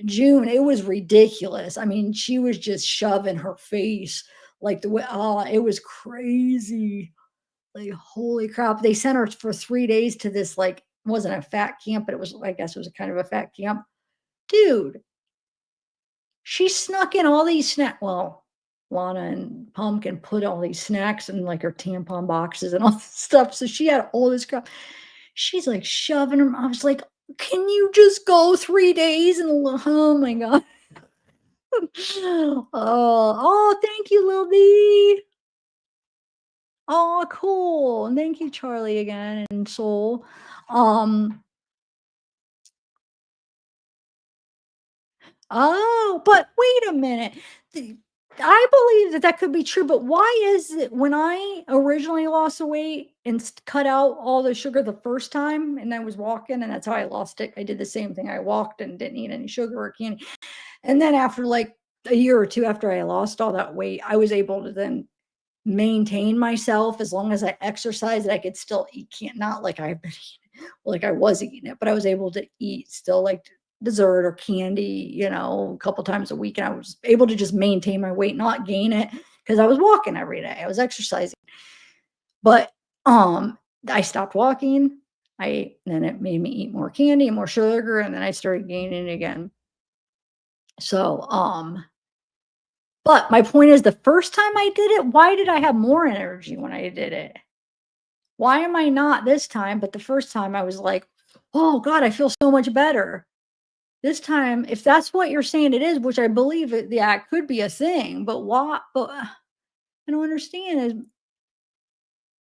June, it was ridiculous. I mean, she was just shoving her face like the way, it was crazy. Like, holy crap. They sent her for 3 days to this, like, wasn't a fat camp, but I guess it was a kind of a fat camp. Dude, she snuck in all these well, Lana and Pumpkin put all these snacks in, like, her tampon boxes and all this stuff. So she had all this crap. She's, like, shoving them. I was like, can you just go 3 days? And oh my God. Oh, thank you, Lil D. Oh, cool. And thank you, Charlie, again, and Soul. Oh, but wait a minute. I believe that could be true, but why is it when I originally lost the weight and cut out all the sugar the first time and I was walking and that's how I lost it? I did the same thing. I walked and didn't eat any sugar or candy. And then after, like, a year or two after I lost all that weight, I was able to then maintain myself as long as I exercised. I could still eat, not like I've been eating, like I was eating it, but I was able to eat still, like, dessert or candy, you know, a couple times a week. And I was able to just maintain my weight, not gain it, because I was walking every day. I was exercising. But I stopped walking. Then it made me eat more candy and more sugar, and then I started gaining again. So, but my point is, the first time I did it, why did I have more energy when I did it? Why am I not this time? But the first time I was like, oh God, I feel so much better. This time, if that's what you're saying it is, which I believe it, yeah, it could be a thing, but what? But I don't understand is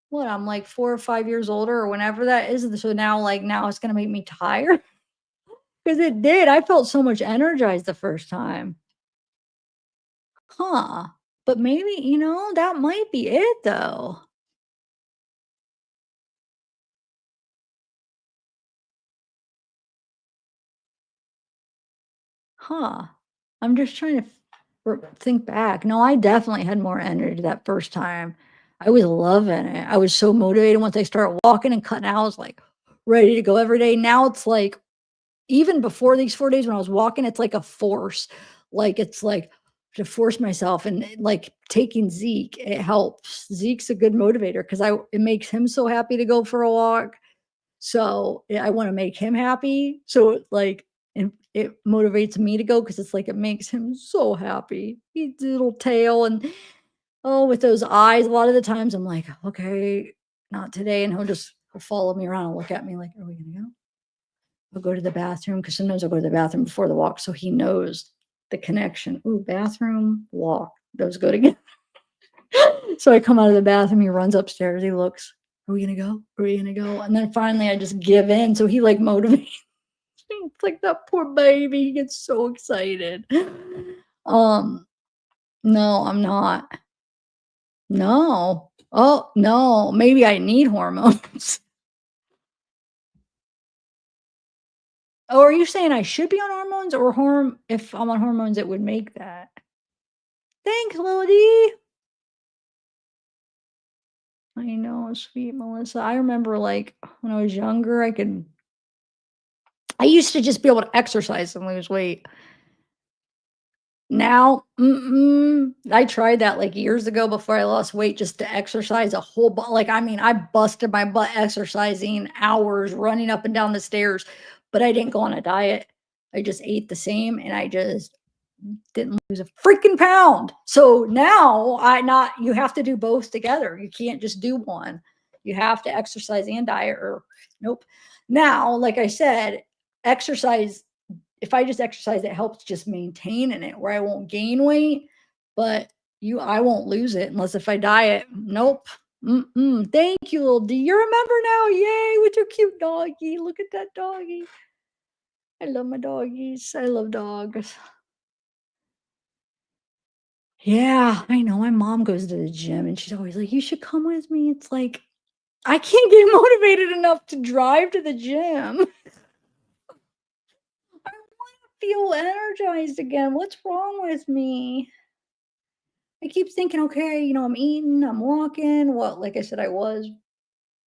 what I'm like 4 or 5 years older or whenever that is. So now, like now it's gonna make me tired because it did. I felt so much energized the first time. Huh. But maybe, you know, that might be it though. Huh. I'm just trying to think back. No, I definitely had more energy that first time. I was loving it. I was so motivated once I started walking and cutting out. I was like ready to go every day. Now it's like, even before these 4 days when I was walking, it's like a force. Like it's like to force myself and like taking Zeke, it helps. Zeke's a good motivator because it makes him so happy to go for a walk. So I want to make him happy. So like, and it motivates me to go because it's like it makes him so happy. His little tail and oh, with those eyes. A lot of the times I'm like, okay, not today, and he'll follow me around and look at me like, are we gonna go? I'll go to the bathroom because sometimes I'll go to the bathroom before the walk, so he knows the connection. Ooh, bathroom, walk, those go together. So I come out of the bathroom, he runs upstairs, he looks, are we gonna go? Are we gonna go? And then finally I just give in. So he like motivates. It's like that poor baby. He gets so excited. No, I'm not. No. Oh, no. Maybe I need hormones. Oh, are you saying I should be on hormones or if I'm on hormones, it would make that? Thanks, Lodi. I know, sweet Melissa. I remember like when I was younger, I used to just be able to exercise and lose weight. Now, I tried that like years ago before I lost weight just to exercise a whole like I mean, I busted my butt exercising hours, running up and down the stairs, but I didn't go on a diet. I just ate the same and I just didn't lose a freaking pound. So now you have to do both together. You can't just do one. You have to exercise and diet or nope. Now, like I said, exercise, if I just exercise, it helps just maintaining it where I won't gain weight, but I won't lose it unless if I diet. Nope. Thank you, little D. You remember now. Yay, with your cute doggy. Look at that doggy. I love my doggies. I love dogs. Yeah, I know. My mom goes to the gym and she's always like, you should come with me. It's like, I can't get motivated enough to drive to the gym. I want to feel energized again. What's wrong with me? I keep thinking, okay, you know, I'm eating, I'm walking. Well, like I said, I was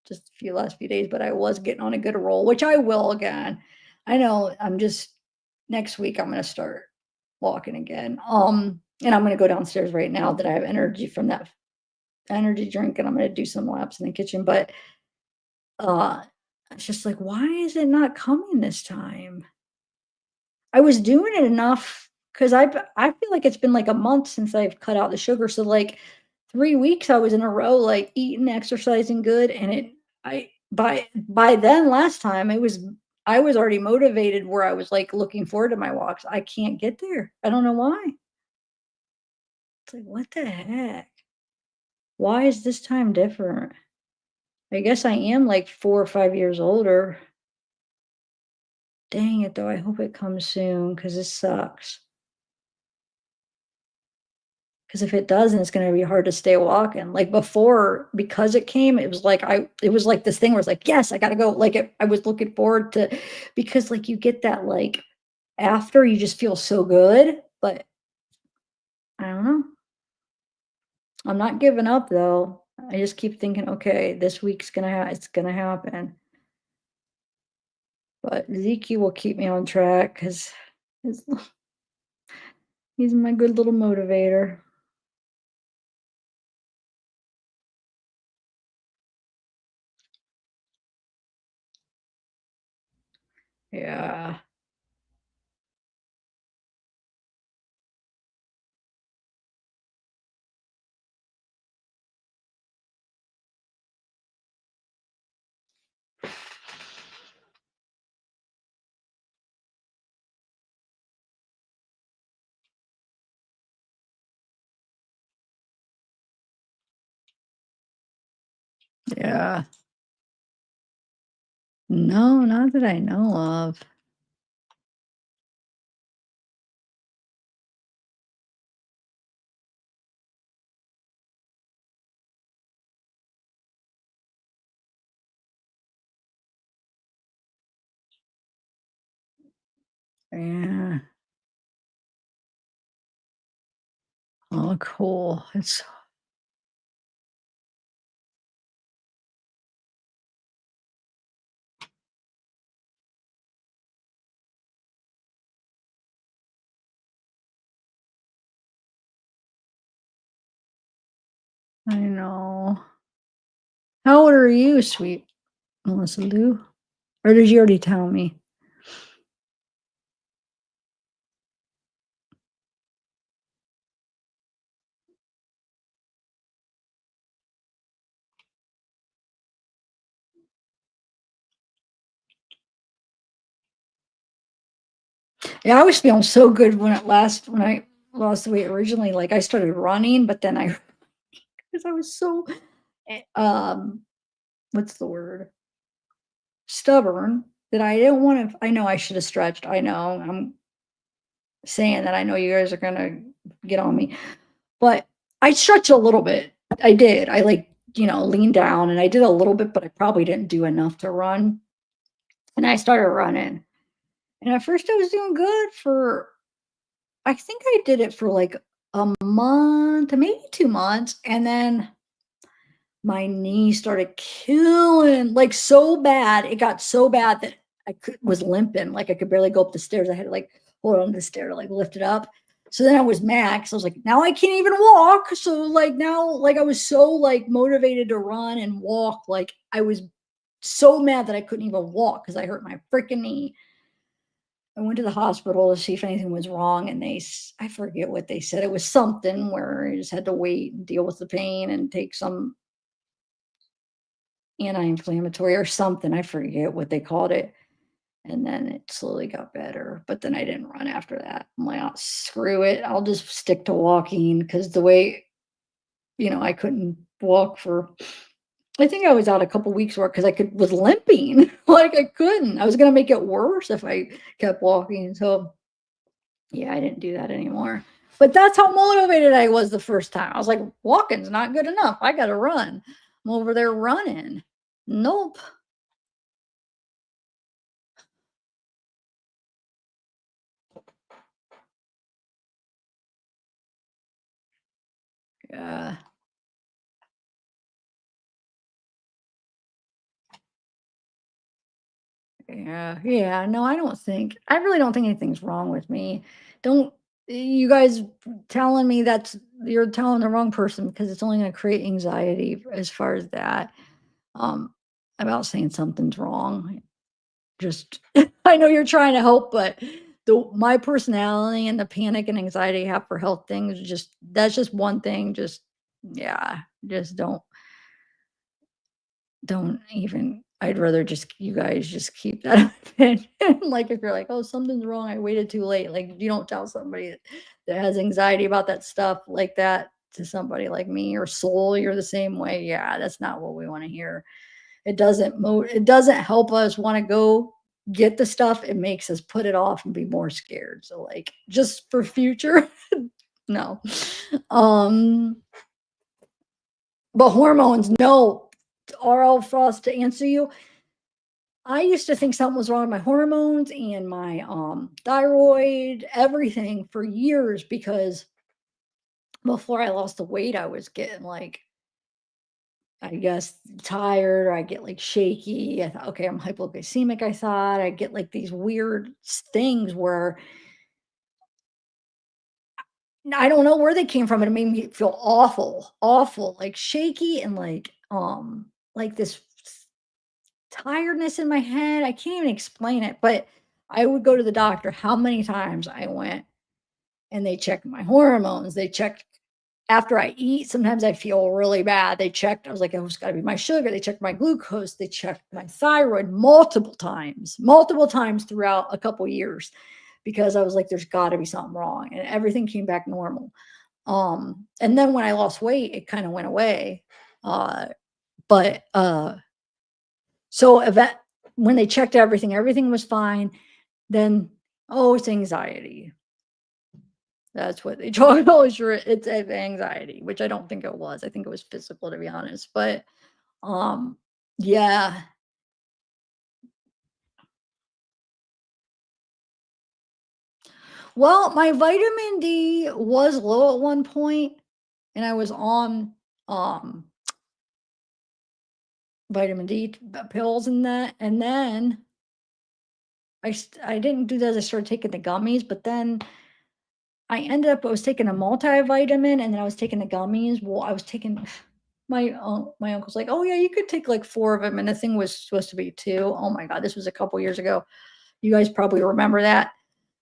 just last few days, but I was getting on a good roll, which I will again. I know next week I'm gonna start walking again. And I'm gonna go downstairs right now that I have energy from that energy drink, and I'm gonna do some laps in the kitchen. But it's just like, why is it not coming this time? I was doing it enough because I feel like it's been like a month since I've cut out the sugar. So like 3 weeks I was in a row, like eating, exercising good, and by then last time I was already motivated where I was like looking forward to my walks. I can't get there. I don't know why. It's like, what the heck? Why is this time different? I guess I am like 4 or 5 years older. Dang it, though. I hope it comes soon because this sucks. Because if it doesn't, it's going to be hard to stay walking. Like before, because it came, it was like it was like this thing where it's like, yes, I got to go. Like I was looking forward to, because like you get that like after you just feel so good. But I don't know. I'm not giving up though. I just keep thinking, okay, this week's it's gonna happen. But Zeke will keep me on track because he's my good little motivator. Yeah. Yeah. No, not that I know of. Yeah. Oh, cool. It's I know. How old are you, sweet Melissa Lou? Or did you already tell me? Yeah, I was feeling so good when I lost the weight originally. Like I started running, but then I because I was so what's the word? Stubborn that I didn't want to. I know I should have stretched. I know I'm saying that. I know you guys are gonna get on me, but I stretched a little bit. I did. I leaned down and I did a little bit, but I probably didn't do enough to run. And I started running. And at first I was doing good for I think I did it for like a month, maybe 2 months, and then my knee started killing, like, so bad. It got so bad that was limping, like, I could barely go up the stairs. I had to, like, hold on to the stair to, like, lift it up. So then I was max. I was like, "Now I can't even walk." So, like, now, like, I was so, like, motivated to run and walk, like, I was so mad that I couldn't even walk because I hurt my freaking knee. I went to the hospital to see if anything was wrong, and I forget what they said. It was something where you just had to wait and deal with the pain and take some anti-inflammatory or something. I forget what they called it. And then it slowly got better. But then I didn't run after that. I'm like, "Oh, screw it. I'll just stick to walking." Because the way, I couldn't walk for, I think I was out a couple weeks work because was limping. Like I couldn't. I was going to make it worse if I kept walking. So yeah, I didn't do that anymore. But that's how motivated I was the first time. I was like, walking's not good enough. I got to run. I'm over there running. Nope. Yeah. Yeah. Yeah. No, I really don't think anything's wrong with me. Don't, you guys telling me you're telling the wrong person because it's only going to create anxiety as far as that. Um, about saying something's wrong. Just I know you're trying to help, but my personality and the panic and anxiety I have for health things, that's just one thing. Just yeah, just don't even. I'd rather just you guys just keep that opinion. Like if you're like, oh, something's wrong, I waited too late. Like you don't tell somebody that has anxiety about that stuff like that to somebody like me or soul. You're the same way. Yeah, that's not what we want to hear. It doesn't help us wanna go get the stuff, it makes us put it off and be more scared, so, like, just for future, no. Um, but hormones, no. RL Frost, to answer you, I used to think something was wrong with my hormones and my, thyroid, everything for years because before I lost the weight, I was getting, like, I guess tired, or I get like shaky. I thought, okay, I'm hypoglycemic. I thought I get like these weird things where I don't know where they came from, but it made me feel awful, awful, like shaky and like this tiredness in my head. I can't even explain it, but I would go to the doctor. How many times I went and they checked my hormones. They checked after I eat. Sometimes I feel really bad. They checked. I was like, oh, it's got to be my sugar. They checked my glucose. They checked my thyroid multiple times throughout a couple years because I was like, there's got to be something wrong. And everything came back normal. And then when I lost weight, it kind of went away. But so when they checked everything was fine. Then, oh, it's anxiety. That's what they told me. Sure, it's anxiety, which I don't think it was. I think it was physical, to be honest. But yeah. Well, my vitamin D was low at one point, and I was on vitamin D pills and that, and then I didn't do that. I started taking the gummies, but then I was taking a multivitamin, and then I was taking the gummies. Well, I was taking my uncle's like, oh yeah, you could take like 4 of them, and the thing was supposed to be 2. Oh my god, this was a couple years ago. You guys probably remember that.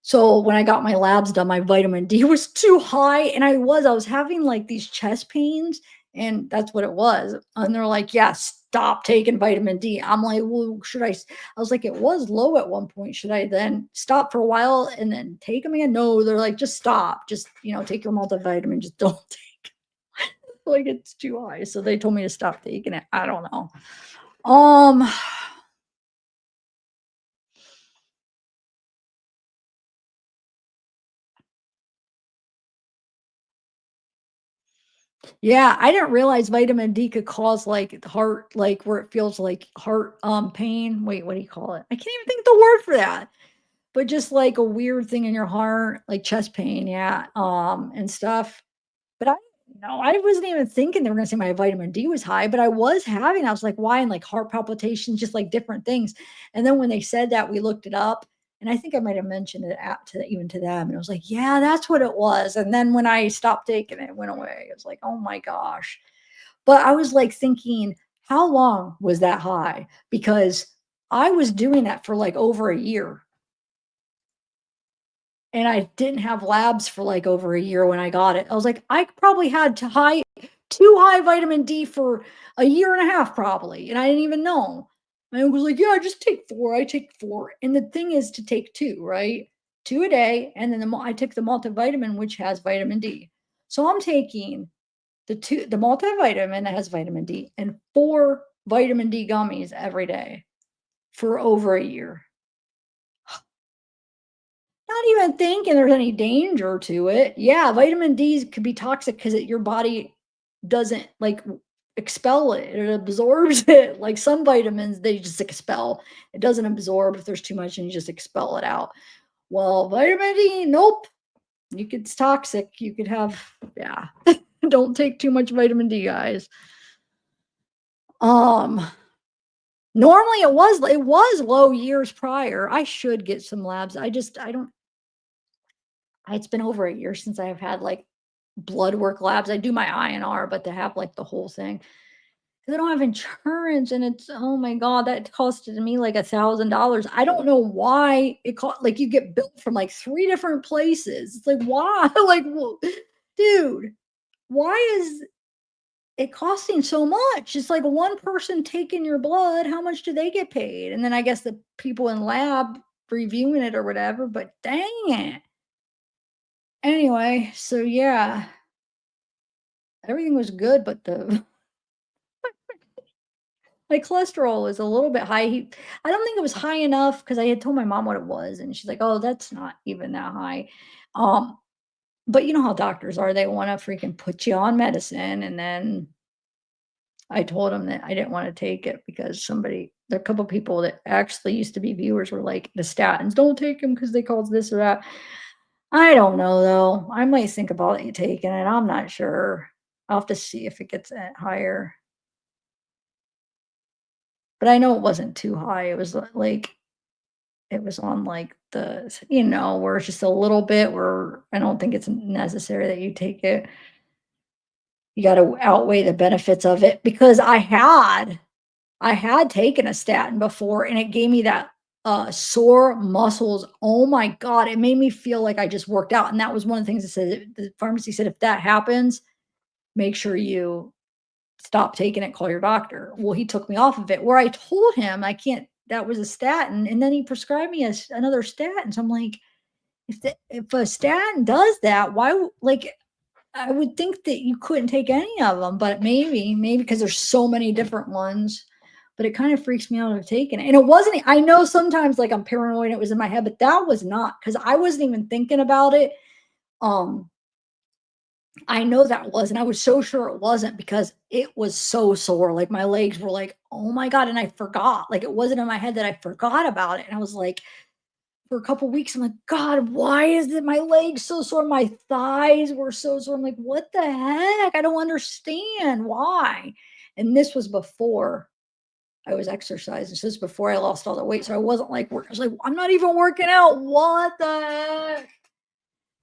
So when I got my labs done, my vitamin D was too high, and I was having like these chest pains, and that's what it was. And they're like, yeah, stop taking vitamin D. I'm like, well, should I was like, it was low at one point. Should I then stop for a while and then take them again? No, they're like, just stop. Just, take your multivitamin. Just don't take it. Like it's too high. So they told me to stop taking it. I don't know. Yeah, I didn't realize vitamin D could cause like heart, like where it feels like heart pain. Wait, what do you call it? I can't even think of the word for that. But just like a weird thing in your heart, like chest pain, yeah, and stuff. But I wasn't even thinking they were gonna say my vitamin D was high, but I was like, why? And like heart palpitations, just like different things. And then when they said that, we looked it up, and I think I might have mentioned it even to them. And I was like, yeah, that's what it was. And then when I stopped taking it, it went away. It was like, oh my gosh. But I was like thinking, how long was that high? Because I was doing that for like over a year. And I didn't have labs for like over a year when I got it. I was like, I probably had too high vitamin D for a year and a half, probably. And I didn't even know. And I was like, yeah, just take 4. I take 4. And the thing is to take 2, right? 2 a day. And then I take the multivitamin, which has vitamin D. So I'm taking the multivitamin that has vitamin D and 4 vitamin D gummies every day for over a year. Not even thinking there's any danger to it. Yeah, vitamin D could be toxic because your body doesn't like expel it. It absorbs it. Like some vitamins, they just expel. It doesn't absorb if there's too much and you just expel it out. Well, vitamin D, nope. It's toxic. You could have, yeah. Don't take too much vitamin D, guys. Normally it was low years prior. I should get some labs. I don't. It's been over a year since I've had like blood work labs. I do my INR, but to have like the whole thing, because I don't have insurance, and it's, oh my god, that costed me like $1,000. I don't know why it cost. Like you get billed from like 3 different places. It's like, why? Like, well, dude, why is it costing so much? It's like one person taking your blood. How much do they get paid? And then I guess the people in lab reviewing it or whatever. But dang it. Anyway, so yeah, everything was good, but my cholesterol is a little bit high. I don't think it was high enough because I had told my mom what it was, and she's like, "Oh, that's not even that high." But you know how doctors are; they want to freaking put you on medicine, and then I told them that I didn't want to take it because a couple people that actually used to be viewers were like, "The statins, don't take them because they cause this or that." I don't know though. I might think about taking it. I'm not sure. I'll have to see if it gets higher. but I know it wasn't too high. It was like, it was on like the, where it's just a little bit where I don't think it's necessary that you take it. You got to outweigh the benefits of it because I had taken a statin before and it gave me that sore muscles. Oh my God. It made me feel like I just worked out. And that was one of the things that said, the pharmacy said, if that happens, make sure you stop taking it, call your doctor. Well, he took me off of it where I told him I can't, that was a statin. And then he prescribed me another statin. So I'm like, if a statin does that, why, like, I would think that you couldn't take any of them, but maybe because there's so many different ones, but it kind of freaks me out of taking it. And it wasn't, I know sometimes like I'm paranoid, it was in my head, but that was not, because I wasn't even thinking about it. I know that wasn't, I was so sure it wasn't because it was so sore. Like my legs were like, oh my God. And I forgot, like it wasn't in my head that I forgot about it. And I was like, for a couple weeks, I'm like, God, why is it my legs so sore? My thighs were so sore. I'm like, what the heck? I don't understand why. And this was before I was exercising. So this was before I lost all the weight. So I wasn't like, I was like, I'm not even working out. What the heck?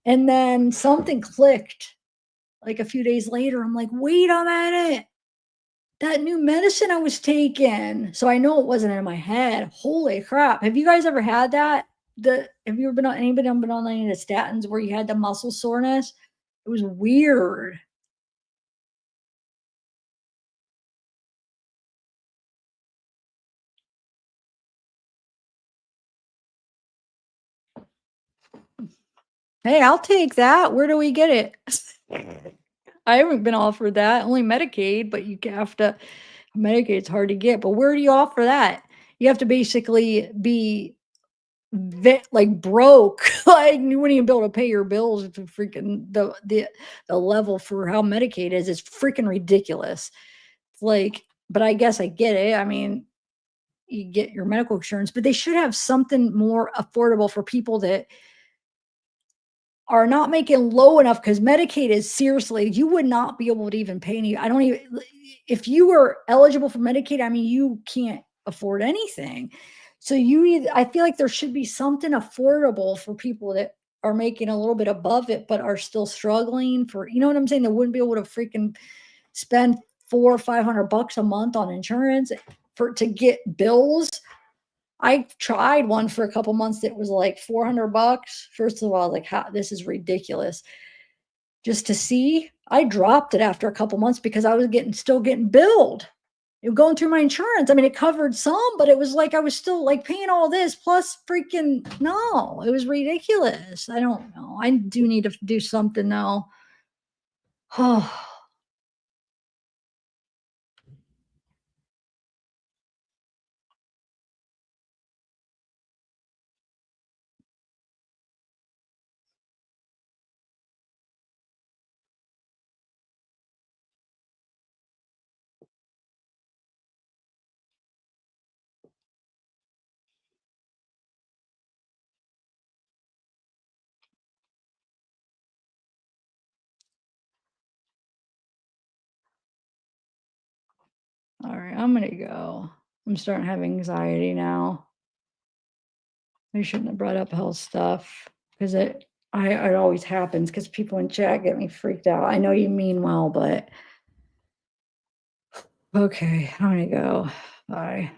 And then something clicked like a few days later. I'm like, wait a minute. That new medicine I was taking. So I know it wasn't in my head. Holy crap. Have you guys ever had that? Have you ever been on any of the statins where you had the muscle soreness? It was weird. Hey, I'll take that. Where do we get it? I haven't been offered that. Only Medicaid, but you have to, Medicaid's hard to get. But where do you offer that? You have to basically be like broke, like you wouldn't even be able to pay your bills if freaking the level for how Medicaid is freaking ridiculous. It's like, but I guess I get it. I mean, you get your medical insurance, but they should have something more affordable for people that are not making low enough, because Medicaid is seriously, you would not be able to even pay any. I don't even, if you were eligible for Medicaid, I mean, you can't afford anything. So I feel like there should be something affordable for people that are making a little bit above it, but are still struggling for, you know what I'm saying? They wouldn't be able to freaking spend $400 or $500 a month on insurance to get bills. I tried one for a couple months that was like $400. First of all, like, this is ridiculous. Just to see, I dropped it after a couple months because I was still getting billed. It was going through my insurance. I mean, it covered some, but it was like I was still like paying all this plus freaking no. It was ridiculous. I don't know. I do need to do something now. Oh. All right, I'm gonna go. I'm starting to have anxiety now. I shouldn't have brought up health stuff because it always happens because people in chat get me freaked out. I know you mean well, but okay, I'm gonna go. Bye.